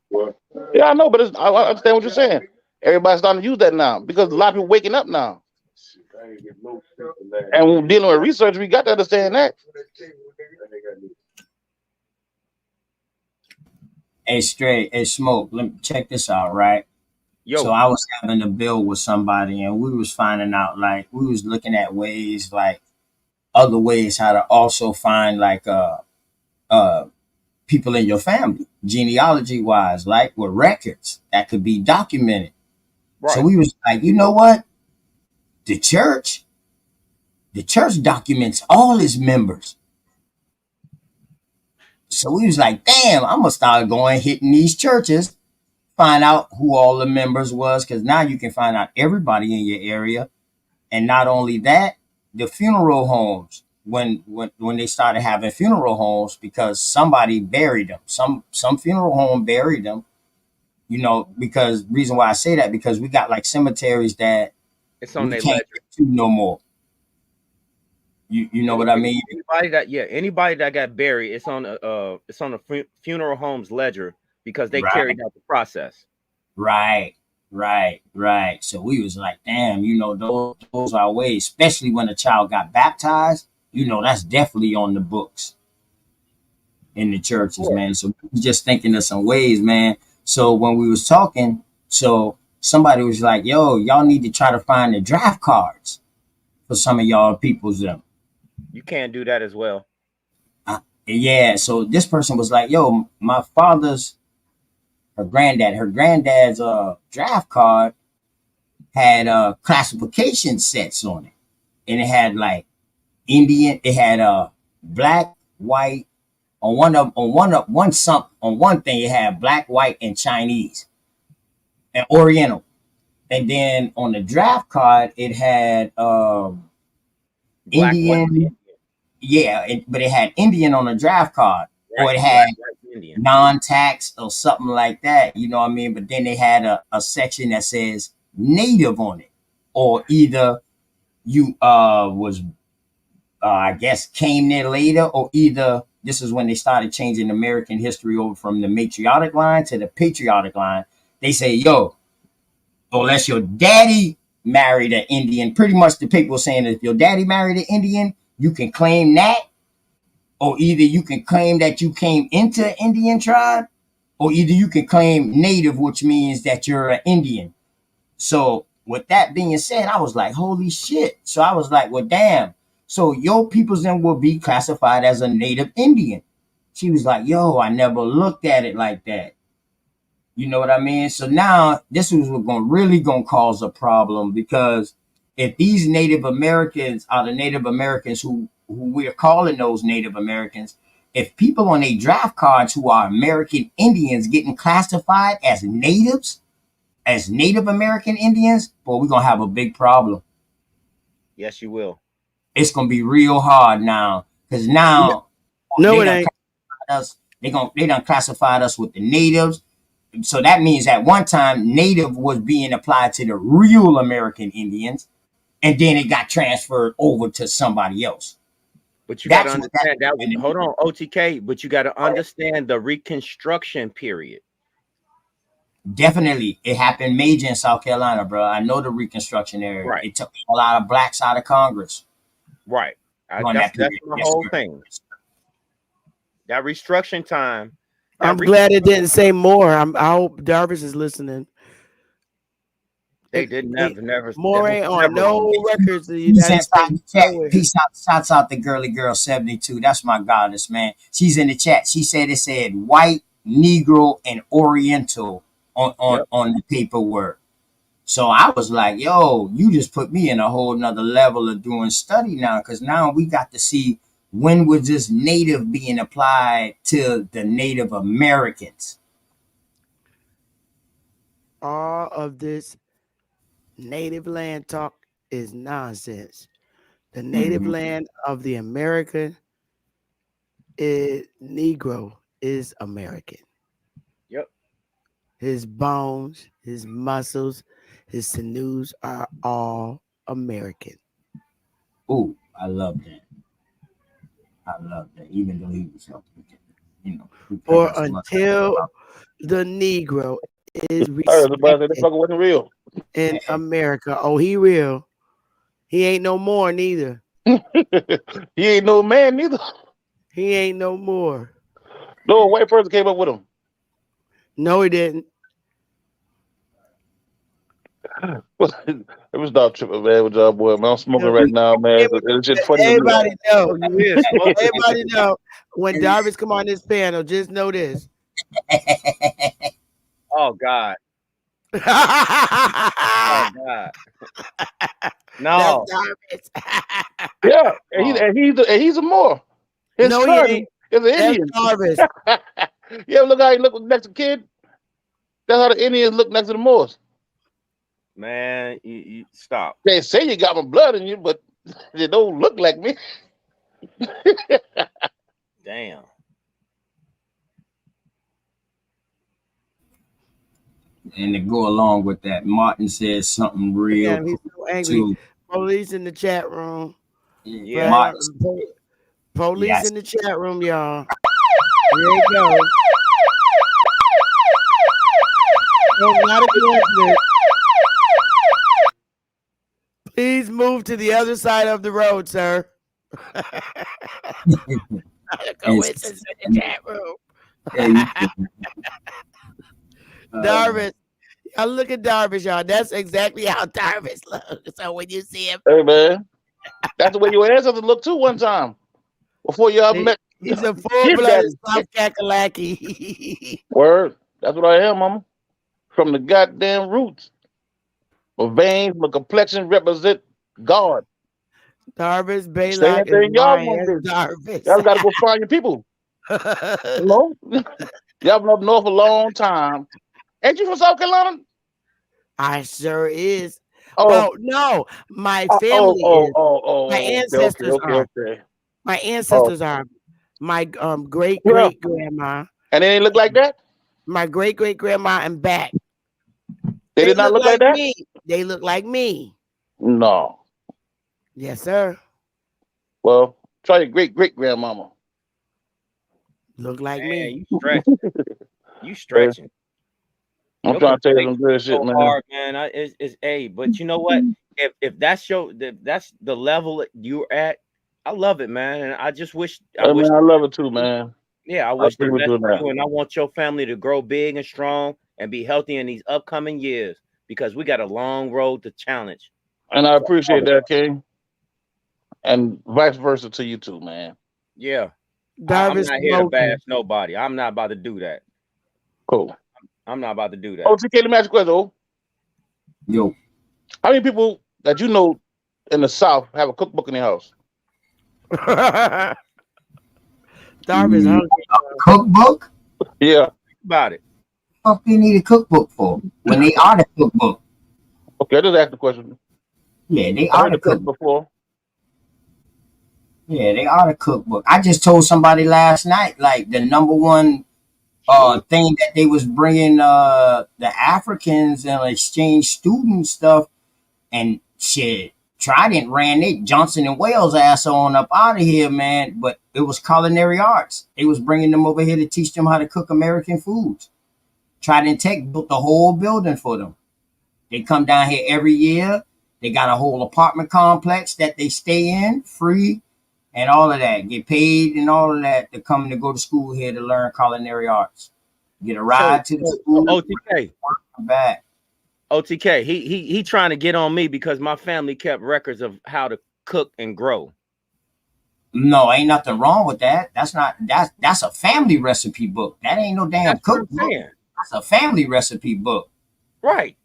Yeah, I know, but I understand what you're saying. Everybody's starting to use that now because a lot of people waking up now. And when we're dealing with research, we got to understand that. Hey, Smoke, let me check this out, right? Yo. So I was having a bill with somebody and we was finding out, like, we was looking at ways, like other ways how to also find like people in your family, genealogy wise, like with records that could be documented. Right. So we was like, you know what? The church documents all its members. So we was like, damn, I'm gonna start hitting these churches, find out who all the members was, because now you can find out everybody in your area. And not only that, the funeral homes, when they started having funeral homes because somebody buried them, some funeral home buried them, because reason why I say that, because we got like cemeteries that it's on we can't get to no more. You know what I mean? Anybody that got buried, it's on the funeral home's ledger because they Right. carried out the process. Right. So we was like, damn, you know, those are ways, especially when a child got baptized, you know, that's definitely on the books in the churches, man. So we was just thinking of some ways, man. So when we was talking, so somebody was like, yo, y'all need to try to find the draft cards for some of y'all people's them. You can't do that as well. Yeah. So this person was like, yo, my father's, her granddad's draft card had classification sets on it. And it had like Indian, it had black, white, on one thing it had black, white, and Chinese and Oriental. And then on the draft card, it had Indian. But it had Indian on the draft card, or it had non-tax or something like that. You know what I mean? But then they had a section that says Native on it, or either you was I guess came there later, or either this is when they started changing American history over from the matriotic line to the patriotic line. They say, yo, unless your daddy married an Indian, pretty much the people saying that if your daddy married an Indian, you can claim that, or either you can claim that you came into an Indian tribe, or either you can claim Native, which means that you're an Indian. So with that being said, I was like, holy shit. So I was like, well, damn. So your peoples then will be classified as a Native Indian. She was like, yo, I never looked at it like that. You know what I mean? So now this is what's really going to cause a problem, because if these Native Americans are the Native Americans who we're calling those Native Americans, if people on their draft cards who are American Indians getting classified as natives, as Native American Indians, boy, we're going to have a big problem. Yes, you will. It's going to be real hard now, because now no, it ain't. They done classified us with the natives. So that means at one time, Native was being applied to the real American Indians, and then it got transferred over to somebody else. But you got to understand that. Hold on, OTK. But you got to understand the Reconstruction period. Definitely, it happened major in South Carolina, bro. I know the Reconstruction area. Right. It took a lot of blacks out of Congress. Right. That's the whole thing. That restructuring time. I'm glad it didn't say more. I hope Darvish is listening. They didn't never. More ain't on no records. Peace out, shouts out the girly girl 72. That's my goddess, man. She's in the chat. She said it said white, Negro, and Oriental on the paperwork. So I was like, yo, you just put me in a whole nother level of doing study now, because now we got to see when was this Native being applied to the Native Americans. All of this Native land talk is nonsense. The native land of the American is Negro is American. Yep. His bones, his muscles, his sinews are all American. Oh, I love that. Even though he was helping, you know. Or until the Negro is wasn't real in America. Oh, he real. He ain't no more neither. He ain't no man neither. He ain't no more. No white person came up with him. No, he didn't. It was not tripping, man. With y'all, boy, man. I'm smoking right now, man. It's just funny. Everybody know. Everybody know. When Darvish come on this panel, just know this. Oh God. Oh God. No. Yeah, and he's a Moor. His no, son he ain't. is an Indian. Darvish. Yeah, look how he look next to the kid. That's how the Indians look next to the Moors. Man, you stop. They say you got my blood in you, but they don't look like me. Damn. And to go along with that, Martin says something real. He's so angry. Police in the chat room. Yeah. March. Police Yes. in the chat room, y'all. Here you go. No, not a coincidence. Please move to the other side of the road, sir. Not a coincidence in the chat room. Darvish. Y'all look at Darvish, y'all. That's exactly how Darvish looks. So when you see him, Hey man, that's the way your ancestors looked too one time before y'all met. he's a full-blooded South Kakalaki. Word. That's what I am, mama. From the goddamn roots. My veins, my complexion represent God. Darvish Same Baylock is thing y'all lying. want to do. Darvish. Y'all gotta go find your people. You know? Y'all been up north a long time. Ain't you from South Carolina? I sure is. Oh. Well, no, my family is. My ancestors are. Okay. My ancestors are. My great grandma. And they didn't look like that? My great grandma and back. They did not look like that? Me. They look like me. No. Yes, sir. Well, try your great grandmama. Look like me. You stretching. You stretching. I'm trying to tell you some good shit, man. Hard, man. It's but you know what? If that's that's the level you're at, I love it, man. And I just wish I love it too, man. Yeah, I wish the agree best with you for on you, and I want your family to grow big and strong and be healthy in these upcoming years because we got a long road to challenge. And I appreciate that, King. And vice versa to you too, man. Yeah. I'm not here to bash nobody. I'm not about to do that. Cool. I'm not about to do that. Oh, TK, let me ask you a question. Yo. How many people that you know in the South have a cookbook in their house? Darvish hungry. Cookbook? Yeah. About it. What do you need a cookbook for? When they are the cookbook. Okay, I just asked the question. Yeah, they I are heard the the question cookbook. before. Yeah, they are the cookbook. I just told somebody last night, like the number one thing that they was bringing the Africans and exchange student stuff and shit. Trident ran they Johnson and Wales ass on up out of here, man. But it was culinary arts. They was bringing them over here to teach them how to cook American foods. Trident Tech built the whole building for them. They come down here every year. They got a whole apartment complex that they stay in free and all of that. Get paid and all of that to come to go to school here to learn culinary arts. Get a ride to the school. OTK. Back. OTK. He trying to get on me because my family kept records of how to cook and grow. No, ain't nothing wrong with that. That's a family recipe book. That ain't no damn cookbook. That's a family recipe book. Right.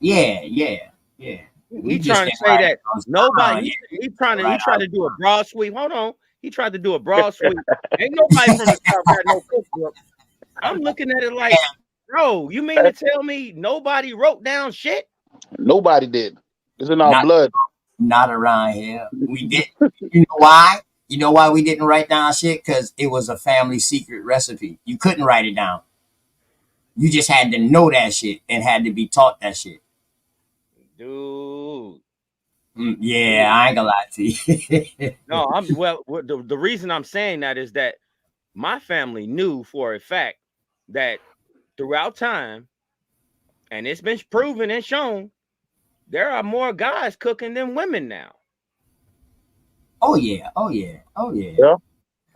Yeah. He trying to say that nobody. He trying to do a broad sweep. Hold on. He tried to do a broad sweep. Ain't nobody from the South got no cookbook. I'm looking at it like, bro, you mean to tell me nobody wrote down shit? Nobody did. It's in our blood. Not around here. We did. You know why? You know why we didn't write down shit? Because it was a family secret recipe. You couldn't write it down. You just had to know that shit and had to be taught that shit. Dude. Yeah, I ain't gonna lie to you. No, the reason I'm saying that is that my family knew for a fact that throughout time, and it's been proven and shown, there are more guys cooking than women now. Oh yeah.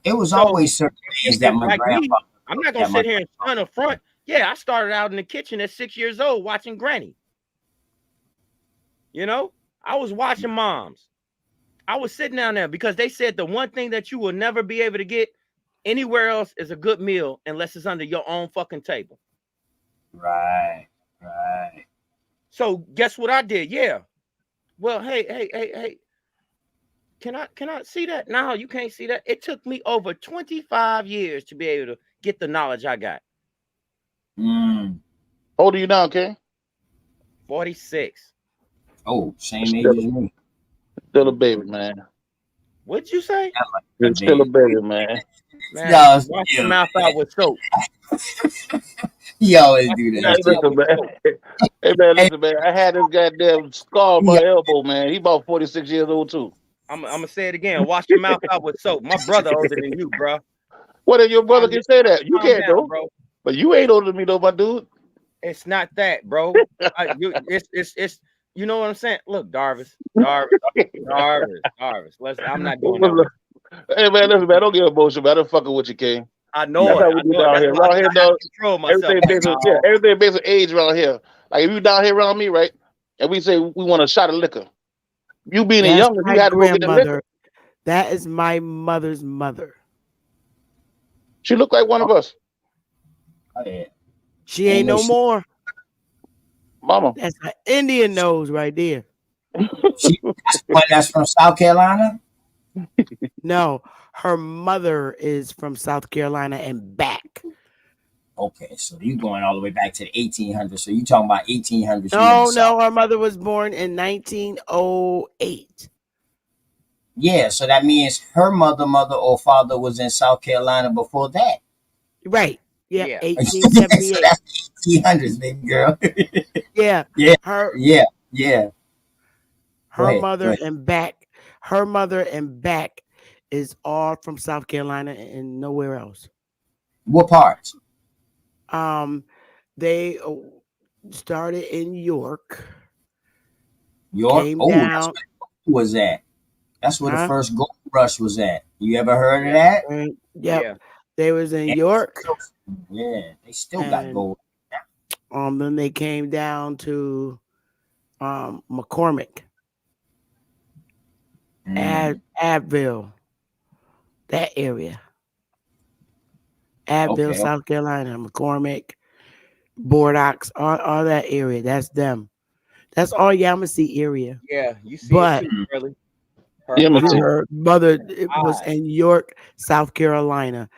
It was always certain things that my grandfather. I'm not gonna sit here and stand up front. Yeah, I started out in the kitchen at 6 years old watching Granny. You know, I was watching moms. I was sitting down there because they said the one thing that you will never be able to get anywhere else is a good meal unless it's under your own fucking table. Right. So guess what I did? Yeah. Well, hey. Can I see that? No, you can't see that. It took me over 25 years to be able to get the knowledge I got. How old are you now, King? 46. Oh, same age as me. Still a baby, man. What'd you say? You're still a baby, man. Man, wash your mouth out with soap. You always do that. Hey, man, listen, man. I had this goddamn scar on my elbow, man. He about 46 years old, too. I'm gonna say it again. Wash your mouth out with soap. My brother older than you, bro. What if your brother can say that? You Calm can't down, though. bro. But you ain't older than me though, my dude. It's not that, bro. It's you know what I'm saying? Look, Darvis. I'm not doing that. Hey man, listen, man, don't get emotional, man. I don't fucking with you, King. I know That's it. how we do down here. Around here, dog. Everything based on age around here. Like if you down here around me, right? And we say we want a shot of liquor. You being a younger, you had to go get the liquor. That is my mother's mother. She looked like one of us. She ain't no more. Mama. That's an Indian nose right there. That's from South Carolina? No, her mother is from South Carolina and back. Okay, so you going all the way back to the 1800s. So you talking about 1800s. No, her mother was born in 1908. Yeah, so that means her mother or father was in South Carolina before that. Right. Yeah. 1878. So that's 1800s, baby girl. Yeah. Her mother and back. Her mother and back is all from South Carolina and nowhere else. What parts? They started in York. Came down. That's where the was at. That's where the first gold rush was at. You ever heard of that? Yeah. They was in York. Yeah, they still got gold. Then they came down to McCormick, Abbeville, that area. Abbeville, South Carolina, McCormick, Bordox, all that area. That's them. That's all Yamasee area. Yeah, you see. But it too, really. her mother was in York, South Carolina.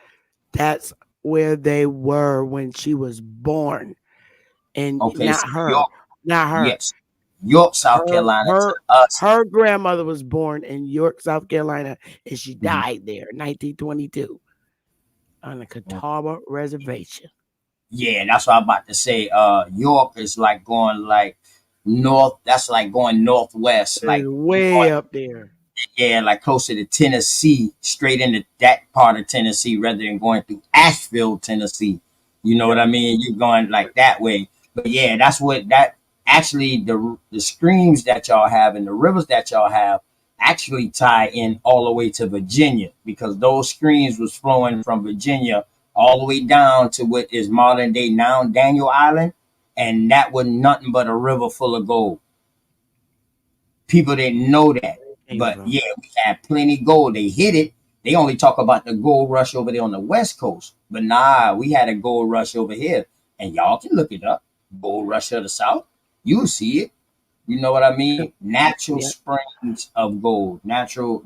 That's where they were when she was born. And not her. York, not her. Yes. York, South Carolina. Her grandmother was born in York, South Carolina, and she died there in 1922 on the Catawba Reservation. Yeah, that's what I'm about to say. York is like going like north. That's like going northwest, like way up there. Yeah, like closer to Tennessee, straight into that part of Tennessee, rather than going through Asheville, Tennessee. You know what I mean? You're going like that way. But yeah, that's what that actually the streams that y'all have and the rivers that y'all have actually tie in all the way to Virginia, because those streams was flowing from Virginia all the way down to what is modern day now Daniel Island, and that was nothing but a river full of gold. People didn't know that, but yeah, we had plenty gold. They hid it. They only talk about the gold rush over there on the West Coast, but nah, we had a gold rush over here, and y'all can look it up. Gold rush of the South, you'll see it. You know what I mean? Natural springs of gold, natural.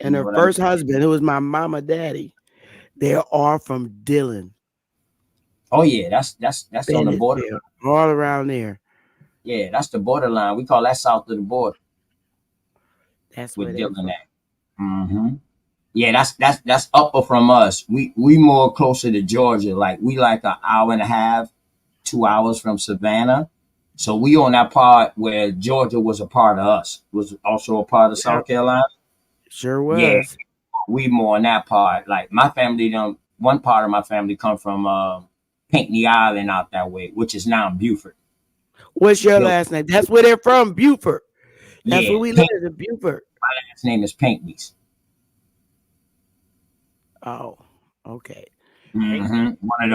And her first husband, who was my mama, daddy, they're all from Dillon. Oh yeah, that's on the border, all around there. Yeah, that's the borderline. We call that south of the border. That's with where Dillon at. Mm-hmm. Yeah, that's upper from us. We more closer to Georgia. Like we like an hour and a half, 2 hours from Savannah. So we on that part where Georgia was a part of us, was also a part of South Carolina. Sure was. Yeah, we more on that part. Like my family, one part of my family come from Pinckney Island out that way, which is now Beaufort. What's your last name? That's where they're from, Beaufort. That's where we live, in Beaufort. My last name is Pinckney's. Oh, okay. Mm-hmm.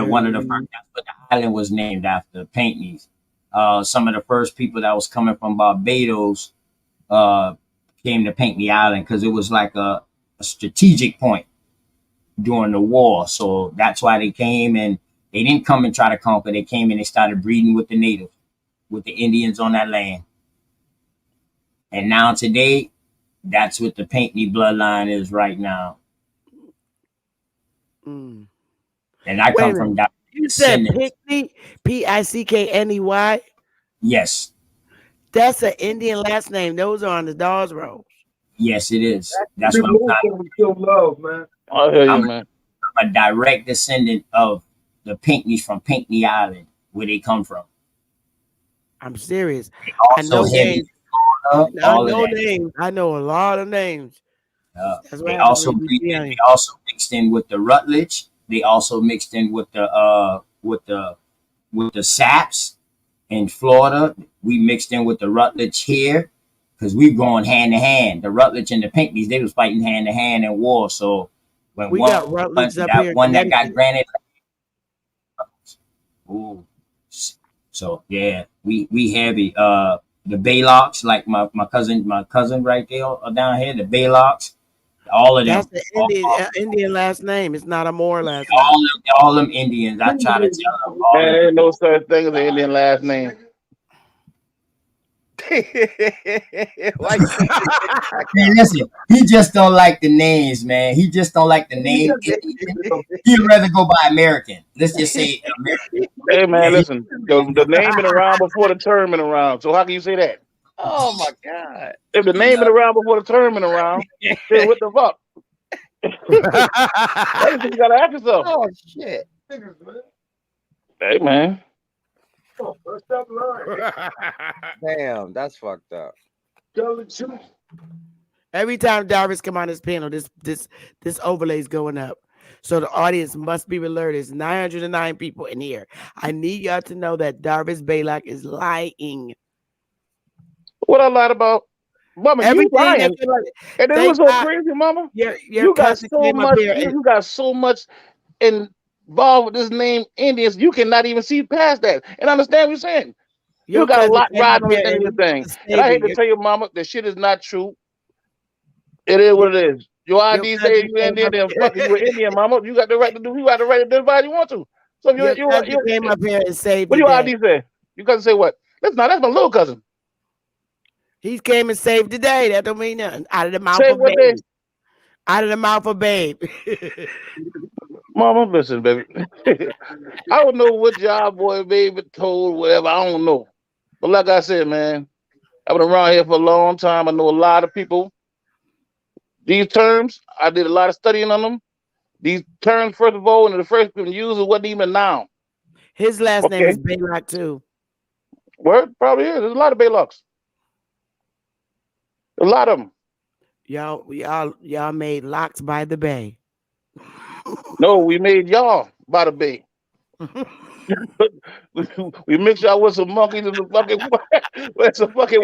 One of the first. That's what the island was named after, Pinckney's. Some of the first people that was coming from Barbados came to Pinckney Island because it was like a strategic point during the war. So that's why they came, and they didn't come and try to conquer. They came and they started breeding with the natives, with the Indians on that land. And now today, that's what the Pinckney bloodline is right now. Mm. And I come from that. You said Pinckney, Pickney? Yes. That's an Indian last name. Those are on the Dawes Road. Yes, it is. That's what I'm talking about. Man. I hear you, man. I'm a direct descendant of the Pinckneys from Pinckney Island, where they come from. I'm serious. I know Florida, I all of know that. names. I know a lot of names. That's what They happens also when you be they also mixed in with the Rutledge. They also mixed in with the Saps in Florida. We mixed in with the Rutledge here because we going hand in hand. The Rutledge and the Pinckneys, they was fighting hand to hand in war. So when We got Rutledge up here that in one that got Connecticut. granted, ooh. So yeah, we heavy. The Baylocks, like my cousin right there down here, the Baylocks, all of That's them, the Indian last name. It's not a Moor last name. all them Indians. I try to tell them all Man, of there ain't them. no such thing as an Indian last name. Why you think Man, listen, he just don't like the names, man. He just don't like the name Indian. He'd rather go by American. Let's just say American. Hey man, Yeah, listen, the name been around before the term been around. So how can you say that? Oh my God. If the name been around before the term been around, then what the fuck? That's what you gotta ask yourself. Oh shit. Hey man. Damn, that's fucked up. Every time Darvis come on this panel, this overlay's going up. So the audience must be alerted. There's 909 people in here. I need y'all to know that Darvis Baylock is lying. What I lied about? Mama, you lying. And then it was so crazy, Mama. Your You got cousin so came up much. here. You got so much involved with this name Indians. You cannot even see past that and understand what you're saying. You got a lot riding on this Indian thing. And I hate to tell you, Mama, that shit is not true. It is what it is. Your ID says you Indian, then fuck you, Indian, Mama. You got the right to do. You got the right to do whatever you want to. So if you came up here and saved what the your day. ID say? You cousin say what? That's my little cousin. He came and saved the day. That don't mean nothing. Out of the mouth Say of what babe. Out of the mouth of babe. Mama, listen, baby. I don't know what job boy baby told, whatever. I don't know. But like I said, man, I've been around here for a long time. I know a lot of people. These terms, I did a lot of studying on them. These terms, first of all, and the first people use it wasn't even now. His last name is Baylock too. Word? Probably is. There's a lot of Baylocks. A lot of them. Y'all made locks by the bay. No, we made y'all by the bay. We mixed y'all with some monkeys and some fucking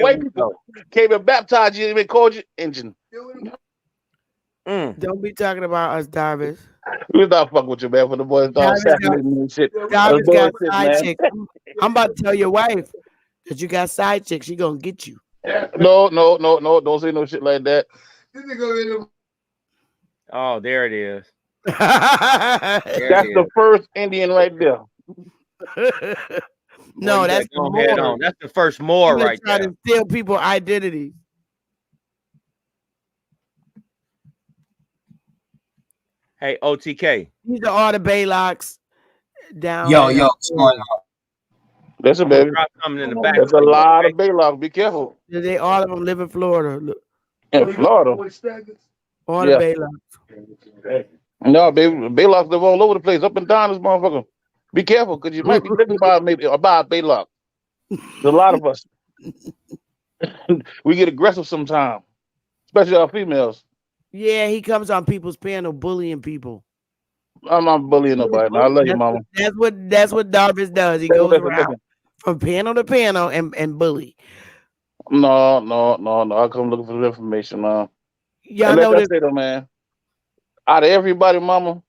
white people. Came and baptized you and even called you Indian. Don't be talking about us, Darvis. We not fucking with you, man. For the boys start assassinating and shit. Darvis got side chicks. I'm about to tell your wife that you got side chicks. She gonna get you. No. Don't say no shit like that. Oh, there it is. That's the first Indian right there. No, that's the Moor. That's the first Moor right there. Trying to steal people's identities. Hey, OTK. These are all the Baylocks down. Yo, what's going on? Listen, baby. Coming in the back. There's a lot of Baylocks. Be careful. They all of them live in Florida. Look. In Florida. All the Baylocks. No, baby, Baylocks live all over the place, up and down this motherfucker. Be careful, because you might be thinking about maybe about Baylock. There's a lot of us. We get aggressive sometimes, especially our females. Yeah, he comes on people's panel bullying people. I'm not bullying nobody. I love you, mama. That's what Darvis does. He goes around from panel to panel and bully. No. I come looking for the information, man. Y'all know this, man. Out of everybody, mama,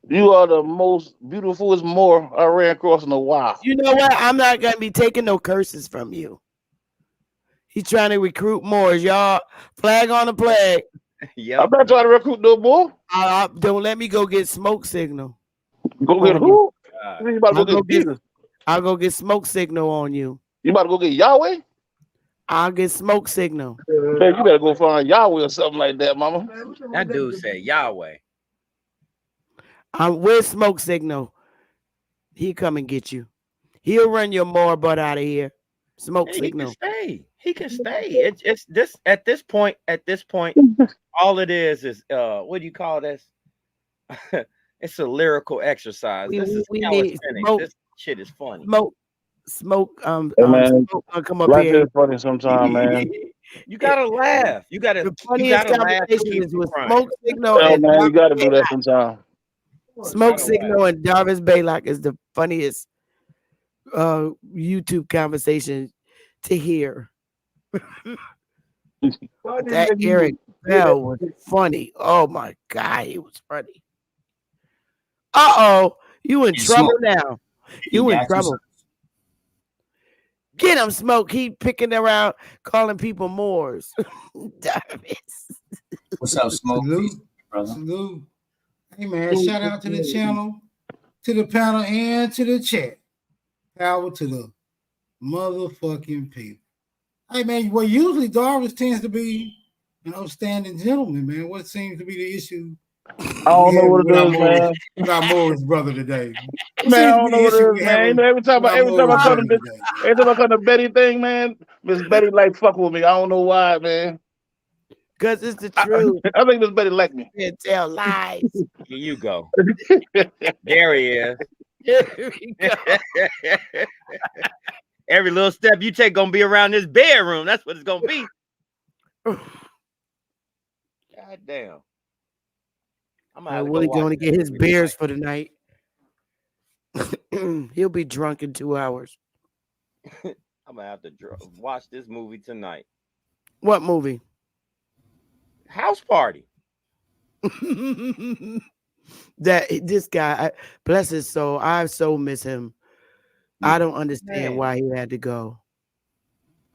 you are the most beautifulest Moor I ran across in a while. You know what? I'm not gonna be taking no curses from you. He's trying to recruit Moors, y'all. Flag on the flag. Yeah, I'm not trying to recruit no more. Don't let me go get smoke signal. Go get who? You about to go get Jesus? I'll go get smoke signal on you. You about to go get Yahweh? I'll get smoke signal. Man, you better go find Yahweh or something like that, mama. That dude said Yahweh. Where's smoke signal? He'll come and get you. He'll run your Moor butt out of here. Smoke signal. He can stay. It's this at this point. All it is what do you call this? It's a lyrical exercise. This shit is funny. Smoke, Hey, man, Smoke gonna come up life here. is funny sometime, man. You gotta laugh. You The funniest gotta laugh to conversation keep is from with crying. Smoke Signal Well, and man, you got to Jarvis do that Baylock. sometime. Smoke Gotta Signal and Jarvis Baylock is the funniest YouTube conversation to hear. That Eric Bell was funny. Oh my God, he was funny. You in And trouble Smoke, now. he You in asked you trouble. something. Get him, Smoke. He picking around calling people Moors. Jarvis. What's up, Smoke? Peace, Salute, brother. salute. Hey man, shout out to the channel, to the panel, and to the chat. Power to the motherfucking people. Hey man, well usually Darvis tends to be an upstanding gentleman, man. What seems to be the issue I don't know what with it is, man. our Morris brother today? What Man, I seems to don't be know the what issue it we're is, man. You having know, every time with our I Morris come brother to this, today? every time I come to Betty thing, man, Miss Betty like fuck with me. I don't know why, man. Because it's the truth. I think Miss Betty like me. You tell lies. Here you go. There he is. Here we go. Every little step you take gonna be around this bedroom. That's what it's gonna be. God damn. I'm gonna have to go Willie watch going to that get his movie beers tonight. for the night. He'll be drunk in 2 hours. I'm gonna have to watch this movie tonight. What movie? House Party. That this guy, bless his soul, I so miss him. I don't understand Man. why he had to go.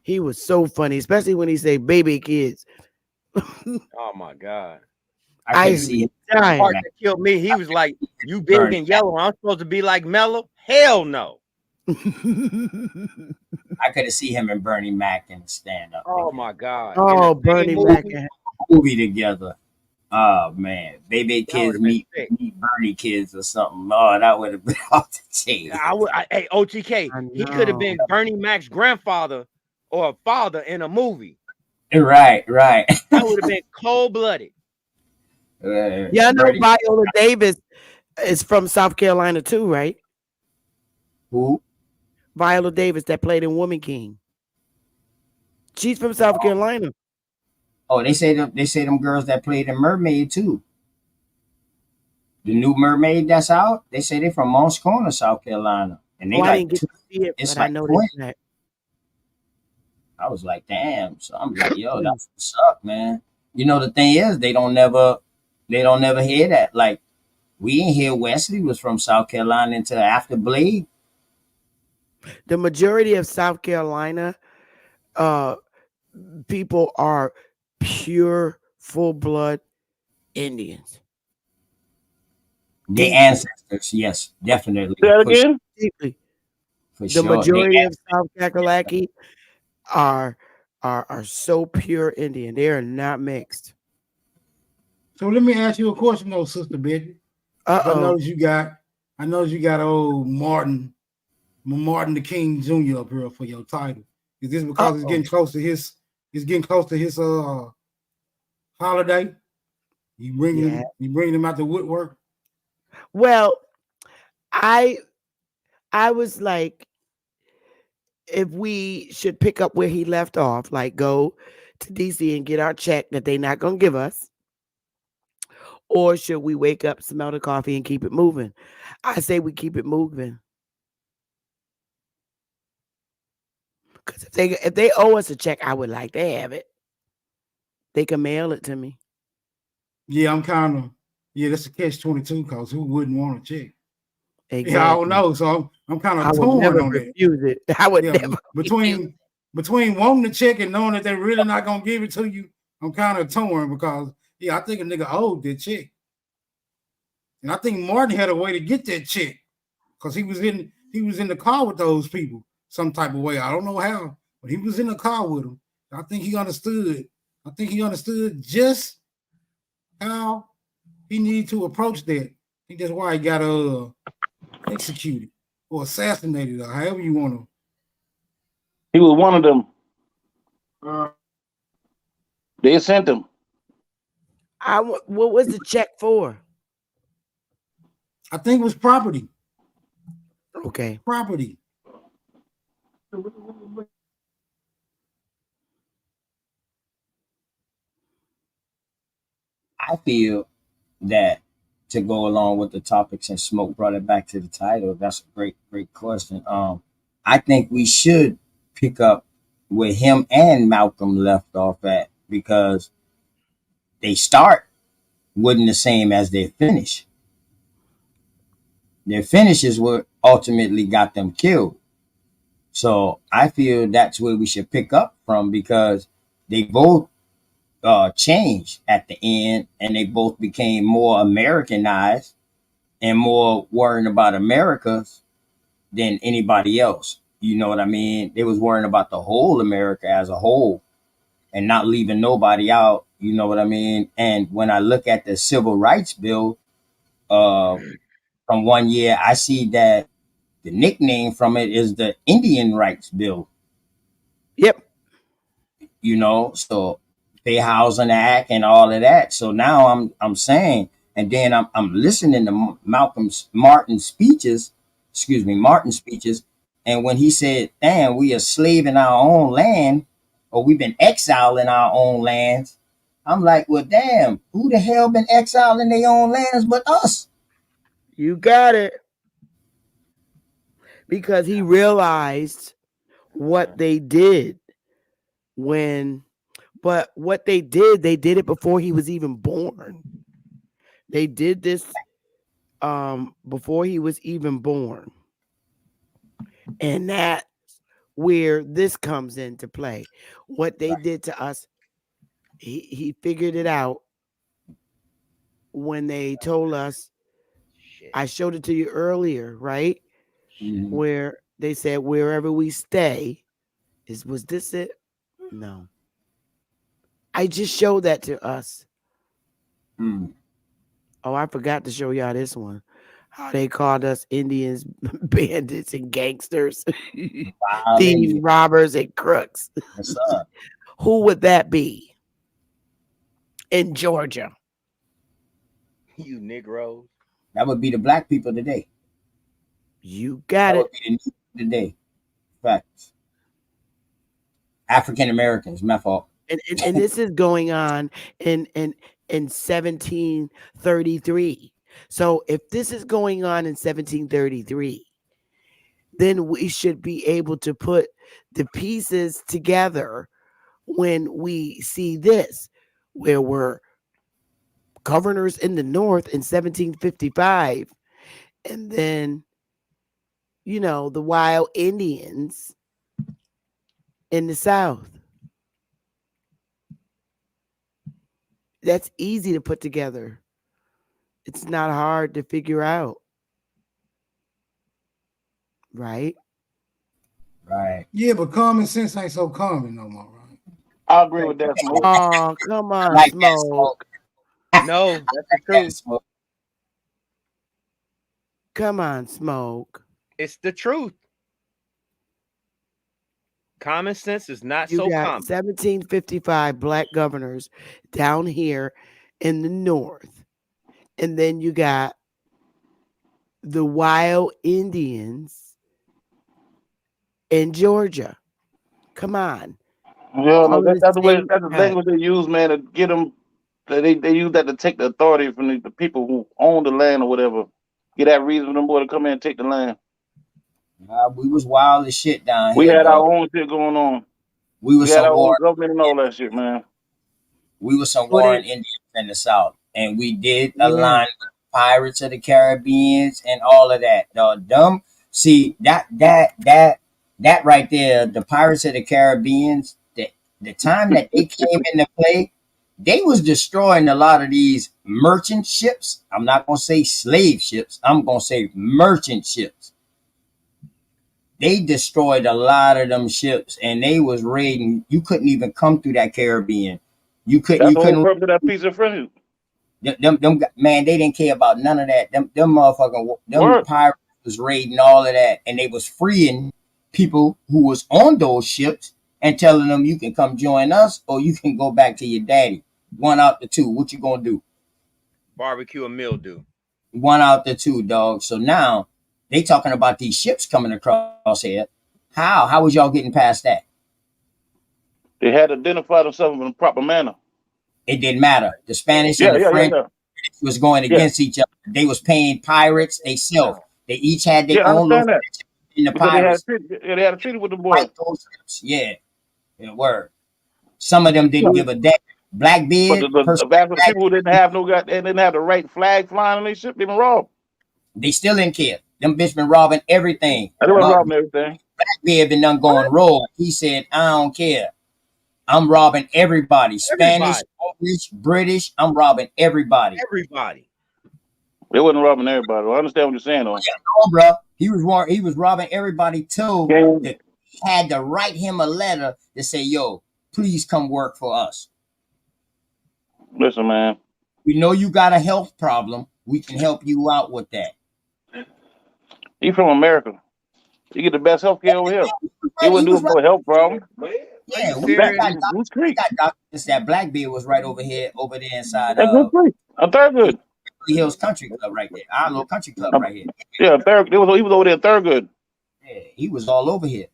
He was so funny, especially when he say baby kids. Oh my God. I can see it. The part that killed me, he was like, you big and yellow. I'm supposed to be like Mellow? Hell no. I could have seen him and Bernie Mac in the stand-up. Oh my God. Oh, Bernie Mac. Movie together. Oh man, baby That kids would've been meet Bernie kids or something. Oh, that would have been off the chain. Hey, OTK, he could have been Bernie Mac's grandfather or a father in a movie. Right. That would have been cold-blooded. Yeah, I know Viola Davis is from South Carolina too, right? Who? Viola Davis that played in Woman King. She's from South Carolina. Oh, they say them girls that played in Mermaid too. The new Mermaid that's out. They say they from Moncks Corner, South Carolina, and they I like didn't get to see it, it's but I like know twins. that. I was like, damn. So I'm like, yo, that's what's up, man. You know, the thing is, they don't never hear that. Like, we ain't hear Wesley was from South Carolina until after Blade. The majority of South Carolina people are pure, full-blood Indians. The ancestors, yes, definitely. Say that again? For The sure. majority of South Kakalaki are so pure Indian. They are not mixed. So let me ask you a question, though, Sister Betty. I know you got old Martin the King Jr. up here for your title. Is this because it's getting close to his holiday? You bringing him out the woodwork? Well, I was like, if we should pick up where he left off, like go to DC and get our check that they're not gonna give us, or should we wake up, smell the coffee, and keep it moving? I say we keep it moving. Because if they owe us a check, I would like to have it. They can mail it to me. Yeah, that's a catch-22 because who wouldn't want a check? Exactly. Yeah, I don't know. So I'm kind of torn on that. It. I would never between wanting the check and knowing that they're really not gonna give it to you. I'm kind of torn because I think a nigga owed that check, and I think Martin had a way to get that check because he was in the car with those people some type of way. I don't know how, but he was in the car with them. I think he understood. Just how he needed to approach that. I think that's why he got executed or assassinated or however you want to. He was one of them. They sent him. What was the check for? I think it was property. Okay. Property. I feel that, to go along with the topics, and Smoke brought it back to the title. That's a great question. I think we should pick up where him and Malcolm left off at, because they start wasn't the same as their finish. Their finish is what ultimately got them killed. So I feel that's where we should pick up from, because they both changed at the end, and they both became more Americanized and more worrying about Americas than anybody else. You know what I mean? They was worrying about the whole America as a whole and not leaving nobody out. You know what I mean? And when I look at the Civil Rights Bill from one year, I see that the nickname from it is the Indian Rights Bill. Yep. You know, so Fair Housing Act and all of that. So now I'm saying, and then I'm listening to Martin's speeches, and when he said, "Damn, we are slave in our own land, or we've been exiled in our own lands," I'm like, well, damn, who the hell been exiled in their own lands but us? You got it. Because he realized what they did but what they did it before he was even born. They did this before he was even born. And that's where this comes into play. What they did to us, he figured it out when they told us. I showed it to you earlier, right? Mm-hmm. Where they said, wherever we stay, was this it? No. I just showed that to us. Mm. Oh, I forgot to show y'all this one. How they called us Indians, bandits, and gangsters, thieves, robbers, and crooks. Yes, sir. Who would that be in Georgia? You Negroes. That would be the black people today. You got that it. Would be the today. Facts. African Americans, my fault. And this is going on in 1733. So if this is going on in 1733, then we should be able to put the pieces together when we see this, where we're governors in the North in 1755, and then, you know, the wild Indians in the South. That's easy to put together. It's not hard to figure out. Right? Right. Yeah, but common sense ain't so common no more, right? I agree with that, Smoke. Oh, come on, like Smoke. No, that's the truth. Come on, Smoke. It's the truth. Common sense is not You so got common. 1755 black governors down here in the North. And then you got the wild Indians in Georgia. Come on. Yeah, no, that's the way. That's the language they use, man, to get them. They use that to take the authority from the people who own the land or whatever. Get that reason for them boy to come in and take the land. We was wild as shit down We here. had our own shit going on. We had our own government and all that shit, man. We were some warring Indians in the South, and we did align with Pirates of the Caribbeans and all of that. See that right there, the Pirates of the Caribbeans. The time that they came into play, they was destroying a lot of these merchant ships. I'm not gonna say slave ships. I'm gonna say merchant ships. They destroyed a lot of them ships, and they was raiding. You couldn't even come through that Caribbean. You couldn't. That's you the couldn't. whole purpose of that piece of friendship. Them man, they didn't care about none of that. Them motherfucking pirates was raiding all of that, and they was freeing people who was on those ships and telling them, you can come join us or you can go back to your daddy. One out the two. What you gonna do? Barbecue and mildew. One out the two, dog. So now they talking about these ships coming across here. How was y'all getting past that? They had to identify themselves in a proper manner. It didn't matter. The Spanish and the French was going against each other. They was paying pirates themselves. They each had their own understand that. in the Because pirates. they had a treaty with the boys. Yeah, word. Some of them didn't give a damn. Blackbeard, But the vast majority of people didn't have they didn't have the right flag flying on their ship. They been robbed. They still didn't care. Them bitch been robbing everything. They been robbing everything. Blackbeard been done going rogue. He said, I don't care. I'm robbing everybody. Spanish, English, British. I'm robbing everybody. Everybody. They wasn't robbing everybody. I understand what you're saying, though. No, bro. He was robbing everybody too. That had to write him a letter to say, "Yo, please come work for us." Listen, man. We know you got a health problem. We can help you out with that. He from America. You get the best health care over here. He wouldn't do it for a health problem. Yeah, we got documents that Blackbeard was right over here, over there inside a Thurgood. Hills Country Club right there. Our little country club right here. Yeah, he was over there in Thurgood. Yeah, he was all over here.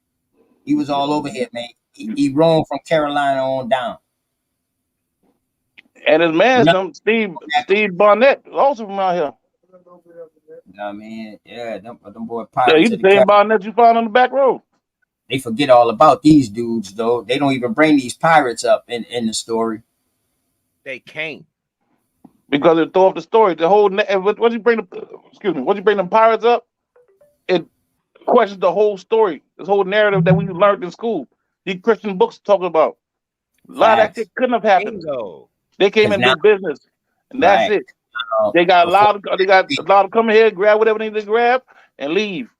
He was all over here, man. He roamed from Carolina on down. And his man, Steve Barnett, also from out here. I mean, yeah, them boy pirates. Yeah, you the same Barnett you found on the back road. They forget all about these dudes, though. They don't even bring these pirates up in the story. They can't. Because they throw off the story. The whole once you bring them pirates up, it questions the whole story. This whole narrative that we learned in school. These Christian books talking about. A lot of that shit couldn't have happened. Bingo. They came and did business, and that's it. They got allowed to come here, grab whatever they need to grab, and leave.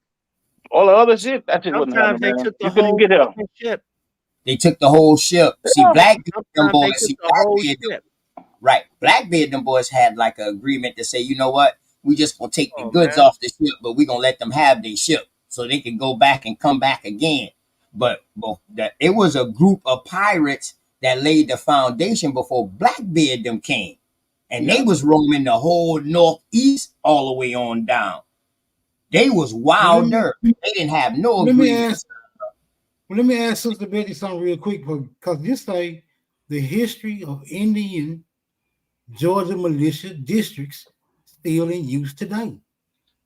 All the other shit, that shit wasn't happening, man. You couldn't get here. Ship. They took the whole ship. See, Blackbeard, them boys. Right. Blackbeard, them boys had like an agreement to say, you know what? We just gonna take the goods off the ship, but we gonna let them have their ship so they can go back and come back again. But it was a group of pirates that laid the foundation before Blackbeard them came. And they was roaming the whole northeast all the way on down. They was wilder. They didn't have no agreement. Let me ask Sister Betty something real quick, because you say the history of Indian Georgia militia districts still in use today.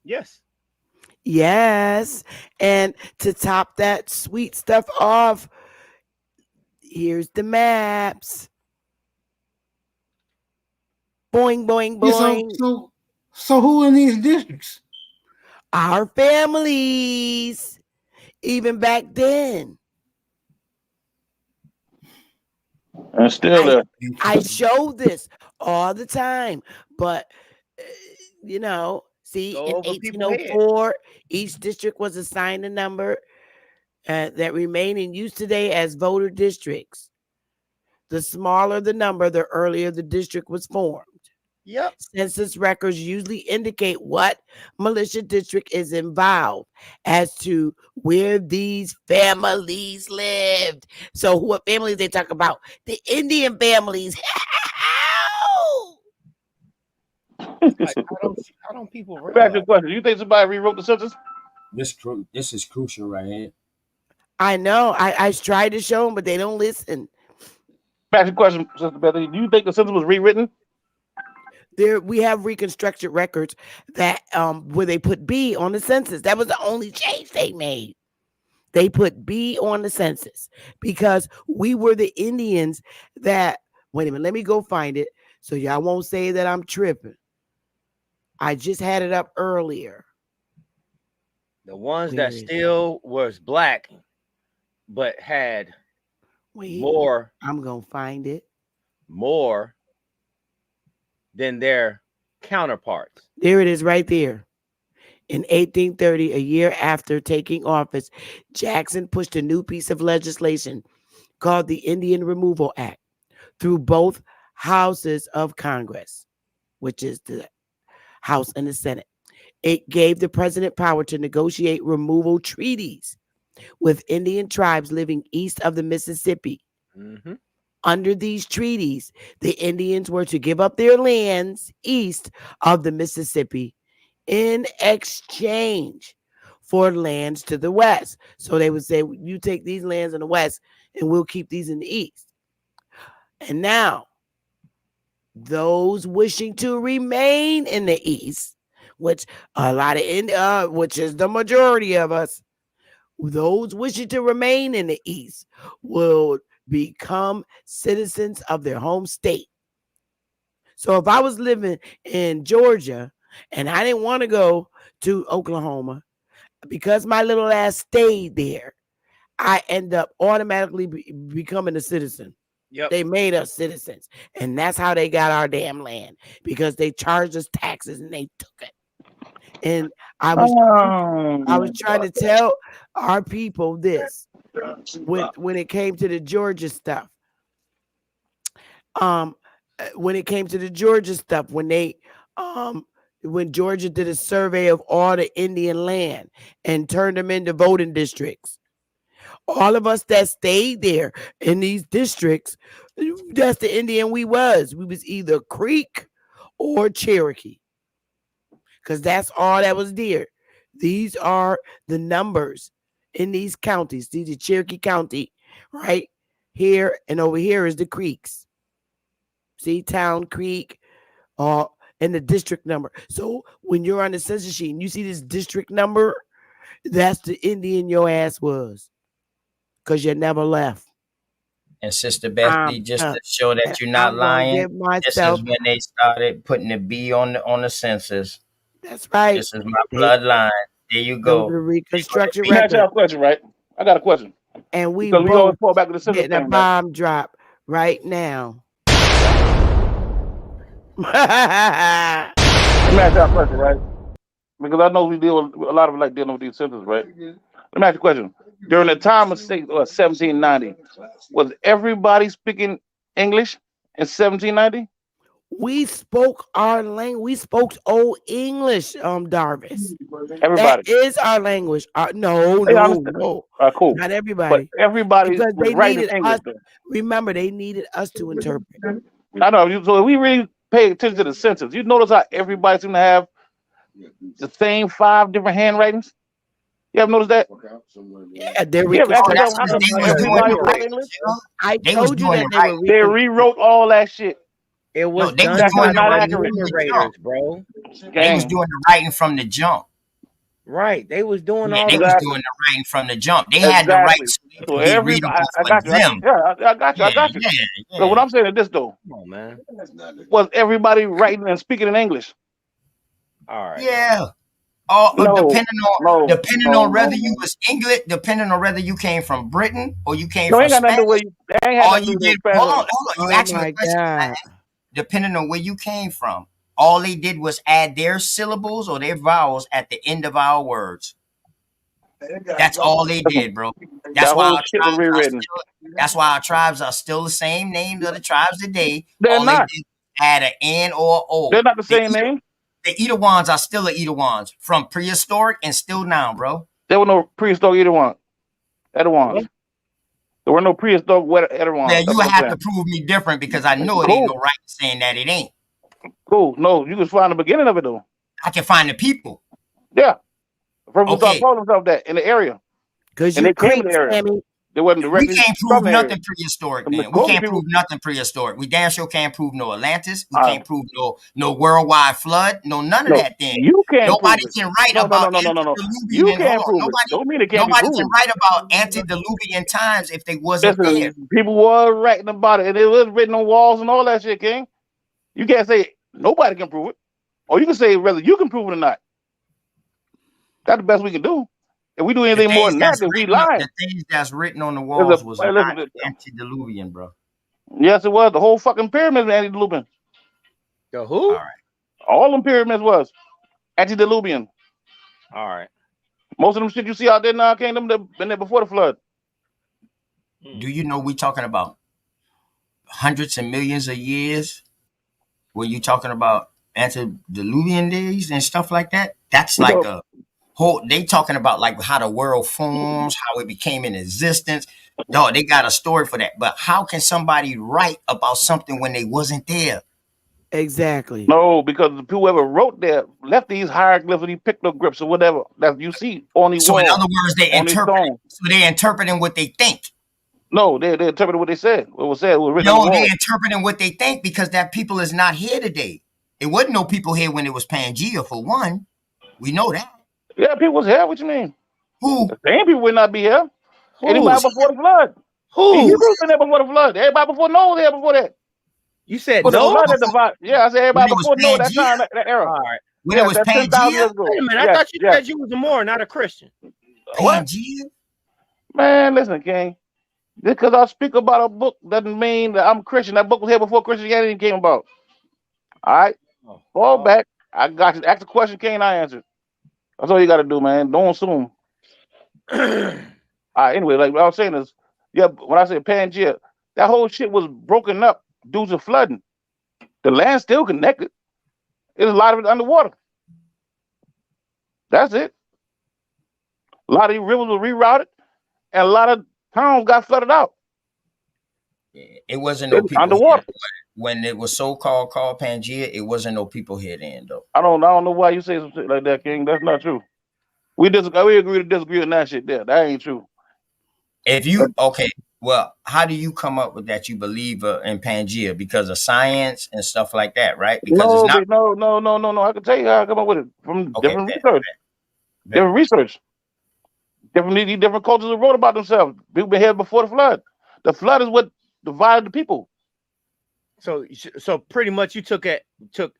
Yes. Yes. And to top that sweet stuff off, here's the maps. Boing, boing, boing. Yeah, so who in these districts? Our families, even back then. And still I show this all the time, but see, in 1804, each district was assigned a number that remain in use today as voter districts. The smaller the number, the earlier the district was formed. Yep. Census records usually indicate what militia district is involved as to where these families lived. So what families they talk about? The Indian families. How don't people realize? Back to the question. You think somebody rewrote the census? This is crucial right here. I know. I tried to show them, but they don't listen. Back to the question, Sister Bethany. Do you think the census was rewritten? We have Reconstruction records that where they put B on the census. That was the only change they made. They put B on the census because we were the Indians that. Wait a minute, let me go find it so y'all won't say that I'm tripping. I just had it up earlier. The ones that still was black, but had more. I'm gonna find it. More than their counterparts. There it is right there. In 1830, a year after taking office, Jackson pushed a new piece of legislation called the Indian Removal Act through both houses of Congress, which is the House and the Senate. It gave the president power to negotiate removal treaties with Indian tribes living east of the Mississippi. Mm-hmm. Under these treaties, the Indians were to give up their lands east of the Mississippi in exchange for lands to the west. So they would say, you take these lands in the west and we'll keep these in the east. And now, those wishing to remain in the east, which a lot of which is the majority of us, those wishing to remain in the east will become citizens of their home state. So if I was living in Georgia and I didn't want to go to Oklahoma, because my little ass stayed there, I end up automatically becoming a citizen. Yep. They made us citizens. And that's how they got our damn land, because they charged us taxes and they took it. And I was trying to tell our people this when it came to the Georgia stuff. When it came to the Georgia stuff, when Georgia did a survey of all the Indian land and turned them into voting districts, all of us that stayed there in these districts, that's the Indian we was. We was either Creek or Cherokee, because that's all that was there. These are the numbers in these counties. These are Cherokee County, right here, and over here is the Creeks. See, Town, Creek, and the district number. So when you're on the census sheet and you see this district number, that's the Indian your ass was, because you never left. And Sister Bessie, just to show that you're not lying, this is when they started putting the B on the census. That's right. This is my bloodline. There you go. The Reconstruction record. Can I ask a question, right? I got a question. And we always fall back to the census getting a bomb drop right now. Let me ask you a question, right? Because I know we deal with a lot of dealing with these census, right? Let me ask you a question. During the time of 1790, was everybody speaking English in 1790? We spoke our language. We spoke Old English, Darvis. Everybody. That is our language. No. Cool. Not everybody. But everybody because was writing English. Remember, they needed us to interpret. I know. So if we really pay attention to the census, you notice how everybody seems to have the same 5 different handwritings? You ever noticed that? Yeah, they rewrote all that shit. It was they was doing the writing from the jump, bro. They was doing the writing from the jump. Right. They was doing all they was doing the writing from the jump. They had the rights to be readable for them. I got you. So what I'm saying is this though. Come on, man. Was everybody writing and speaking in English? All right. Yeah. Depending on whether you was English, depending on whether you came from Britain or you came from Spain. You asked me a question. Depending on where you came from, all they did was add their syllables or their vowels at the end of our words. That's all they did, bro. That's why our tribes are still the same names of the tribes today. They're not. They did add an N or O. They're not the same name. The Edawans are still the Edawans from prehistoric and still now, bro. There were no prehistoric Edawans. There were no prehistoric Edawans. Yeah, you have to prove me different because I know it ain't no right saying that it ain't. Cool. No, you can find the beginning of it though. I can find the people. Yeah. From calling themselves that in the area. Because they came in the area. They wasn't directly. We can't prove nothing prehistoric, man. We can't prove nothing prehistoric. We damn sure can't prove no Atlantis. We can't prove no worldwide flood. None of that thing. You can't. Nobody can write about You can't prove it. Don't mean it can't be proven. Nobody can write about antediluvian times if they wasn't there. People were writing about it, and it was written on walls and all that shit, King. You can't say nobody can prove it, or you can say whether you can prove it or not. That's the best we can do. If we do anything more than that, then we lie. The things that's written on the walls was not antediluvian, bro. Yes, it was. The whole fucking pyramid was antediluvian. The who? All right. All them pyramids was antediluvian. All right. Most of them shit you see out there now came them been there before the flood. Do you know we talking about hundreds and millions of years? When you talking about antediluvian days and stuff like that? That's like a whole. They talking about like how the world forms, how it became in existence. Dog, they got a story for that. But how can somebody write about something when they wasn't there? Exactly. No, because whoever wrote that left these hieroglyphs or these pictogriphs or whatever that you see on these So in walls, other words, they on these interpret. stones. So they interpreting what they think. No, they interpreted what they said. What was said, what was written on No, the they wall. interpreting what they think because that people is not here today. It wasn't no people here when it was Pangea for one. We know that. Yeah, people was here. What you mean? Who? The same people would not be here. Who? Anybody before the flood. The Who? Hebrews been there before the flood. Everybody before Noah was here before that. You said But the no? flood that divided. Yeah, I said When everybody it was before Noah, that Pangea? time, that era. All right. When Yeah, it was that's 10,000 years Pangea? ago. Wait a minute. I Yes, thought you yes. said you was a Moor, not a Christian. What? Pangea? Man, listen, King. Just because I speak about a book doesn't mean that I'm Christian. That book was here before Christianity came about. All right? Fall back. I got you. Ask the question, King, I answered. That's all you got to do, man. Don't assume. All right, anyway, like what I was saying is, yeah, when I said Pangea, that whole shit was broken up due to flooding. The land's still connected. There's a lot of it underwater. That's it. A lot of these rivers were rerouted, and a lot of towns got flooded out. It wasn't no It's people underwater. here. When it was so-called Pangea, it wasn't no people here then, though. I don't know why you say some shit like that, King. That's not true. We agree to disagree on that shit there. That ain't true. If you okay, well, how do you come up with that? You believe in Pangea because of science and stuff like that, right? Because No, it's not. no. I can tell you how I come up with it from Okay, different research. Different research. Different cultures have wrote about themselves. People been here before the flood. The flood is what divided the people. So pretty much you took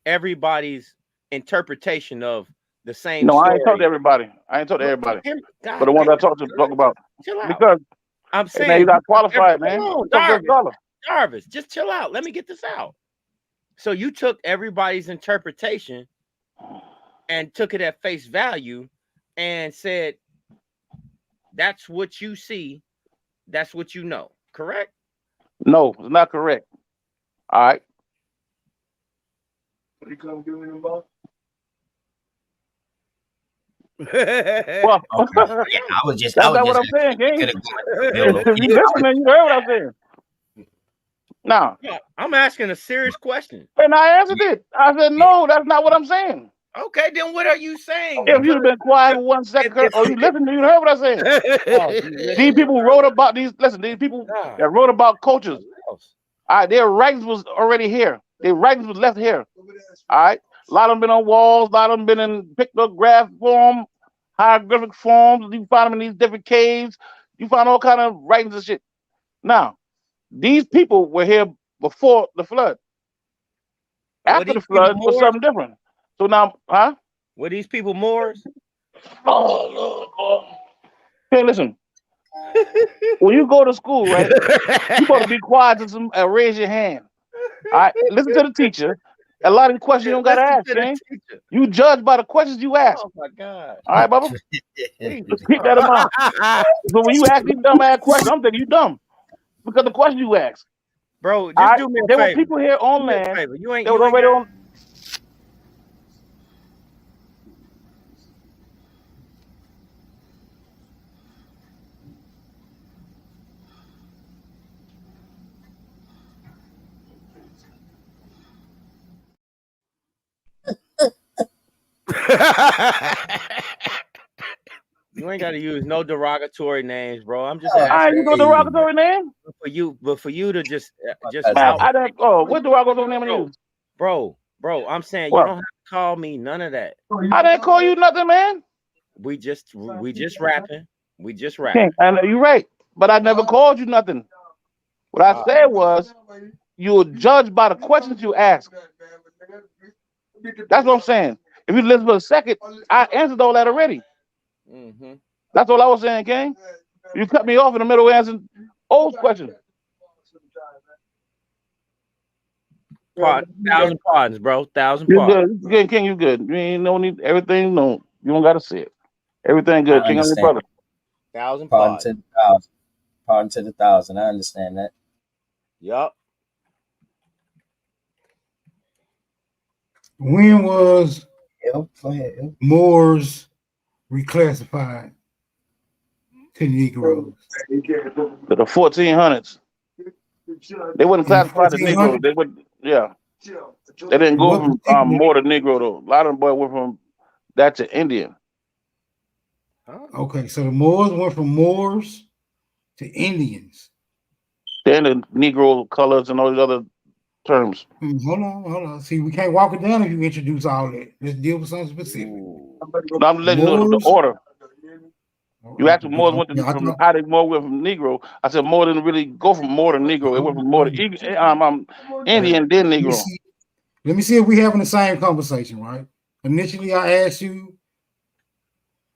everybody's interpretation of the same No, story. I ain't talking to everybody. But the ones I talk about. Chill out. Because I'm saying, man, you got qualified, man. Hold on, Jarvis, just chill out. Let me get this out. So you took everybody's interpretation and took it at face value and said, that's what you see. That's what you know. Correct? No, it's not correct. All right. What you come give me the ball? Well, okay. Yeah, I was just. That's not what I'm saying, King. If you listening, you heard what I'm saying. Now, I'm asking a serious question. And I answered it. I said, no, that's not what I'm saying. Okay, then what are you saying? If you'd have been quiet for 1 second, or you listened, you heard what I'm saying. These people wrote about these. Listen, these people that wrote about cultures. All right, their writings was already here. Their writings was left here. All right, a lot of them been on walls. A lot of them been in pictograph form, hieroglyphic forms. You find them in these different caves. You find all kind of writings and shit. Now, these people were here before the flood. After the flood was something different. So now, huh? Were these people Moors? Oh, Lord. Hey, listen. When you go to school, right, you're supposed to be quiet and raise your hand. All right, listen to the teacher. A lot of the questions you don't gotta ask, man. You judge by the questions you ask. Oh my God! All right, Bubba. Keep that in mind. So when you ask these dumb ass questions, I'm thinking you dumb because the question you ask. Bro, just do me a favor. There were people here on land. You ain't. They were already on. You ain't got to use no derogatory names, bro. I'm just asking. I ain't no derogatory name. But for you to just I don't. Oh, what derogatory name are you? Bro, I'm saying you don't have to call me none of that. I didn't call you nothing, man. We just rapping. We just rapping. And you're right, but I never called you nothing. What I said was you were judged by the questions you ask. That's what I'm saying. If you listen for a second, I answered all that already. Mm-hmm. That's all I was saying, King. You cut me off in the middle of answering old questions. 1,000 pardons, bro. 1,000 You pardons. good, King? You good? You ain't no need everything. No, you don't gotta say it. Everything good, King. I'm your brother. 1,000 pardon pardons. to the 1,000. Pardon to the 1,000. I understand that. Yup. When was Go ahead. Moors reclassified to Negroes? To the 1400s. They wouldn't classify the Negroes. They would, yeah. They didn't go What from particular? Moor to Negro though. A lot of them boys went from that to Indian. Okay, so the Moors went from Moors to Indians. Then the Negro colors and all these other terms. Hold on. See, we can't walk it down if you introduce all that. Let's deal with something specific. I'm letting you know the order. You asked me Moors went Yeah, from how did Moor went from Negro. I said Moor didn't really go from Moor to Negro. It went from Moor to Indian, then Negro. Let me see if we're having the same conversation, right? Initially, I asked you,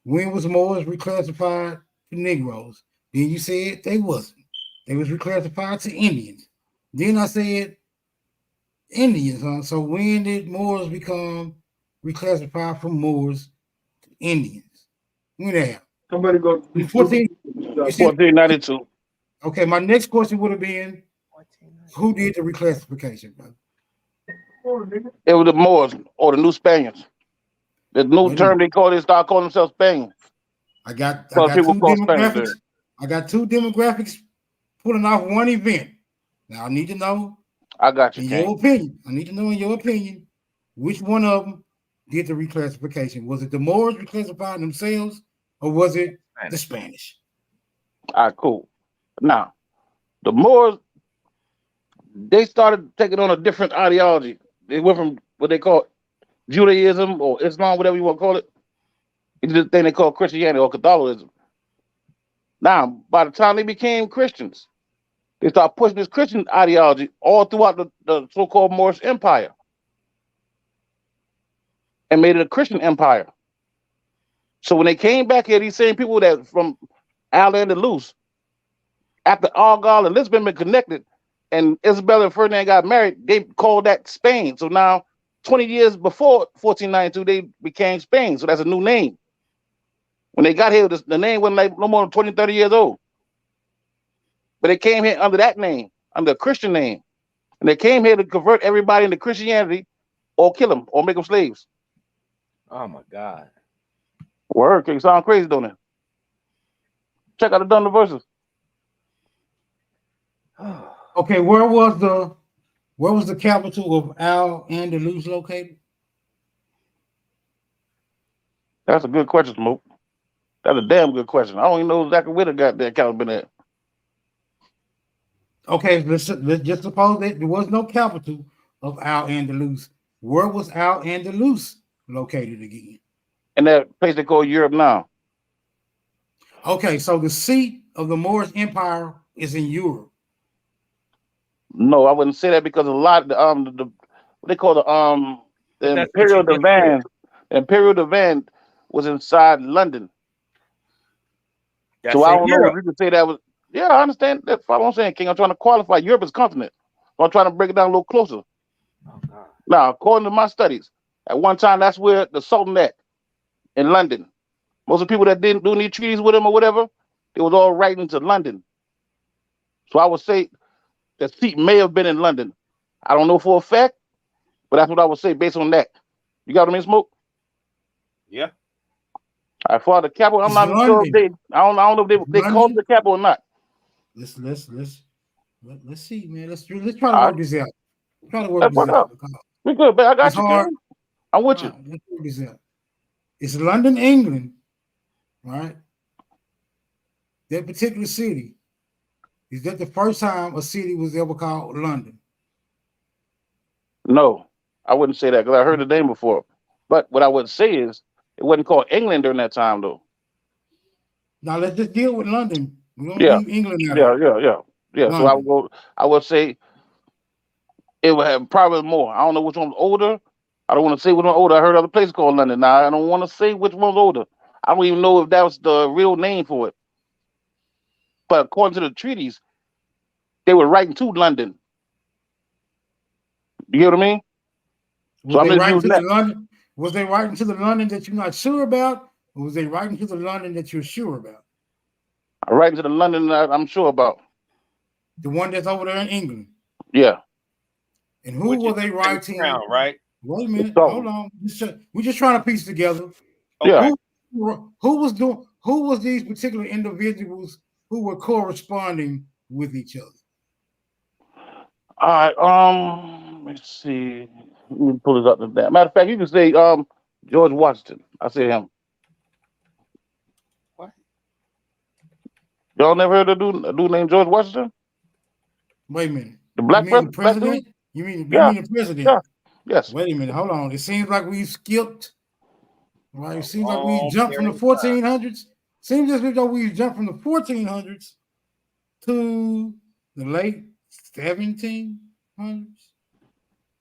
when was Moors reclassified to Negroes? Then you said they wasn't. They was reclassified to Indians. Then I said Indians, huh? So when did Moors become reclassified from Moors to Indians? When did that happen? Somebody go 1492. Okay, my next question would have been, who did the reclassification, brother? It was the Moors or the New Spaniards. The new term they start calling themselves Spaniards. I got two demographics. I got two demographics pulling off one event. Now I need to know. I got you. In your opinion, I need to know in your opinion, which one of them did the reclassification? Was it the Moors reclassifying themselves, or was it the Spanish? All right, cool. Now, the Moors, they started taking on a different ideology. They went from what they call Judaism or Islam, whatever you want to call it, into the thing they call Christianity or Catholicism. Now, by the time they became Christians, they started pushing this Christian ideology all throughout the so-called Moorish Empire and made it a Christian empire. So when they came back here, these same people that from Al-Andalus, after Argyle and Lisbon been connected and Isabella and Ferdinand got married, they called that Spain. So now 20 years before 1492, they became Spain. So that's a new name. When they got here, the name wasn't like no more than 20, 30 years old. But they came here under that name, under a Christian name. And they came here to convert everybody into Christianity or kill them or make them slaves. Oh my God. Word, can sound crazy, don't it? Check out the Dunn verses. Okay, where was the capital of Al-Andalus located? That's a good question, Smoke. That's a damn good question. I don't even know exactly where the goddamn capital been at. Okay, let's just suppose that there was no capital of Al-Andalus. Where was Al-Andalus located again? In that place they call Europe now. Okay, so the seat of the Moorish Empire is in Europe. No, I wouldn't say that because a lot of the what they call the Imperial Divan. The Imperial Divan was inside London. So I don't know if you could say that was. Yeah, I understand. That's what I'm saying, King. I'm trying to qualify Europe as continent. I'm trying to break it down a little closer. Oh, now, according to my studies, at one time that's where the Sultanate in London. Most of the people that didn't do any treaties with him or whatever, they was all writing to London. So I would say the seat may have been in London. I don't know for a fact, but that's what I would say based on that. You got what I mean, Smoke? Yeah. All right, for the capital, I'm not sure if they. I don't know if they called it the capital or not. Let's see, man. Let's try to work this out. Try to work this out. We good, but I got you, King. I'm with you. Let's work this out. It's London, England, right? That particular city. Is that the first time a city was ever called London? No, I wouldn't say that because I heard the name before. But what I would say is it wasn't called England during that time, though. Now let's just deal with London. We don't leave England out. Yeah. London. So I would say it would have probably more. I don't know which one's older. I don't want to say which one's older. I heard other places called London. Now I don't want to say which one's older. I don't even know if that was the real name for it. But according to the treaties, they were writing to London. You hear what I mean? Was they writing to the London that you're not sure about, or was they writing to the London that you're sure about? I'm writing to the London that I'm sure about. The one that's over there in England. Yeah. And who were they writing? Right. Wait a minute. Hold on. We're just trying to piece together. Yeah. Who was these particular individuals who were corresponding with each other? All right. Let's see. Let me pull this up. Matter of fact, you can say George Washington. I say him. What? Y'all never heard of a dude named George Washington? Wait a minute. The black you mean the black dude? president? You mean Yeah. the president? Yeah. Yes. Wait a minute. Hold on. It seems like we skipped. Right. It seems like we long jumped from the period of 1400s. Seems as though we jumped from the 1400s to the late 1700s.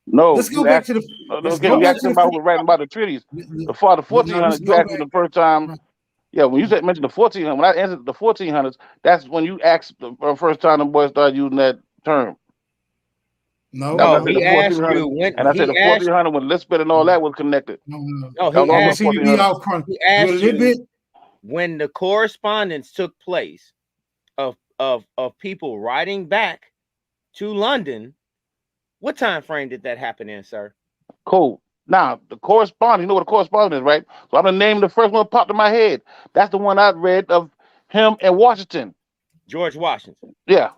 No. Let's go you back asked- to the. no, Let's okay, go you back asked to the. about who was writing about the treaties. The 1400s, you asked me the first time. Yeah, when you said mentioned the 1400s, when I answered the 1400s, that's when you asked the first time the boys started using that term. No, That's No, when I said he the asked 1400s, you when and I said he the asked. 1400 when Lisbeth and all that was connected. No. No, That was he also asked. 1400s. He You're a asked little you bit. when the correspondence took place of people writing back to London. What time frame did that happen in, sir? Cool. Now, the correspondence, you know what a correspondence is, right? So I'm going to name the first one that popped in my head. That's the one I read of him and Washington. George Washington. Yeah.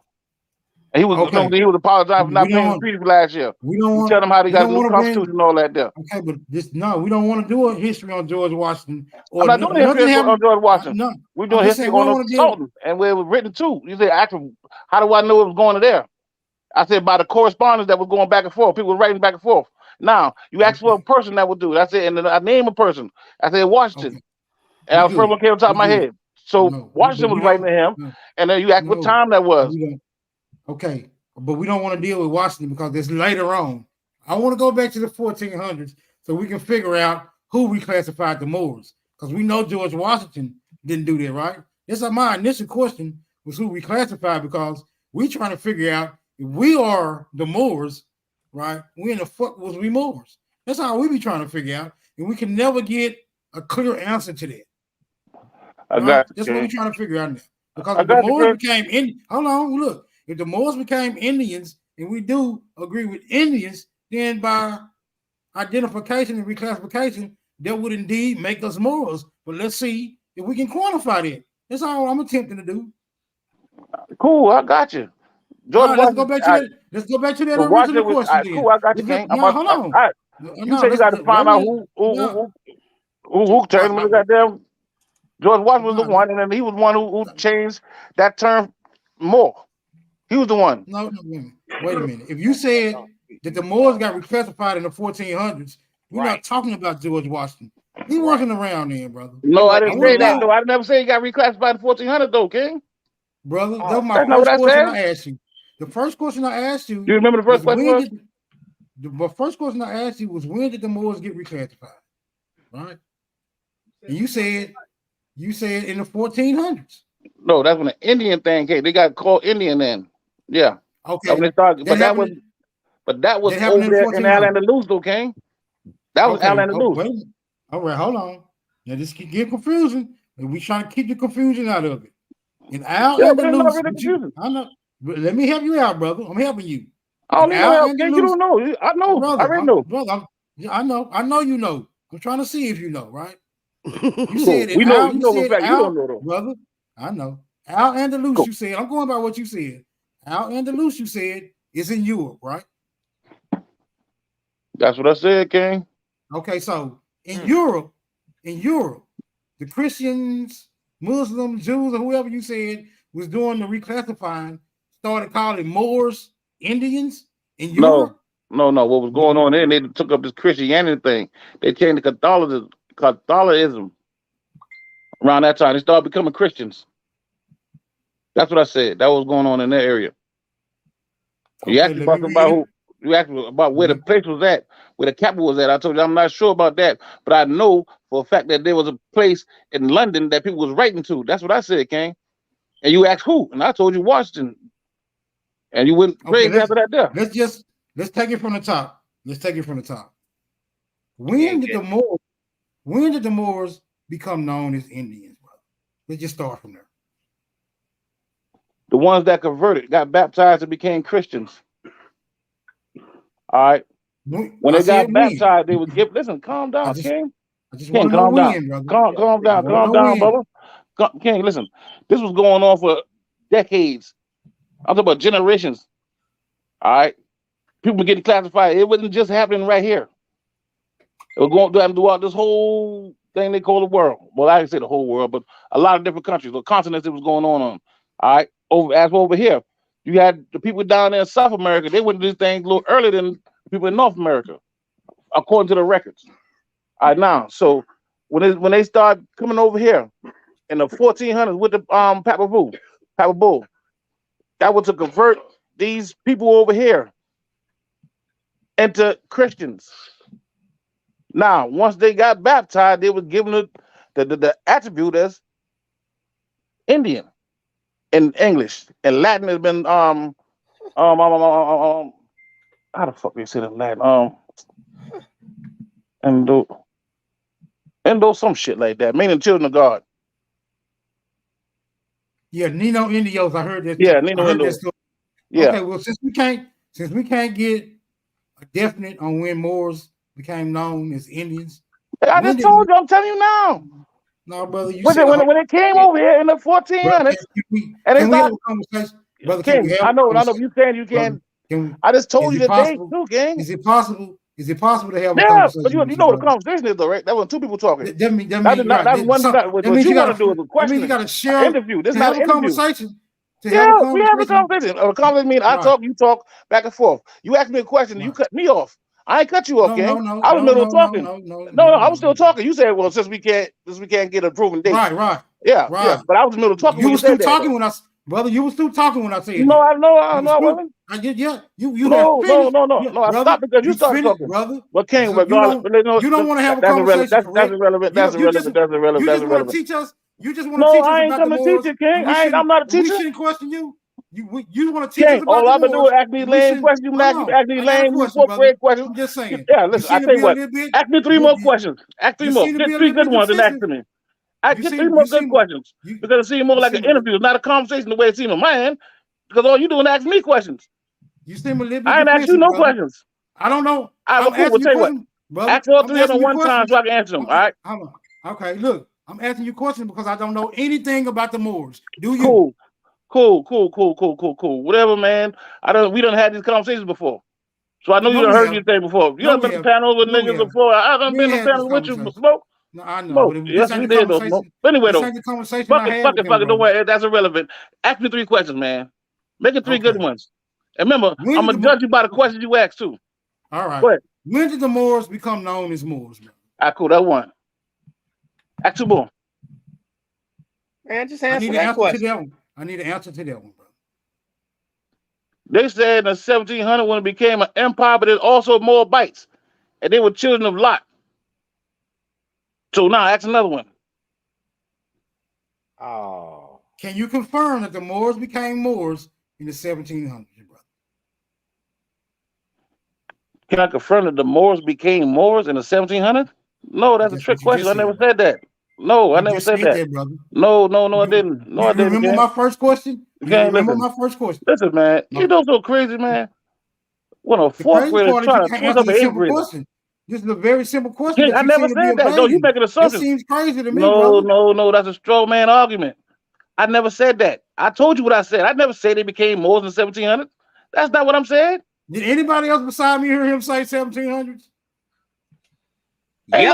And he was Okay. he was apologizing for We not don't paying the want- treaty last year. We don't You want. tell them how they we got don't the new wanna bring- constitution and all that there. Okay, but we don't want to do a history on George Washington. I'm not doing a history on George Washington. No, We're doing I'm just history saying we on don't the wanna deal- Sultan and where it was written to. You say, actually, how do I know it was going to there? I said by the correspondence that was going back and forth. People were writing back and forth. Now, you asked for a person that would do it. I said, and then I named a person. I said Washington. And We the first one came on top of my head. So Washington was writing to him. And then you asked what time that was. Okay, but we don't want to deal with Washington because it's later on. I want to go back to the 1400s so we can figure out who reclassified the Moors, because we know George Washington didn't do that, right? That's my initial question, was who reclassified, because we're trying to figure out if we are the Moors, right? When the fuck was we Moors? That's how we be trying to figure out, and we can never get a clear answer to that. I Right? got you, That's what King. we're trying to figure out now. Because I if the got you, Moors King. became hold on, look. If the Moors became Indians, and we do agree with Indians, then by identification and reclassification, that would indeed make us Moors. But let's see if we can quantify that. That's all I'm attempting to do. Cool, I got you. All George right, let's go Washington. back to that. Let's go back to that But original Washington was, question. Then. cool, I got you, Let's King. go- no, hold on. All right. You said you got to find out who turned him to goddamn. George Washington was the one, and then he was one who changed that term more. He was the one. No, wait a minute. If you said that the Moors got reclassified in the 1400s, we're not talking about George Washington. He wasn't around then, brother. No, I didn't say that. No, I never say he got reclassified in 1400 though, King. Brother, that was my That's not first what I question said. I asked you. The first question I asked you. Do you remember the first question was? The first question I asked you was, when did the Moors get reclassified? Right? And you said in the 1400s. No, that's when the Indian thing came. They got called Indian then. Yeah. Okay. When they started, but that was over there in Al-Andalus, though, King. That was Al-Andalus. All right, hold on. Now this keep getting confusing, and we trying to keep the confusion out of it. And Al-Andalus, I know. But let me help you out, brother. I'm helping you. Oh, you don't know. I know. Brother, I already know. Brother, I know. I know you know. I'm trying to see if you know, right? You said it. We know. You know for a fact. You don't know, though. Brother, I know. Al-Andalus, you said. I'm going by what you said. Al-Andalus, you said, is in Europe, right? That's what I said, King. Okay, so in Europe, the Christians, Muslims, Jews, or whoever you said was doing the reclassifying, started calling Moors Indians in Europe. No. What was going on there? They took up this Christianity thing. They changed to Catholicism around that time. They started becoming Christians. That's what I said. That was going on in that area. You asked me about you asked me about where the place was at, where the capital was at. I told you I'm not sure about that, but I know for a fact that there was a place in London that people was writing to. That's what I said, King. And you asked who, and I told you Washington. And you went crazy after that there. Let's take it from the top. When did the Moors become known as Indians, bro? Let's just start from there. The ones that converted, got baptized, and became Christians. All right. When they got baptized, they would give. Listen, calm down, King. King, calm down. Calm down, brother. King, listen. This was going on for decades. I'm talking about generations. All right. people were getting classified. It wasn't just happening right here. It was going throughout this whole thing they call the world. Well, I didn't say the whole world, but a lot of different countries or continents it was going on. All right, over here, you had the people down there in South America. They went to these things a little earlier than people in North America, according to the records. All right, now, so when they start coming over here in the 1400s with the Papa Bull, that was to convert these people over here into Christians. Now, once they got baptized, they was given the attribute as Indian in English, and Latin has been how the fuck they say it in Latin Indo some shit like that, meaning children of God. Yeah, Nino Indios. I heard that. Yeah, Nino Indios. Yeah. Okay, well, since we can't get a definite on when Moors became known as Indians. I just told you. I'm telling you now. No, brother. You when it came over here in the 1400s, and they started. Brother, I know. You saying you can. I just told you the date too, gang. Is it possible? Is it possible to have a conversation? But you know what the conversation is, though, right? That was two people talking. That's one thing. What you want to do is a question. You got to share interview. This is not a conversation. We have a conversation. A conversation means I talk, you talk, back and forth. You ask me a question, you cut me off. I ain't cut you off, gang. I was in the middle of talking. No, I was still talking. You said, well, since we can't get a proven date. Right. Yeah. But I was in the middle of talking. You were still talking when I. Brother, you were still talking when I said no, I wasn't. You no. I stopped because you started talking, brother. But King, regardless, you don't want to have a conversation. That's irrelevant. You just want to teach us. You just want to teach us. No, I ain't coming to teach you, King. I'm not a teacher. We shouldn't question you. You want to teach us about all I'm gonna do is ask me lame questions. You ask me lame, great questions. I'm just saying. Yeah, listen. I tell you what. Ask me 3 more questions. Ask 3 more. Get 3 good ones and ask to me. I get 3 more good questions because it seems more like an interview, not a conversation the way it seems on my end. Because all you doing is ask me questions. You seem a little bit. I ain't ask you no questions. I don't know. I'll tell you what. Ask all 3 of them one time so I can answer them. All right. Okay. Look, I'm asking you questions because I don't know anything about the Moors. Do you? Cool. Whatever, man. We done had these conversations before. So I know you done heard you say before. You done been in panels with niggas before. I done been in panels with you before. No, I know. Yes, we did though. But anyway, though. Fuck it. Don't worry. That's irrelevant. Ask me 3 questions, man. Make it 3 good ones. And remember, I'm gonna judge you by the questions you ask too. All right. When did the Moors become known as Moors, man? All right, cool. That one. Ask 2 more. Man, just answer that question. I need an answer to that one, bro. They said in the 1700s when it became an empire, but there's also more bites, and they were children of Lot. So now ask another one. Oh. Can you confirm that the Moors became Moors in the 1700s, brother? Can I confirm that the Moors became Moors in the 1700s? No, that's a trick question. I never said that. No, I never said that. Brother. No, I didn't. No, I didn't. Remember my first question? Remember my first question? Listen, man. You don't go crazy, man. What a 4th grader trying to twist up an 8th grader. This is a very simple question. I never said that. No, you making assumptions. It seems crazy to me. No, that's a straw man argument. I never said that. I told you what I said. I never said they became Moors in the 1700s. That's not what I'm saying. Did anybody else beside me hear him say 1700s? Hey,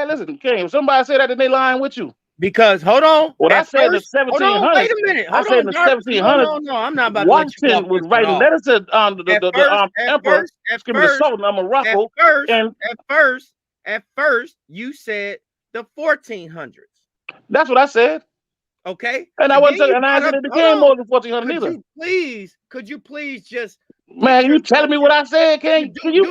listen, King, if somebody say that, then they lying with you. Because hold on. Well, I said the 1700s. Wait a minute. I said the 1700s. No, I'm not about Washington was writing letters to the emperor, the Sultan of Morocco. At first, you said the 1400s. That's what I said. Okay. And I wasn't saying, and I said it became more than 1400 either. Could you please just. Man, you telling me what I said, King? Can you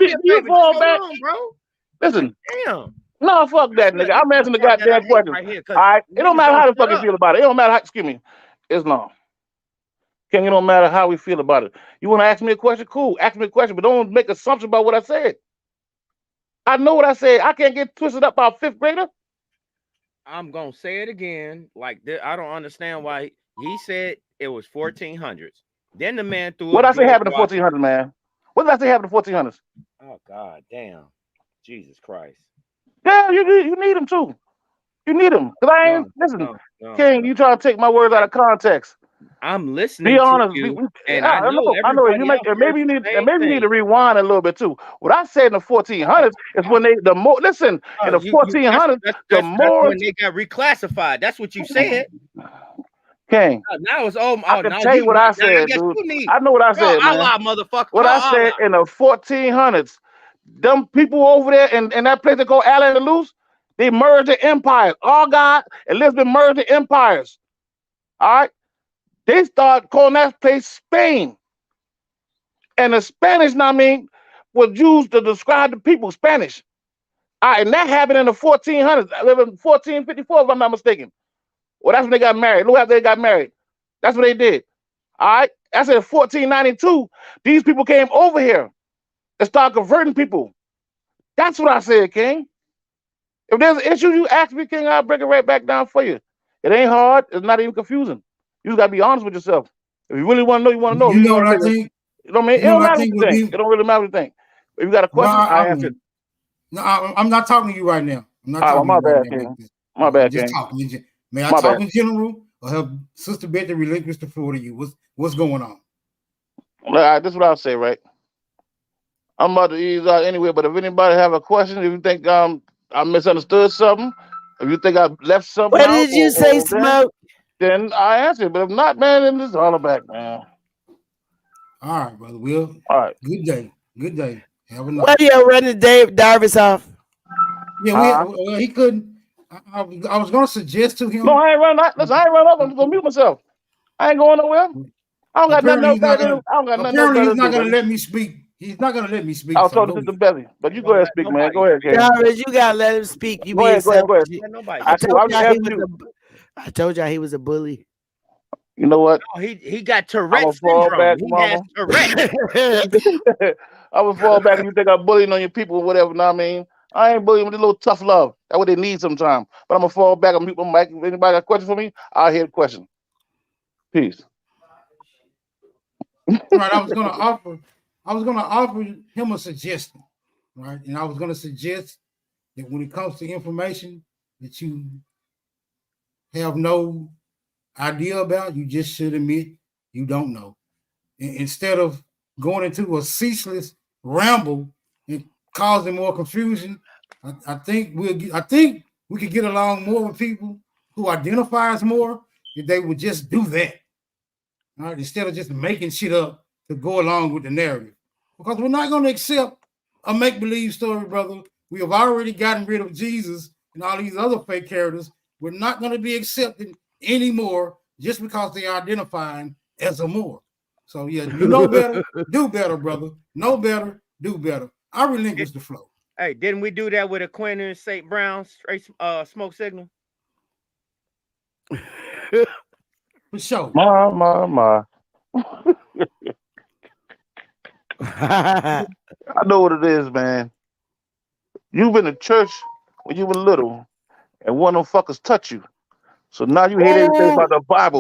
fall back? Hold on, bro. Listen. Damn. No, fuck that, nigga. I'm answering the goddamn question. All right. It don't matter how the fuck you feel about it. It don't matter how, excuse me. It's no. King, it don't matter how we feel about it. You want to ask me a question? Cool. Ask me a question, but don't make assumptions about what I said. I know what I said. I can't get twisted up by a 5th grader. I'm going to say it again. Like, I don't understand why he said it was 1400s. Then the man threw. What did I say happened in 1400s, man? What did I say happened in 1400s? Oh, God damn. Jesus Christ. Yeah, you need them too. You need them. Because I ain't, listen, King, you trying to take my words out of context. I'm listening Be honest. to you, and I know. You else maybe you need to rewind a little bit too. What I said in the 1400s is when in the 1400s that's when they got reclassified. That's what you said. King. Now it's I can tell you what I said, dude. I know what I said, man. Allah, motherfucker. What I said in the 1400s, them people over there in that place they call Allen and Luce, they merged the empires. Argyle, Elizabeth merged the empires. All right. They start calling that place Spain. And the Spanish, was used to describe the people, Spanish. All right, and that happened in the 1400s, 1454, if I'm not mistaken. Well, that's when they got married. Look after they got married. That's what they did. All right. That's in 1492. These people came over here and started converting people. That's what I said, King. If there's an issue, you ask me, King, I'll break it right back down for you. It ain't hard. It's not even confusing. You just got to be honest with yourself. If you really want to know, you want to know. You know what I think? You know what I mean? It don't matter what you think. It don't really matter what you think. If you got a question, I answer it. No, I'm not talking to you right now. I'm not talking my to you bad, right now. King. My bad, King. Just talking. May I talk in general, or have Sister Betty relinquish the floor to you? What's going on? This is what I'll say, right? I'm about to ease out anyway, but if anybody have a question, if you think I misunderstood something, if you think I left something what out, did you say, Smoke? Then I answer. But if not, man, then it's all back, man. All right, brother Will. All right. Good day. Good day. Have a nice. What are you running Dave Darvis off? Yeah, he couldn't. I was going to suggest to him. No, I ain't run up. Listen, I ain't run up. I'm just going to mute myself. I ain't going nowhere. I don't got nothing else to do. I don't got nothing else to do. Apparently, he's not going to let me speak. He's not going to let me speak. I'll talk to Sister Betty. But you go ahead and speak, man. Go ahead, King. Darvis, you got to let him speak. You go ahead. I told y'all he was a bully. You know what? Oh, he got Tourette's syndrome. He has Tourette's. I would fall back if you think I'm bullying on your people or whatever. Know what I mean? I ain't bullying with a little tough love. That's what they need sometimes. But I'm gonna fall back and mute my mic. If anybody got a question for me, I'll hear the question. Peace. Right, I was gonna offer him a suggestion, right? And I was gonna suggest that when it comes to information that you have no idea about, you just should admit you don't know. Instead of going into a ceaseless ramble and causing more confusion, I think we could get along more with people who identify as more if they would just do that. All right, instead of just making shit up to go along with the narrative. Because we're not going to accept a make-believe story, brother. We have already gotten rid of Jesus and all these other fake characters. We're not going to be accepted anymore just because they are identifying as a more. So yeah, you know better, do better, brother. Know better, do better. I relinquish the flow. Hey, didn't we do that with Aquinas St. Brown straight smoke signal? For sure. My. I know what it is, man. You've been to church when you were little, and one of them fuckers touch you. So now you hate everything about the Bible.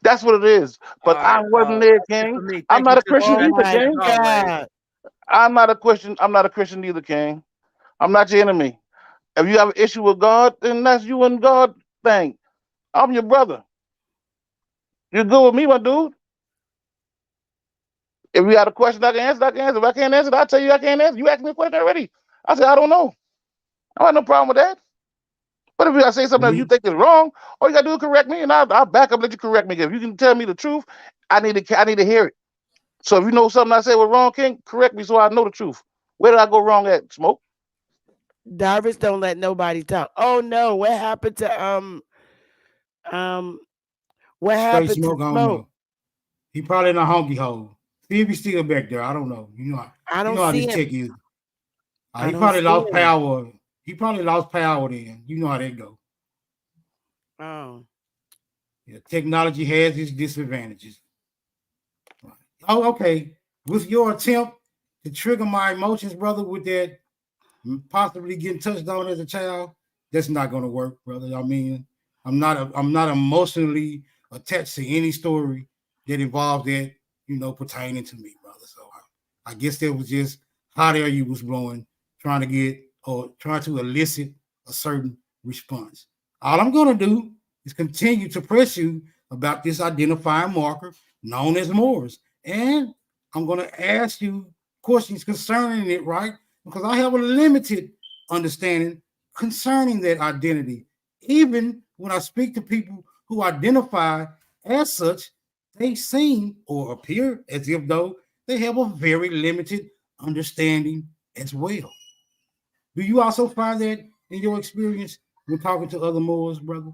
That's what it is. But I wasn't there, King. I'm not a Christian either, King. I'm not a Christian. I'm not a Christian either, King. I'm not your enemy. If you have an issue with God, then that's you and God thing. I'm your brother. You're good with me, my dude. If you got a question I can answer, I can answer. If I can't answer, I'll tell you I can't answer. You asked me a question already. I said, I don't know. I have no problem with that. But if I say something that you think is wrong, all you gotta do is correct me, and I'll back up and let you correct me. If you can tell me the truth, I need to hear it. So if you know something I said was wrong, King, correct me so I know the truth. Where did I go wrong at, Smoke? Darvis don't let nobody talk. Oh no, what happened to what happened to Smoke? He probably in a honky hole. See if he's still back there. I don't know. I don't see him. Check is. He probably lost power. He probably lost power then. You know how that go. Oh. Yeah, technology has its disadvantages. Right. Oh, okay. With your attempt to trigger my emotions, brother, with that possibly getting touched on as a child, that's not going to work, brother. I mean, I'm not emotionally attached to any story that involves that, pertaining to me, brother. So I guess that was just hot air you was blowing, trying to elicit a certain response. All I'm going to do is continue to press you about this identifying marker known as Moors. And I'm going to ask you questions concerning it, right? Because I have a limited understanding concerning that identity. Even when I speak to people who identify as such, they seem or appear as if though they have a very limited understanding as well. Do you also find that in your experience when talking to other Moors, brother?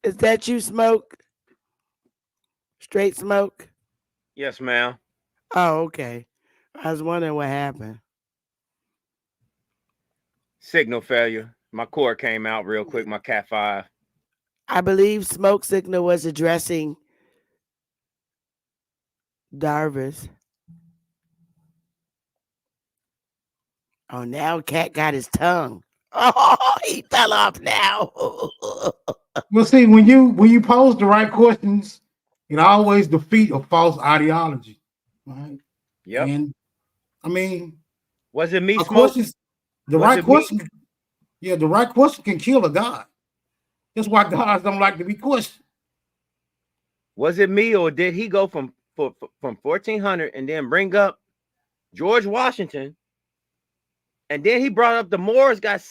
Is that you, Smoke? Straight Smoke? Yes, ma'am. Oh, okay. I was wondering what happened. Signal failure. My cord came out real quick, my Cat 5. I believe Smoke Signal was addressing Darvis. Oh, now Cat got his tongue. Oh, he fell off now. Well, see, when you pose the right questions, it always defeat a false ideology, right? Yep. And I mean, was it me? Questions, the was right question, yeah, the right question can kill a god. That's why gods don't like to be questioned. Was it me, or did he go from 1400 and then bring up George Washington, and then he brought up the Moors got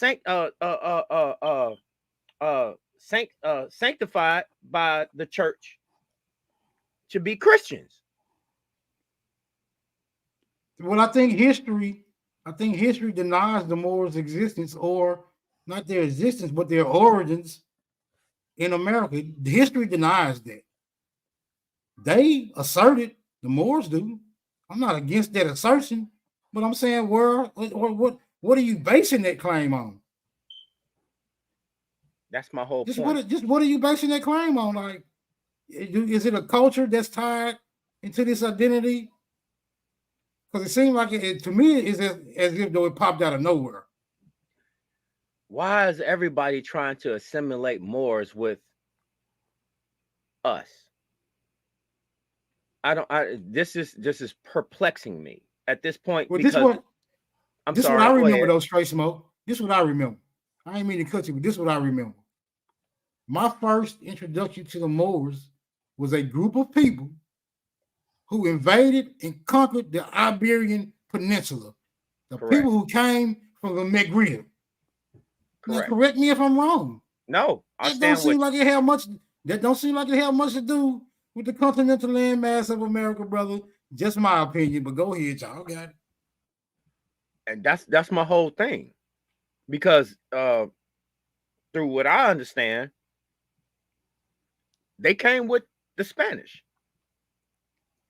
sanctified by the church to be Christians? Well, I think history denies the Moors' existence, or not their existence, but their origins in America. History denies that. They asserted, the Moors do. I'm not against that assertion, but I'm saying what are you basing that claim on? That's my whole point. What are you basing that claim on? Like, is it a culture that's tied into this identity? Because it seems like to me it's as if though it popped out of nowhere. Why is everybody trying to assimilate Moors with us? This is perplexing me at this point. Well, because what I remember though, Straight Smoke. This is what I remember. I ain't mean to cut you, but this is what I remember. My first introduction to the Moors was a group of people who invaded and conquered the Iberian Peninsula. The people who came from the Negroes. Now, correct me if I'm wrong. No, that don't seem like it had much to do with the continental landmass of America, brother. Just my opinion, but go ahead, y'all got it. And that's my whole thing, because through what I understand, they came with the Spanish.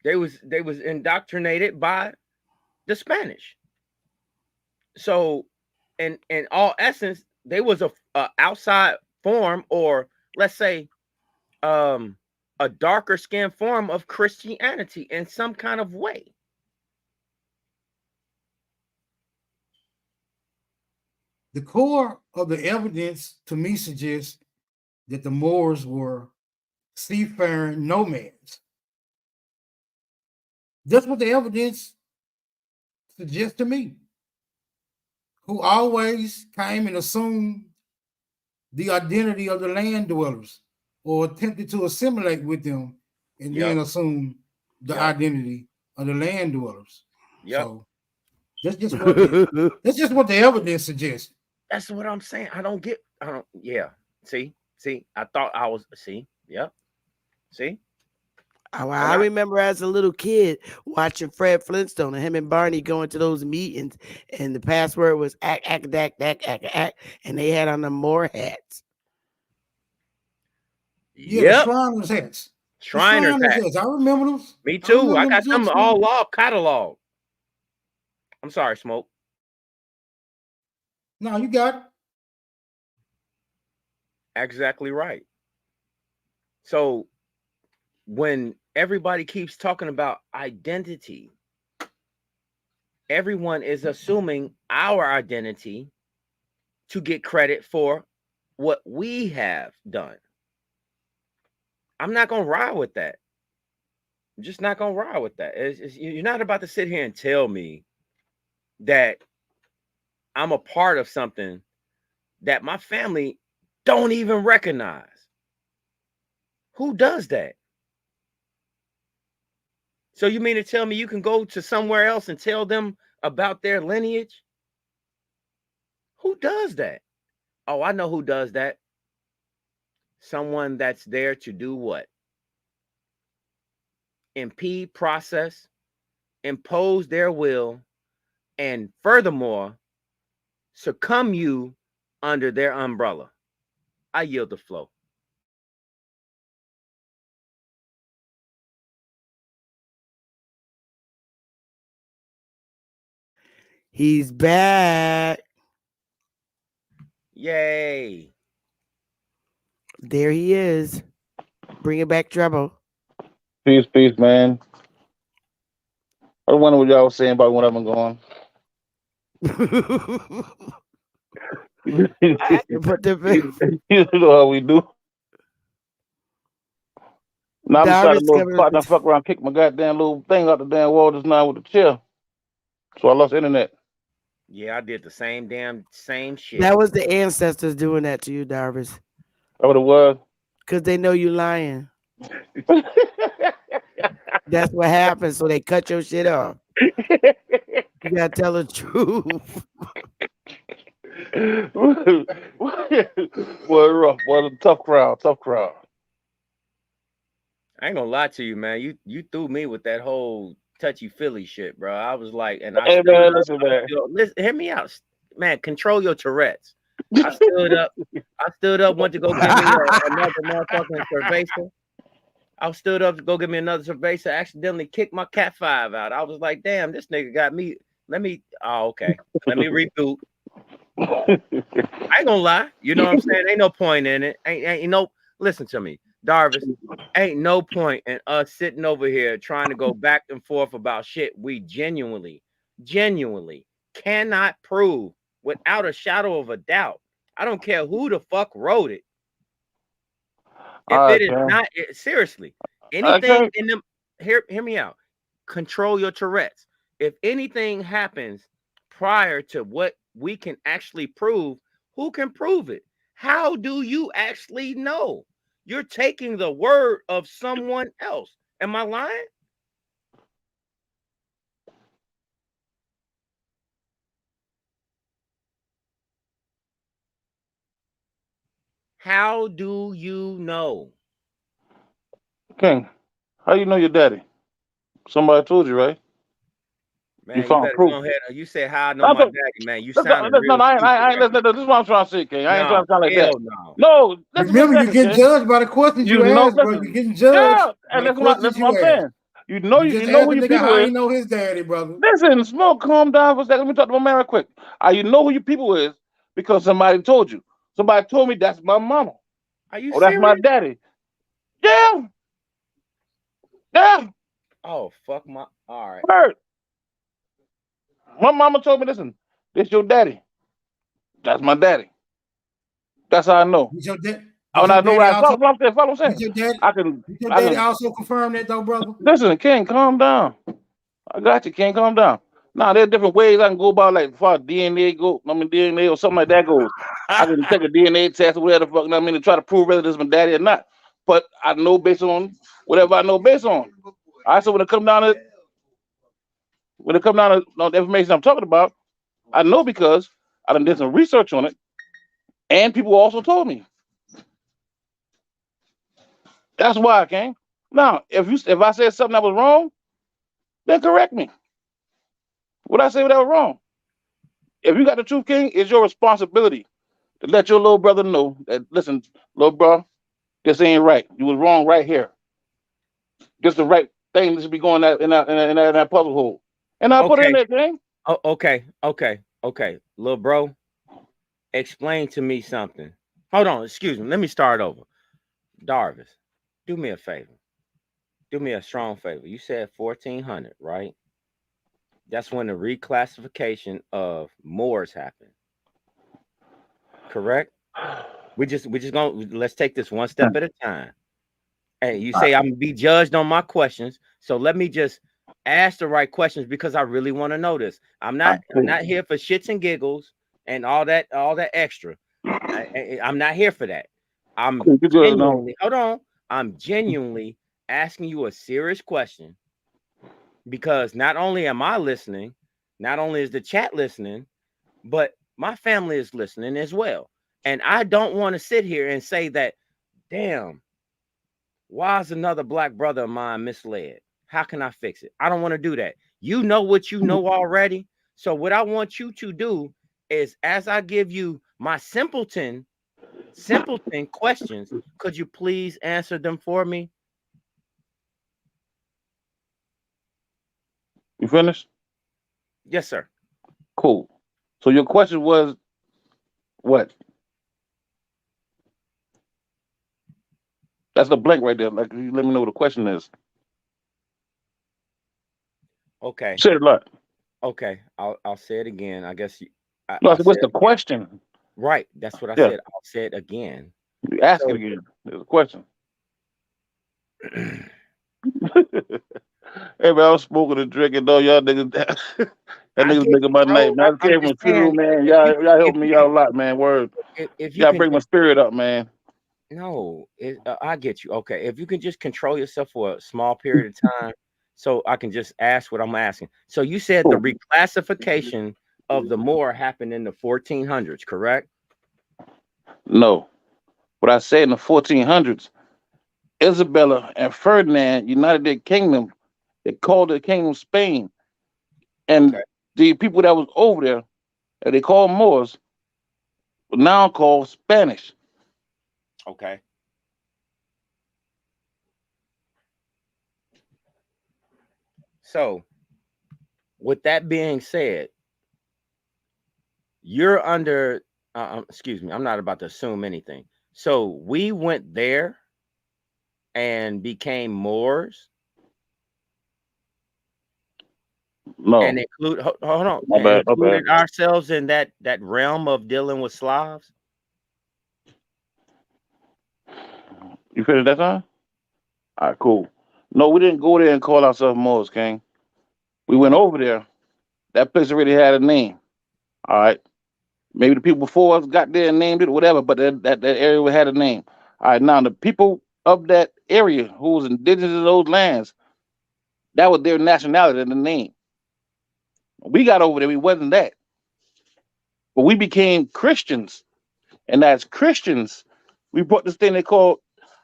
They was indoctrinated by the Spanish. So, in all essence, they was a outside form, or let's say, a darker skin form of Christianity in some kind of way. The core of the evidence to me suggests that the Moors were seafaring nomads. That's what the evidence suggests to me, who always came and assumed the identity of the land dwellers, or attempted to assimilate with them and then assume the identity of the land dwellers. So that's just what the evidence suggests. That's what I'm saying. Yeah. See, I thought I was, see. I remember as a little kid watching Fred Flintstone and him and Barney going to those meetings, and the password was act, and they had on the Moor hats. Yeah, the Shriners hats. Shriners hats. I remember those. Me too. I got them all off catalog. I'm sorry, Smoke. No, you got it. Exactly right. So when everybody keeps talking about identity, everyone is assuming our identity to get credit for what we have done. I'm not going to ride with that. I'm just not gonna ride with that. You're not about to sit here and tell me that I'm a part of something that my family don't even recognize. Who does that? So you mean to tell me you can go to somewhere else and tell them about their lineage? Who does that? Oh, I know who does that. Someone that's there to do what? Impede process, impose their will, and furthermore, succumb you under their umbrella. I yield the flow. He's back. Yay. There he is. Bringing back trouble. Peace, man. I wonder what y'all was saying about when I'm going. I had to put the You know how we do. Now I'm trying to little spot and I fuck around, kick my goddamn little thing out the damn wall just now with the chair. So I lost internet. Yeah, I did the same shit. That was the ancestors doing that to you, Darvis. That what it was? Because they know you lying. That's what happened. So they cut your shit off. You gotta tell the truth. Boy, rough. Boy, tough crowd. I ain't gonna lie to you, man. You threw me with that whole touchy-feely shit, bro. I was like, and I listen, man. Listen, hear me out, man. Control your Tourette's. I stood up, went to go get me another motherfucking cerveza. I stood up to go get me another cerveza. Accidentally kicked my Cat 5 out. I was like, damn, this nigga got me. Okay. Let me reboot. I ain't gonna lie. You know what I'm saying? Ain't no point in it. Ain't no. Listen to me, Darvis. Ain't no point in us sitting over here trying to go back and forth about shit we genuinely cannot prove without a shadow of a doubt. I don't care who the fuck wrote it. If it is not seriously anything in them, hear me out. Control your Tourette's. If anything happens prior to what we can actually prove, who can prove it? How do you actually know? You're taking the word of someone else. Am I lying? How do you know? King, how you know your daddy? Somebody told you, right? Man, you better go ahead. You said how I know my daddy, man. You sounded real. I ain't listening. This is what I'm trying to say, King. I ain't trying to sound like that. No, remember, you get judged by the questions you ask, bro. You getting judged. And that's what I'm saying. You know who your people how is. you know his daddy, brother. Listen, Smoke, calm down for a second. Let me talk to my man real quick. You know who your people is because somebody told you. Somebody told me that's my mama. Are you serious? That's my daddy. Yeah. Oh, fuck my. All right. Word. My mama told me, listen, this your daddy. That's my daddy. That's how I know. Your daddy. I know right. Follow what I'm saying. Your daddy, I can. Your daddy also confirm that, though, brother. Listen, King, calm down. I got you, King. Calm down. Now there's different ways I can go about, like far DNA DNA or something like that goes. I can take a DNA test or whatever the fuck, to try to prove whether this is my daddy or not. But I know based on whatever I know based on. All right, so when it come down to the information I'm talking about, I know because I done did some research on it, and people also told me. That's why I came. Now, if I said something that was wrong, then correct me. What I say that was wrong? If you got the truth, King, it's your responsibility to let your little brother know that, listen, little bro, this ain't right. You was wrong right here. This the right thing that should be going in that puzzle hole. And I put it in there, King. Oh, okay. Little bro, explain to me something. Hold on, excuse me. Let me start over. Darvis, do me a favor. Do me a strong favor. You said 1400, right? That's when the reclassification of Moors happened. Correct? We just gonna let's take this one step at a time. Hey, you say I'm gonna be judged on my questions, so let me just ask the right questions because I really want to know this. I'm not here for shits and giggles and all that extra. I'm not here for that. I'm genuinely, hold on. I'm genuinely asking you a serious question because not only am I listening, not only is the chat listening, but my family is listening as well. And I don't want to sit here and say that, damn, why is another black brother of mine misled? How can I fix it? I don't want to do that. You know what you know already. So what I want you to do is, as I give you my simpleton questions, could you please answer them for me? You finished? Yes, sir. Cool. So your question was what? That's the blank right there. Like, you let me know what the question is. Okay. Say it a lot. Okay. I'll say it again. I guess what's the question? Right. That's what I said. I'll say it again. You ask it again. There's a question. Hey man, I was smoking and drinking though. Y'all niggas that niggas making my night, man. I came from the funeral, man. Y'all helped me out a lot, man. Word. If y'all bring my spirit up, man. No, I get you. Okay. If you can just control yourself for a small period of time so I can just ask what I'm asking. So you said the reclassification of the Moor happened in the 1400s, correct? No. What I said in the 1400s, Isabella and Ferdinand united their kingdom. They called the kingdom Spain. And the people that was over there, that they called Moors, were now called Spanish. Okay. So, with that being said, you're under, excuse me, I'm not about to assume anything. So, we went there and became Moors. No. And hold on. My bad. Included ourselves in that realm of dealing with Slavs. You finished that time? All right, cool. No, we didn't go there and call ourselves Moors, King. We went over there. That place already had a name. All right. Maybe the people before us got there and named it or whatever, but that area had a name. All right. Now, the people of that area who was indigenous to those lands, that was their nationality and the name. We got over there, we wasn't that. But we became Christians. And as Christians, we brought this thing they called,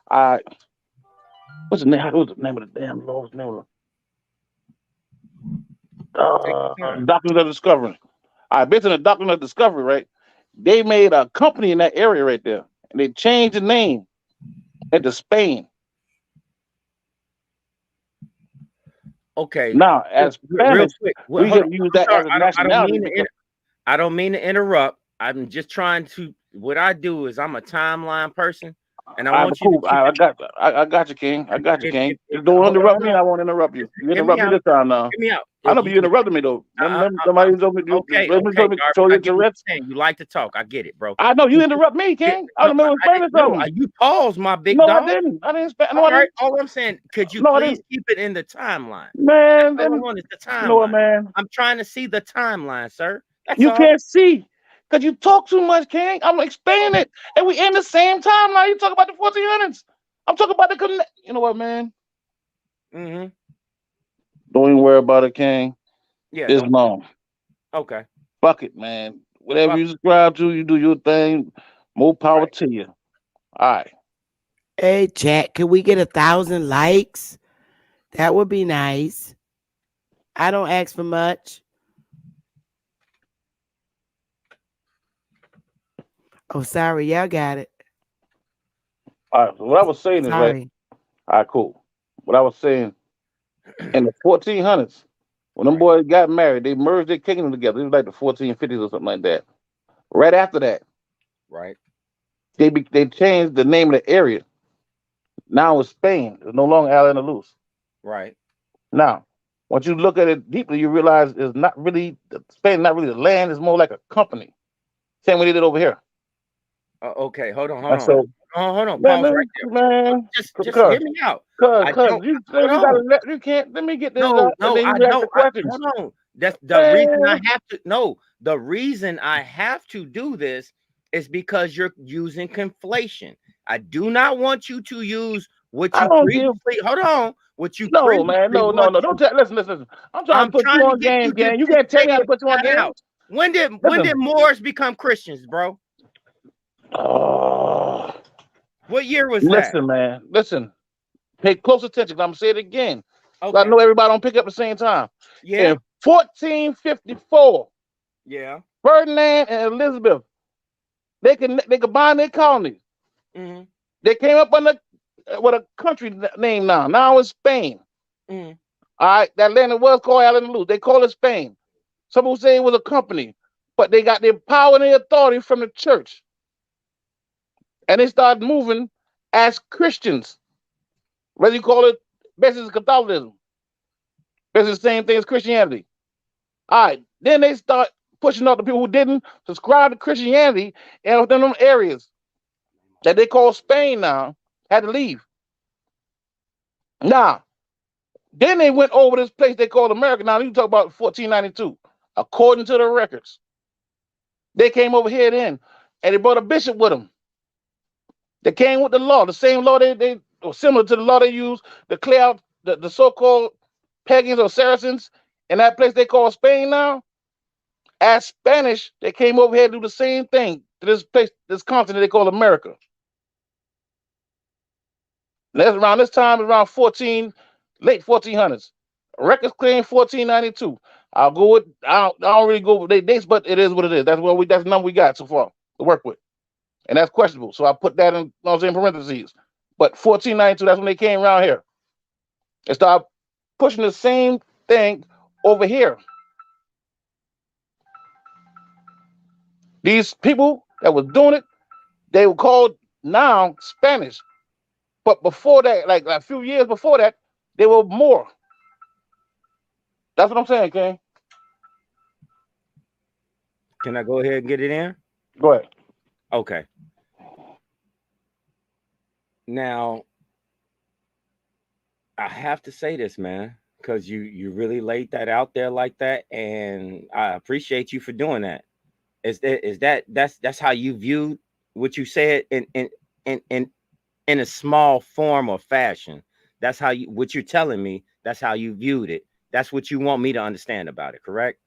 what's the name of the damn Lord's name? Doctrine of Discovery. Based on the Doctrine of Discovery, right? They made a company in that area right there. And they changed the name into Spain. Okay. Now, as Spanish, we can use that as a nationality. I don't mean to interrupt. I'm just trying to. What I do is I'm a timeline person, and I want you. I got you, King. I got you, King. Don't interrupt me. I won't interrupt you. You interrupt me this time now. Get me out. I know, but you interrupted me though. Somebody told me. Okay. You like to talk. I get it, bro. I know you interrupt me, King. I don't know explaining something. You paused, my big dog. No, I didn't. No, all right. All I'm saying, could you please keep it in the timeline? Man, all I want is the timeline. You know what, man? I'm trying to see the timeline, sir. That's you all. Can't see because you talk too much, King. I'm explaining it, and we in the same timeline. You talk about the 1400s. I'm talking about the You know what, man? Mm-hmm. Don't even worry about it, King. Yeah. It's long. Okay. Fuck it, man. Whatever you subscribe to, you do your thing. More power to you. All right. Hey, chat, can we get 1,000 likes? That would be nice. I don't ask for much. Oh, sorry. Y'all got it. All right. So what I was saying is, right? All right, cool. What I was saying, in the 1400s, when them boys got married, they merged their kingdom together. It was like the 1450s or something like that. Right after that, right, they changed the name of the area. Now it's Spain. It's no longer Al-Andalus. Right. Now, once you look at it deeply, you realize it's not really Spain. Not really the land. It's more like a company. Same way they did over here. Okay, hold on. Oh, hold on, Man, pause right there. man, Just hear me out. I don't. you Hold gotta on. let, you can't, let me get this No, out, and no, then I you ask know. the questions. Hold on. That's the reason I Man, have to. No, the reason I have to do this is because you're using conflation. I do not want you to use what I you don't give, previously. Hold on. What you no, man, previously want no, don't to. tell, listen. I'm trying to I'm put you trying to on get game, you to gang. You just can't tell say me how to it put you on flat game. out. When did Listen. Moors become Christians, bro? What year was that? Listen, man, listen. Pay close attention. I'm gonna say it again. Okay. I know everybody don't pick up at the same time. Yeah. In 1454, Yeah. Ferdinand and Elizabeth, they combined their colonies. Mm-hmm. They came up under with a country name now. Now it's Spain. Mm-hmm. All right, that land was called Al-Andalus. They call it Spain. Some will say it was a company, but they got their power and their authority from the church, and they started moving as Christians. Whether you call it basically Catholicism, basically the same thing as Christianity. All right, then they start pushing out the people who didn't subscribe to Christianity, and within them areas that they call Spain now had to leave. Now, then they went over this place they call America. Now you talk about 1492, according to the records. They came over here then, and they brought a bishop with them. They came with the law, the same law they or similar to the law they used to clear out the so-called pagans or Saracens in that place they call Spain now. As Spanish, they came over here to do the same thing to this place, this continent they call America. And that's around this time, around late 1400s. Records claim 1492. I'll go with, I don't really go with their dates, but it is what it is. That's the number we got so far to work with. And that's questionable. So I put that in, parentheses. But 1492, that's when they came around here. And started pushing the same thing over here. These people that was doing it, they were called now Spanish. But before that, like a few years before that, they were more. That's what I'm saying, King. Can I go ahead and get it in? Go ahead. Okay. Now, I have to say this, man, because you really laid that out there like that, and I appreciate you for doing that. That's how you viewed what you said in a small form or fashion. That's how what you're telling me. That's how you viewed it. That's what you want me to understand about it, correct?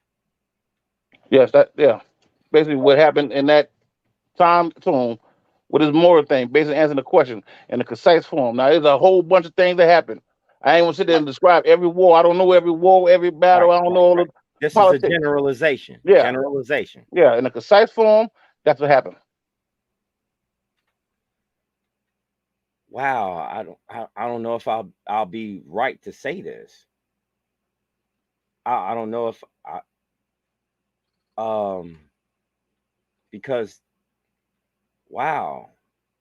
Yes, basically what happened in that time zone with this Mora thing, basically answering the question in a concise form. Now, there's a whole bunch of things that happen. I ain't gonna sit there and describe every war. I don't know every war, every battle. I don't know all the This politics. is a generalization. Yeah. Generalization. Yeah, in a concise form, that's what happened. Wow, I don't know if I'll be right to say this. I don't know if because wow,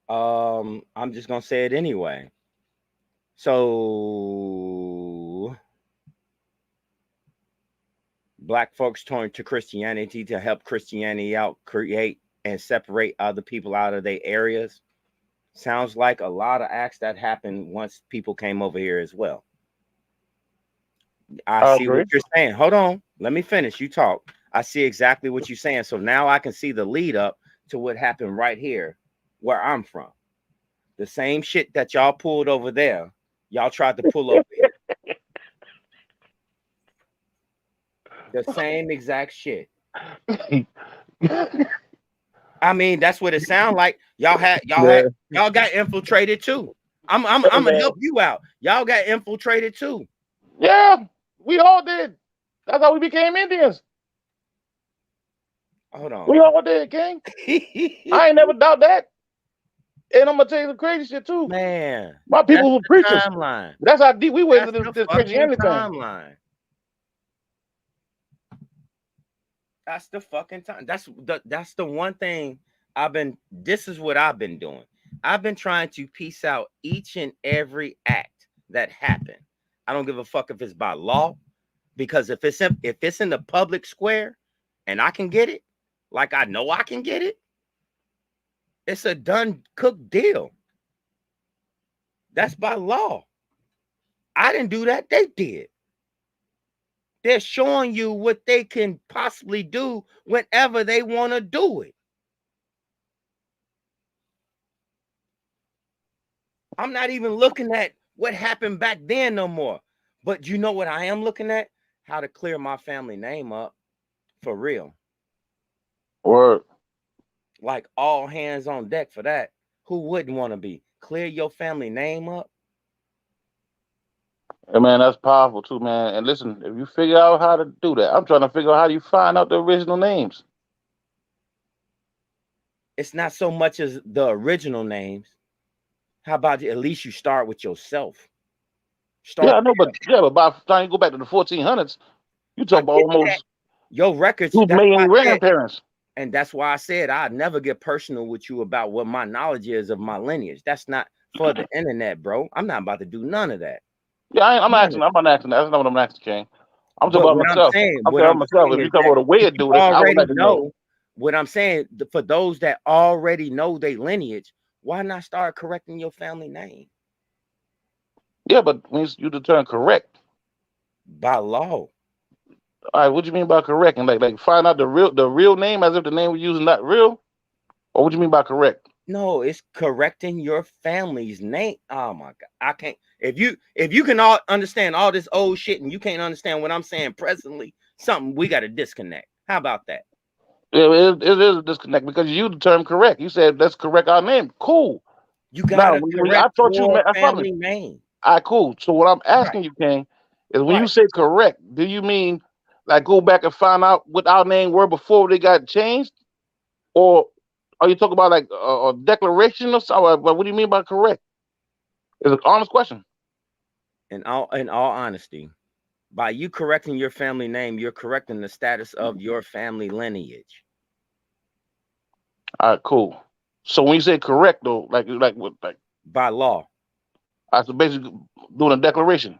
I'm just gonna say it anyway. So Black folks turned to Christianity to help Christianity out, create and separate other people out of their areas. Sounds like a lot of acts that happened once people came over here as well. I see what you're saying. Hold on. Let me finish. You talk. I see exactly what you're saying. So now I can see the lead up to what happened right here where I'm from. The same shit that y'all pulled over there, y'all tried to pull over here. The same exact shit. I mean, that's what it sounds like. Y'all got infiltrated too. I'm gonna help you out. Y'all got infiltrated too. Yeah, we all did. That's how we became Indians. Hold on. We all did, King. I ain't never doubt that. And I'm gonna tell you the crazy shit too. Man, my people were preachers. Timeline. That's how deep we went into this Christianity timeline. That's the fucking time. That's the one thing this is what I've been doing. I've been trying to piece out each and every act that happened. I don't give a fuck if it's by law, because if it's in the public square and I can get it, like I know I can get it, It's a done cooked deal. That's by law. I didn't do that. They did. They're showing you what they can possibly do whenever they want to do it. I'm not even looking at what happened back then no more. But you know what I am looking at? How to clear my family name up for real. Word. Like all hands on deck for that. Who wouldn't want to be? Clear your family name up. Yeah, man, that's powerful too, man. And listen, if you figure out how to do that, I'm trying to figure out how do you find out the original names. It's not so much as the original names. How about at least you start with yourself? Yeah, I know, but by the time you go back to the 1400s, you talk about almost your records. 2 million grandparents. And that's why I said I'd never get personal with you about what my knowledge is of my lineage. That's not for the internet, bro. I'm not about to do none of that. Yeah, I'm not asking that. That's not what I'm asking, King. I'm talking about myself. I'm talking about myself. If you talk about a way to do this, I would like to know. What I'm saying, for those that already know their lineage, why not start correcting your family name? Yeah, but when you determine correct by law. All right, what do you mean by correcting? Like find out the real name as if the name we're using not real? Or what do you mean by correct? No, it's correcting your family's name. Oh my God. I can't. If you can all understand all this old shit and you can't understand what I'm saying presently, something we got to disconnect. How about that? Yeah, it is a disconnect because you used the term correct. You said let's correct our name. Cool. You got to correct I thought you meant family name. All right, cool. So what I'm asking you, King, is when you say correct, do you mean like go back and find out what our name were before they got changed? Or are you talking about like a declaration or something? What do you mean by correct? It's an honest question. In all honesty, by you correcting your family name, you're correcting the status of your family lineage. All right, cool. So when you say correct though, like by law. So basically doing a declaration.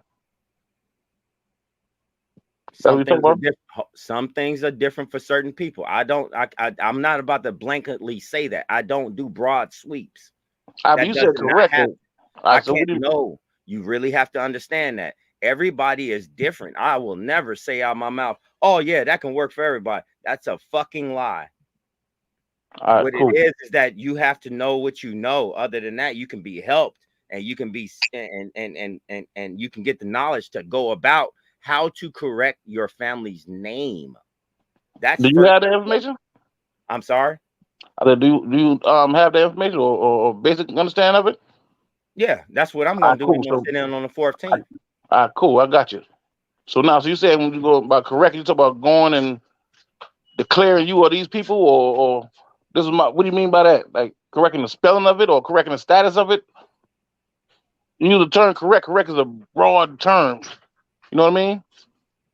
Some things are different for certain people. I'm not about to blanketly say that. I don't do broad sweeps. But you said correct. No, you really have to understand that everybody is different. I will never say out my mouth, oh yeah, that can work for everybody. That's a fucking lie. All right, what it is that you have to know what you know. Other than that, you can be helped and you can be and you can get the knowledge to go about how to correct your family's name. Do you have the information? I'm sorry. Do you have the information or basic understanding of it? Yeah, that's what I'm gonna do. Cool. Sit down on the 14th. All right, cool. I got you. So you said when you go about correct, you talk about going and declaring you are these people, or this is what do you mean by that? Like correcting the spelling of it or correcting the status of it? You use the term correct. Correct is a broad term. You know what I mean?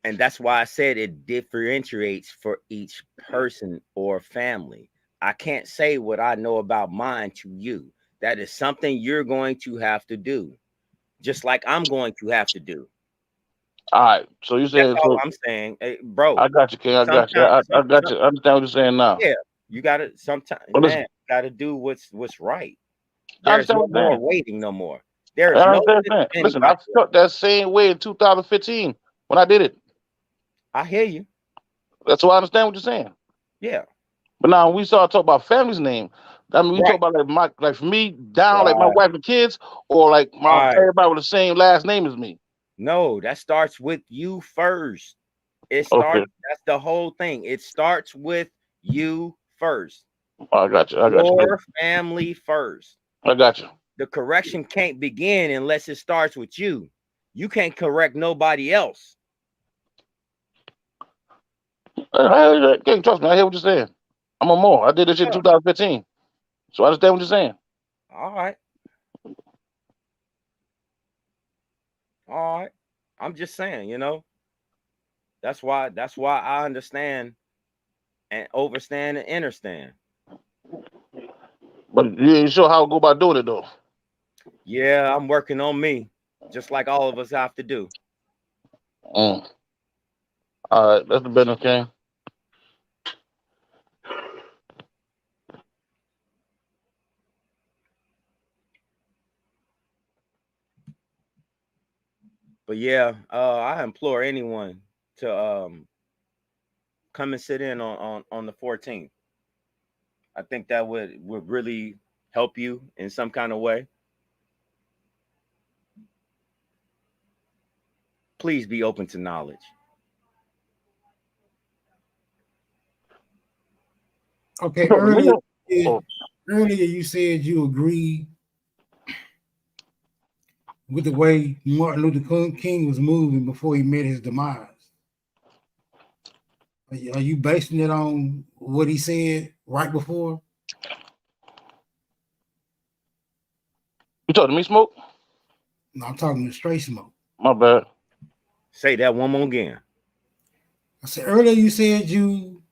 And that's why I said it differentiates for each person or family. I can't say what I know about mine to you. That is something you're going to have to do, just like I'm going to have to do. All right. So you said that's all I'm saying, hey, bro. I got you, King. I got you. I got you. I understand what you're saying now. Yeah, you got to sometimes, man. Got to do what's right. There's no more waiting, no more. There's no. Listen, I felt that same way in 2015 when I did it. I hear you. That's why I understand what you're saying. Yeah. But now when we start talking about family's name, I mean we talk about like for me down like my wife and kids, or like everybody with the same last name as me. No, that starts with you first. It starts. That's the whole thing. It starts with you first. I got you. Your family first. I got you. The correction can't begin unless it starts with you. You can't correct nobody else. Can't trust me. I hear what you're saying. I'm on more. I did this shit in 2015, so I understand what you're saying. All right. All right. I'm just saying, that's why I understand and overstand and understand. But you ain't sure how to go about doing it though. Yeah, I'm working on me, just like all of us have to do. All right, that's the business, King. But yeah, I implore anyone to come and sit in on the 14th. I think that would really help you in some kind of way. Please be open to knowledge. Okay, earlier you said you agree with the way Martin Luther King was moving before he met his demise. Are you basing it on what he said right before? You talking to me, Smoke? No, I'm talking to Straight Smoke. My bad. Say that one more again. I said earlier you said you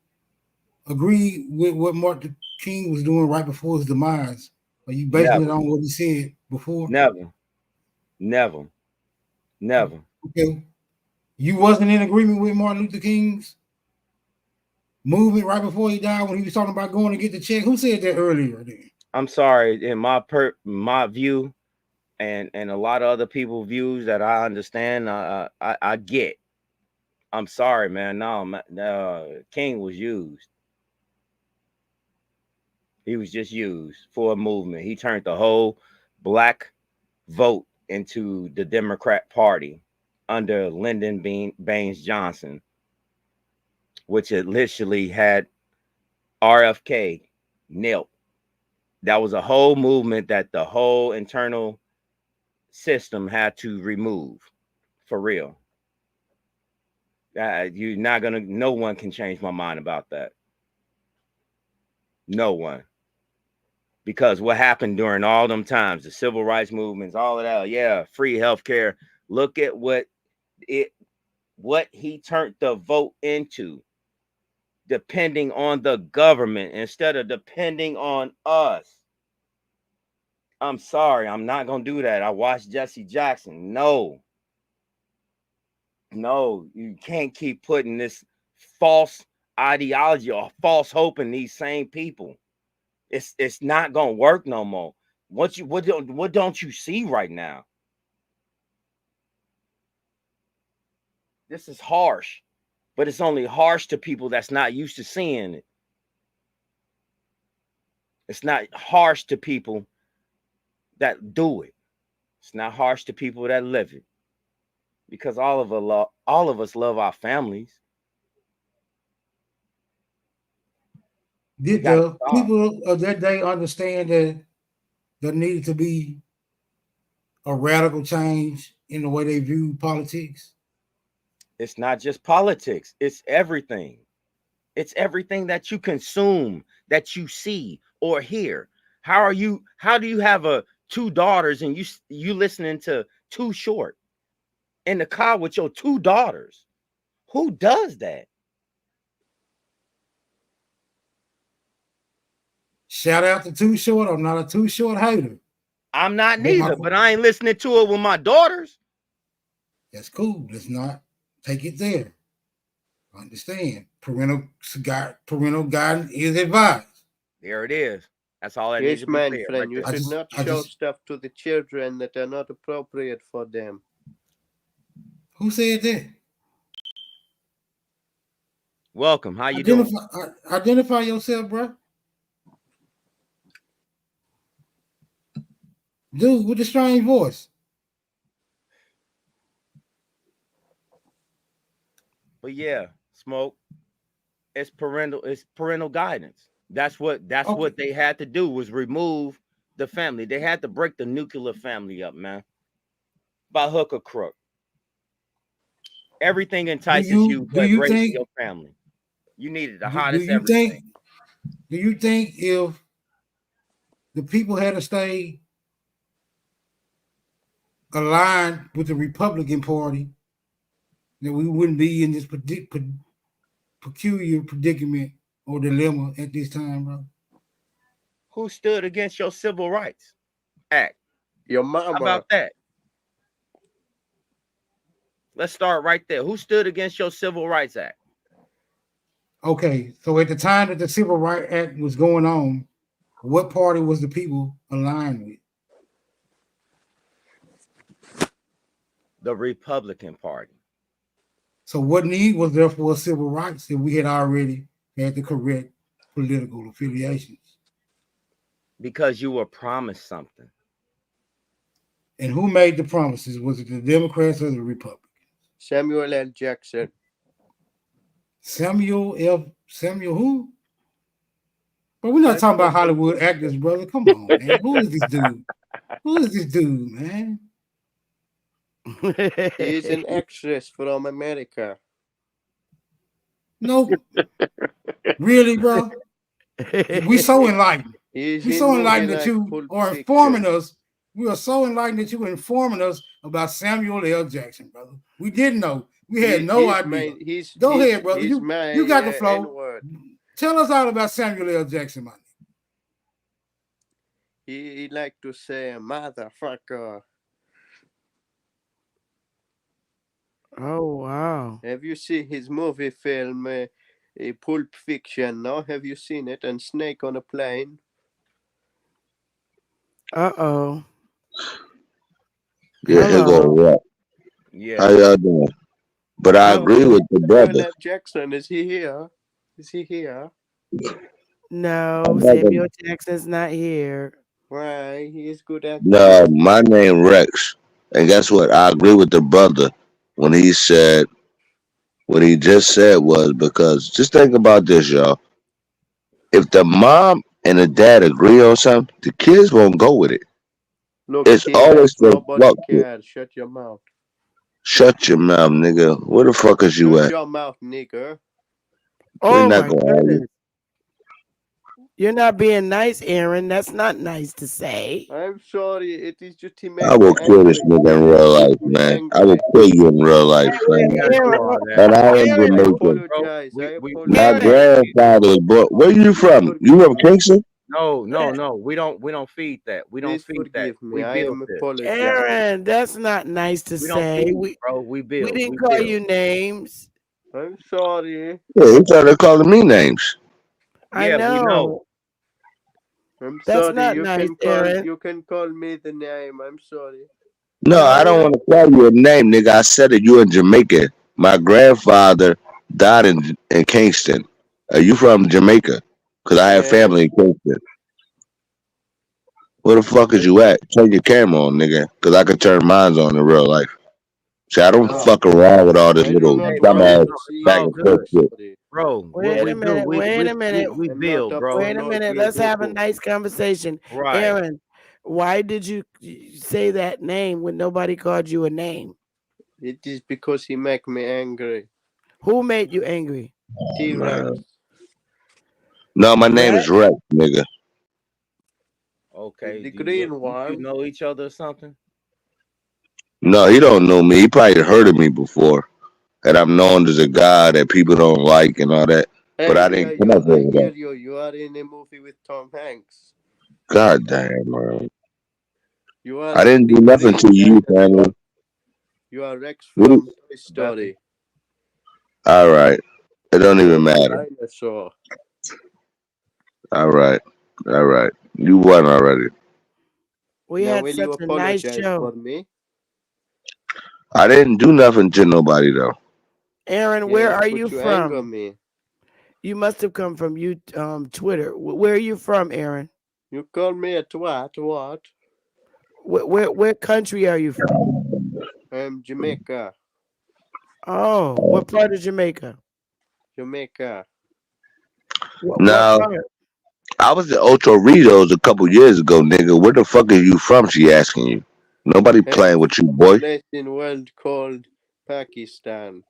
agree with what Martin King was doing right before his demise. Are you basing it on what he said before? Never. Okay. You wasn't in agreement with Martin Luther King's movement right before he died when he was talking about going to get the check? Who said that earlier then? I'm sorry, in my view, and a lot of other people's views that I understand, I get. I'm sorry, man. No, King was used. He was just used for a movement. He turned the whole black vote into the Democrat Party under Lyndon Baines Johnson, which had literally had RFK nailed. That was a whole movement that the whole internal system had to remove, for real. You're not gonna. No one can change my mind about that. No one. Because what happened during all them times, the civil rights movements, all of that, yeah, free healthcare. Look at what he turned the vote into, depending on the government instead of depending on us. I'm sorry, I'm not gonna do that. I watched Jesse Jackson. No, you can't keep putting this false ideology or false hope in these same people. It's not gonna work no more. What don't you see right now? This is harsh, but it's only harsh to people that's not used to seeing it. It's not harsh to people that do it. It's not harsh to people that live it. Because all of us love our families. Did the people of that day understand that there needed to be a radical change in the way they view politics? It's not just politics. It's everything. It's everything that you consume, that you see or hear. How do you have two daughters and you listening to Too Short in the car with your two daughters? Who does that? Shout out to Too Short. I'm not a Too Short hater. I'm not neither, but I ain't listening to it with my daughters. That's cool. Let's not take it there. Understand. Parental guidance is advised. There it is. That's all I need to be clear. Friend, you should not show stuff to the children that are not appropriate for them. Who said that? Welcome. How you doing? Identify yourself, bro. Dude with the strange voice. But yeah, Smoke. It's parental guidance. That's what they had to do, was remove the family. They had to break the nuclear family up, man. By hook or crook. Everything entices you but breaking your family. You needed the hottest everything. Do you think if the people had to stay aligned with the Republican Party, that we wouldn't be in this peculiar predicament or dilemma at this time, bro? Who stood against your Civil Rights Act? Your mama. How about that? Let's start right there. Who stood against your Civil Rights Act? Okay, so at the time that the Civil Rights Act was going on, what party was the people aligned with? The Republican Party. So what need was there for civil rights if we had already had the correct political affiliations? Because you were promised something. And who made the promises? Was it the Democrats or the Republicans? Samuel L. Jackson. Samuel who? But we're not talking about Hollywood actors, brother. Come on, man. Who is this dude? Who is this dude, man? He's an actress from America. No. Really, bro? We so enlightened. We so enlightened that you are informing us. We are so enlightened that you were informing us about Samuel L. Jackson, brother. We didn't know. We had no idea. Go ahead, brother. You got the flow. N-word. Tell us all about Samuel L. Jackson, man. He liked to say motherfucker. Oh, wow. Have you seen his movie film, Pulp Fiction? No, have you seen it? And Snake on a Plane? Uh-oh. Yeah, here go what? Yeah. How y'all doing? But I agree with the brother. L. Jackson, is he here? Is he here? No, Samuel Jackson's not here. Why? He is good at. No, my name Rex. And guess what? I agree with the brother when he said what he just said was because just think about this, y'all. If the mom and the dad agree on something, the kids won't go with it. Look, it's always the nobody fuck. cares. Shut your mouth. Shut your mouth, nigga. Where the fuck is you Shut at? your mouth, nigga. Oh, We're not my gonna argue. goodness. You're not being nice, Aaron. That's not nice to say. I'm sorry. It is just he I will kill this nigga in real life, man. I will kill you in real life, man. And I am Jamaican. My grandfather was born. Where you from? You from Kingston? No. We don't feed that. We don't feed that. We build this. Aaron, that's not nice to say. We build. We didn't call you names. I'm sorry. Yeah, he started calling me names. I know. We know. I'm That's sorry. not nice, Aaron. You can call me the name. I'm sorry. No, I don't want to call you a name, nigga. I said that you in Jamaica. My grandfather died in Kingston. Are you from Jamaica? Because I have family in Kingston. Where the fuck is you at? Turn your camera on, nigga. Because I can turn mine on in real life. See, I don't fuck around with all this little dumbass back and forth shit. Bro, wait a minute. We build, bro. Wait a minute. Let's have a nice conversation. Right. Aaron, why did you say that name when nobody called you a name? It is because he make me angry. Who made you angry? T-Rex. No, my name is Rex, nigga. Okay. The green one. You know each other or something? No, he don't know me. He probably heard of me before. And I'm known as a guy that people don't like and all that. Hey, but I didn't come up with that. You are in a movie with Tom Hanks. God damn, man. You are I didn't do nothing to you, family. You are Rex from Toy Story. All right. It don't even matter. Dinosaur. All right. You won already. We had such a nice show. For me? I didn't do nothing to nobody, though. Aaron, where are you anger from? Me. You must have come from Twitter. Where are you from, Aaron? You call me a twat. What? Where country are you from? I'm Jamaica. Oh, what part of Jamaica? Jamaica. Now, I was at Ocho Ritos a couple years ago, nigga. Where the fuck are you from? She asking you. Nobody playing with you, boy. Place in world called Pakistan.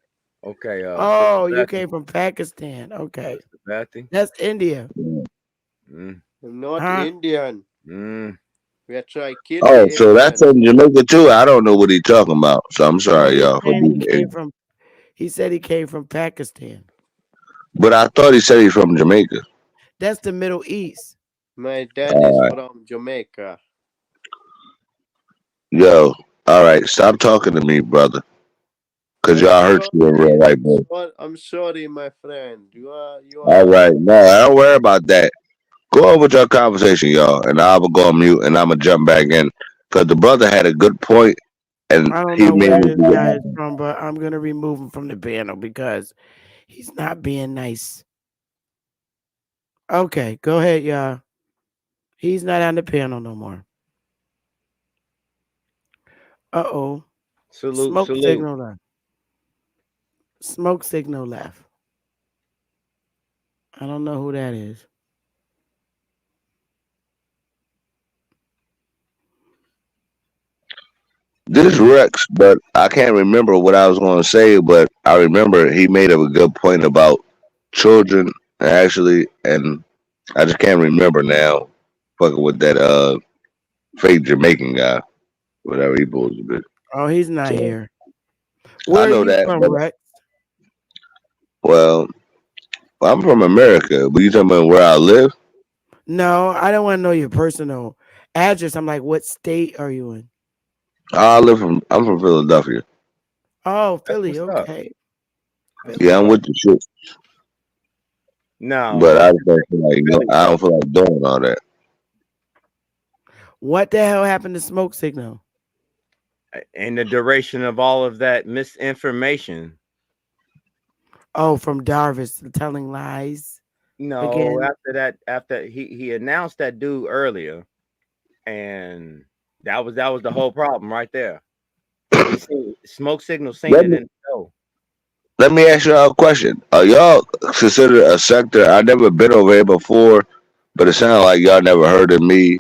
Okay. You came from Pakistan. Okay. That's India. I'm not Indian. We are trying to kill Oh, so that's in Jamaica too? I don't know what he's talking about. So I'm sorry, y'all. He said he came from Pakistan. But I thought he said he's from Jamaica. That's the Middle East. My dad is from Jamaica. Yo, all right, stop talking to me, brother. Because y'all hurt you in real life, bro. I'm sorry, my friend. You are. All right, no, I don't worry about that. Go on with your conversation, y'all, and I will go on mute, and I'm going to jump back in. Because the brother had a good point, and I don't he know made where me this do guy is it. from, but I'm gonna remove him from the panel because he's not being nice. Okay, go ahead, y'all. He's not on the panel no more. Uh-oh. Salute, Smoke salute. signal left. Smoke signal left. I don't know who that is. This is Rex, but I can't remember what I was going to say. But I remember he made a good point about children, actually, and I just can't remember now. Fucking with that fake Jamaican guy, whatever he supposed to be. Oh, he's not So here. I Where are know you that, from, but Rex? well, I'm from America. But you talking about where I live? No, I don't want to know your personal address. I'm like, what state are you in? I'm from Philadelphia. Oh, That's Philly. what's up. Okay. That's Philly. Yeah, what's I'm up. with the shit, No, but I no, just don't feel like Philly, I bro. don't feel like doing all that. What the hell happened to smoke signal? In the duration of all of that misinformation. Oh, from Darvis telling lies No, again. after that, after he announced that dude earlier, and that was the whole problem right there. He seen smoke signal seen Let it me in the show. let me ask y'all a question. Are y'all considered a sector? I never been over here before, but it sounds like y'all never heard of me,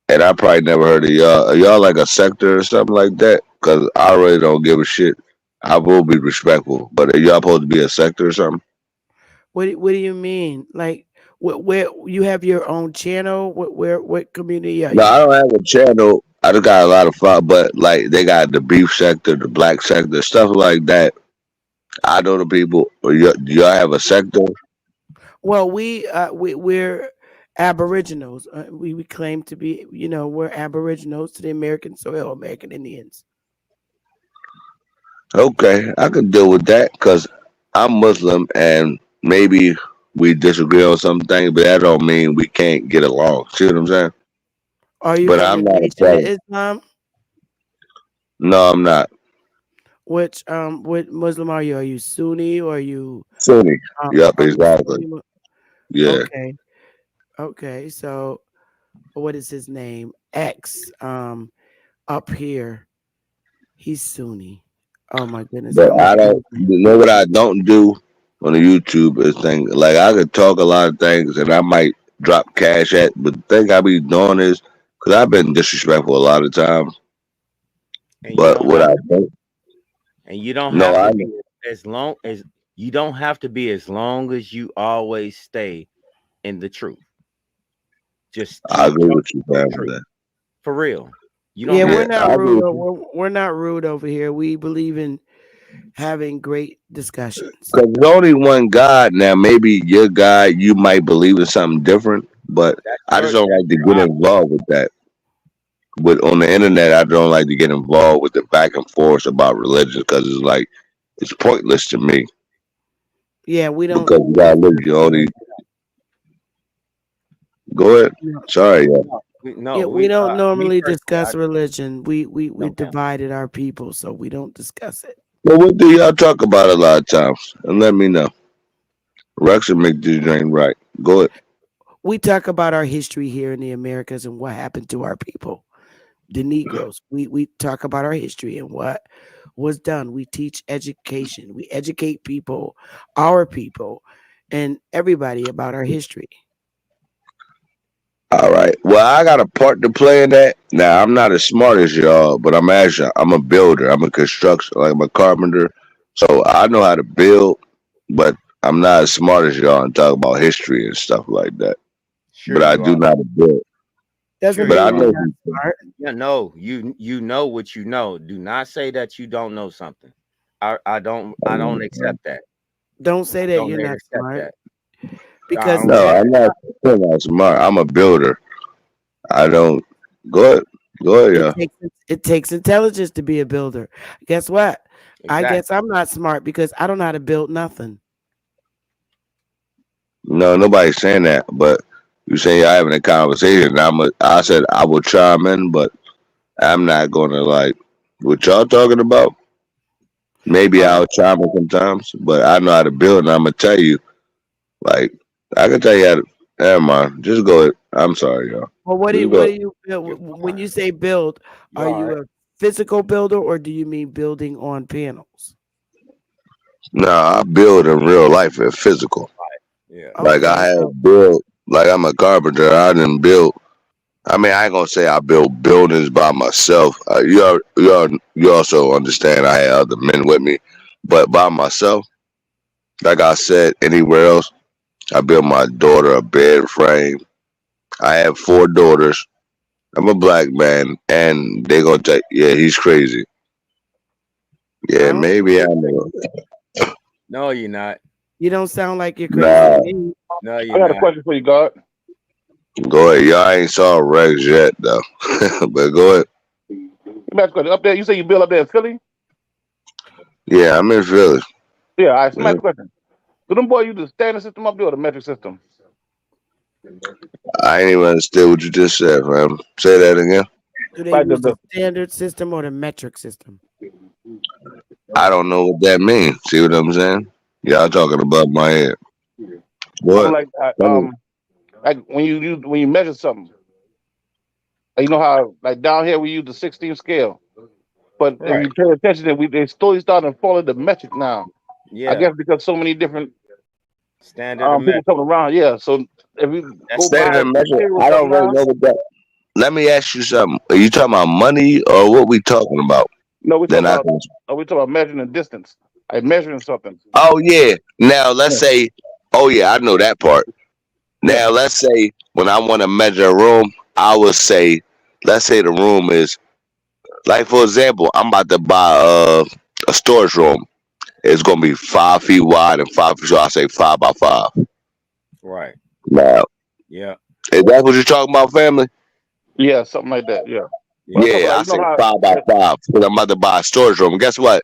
and I probably never heard of y'all. Are y'all like a sector or something like that? Because I really don't give a shit. I will be respectful, but are y'all supposed to be a sector or something? What do you mean? Like, where you have your own channel? What community are No, you? I don't have a channel. I just got a lot of fun, but like they got the beef sector, the black sector, stuff like that. I know the people. Do y'all have a sector? Well, we're Aboriginals. We claim to be, we're Aboriginals to the American soil, American Indians. Okay, I could deal with that because I'm Muslim and maybe we disagree on some things, but that don't mean we can't get along. See what I'm saying? Are you But from I'm the not a Nation of felon. Islam? No, I'm not. What Muslim are you? Are you Sunni or are you Sunni. Yup, are you exactly. Sunni? Yeah. Okay, okay. So what is his name? X. Up here, he's Sunni. Oh my goodness, But I'm I don't, approving. you know what I don't do on the YouTube is thing like I could talk a lot of things and I might drop cash at, but the thing I be doing is because I've been disrespectful a lot of times. And you But don't what have I to be. don't, And you don't no, have to I be as long as you don't have to be as long as you always stay in the truth. Just I keep agree telling with you, the fam. truth. That. For real. You don't Yeah, have we're Yeah, to not I be. agree rude. with you. We're not rude over here. We believe in having great discussions. Because there's only one God. Now, maybe your God, you might believe in something different, but I just don't That's like to your get option. involved with that. With on the internet, I don't like to get involved with the back and forth about religion because it's like it's pointless to me Yeah, we don't because you gotta live discuss your only. religion. Go ahead. No, Sorry, yeah. yeah, No, we don't me normally personally, discuss religion. We no, ma'am. divided our people, so we don't discuss it. But what do y'all talk about a lot of times? And let me know. Rex will make this drink right. Go ahead. We talk about our history here in the Americas and what happened to our people, the Negroes. We talk about our history and what was done. We teach education. We educate people, our people, and everybody about our history. All right. Well, I got a part to play in that. Now, I'm not as smart as y'all, but I'm a builder. I'm a construction, like I'm a carpenter. So I know how to build, but I'm not as smart as y'all and talk about history and stuff like that. Sure But I you do are. know how to build. Doesn't Sure But you I mean you're are. know not some stuff. smart. Yeah, no, you know what you know. Do not say that you don't know something. I don't accept that. Don't say I that don't you're not accept smart that. I because don't No, accept I'm not saying I'm smart. I'm a builder. I don't. Go ahead. Go ahead, it yeah. takes it takes intelligence to be a builder. Guess what? that. I guess Exactly. I'm not smart because I don't know how to build nothing. No, nobody's saying that. But you saying you're having a conversation. I said I will chime in, but I'm not going to like. What y'all talking about? Maybe I'll chime in sometimes, but I know how to build, and I'm gonna tell you. Like, I can tell you how to. Never mind. Just go ahead. I'm sorry, y'all. Well, what do Just you, go what ahead. do you build? When you say build, are all you right. a physical builder or do you mean building on panels? Nah, I build in real life and physical. Yeah. Like I Okay, so have built. Like I'm a carpenter. I didn't build. I mean, I ain't gonna say I built buildings by myself. You also understand I had other men with me, but by myself, like I said, anywhere else, I built my daughter a bed frame. I have 4 daughters. I'm a black man, and they gonna take. Yeah, he's crazy. I Yeah, don't. maybe I know. No, you're not. You don't sound like you're crazy to Nah, me. No, I you're got a not. question for you, God. go ahead. Y'all ain't saw Rex yet though, but go ahead. Let me ask a question. Up there, you say you build up there in Philly? Yeah, I'm in Philly. Yeah, all right. So let me ask Mhm. a question. Do them boys use the standard system up there or the metric system? I ain't even understood what you just said, fam. Say that again. Do they Like use the standard system or the metric system? I don't know what that means. See what I'm saying? Y'all talking about my head. I'm What? like Tell me. like when you measure something, like, you know how like down here we use the 16 scale, but if Right. you pay attention, they slowly starting to follow the metric now. I Yeah. guess because so many different Standard and people metric. coming around. Yeah, so if you That's go Standard buy and measure. material or I something don't really now, know what that. Let me ask you something. Are you talking about money or what we talking about? no, Then I can. we talking about measuring the distance, like measuring something. Oh yeah. Now let's Yeah, say. Oh yeah, I know that part. yeah, Now let's say when I want to measure a room, I would say, let's say the room is like for example, I'm about to buy a storage room. It's gonna be 5 feet wide and 5 feet. So I say 5 by 5. right. Now, Yeah. is that what you're talking about, family? yeah, something like that. Yeah, but I'm Yeah. talking Yeah, like I you know say how. 5 by 5 because I'm about to buy a storage room. And guess what?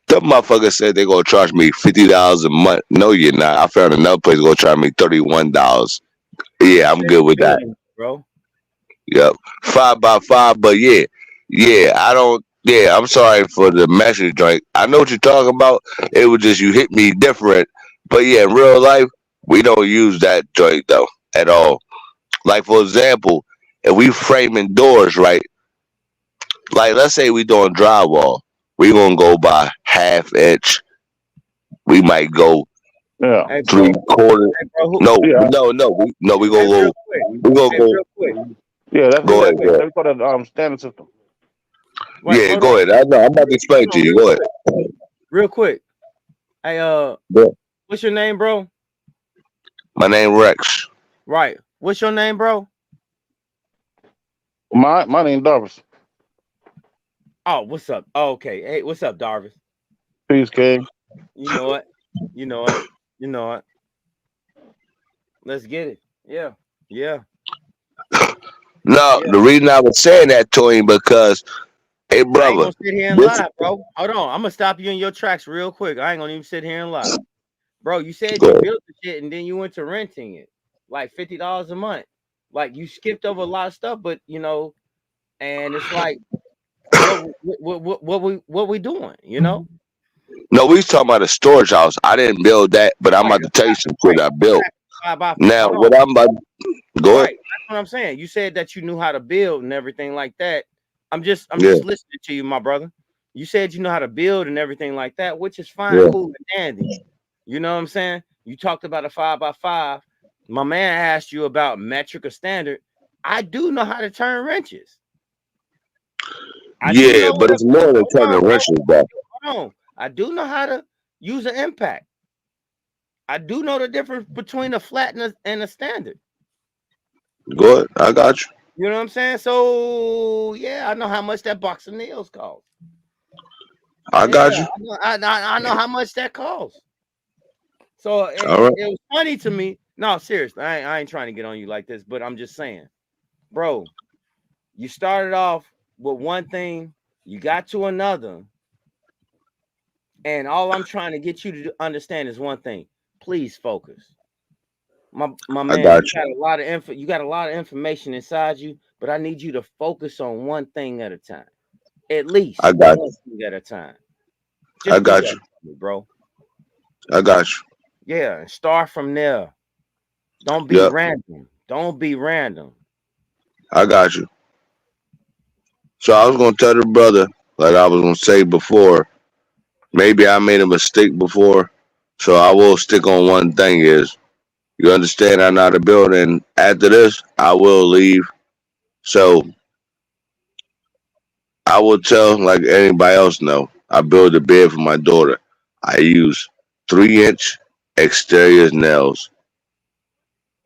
The motherfucker said they're gonna charge me $50 a month. No, you're not. I found another place gonna charge me $31. Yeah, I'm good Same with that. building, bro. Yep. 5 by 5, but yeah, I don't yeah, I'm sorry for the message joint. I know what you're talking about. It was just you hit me different. But yeah, in real life, we don't use that joint though at all. Like for example, if we framing doors, right? Like let's say we doing drywall, we gonna go by half inch. We might go Yeah, Hey, three bro. quarters. Hey, bro. No, yeah, we Hey, gonna real go. quick. We gonna Hey, go. real quick. yeah. That's Go Real ahead, exactly go quick. ahead. we call that standard system. Wait, Yeah, hold go on. ahead. I know. I'm about to explain Hold to on. you. Real Go quick. ahead. Real quick. Hey, Yeah. what's your name, bro? My name Rex. Right. What's your name, bro? My name Darvis. Oh, what's up? Oh, okay. Hey, what's up, Darvis? Peace, King. You know what? You know it. You know it. Let's get it. Yeah. Yeah. No, Yeah. the reason I was saying that to him because, hey, I ain't brother, gonna sit here and this. lie, bro. Hold on. I'm gonna stop you in your tracks real quick. I ain't gonna even sit here and lie. Bro, you said Go you ahead. built the shit and then you went to renting it like $50 a month. Like you skipped over a lot of stuff, but and it's like what we doing, No, we was talking about a storage house. I didn't build that, but I'm Right, about to tell you some shit right. I built. Exactly. Now, Hold on. what I'm about go ahead. Right. That's what I'm saying. You said that you knew how to build and everything like that. I'm just Yeah, listening to you, my brother. You said you know how to build and everything like that, which is fine, yeah. cool, and dandy. You know what I'm saying? You talked about a 5 by 5. My man asked you about metric or standard. I do know how to turn wrenches. I do Yeah, know but it's more than hold on, turning bro. wrenches, though. Hold on. I do know how to use an impact. I do know the difference between a flat and a standard. Go ahead. I got you. You know what I'm saying? So yeah, I know how much that box of nails costs. I Yeah, got you. I know how much that costs. So All right. it was funny to me. No, seriously, I ain't trying to get on you like this, but I'm just saying, bro, you started off with one thing, you got to another, and all I'm trying to get you to understand is one thing. Please focus. My I man, got you got a lot of you got a lot of information inside you, but I need you to focus on one thing at a time. At least I got one you. thing at a time. I Just do got that you. for me, bro. I got you. Yeah, and start from there. Don't be Yep. random. Don't be random. I got you. So I was gonna tell the brother, like I was gonna say before, maybe I made a mistake before. So I will stick on one thing is you understand I'm not a builder and after this I will leave. So I will tell like anybody else know. I build a bed for my daughter. I use 3-inch exterior nails.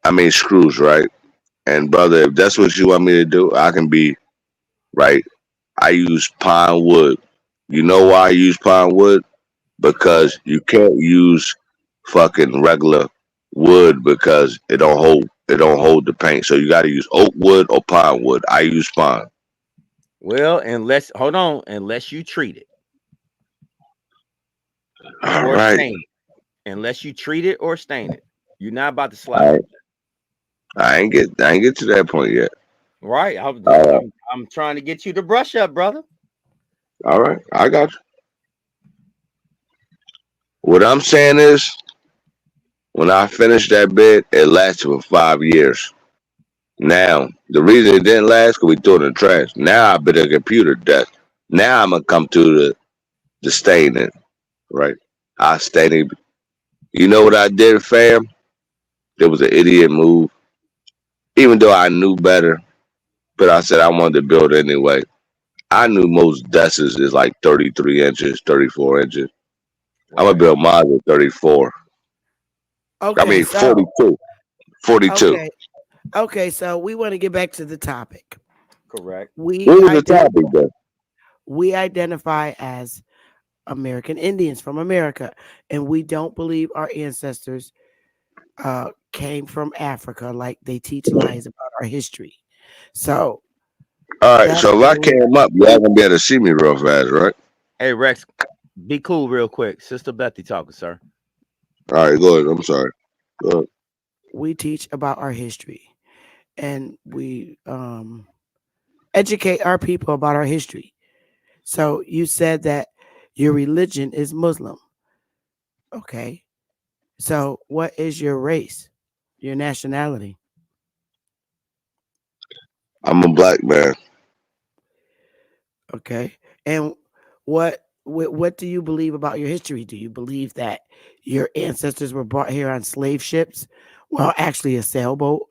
I mean screws, right? And brother, if that's what you want me to do, I can be right. I use pine wood. You know why I use pine wood? Because you can't use fucking regular wood because it don't hold the paint. So you got to use oak wood or pine wood. I use pine. Well, unless you treat it All or right. stain it. Unless you treat it or stain it. You're not about to All slide. right. I ain't get to that point yet. Right? All right. I'm trying to get you to brush up, brother. All right. I got you. What I'm saying is when I finished that bed, it lasted for 5 years. Now, the reason it didn't last because we threw it in the trash. Now I been a computer desk. Now I'm gonna come to the staining, right? I stain it. You know what I did, fam? It was an idiot move. Even though I knew better, but I said I wanted to build anyway. I knew most desks is like 33 inches, 34 inches. I'm gonna Right. build mine at 34. I Okay, mean so 42. 42. okay, so we want to get back to the topic. Correct. We What was the identify topic then? we identify as American Indians from America, and we don't believe our ancestors came from Africa like they teach lies about our history. So All right, that's so if I where we came up, y'all gonna be able to see me real fast, right? Hey Rex, be cool real quick. Sister Bethy talking, sir. All right, go ahead. I'm sorry. Go ahead. we teach about our history, and we educate our people about our history. So you said that your religion is Muslim. Okay. So what is your race? Your nationality? I'm a black man. Okay. And what do you believe about your history? Do you believe that your ancestors were brought here on slave ships? Well, actually a sailboat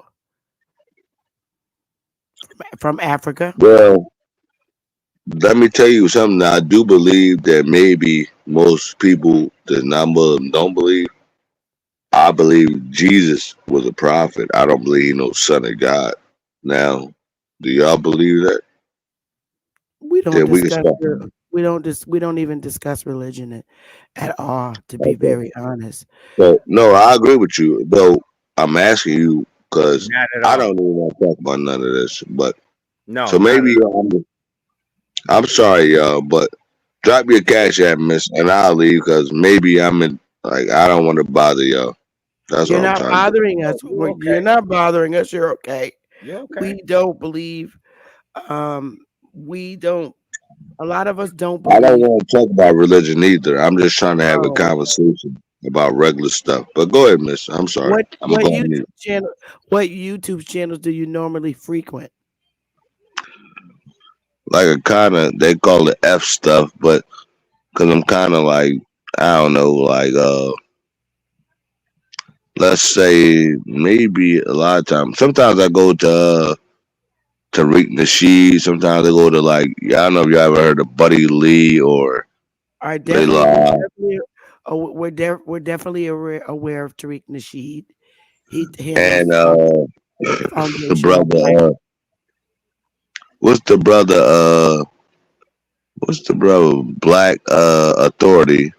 from Africa. Well, let me tell you something. I do believe that maybe most people that not Muslim don't believe. I believe Jesus was a prophet. I don't believe he no son of God. Now, do y'all believe that? We don't Then we can discuss stop. we don't even discuss religion at all, to be Okay. very honest. So no, I agree with you. Though I'm asking you because Not at I all. don't even want to talk about none of this. But No, so not maybe at all. I'm sorry, y'all, but drop your cash app, miss, and I'll leave because maybe I'm in. Like I don't want to bother y'all. That's You're all I'm not trying to do. bothering us. No, you You're okay. not bothering us. You're okay. You okay. We don't believe. We don't. A lot of us don't I don't believe. want to talk about religion either. I'm just trying to have a Oh, conversation about regular stuff. But go ahead, miss. I'm sorry. what I'm what going mute. YouTube channel? What YouTube channels do you normally frequent? Like a kind of they call it F stuff, but because I'm kind of like I don't know, like let's say maybe a lot of times. Sometimes I go to Tariq Nasheed. Sometimes I go to like I don't know if you ever heard of Buddy Lee or I definitely, we're Layla definitely, we're definitely aware of Tariq Nasheed. He and handles the foundational brother. black. What's the brother? What's the brother? Black Authority.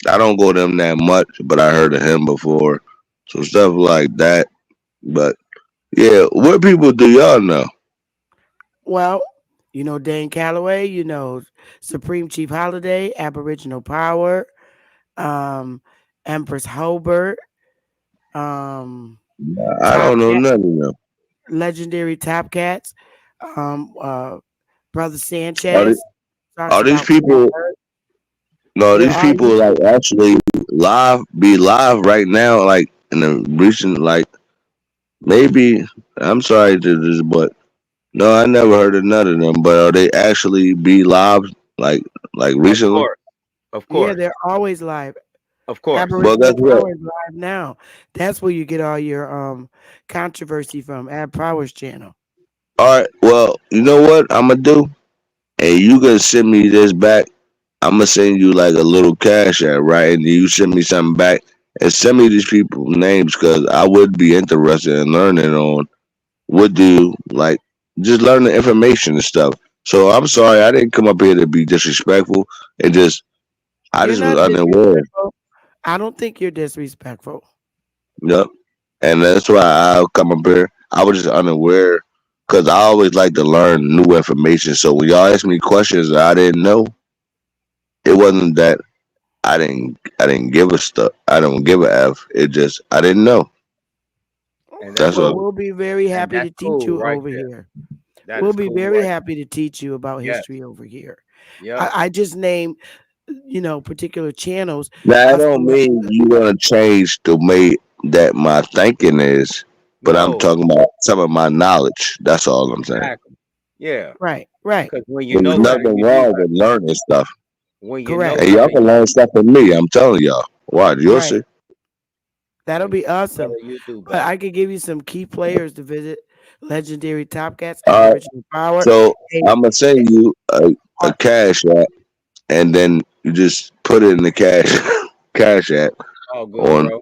I don't go to him that much, but I heard of him before. So stuff like that. But yeah, what people do y'all know? Well, you know Dane Calloway. You know Supreme Chief Holiday, Aboriginal Power, um, Empress Hobart, um, I Top don't know Cat, none of them. legendary Top Cats, um, uh, Brother Are they, Sanchez. talks Are these about flat people? Earth. No, There these are people like actually live right now, like in the recent, like maybe. I'm sorry to this, but no, I never heard of none of them. But are they actually be live like Of recently? course. Of yeah, course. they're always live. Of course. Well, Aboriginal guess what? Power is live now. That's where you get all your controversy from. Ab Power's channel. All right. Well, you know what I'm gonna do, and you gonna send me this back. I'm gonna send you like a little cash app, right? And you send me something back, and send me these people's names because I would be interested in learning on what do like just learn the information and stuff. So I'm sorry I didn't come up here to be disrespectful and just I You're just was not unaware. disrespectful. I don't think you're disrespectful. Yep. And that's why I come up here. I was just unaware because I always like to learn new information. So when y'all ask me questions that I didn't know, it wasn't that I didn't give a stuff. I don't give a f. It just I didn't know. And Okay, that's That's well, what. cool. we'll be very And happy to that's teach cool you right over there. here. That We'll is be cool very right happy to teach you about there. Yes. history over here. Yep. I just named, particular channels. That Us don't mean you gonna change the way that my thinking is, but I'm No. talking about some of my knowledge. That's all I'm saying. Exactly. Yeah. Right, right, Because when you There's know better, nothing you do wrong better. with learning stuff. When you know correct. And y'all better, can learn stuff from me. I'm telling y'all. Watch, you'll Right. see. That'll when you be know awesome. better, you do But better. I could give you some key players to visit: legendary Top Cats, All right. Aboriginal Power. So Hey, I'm gonna send you a cash app, and then you just put it in the cash cash app All good, on, bro.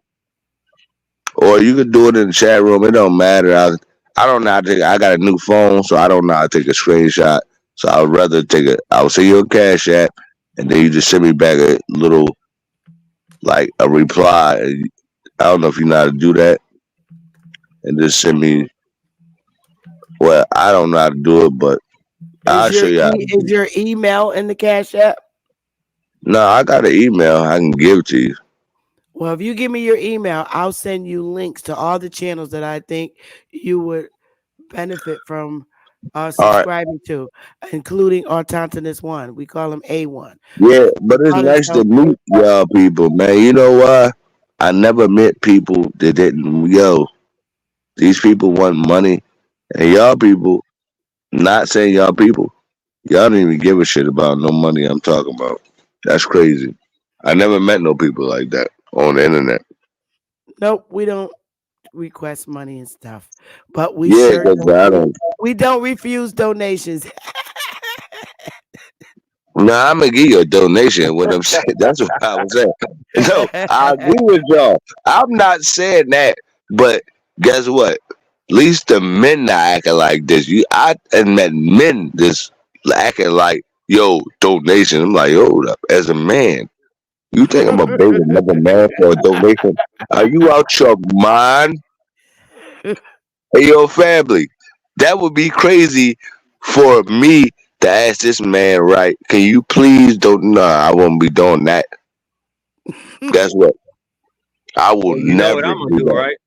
or you could do it in the chat room. It don't matter. I don't know how to take. I got a new phone, so I don't know how to take a screenshot. So I would rather take it. I'll send you a cash app, and then you just send me back a little like a reply. I don't know if you know how to do that, and just send me. Well, I don't know how to do it, but I'll show you how to is do it. your email in the Cash App? No, I got an email. I can give to you. Well, if you give me your email, I'll send you links to all the channels that I think you would benefit from All right. subscribing to, including Autonomous One. We call him A1. Yeah, but it's Call nice to himself meet y'all people, man. You know why? I never met people that didn't. These people want money, and y'all people. Not saying y'all people. Y'all don't even give a shit about no money I'm talking about. That's crazy. I never met no people like that on the internet. Nope, we don't request money and stuff, but we Yeah, sure because don't. I don't. We don't refuse donations. Nah, I'm gonna give you a donation. What I'm saying, that's what I was saying. No, I agree with y'all. I'm not saying that, but guess what? At least the men not acting like this. I and met men just acting like donation. I'm like, hold up. As a man, you think I'm a big another man for a donation? Are you out your mind? Hey, yo, family, that would be crazy for me to ask this man, right? Can you please don't? Nah, I won't be doing that. Guess what? I will Well, you know what never I'm gonna do do, right?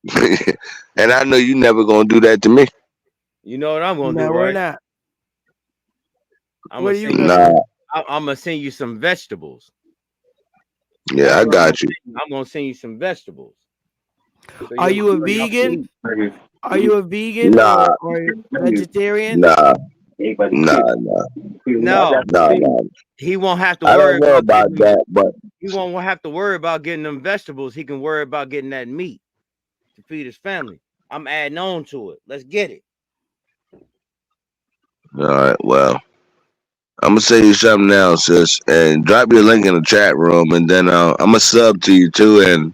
that. And I know you never gonna do that to me. You know what I'm gonna do, No, we're right? not. I'm What gonna are you send gonna you. Nah, do? I'm gonna send you some vegetables. yeah, That's I what I'm gonna got you. send you. I'm gonna send you some vegetables. So Are you a y'all can vegan? eat. Are you a vegan Nah, or vegetarian? nah, nah. No, Nah, see, nah. he won't have to I worry don't know about about getting them. that, but He won't have to worry about getting them vegetables. He can worry about getting that meat to feed his family. I'm adding on to it. Let's get it. all right. Well, I'm gonna say you something now, sis, and drop your link in the chat room, and then I'm gonna sub to you too. And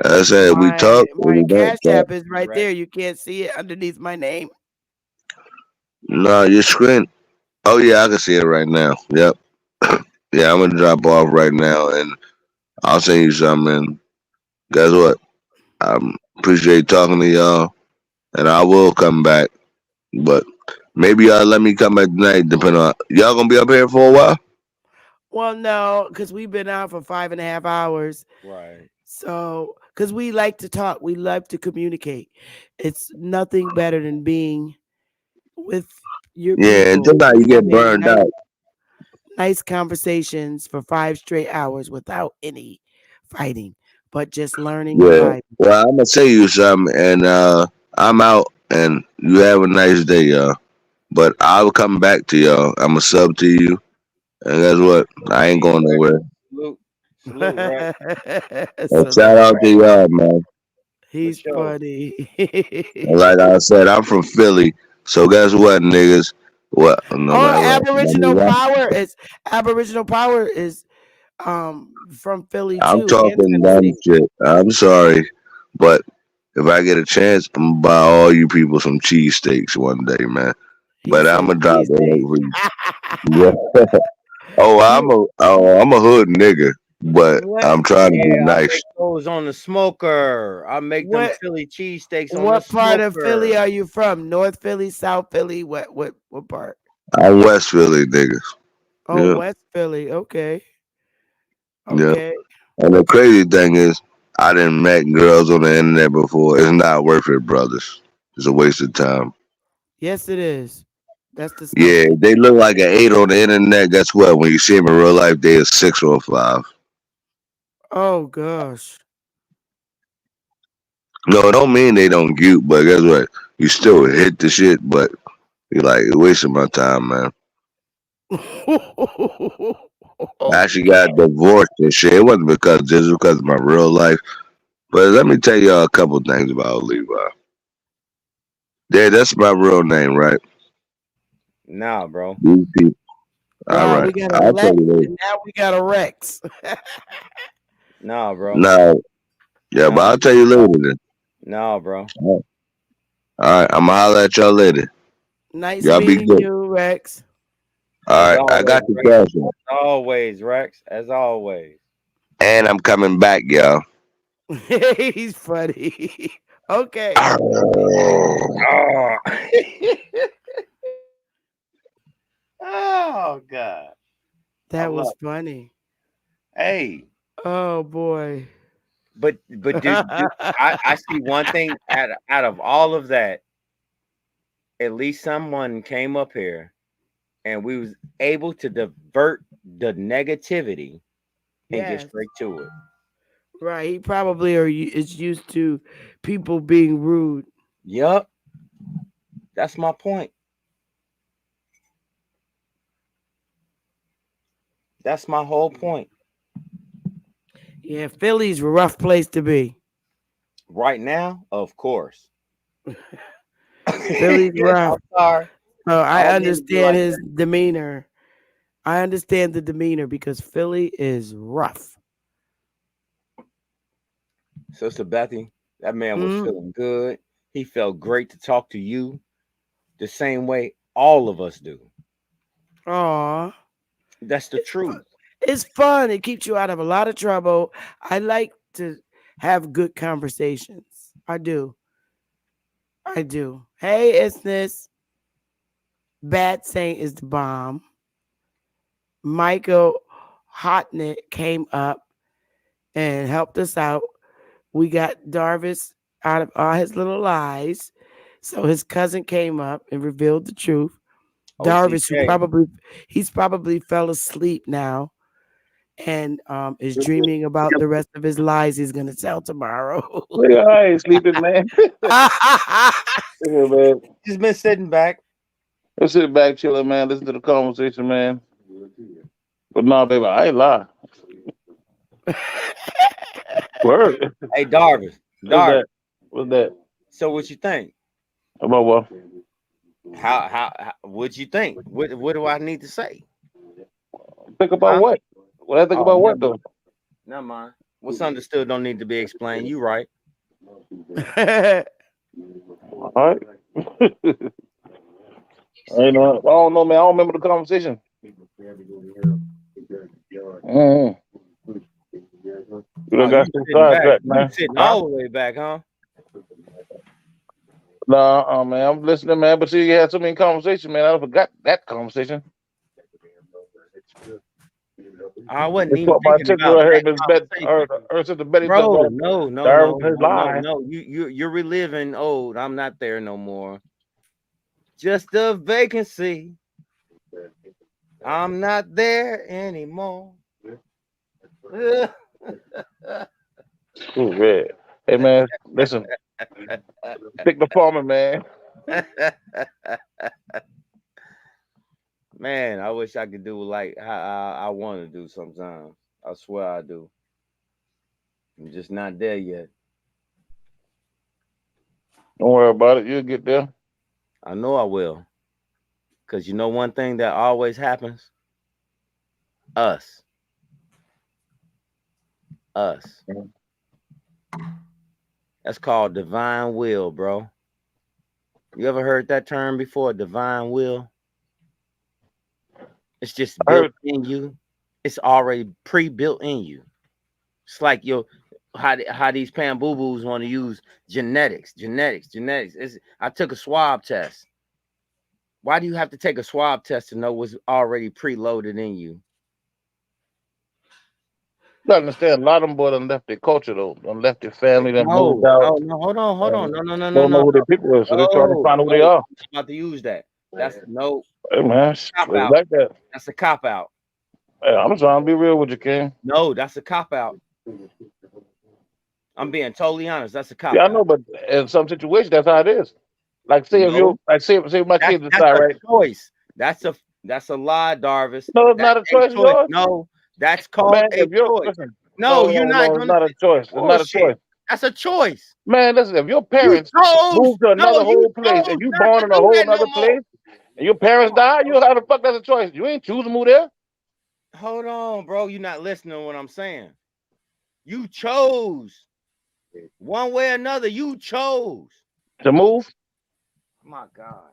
I said we My talk or my we don't Cash talk. App is right Right. there. You can't see it underneath my name. No, your screen. Oh yeah, I can see it right now. Yep. Yeah, I'm gonna drop off right now, and I'll send you something. And guess what? I appreciate talking to y'all, and I will come back. But maybe y'all let me come back tonight, depending on y'all gonna be up here for a while. Well, no, because we've been out for 5.5 hours. Right. So, because we like to talk, we love to communicate. It's nothing better than being with You're Yeah, and beautiful. just how you Just get having burned out. nice conversations for 5 straight hours without any fighting, but just learning and Yeah. vibing. Well, I'm gonna say you something, and I'm out, and you have a nice day, y'all. But I'll come back to y'all. I'm a sub to you, and guess what? I ain't going nowhere. Salute, salute, Rex. And Salute. shout out to y'all, man. For He's sure. funny. And like I said, I'm from Philly, so guess what, niggas? What? No Oh, matter what. Aboriginal power is from Philly I'm too, and talking dumb Tennessee. shit. I'm sorry, but if I get a chance, I'm gonna buy all you people some cheesesteaks one day, man. He But I'm said gonna drop it cheesesteak. over you. Yeah. You I'm a hood nigga, but What? I'm trying to be Yeah, I nice. make those on the smoker. I make them what Philly cheesesteaks on the what part of Philly smoker. are you from? North Philly, South Philly? What part? I'm West Philly, niggas. Oh, Yeah, West Philly. Okay. yeah. Okay. And the crazy thing is, I didn't met girls on the internet before. It's not worth it, brothers. It's a waste of time. Yes, it is. That's Yeah, disgusting. they look like an 8 on the internet. Guess what? When you see them in real life, they a 6 or a 5. Oh gosh. No, it don't mean they don't cute, but guess what? You still hit the shit, but you're like, you're wasting my time, man. I actually got divorced and shit. It wasn't because of my real life. But let me tell y'all a couple things about Levi. Yeah, that's my real name, right? Nah, bro. These people. All Wow, right. we got a I'll tell Lex you later. and now we got a Rex. Nah, bro. No, yeah, but Nah, I'll tell you later then. nah, bro. All right, I'm gonna holler at y'all later. Nice Y'all be meeting good. you, Rex. All As right, I always, got the Rex. cash, As always, Rex. As always. and I'm coming back, y'all. He's funny. Okay. Oh. Oh God. I That was love funny. it. Hey, Oh boy. but I see one thing out of all of that, at least someone came up here and we was able to divert the negativity and get Yes. straight to it. Right. He probably is used to people being rude. Yup. That's my point. That's my whole point. Yeah, Philly's a rough place to be. Right now, of course. Philly's rough. I'm sorry. So I I don't mean to be understand like his that. demeanor. I understand the demeanor because Philly is rough. Sister Bethy, that man was Mm. feeling good. He felt great to talk to you the same way all of us do. Aw. That's the truth. It's fun. It keeps you out of a lot of trouble. I like to have good conversations. I do. I do. Hey, Isness. Bad Saint is the bomb. Michael Hotnet came up and helped us out. We got Darvis out of all his little lies. So his cousin came up and revealed the truth. Darvis, OTK. he's probably fell asleep now and is dreaming about the rest of his lies he's gonna tell tomorrow. Nigga, I ain't sleeping, man. Nigga, man. Just been sitting back. I'm sitting back chilling, man. Listen to the conversation, man. But nah, baby, I ain't lie. Word. Hey, Darvis. What's Darvis. that? What's that? So what you think? About what? How what you think? What do I need to say? Think about Huh? what? What I think Oh, about what though? never mind. What's understood don't need to be explained. You right. All right. I don't know, man. I don't remember the conversation. Mm-hmm. You done Oh, you got some sitting back. sidetracked, You man. sitting Huh? all the way back, huh? Nah, man. I'm listening, man. But see, you had so many conversations, man. I forgot that conversation. I wasn't It's even what my thinking ticker about right here, that Miss Bet, conversation. or Sister Betty talking Bro, about no. Darwin his lie. You're reliving old. I'm not there no more. just a vacancy. I'm not there anymore. Ooh, red. Hey man, listen. Pick the farmer, man. Man, I wish I could do like how I want to do sometimes. I swear I do. I'm just not there yet. Don't worry about it. You'll get there. I know I will. Because you know one thing that always happens? Us. That's called divine will, bro. You ever heard that term before? Divine will? It's just built in you. It's already pre-built in you. It's like how these pan-boo-boos want to use genetics. I took a swab test. Why do you have to take a swab test to know what's already preloaded in you? You gotta understand, a lot of them boys done left their culture though. Done left their family, done moved out. No, hold on. No. Don't know who their people is, so they're trying to find out who they are. I'm about to use that. That's no. Hey man, cop it's out. like that. That's a cop out. Hey, I'm trying to be real with you, King. No, that's a cop out. I'm being totally honest. That's a cop out. Yeah, I know, but in some situations, that's how it is. Like, say if you, like, say my kids decide, right? Choice. That's a lie, Darvis. No, it's not a choice. No, that's called a choice. Listen, no, you're not. It's not a choice. It's not a choice. That's a choice. Man, listen, if your parents move to another whole place and you born in a whole other place and your parents die, you know how the fuck that's a choice. You ain't choose to move there. Hold on, bro. You're not listening to what I'm saying. You chose. One way or another, you chose. To move? My God.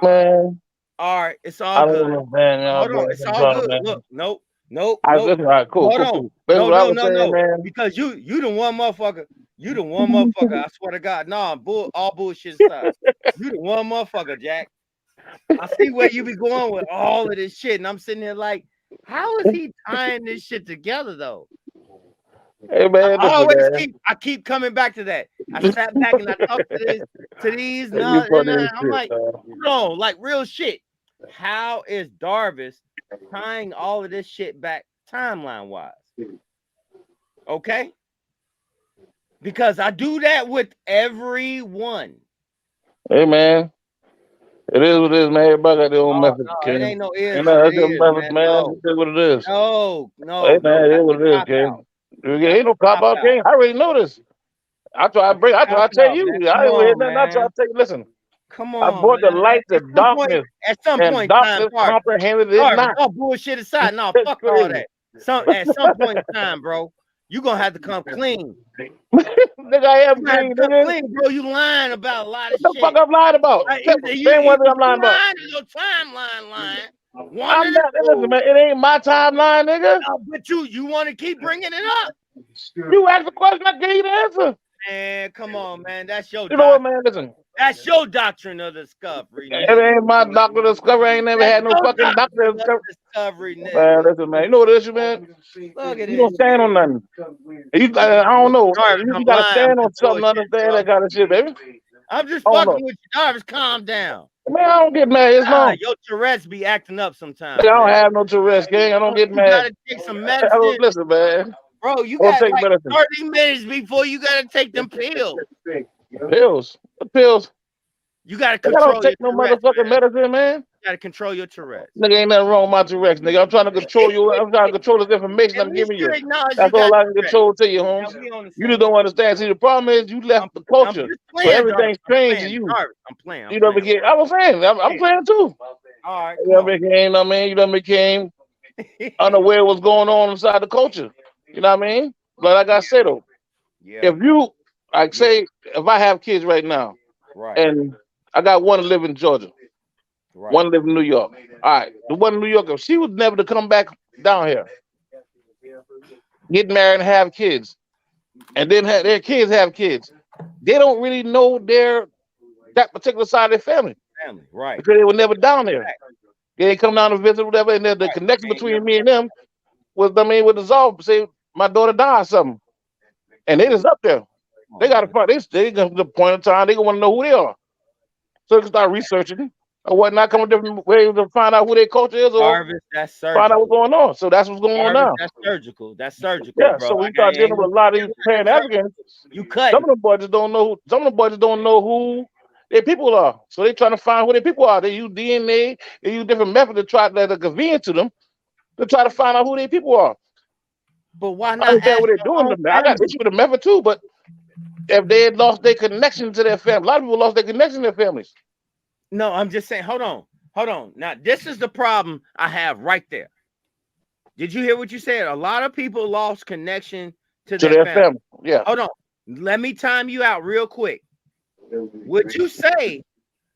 Man. All right, it's all good. Know, man. Hold on, it's all good. Man. Look, nope. Listen, all right, cool. Hold on. Cool. No. Man. Because you the one motherfucker. You the one motherfucker. I swear to God. Nah, all bullshit aside. You the one motherfucker, Jack. I see where you be going with all of this shit, and I'm sitting there like, how is he tying this shit together though? Hey man, I keep coming back to that. I sat back and I talked to these. No, I'm like, no, like real shit. How is Darvis tying all of this shit back timeline wise? Okay, because I do that with everyone. Hey man, it is what it is, man. Everybody got their own method. No, it ain't no is. That's your method, man. It is what it is. No. Hey man, it is what it is, King. Ain't no cop out, King. I already know this. I try to tell you. I ain't hear nothing. I try to tell you. Listen. Come on. I brought the light to darkness. At some point, darkness comprehended it not. All bullshit aside. No, fuck all that. At some point in time, bro, you gonna have to come clean. Nigga, I am clean, nigga. Clean, bro. You lying about a lot of shit. What the fuck I'm lying about? Saying one thing I'm lying about. Your timeline lying. I'm not. Listen, man. It ain't my timeline, nigga. No, but you want to keep bringing it up. You asked the question, I gave you the answer. Man, come on, man. That's your. You know what, man? Listen. That's your doctrine of discovery. It ain't my doctrine of discovery. I ain't never had no fucking doctrine of discovery. Man, listen, man. You know what it is, man? Look at you don't stand on nothing. I don't know. You gotta stand on something, understand that kind of shit, baby. I'm just fucking with you, Darvis. Calm down. Man, I don't get mad. It's no. Your Tourette's be acting up sometimes. I don't have no Tourette's, King. I don't get mad. You gotta take some medicine. Listen, man. Bro, you got like 30 minutes before you gotta take them pills. Pills? What pills? You gotta control. I don't take no motherfucking medicine, man. You gotta control your Tourette's. Nigga, ain't nothing wrong with my Tourette's, nigga. I'm trying to control you. I'm trying to control the information I'm giving you. That's all I can control to you, Holmes. You just don't understand. See, the problem is you left the culture, so everything's strange to you. I'm playing. You done became. I was saying, I'm playing too. All right. You done became. I mean, you done became unaware of what's going on inside the culture. You know what I mean? But like I said, though, if you, like, say, if I have kids right now, and I got one to live in Georgia, one to live in New York. All right, the one in New York, if she was never to come back down here, get married and have kids, and then their kids have kids, they don't really know that particular side of their family. Right. Because they were never down there. They ain't come down to visit, whatever, and the connection between me and them was, would dissolve. Say my daughter died or something, and they just up there. They got to find. They to the point of time they gonna want to know who they are. so they can start researching or whatnot, come with different ways to find out who their culture is or Harvest, that's find out what's surgical. going on. So that's what's going on Harvest, now. that's surgical. That's surgical, Yeah, bro. so we Like, start dealing ain't with a lot of these Pan Africans. You cut. Some of them boys just don't know. Some of them boys just don't know who their people are. So they trying to find who their people are. They use DNA. They use different methods to try that are convenient to them to try to find out who their people are. But why I not understand ask what they're your doing. own I got family? issue with the method too, but if they had lost their connection to their family, a lot of people lost their connection to their families. No, I'm just saying, hold on. Now, this is the problem I have right there. Did you hear what you said? A lot of people lost connection to their family. Yeah. Hold on. Let me time you out real quick. Would you say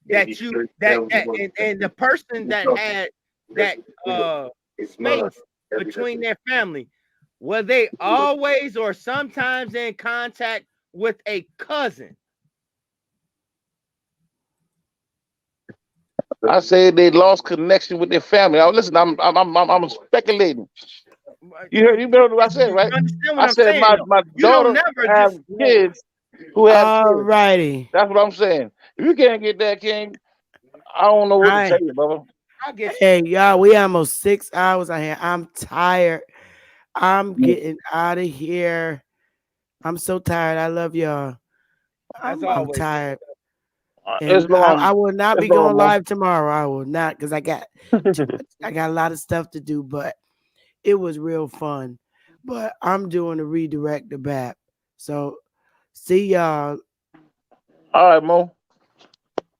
that and the person that had that space between their family, were they always or sometimes in contact with a cousin? I say they lost connection with their family. Now, listen, I'm speculating. You heard what I said, right? I said saying, my daughter have kids who have kids. Alrighty. That's what I'm saying. If you can't get that, King, I don't know what to tell you, brother. Hey, y'all, we almost 6 hours out here. I'm tired. I'm getting out of here. I'm so tired. I love y'all. I'm tired. And I will not be going live tomorrow. I will not, because I got a lot of stuff to do, but it was real fun. But I'm doing a redirect the BAP. So see y'all. All right, Mo.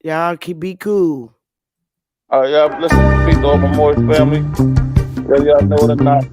Y'all be cool. All right, y'all. Listen, peace to all my Morris family. Whether y'all know it or not.